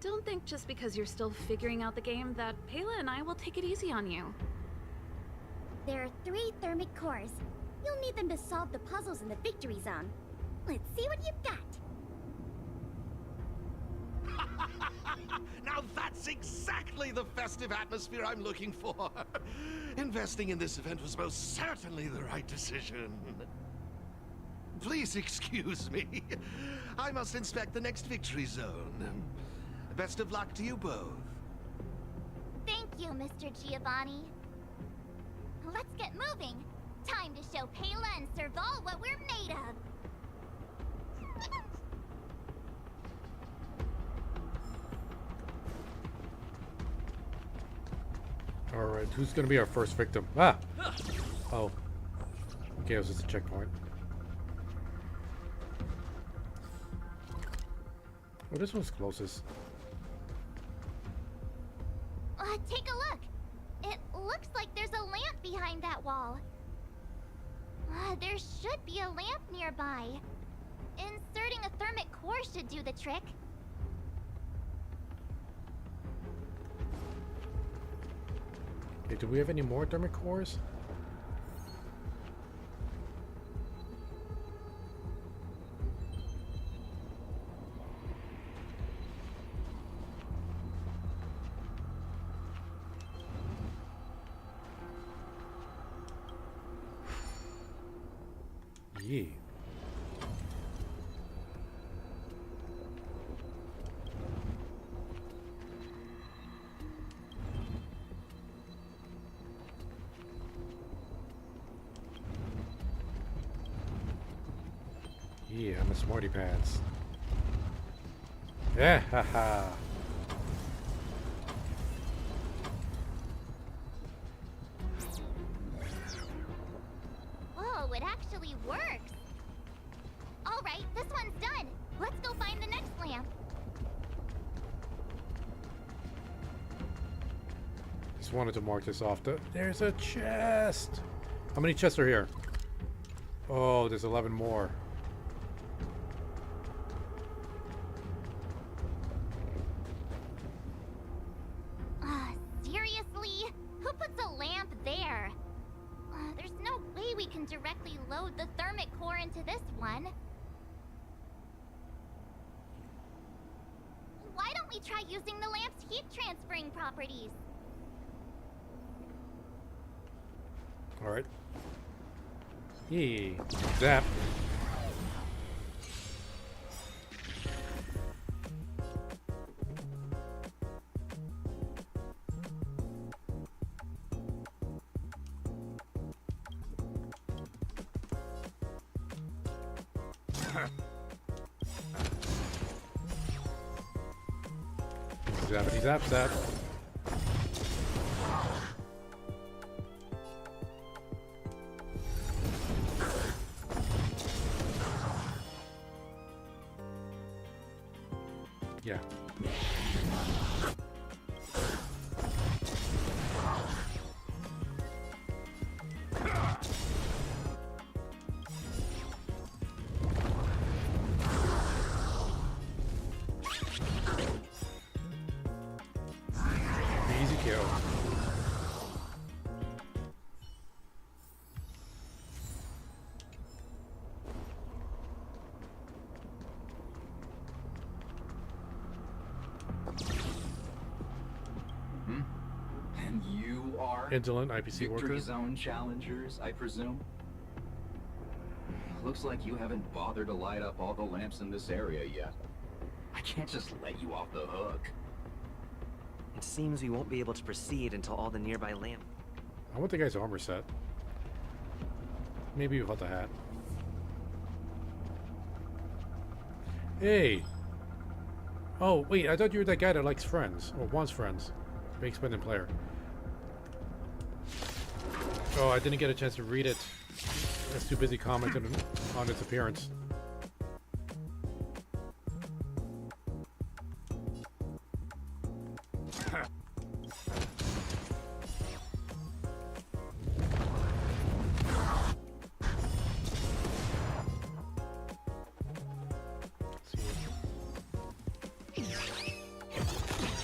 don't think just because you're still figuring out the game that Payla and I will take it easy on you. There are 3 thermic cores. You'll need them to solve the puzzles in the victory zone. Let's see what you've got. Now that's exactly the festive atmosphere I'm looking for. Investing in this event was most certainly the right decision. Please excuse me. I must inspect the next victory zone. Best of luck to you both. Thank you, Mr. Giovanni. Let's get moving. Time to show Payla and Serval what we're made of. Alright, who's gonna be our first victim? Ah! Oh. Okay, it was just a checkpoint. Oh, this one's closest. Take a look. It looks like there's a lamp behind that wall. There should be a lamp nearby. Inserting a thermic core should do the trick. Okay, do we have any more thermic cores? Yeah. Yeah, I'm a smarty pants. Yeah, haha. Whoa, it actually works. All right, this one's done. Let's go find the next lamp. Just wanted to mark this off. There's a chest. How many chests are here? Oh, there's 11 more. Seriously? Who puts a lamp there? There's no way we can directly load the thermic core into this one. Why don't we try using the lamp's heat transferring properties? Alright. Yee. Zap. Zappity zap zap. Yeah. Easy kill. And you are Indolent IPC worker. Victory Zone challengers, I presume? Looks like you haven't bothered to light up all the lamps in this area yet. I can't just let you off the hook. It seems we won't be able to proceed until all the nearby lamp. I want the guy's armor set. Maybe without the hat. Hey! Oh, wait, I thought you were that guy that likes friends, or wants friends. Big spending player. Oh, I didn't get a chance to read it. I was too busy commenting on its appearance.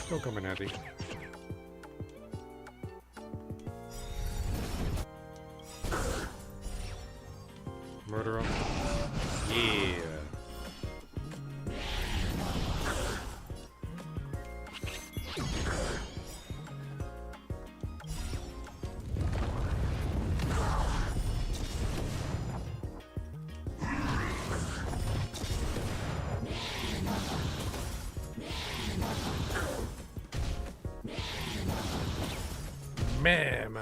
Still coming handy. Murder him. Yeah. Mama.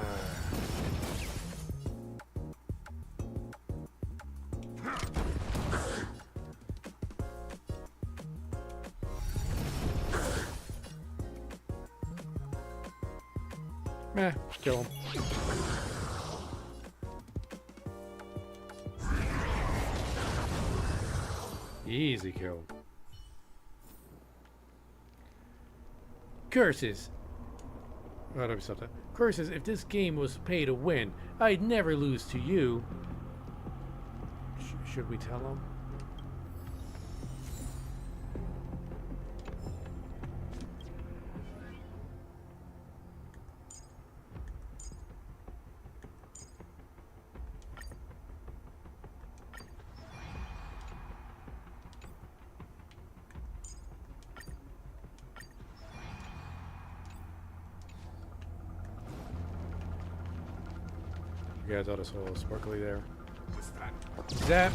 Meh, kill him. Easy kill. Curses. Oh, let me stop that. Curses, if this game was pay to win, I'd never lose to you. Should we tell him? Yeah, I thought I saw a little sparkly there. Zap!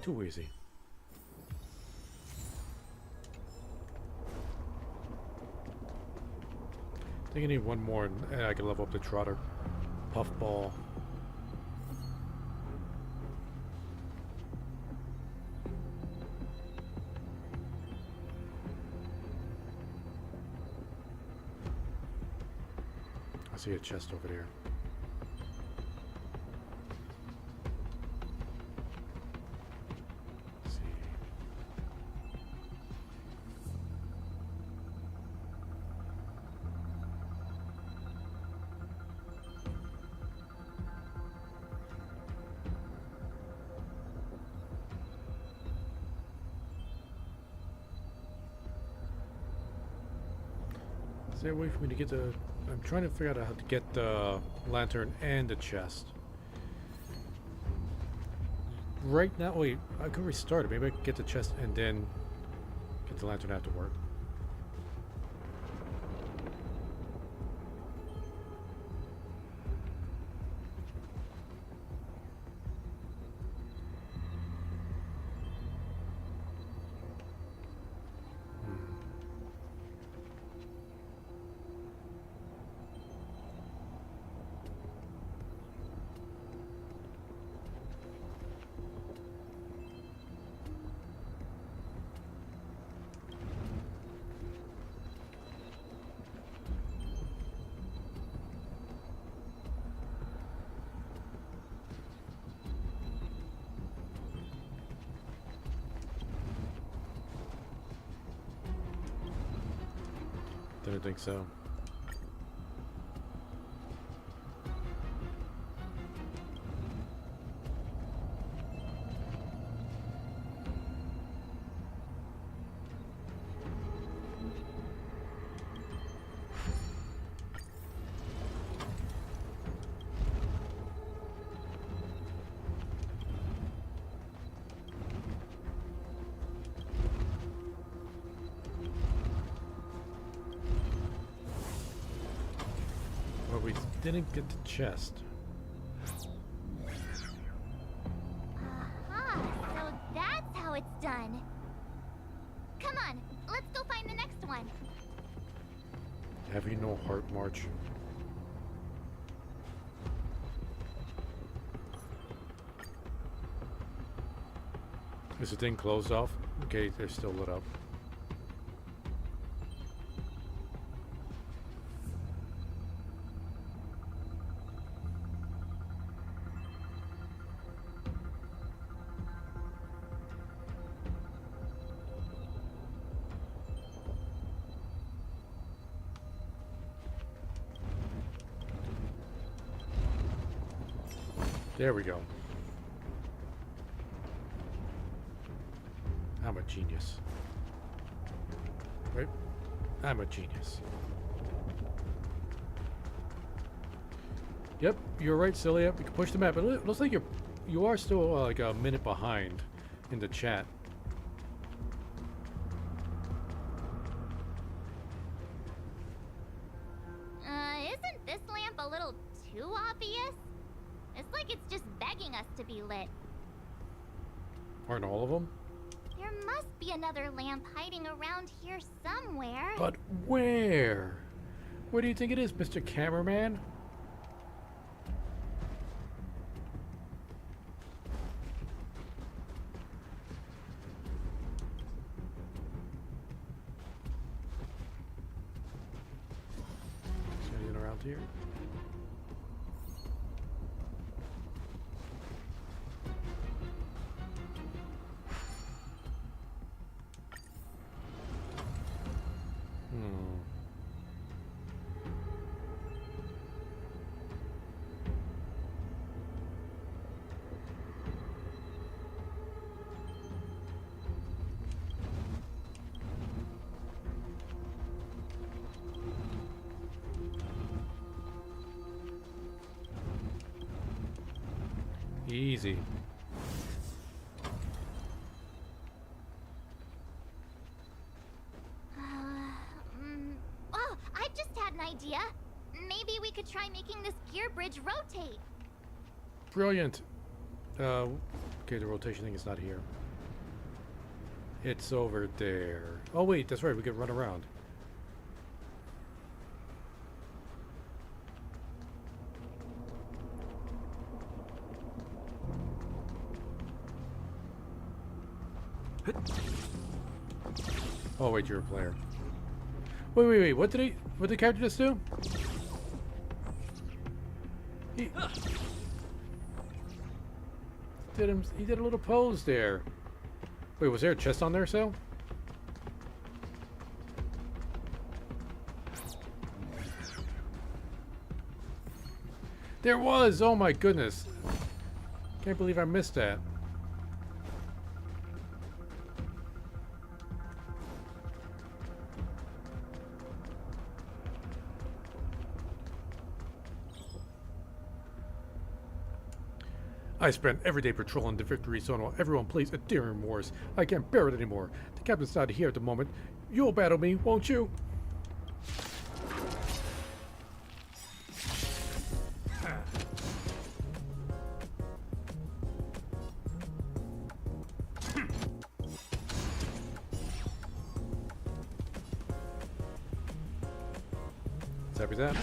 Too easy. I think I need one more and I can level up the Trotter. Puffball. I see a chest over there. Is there a way for me to get the... I'm trying to figure out how to get the lantern and the chest. Right now, wait, I could restart it. Maybe I could get the chest and then get the lantern afterward. Didn't think so. didn't get the chest. Aha, so that's how it's done. Come on, let's go find the next one. Have you no heart, March? Is the thing closed off? Okay, they're still lit up. There we go. I'm a genius. Right? I'm a genius. Yep, you're right, Celia. We can push the map. But it looks like you are still like a minute behind in the chat. Isn't this lamp a little too obvious? It's like it's just begging us to be lit. Aren't all of them? There must be another lamp hiding around here somewhere. But where? Where do you think it is, Mr. Cameraman? Is there anything around here? Easy. Oh, I just had an idea. Maybe we could try making this gear bridge rotate. Brilliant. Okay, the rotation thing is not here. It's over there. Oh wait, that's right, we could run around. Oh wait, you're a player. Wait. What did the character just do? He did a little pose there. Wait, was there a chest on there, Sal? There was! Oh my goodness. Can't believe I missed that. I spent every day patrolling the victory zone while everyone plays Ethereum Wars. I can't bear it anymore. The captain's not here at the moment. You'll battle me, won't you? Copy that.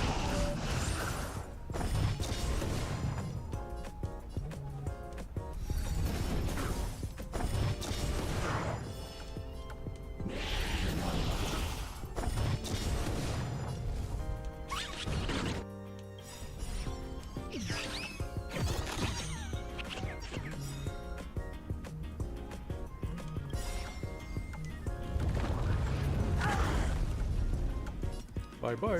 Bye-bye.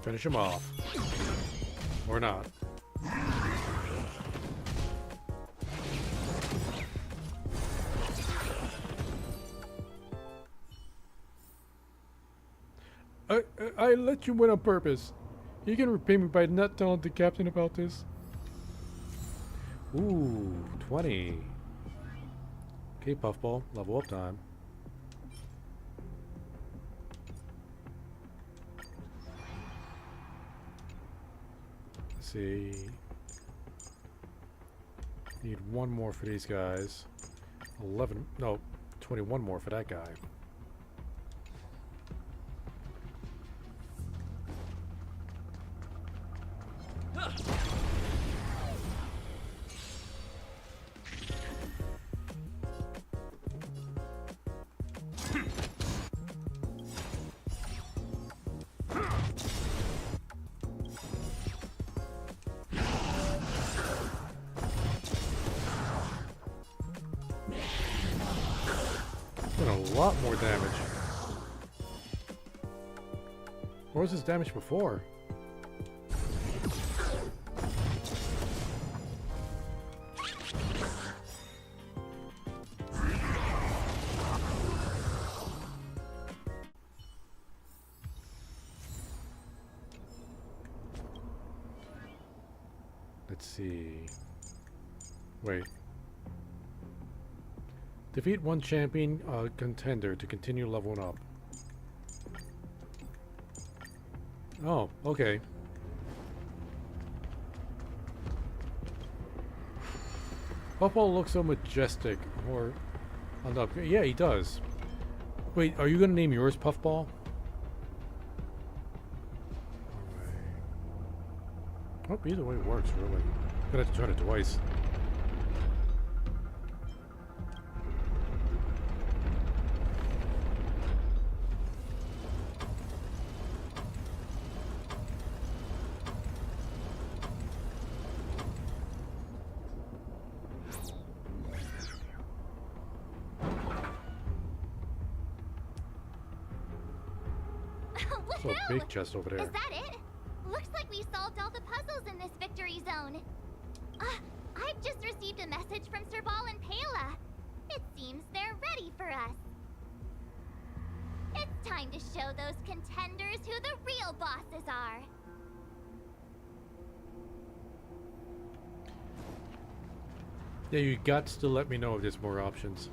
Finish him off. Or not. I let you win on purpose. You can repay me by not telling the captain about this. Ooh, 20. Okay, Puffball, level up time. Let's see. Need one more for these guys. 11, no, 21 more for that guy. Done a lot more damage. What was his damage before? Let's see. Wait. Defeat one champion contender to continue leveling up. Oh, okay. Puffball looks so majestic. Or on the upgrade. Yeah, he does. Wait, are you gonna name yours Puffball? Oh, either way works, really. Gonna have to try it twice. There's a big chest over there. Is that it? Looks like we solved all the puzzles in this victory zone. I've just received a message from Sir Ball and Pela. It seems they're ready for us. It's time to show those contenders who the real bosses are. Yeah, you got to let me know if there's more options.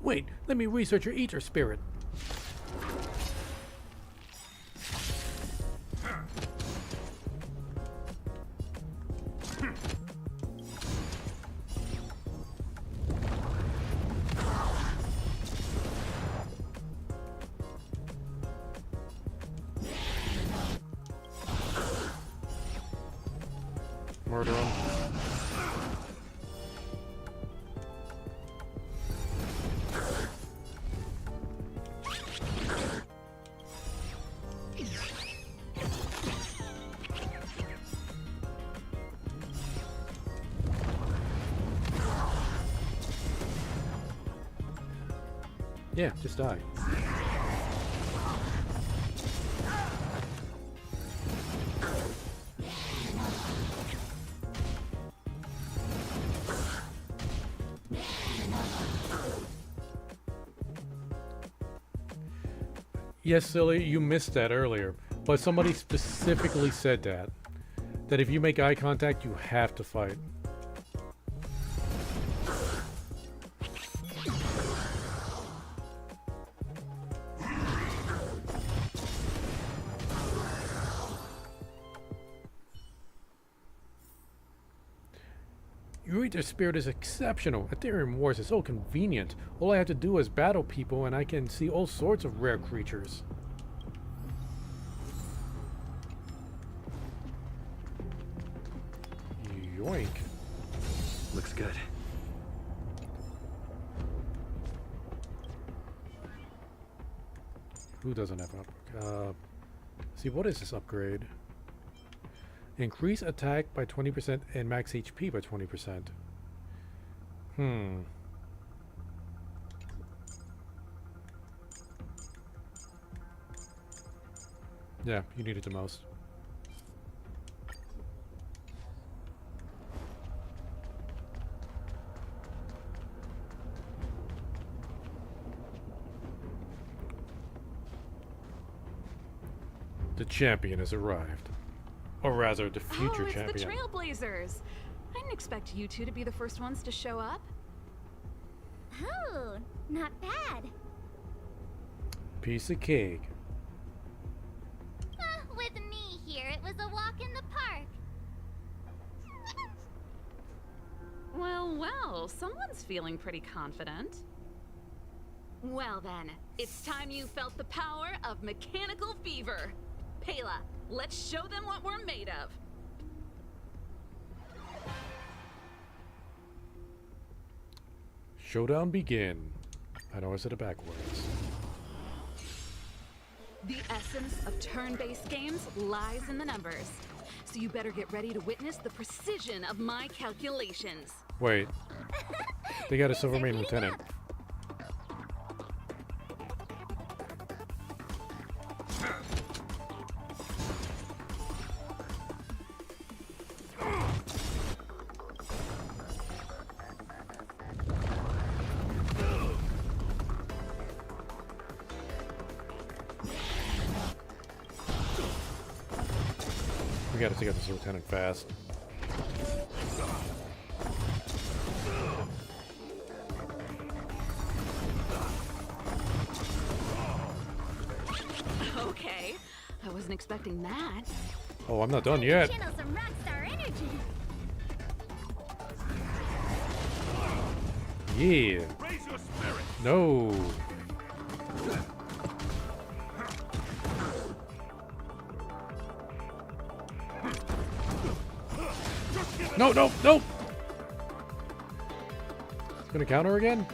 Wait, let me research your eater spirit. Murder him. Yeah, just die. Yes, silly, you missed that earlier, but somebody specifically said that if you make eye contact, you have to fight. Your eater spirit is exceptional. Ethereum Wars is so convenient. All I have to do is battle people and I can see all sorts of rare creatures. Yoink. Looks good. Who doesn't have an upgrade? See, what is this upgrade? Increase attack by 20% and max HP by 20%. Yeah, you need it the most. The champion has arrived. Or rather, the future oh, it's champion. the Trailblazers. I didn't expect you two to be the first ones to show up. Oh, not bad. Piece of cake. With me here, it was a walk in the park. Well, someone's feeling pretty confident. Well then, it's time you felt the power of mechanical fever. Pela, let's show them what we're made of. Showdown begin. I know I said it backwards. The essence of turn-based games lies in the numbers. So you better get ready to witness the precision of my calculations. Wait. They got a Silvermane Lieutenant. We gotta take out this lieutenant fast. Okay, I wasn't expecting that. Oh, I'm not done yet. Channel some rockstar energy. Yeah. Raise your spirit. No. No, no, no! It's gonna counter again?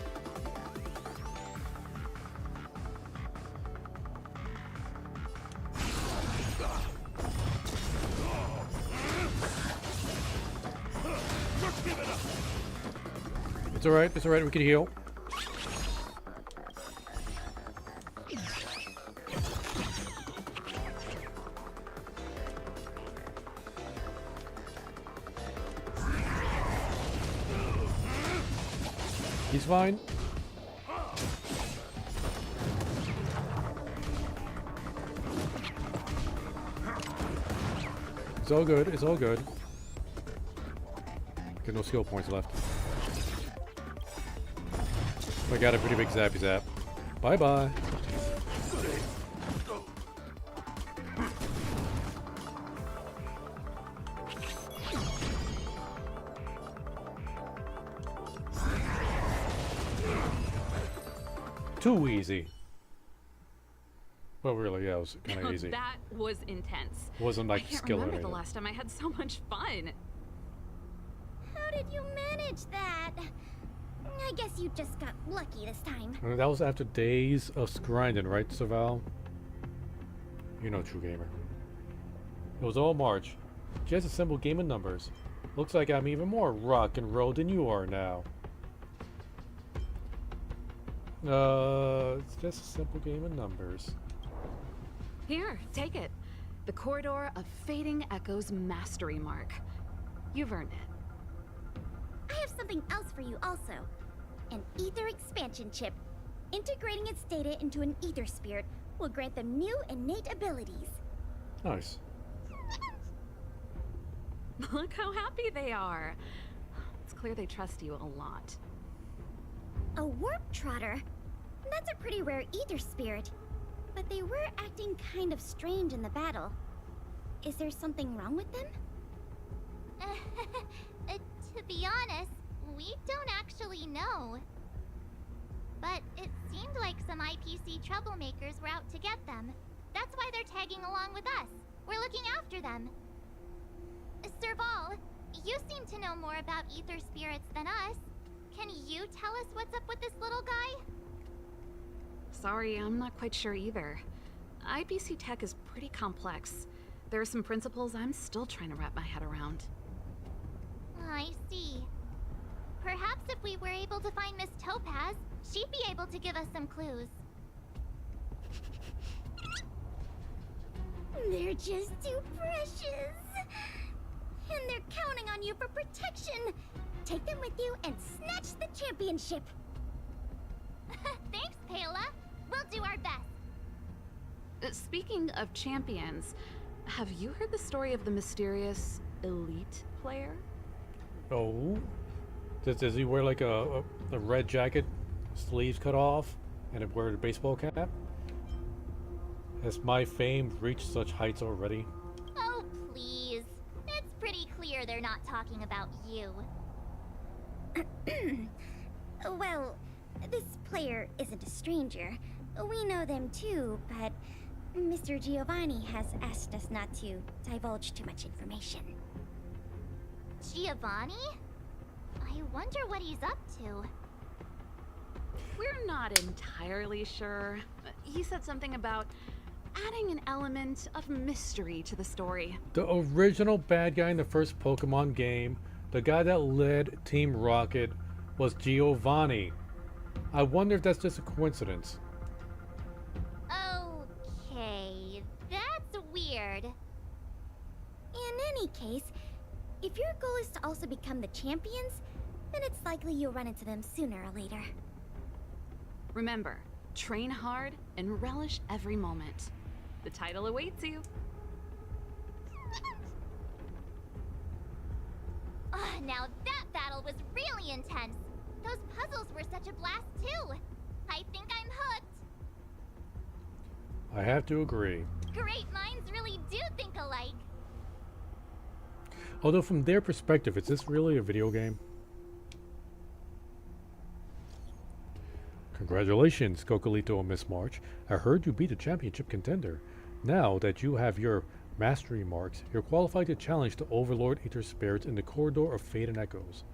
It's alright, we can heal. He's fine. It's all good, it's all good. Got no skill points left. I got a pretty big zappy zap. Bye bye. Too easy. Well, really, yeah, it was kind of easy. That was intense. Wasn't like I can't skill remember related. the last time I had so much fun. How did you manage that? I guess you just got lucky this time. And that was after days of grinding, right, Saval? You know, true gamer. It was all March. Just a simple game of numbers. Looks like I'm even more rock and roll than you are now. It's just a simple game of numbers. Here, take it. The Corridor of Fading Echoes Mastery Mark. You've earned it. I have something else for you also. An ether expansion chip. Integrating its data into an ether spirit will grant them new innate abilities. Nice. Look how happy they are. It's clear they trust you a lot. A warp trotter? That's a pretty rare ether spirit. But they were acting kind of strange in the battle. Is there something wrong with them? To be honest, we don't actually know. But it seemed like some IPC troublemakers were out to get them. That's why they're tagging along with us. We're looking after them. Serval, you seem to know more about ether spirits than us. Can you tell us what's up with this little guy? Sorry, I'm not quite sure either. IPC tech is pretty complex. There are some principles I'm still trying to wrap my head around. I see. Perhaps if we were able to find Miss Topaz, she'd be able to give us some clues. They're just too precious. And they're counting on you for protection. Take them with you and snatch the championship. Thanks, Pela. We'll do our best. Speaking of champions, have you heard the story of the mysterious elite player? Oh, does he wear like a red jacket, sleeves cut off, and wear a baseball cap? Has my fame reached such heights already? Oh, please. It's pretty clear they're not talking about you. Well, this player isn't a stranger. We know them too, but Mr. Giovanni has asked us not to divulge too much information. Giovanni? I wonder what he's up to. We're not entirely sure. He said something about adding an element of mystery to the story. The original bad guy in the first Pokemon game, the guy that led Team Rocket, was Giovanni. I wonder if that's just a coincidence. Okay, that's weird. In any case, if your goal is to also become the champions, then it's likely you'll run into them sooner or later. Remember, train hard and relish every moment. The title awaits you. Now that battle was really intense. Those puzzles were such a blast too. I think I'm hooked. I have to agree. Great minds really do think alike. Although from their perspective, is this really a video game? Congratulations, Cocolito and Miss March. I heard you beat a championship contender. Now that you have your mastery marks, you're qualified to challenge the Overlord Ether Spirits in the Corridor of Fate and Echoes.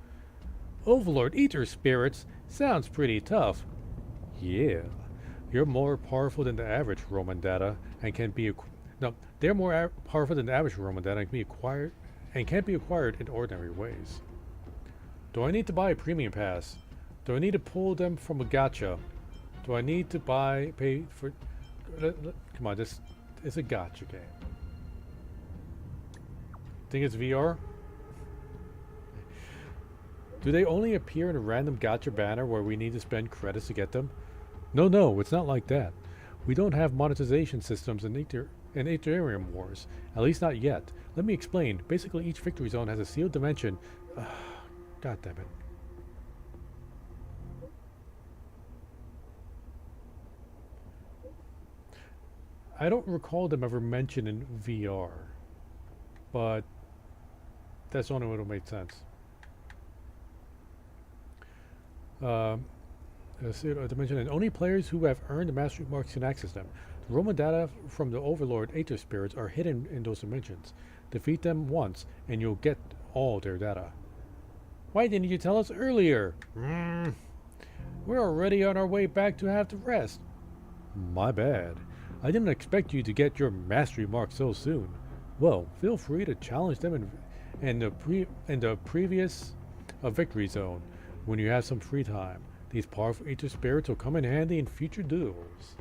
Overlord Ether Spirits? Sounds pretty tough. Yeah. You're more powerful than the average Roman data and can be they're more powerful than the average Roman data and can't be acquired in ordinary ways. Do I need to buy a premium pass? Do I need to pull them from a gacha? Do I need to pay for... Come on, this is a gacha game. Think it's VR? Do they only appear in a random gacha banner where we need to spend credits to get them? No, it's not like that. We don't have monetization systems in Ethereum Wars. At least not yet. Let me explain. Basically, each victory zone has a sealed dimension. God damn it. I don't recall them ever mentioned in VR, but that's the only one that made sense. Dimension, and only players who have earned the mastery marks can access them. The Roman data from the Overlord Aether Spirits are hidden in those dimensions. Defeat them once, and you'll get all their data. Why didn't you tell us earlier? We're already on our way back to have to rest. My bad. I didn't expect you to get your mastery mark so soon. Well, feel free to challenge them in the previous victory zone when you have some free time. These powerful Aether Spirits will come in handy in future duels.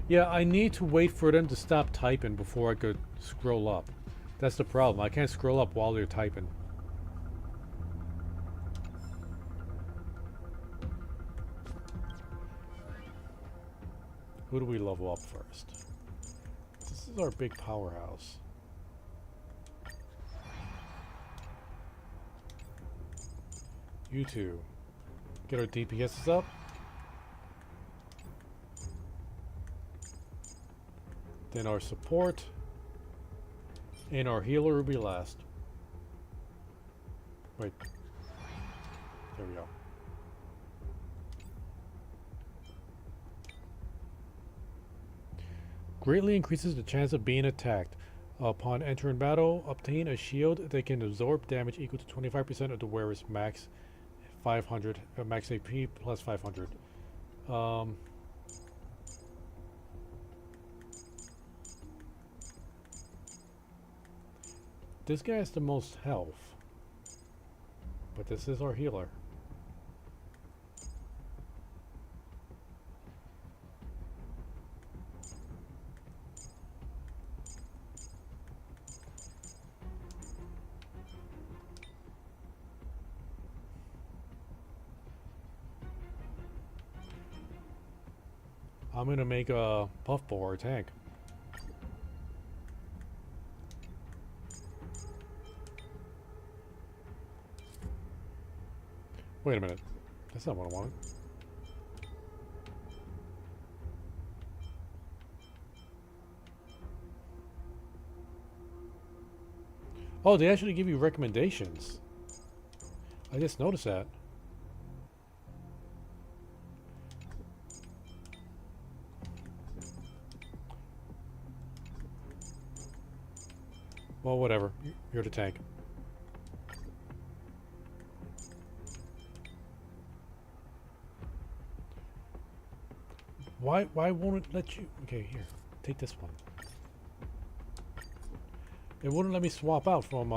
Yeah, I need to wait for them to stop typing before I could scroll up. That's the problem. I can't scroll up while they're typing. Who do we level up first? This is our big powerhouse. You two. Get our DPSs up. Then our support. And our healer will be last. Wait. There we go. Greatly increases the chance of being attacked. Upon entering battle, obtain a shield that can absorb damage equal to 25% of the wearer's max 500 max AP plus 500. This guy has the most health, but this is our healer. I'm gonna make a puffball or a tank. Wait a minute. That's not what I wanted. Oh, they actually give you recommendations. I just noticed that. Well, whatever. You're the tank. Why won't it let you? Okay, here. Take this one. It wouldn't let me swap out from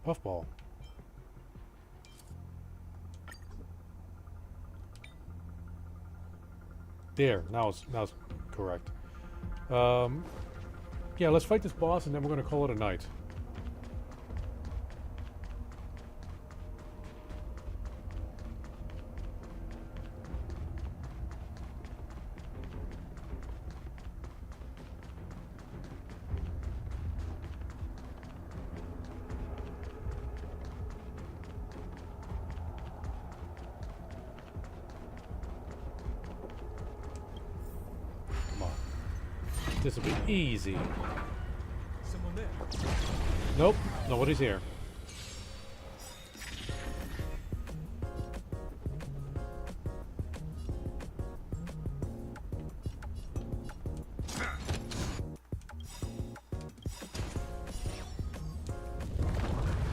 Puffball. There, now it's correct. Yeah, let's fight this boss and then we're gonna call it a night. This will be easy. Someone there. Nope, nobody's here.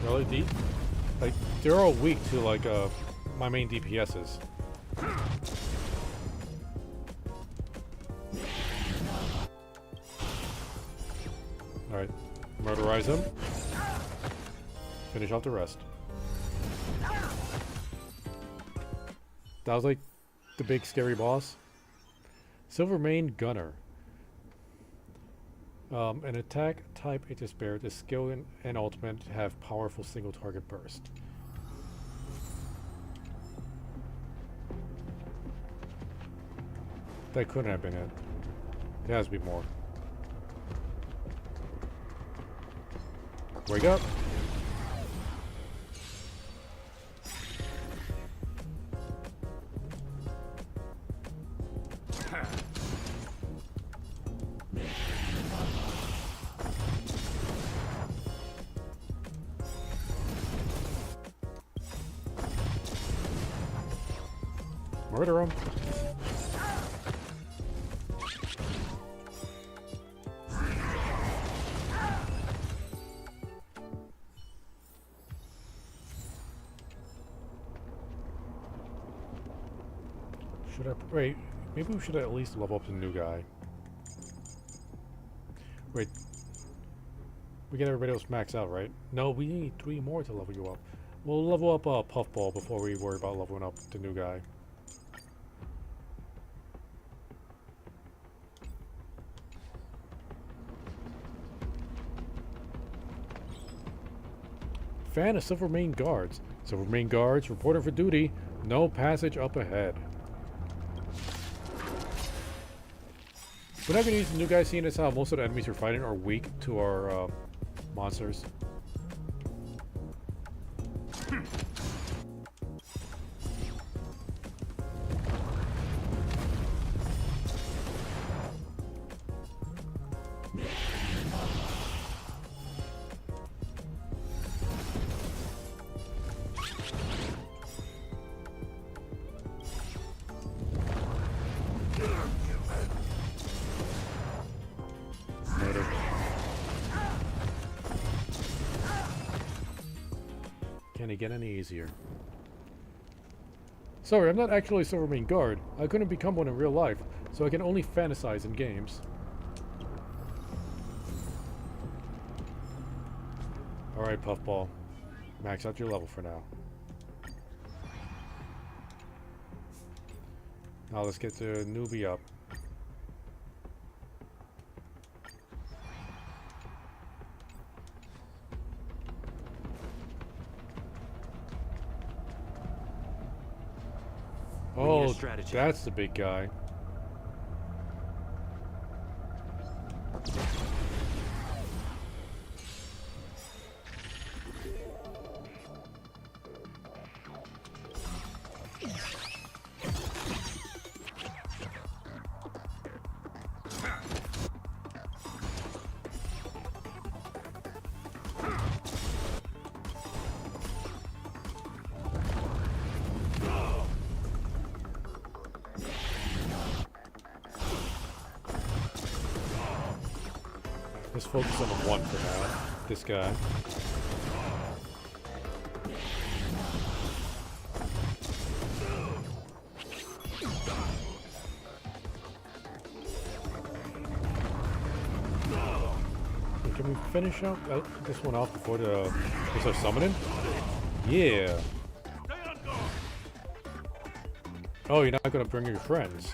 Really deep? Like, they're all weak to like my main DPSs. Alright, murderize him. Finish off the rest. That was like the big scary boss. Silvermane Gunner. An attack type it is spared. The skill and ultimate have powerful single target burst. That couldn't have been it. There has to be more. Wake up! Murder him! Should I... Wait, maybe we should at least level up the new guy. Wait. We get everybody else maxed out, right? No, we need 3 more to level you up. We'll level up Puffball before we worry about leveling up the new guy. Fan of Silvermane Guards. Silvermane Guards reporting for duty. No passage up ahead. We're not going to use the new guy, seeing as how most of the enemies we're fighting are weak to our monsters. Can it get any easier? Sorry, I'm not actually a Silvermane Guard. I couldn't become one in real life, so I can only fantasize in games. Alright, Puffball. Max out your level for now. Now let's get the newbie up. Oh, that's the big guy. Let's focus on the one for now. This guy. Can we finish up this one off before we start summoning? Yeah. Oh, you're not gonna bring your friends.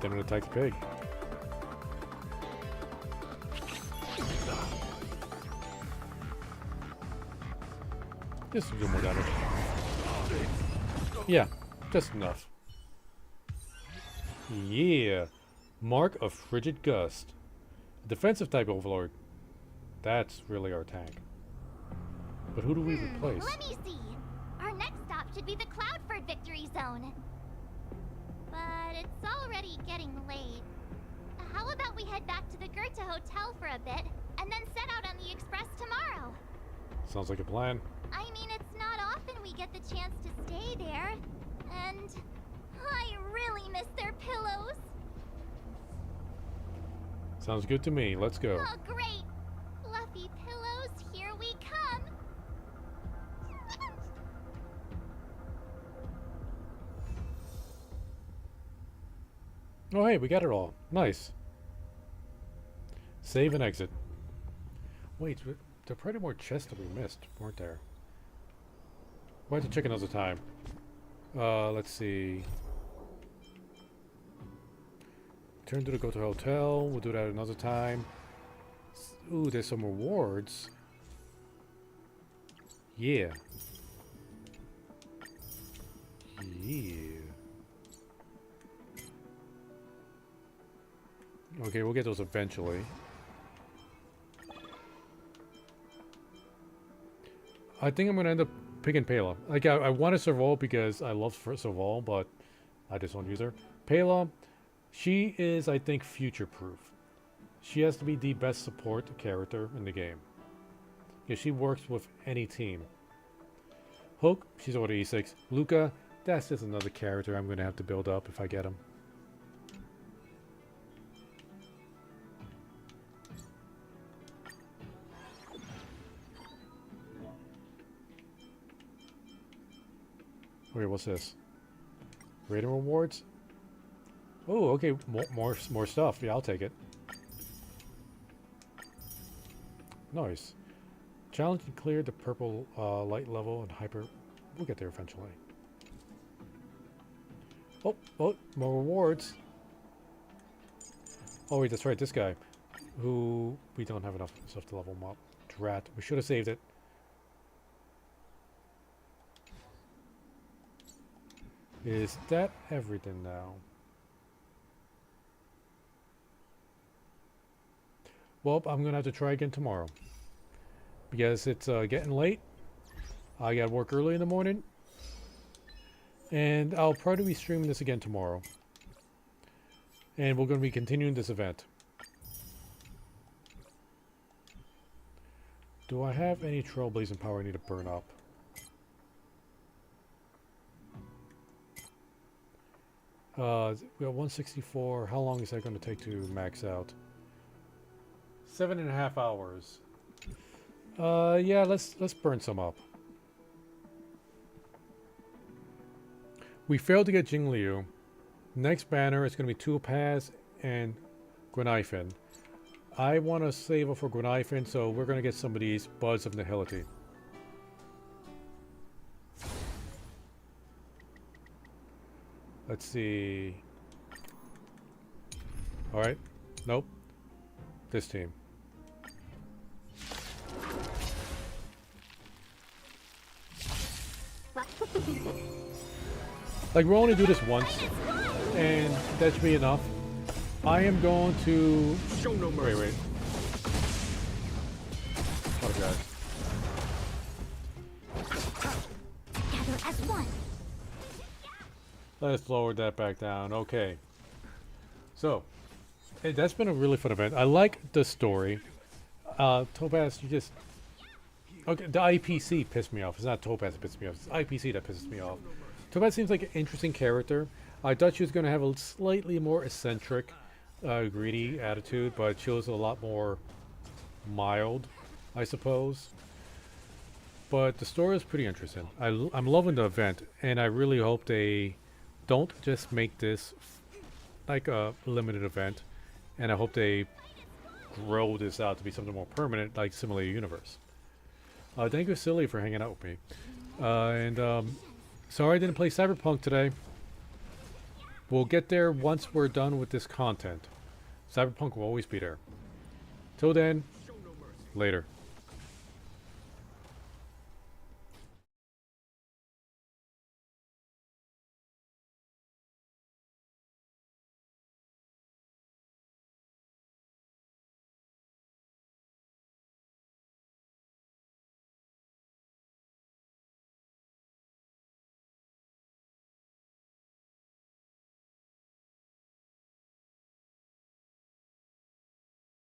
Then we'll attack the pig. Just a little more damage. Yeah, just enough. Yeah. Mark of Frigid Gust. Defensive type overlord. That's really our tank. But who do we replace? Let me see. Our next stop should be the Cloudford Victory Zone. But it's already getting late. How about we head back to the Goethe Hotel for a bit, and then set out on the express tomorrow? Sounds like a plan. I mean, it's not often we get the chance to stay there. And I really miss their pillows. Sounds good to me. Let's go. Oh, great. Fluffy pillows, here we come. Oh, hey, we got it all. Nice. Save and exit. Wait, there are probably more chests that we missed, weren't there? We'll have to check another time. Let's see. Return to the Goethe Hotel. We'll do that another time. Ooh, there's some rewards. Yeah. Yeah. Okay, we'll get those eventually. I think I'm gonna end up picking Pela. Like, I want to Serval because I love Serval, but I just don't use her. Pela, she is, I think, future-proof. She has to be the best support character in the game. Yeah, she works with any team. Hook, she's already E6. Luca, that's just another character I'm gonna have to build up if I get him. Okay, what's this? Rating rewards? Oh, okay, more stuff. Yeah, I'll take it. Nice. Challenge to clear the purple light level and hyper. We'll get there eventually. Oh, more rewards. Oh wait, that's right. This guy, who we don't have enough stuff to level him up. Drat. We should have saved it. Is that everything now? Well, I'm gonna have to try again tomorrow because it's getting late. I got work early in the morning, and I'll probably be streaming this again tomorrow. And we're going to be continuing this event. Do I have any trailblazing power I need to burn up? We got 164. How long is that going to take to max out? 7.5 hours. Yeah, let's burn some up. We failed to get Jingliu. Next banner is going to be Topaz and Greniphin. I want to save up for Greniphin, so we're going to get some of these Buds of Nihility. Let's see. Alright. Nope. This team. Like, we'll only do this once, and that should be enough. I am going to... Show no mercy. Wait. Apologize. Together as one. Let's lower that back down. Okay. So, hey, that's been a really fun event. I like the story. Topaz, Okay, the IPC pissed me off. It's not Topaz that pissed me off. It's IPC that pisses me off. Topaz seems like an interesting character. I thought she was going to have a slightly more eccentric, greedy attitude, but she was a lot more mild, I suppose. But the story is pretty interesting. I'm loving the event, and I really hope they don't just make this like a limited event, and I hope they grow this out to be something more permanent, like Simulator Universe. Thank you, Silly, for hanging out with me. Sorry I didn't play Cyberpunk today. We'll get there once we're done with this content. Cyberpunk will always be there. Till then, later.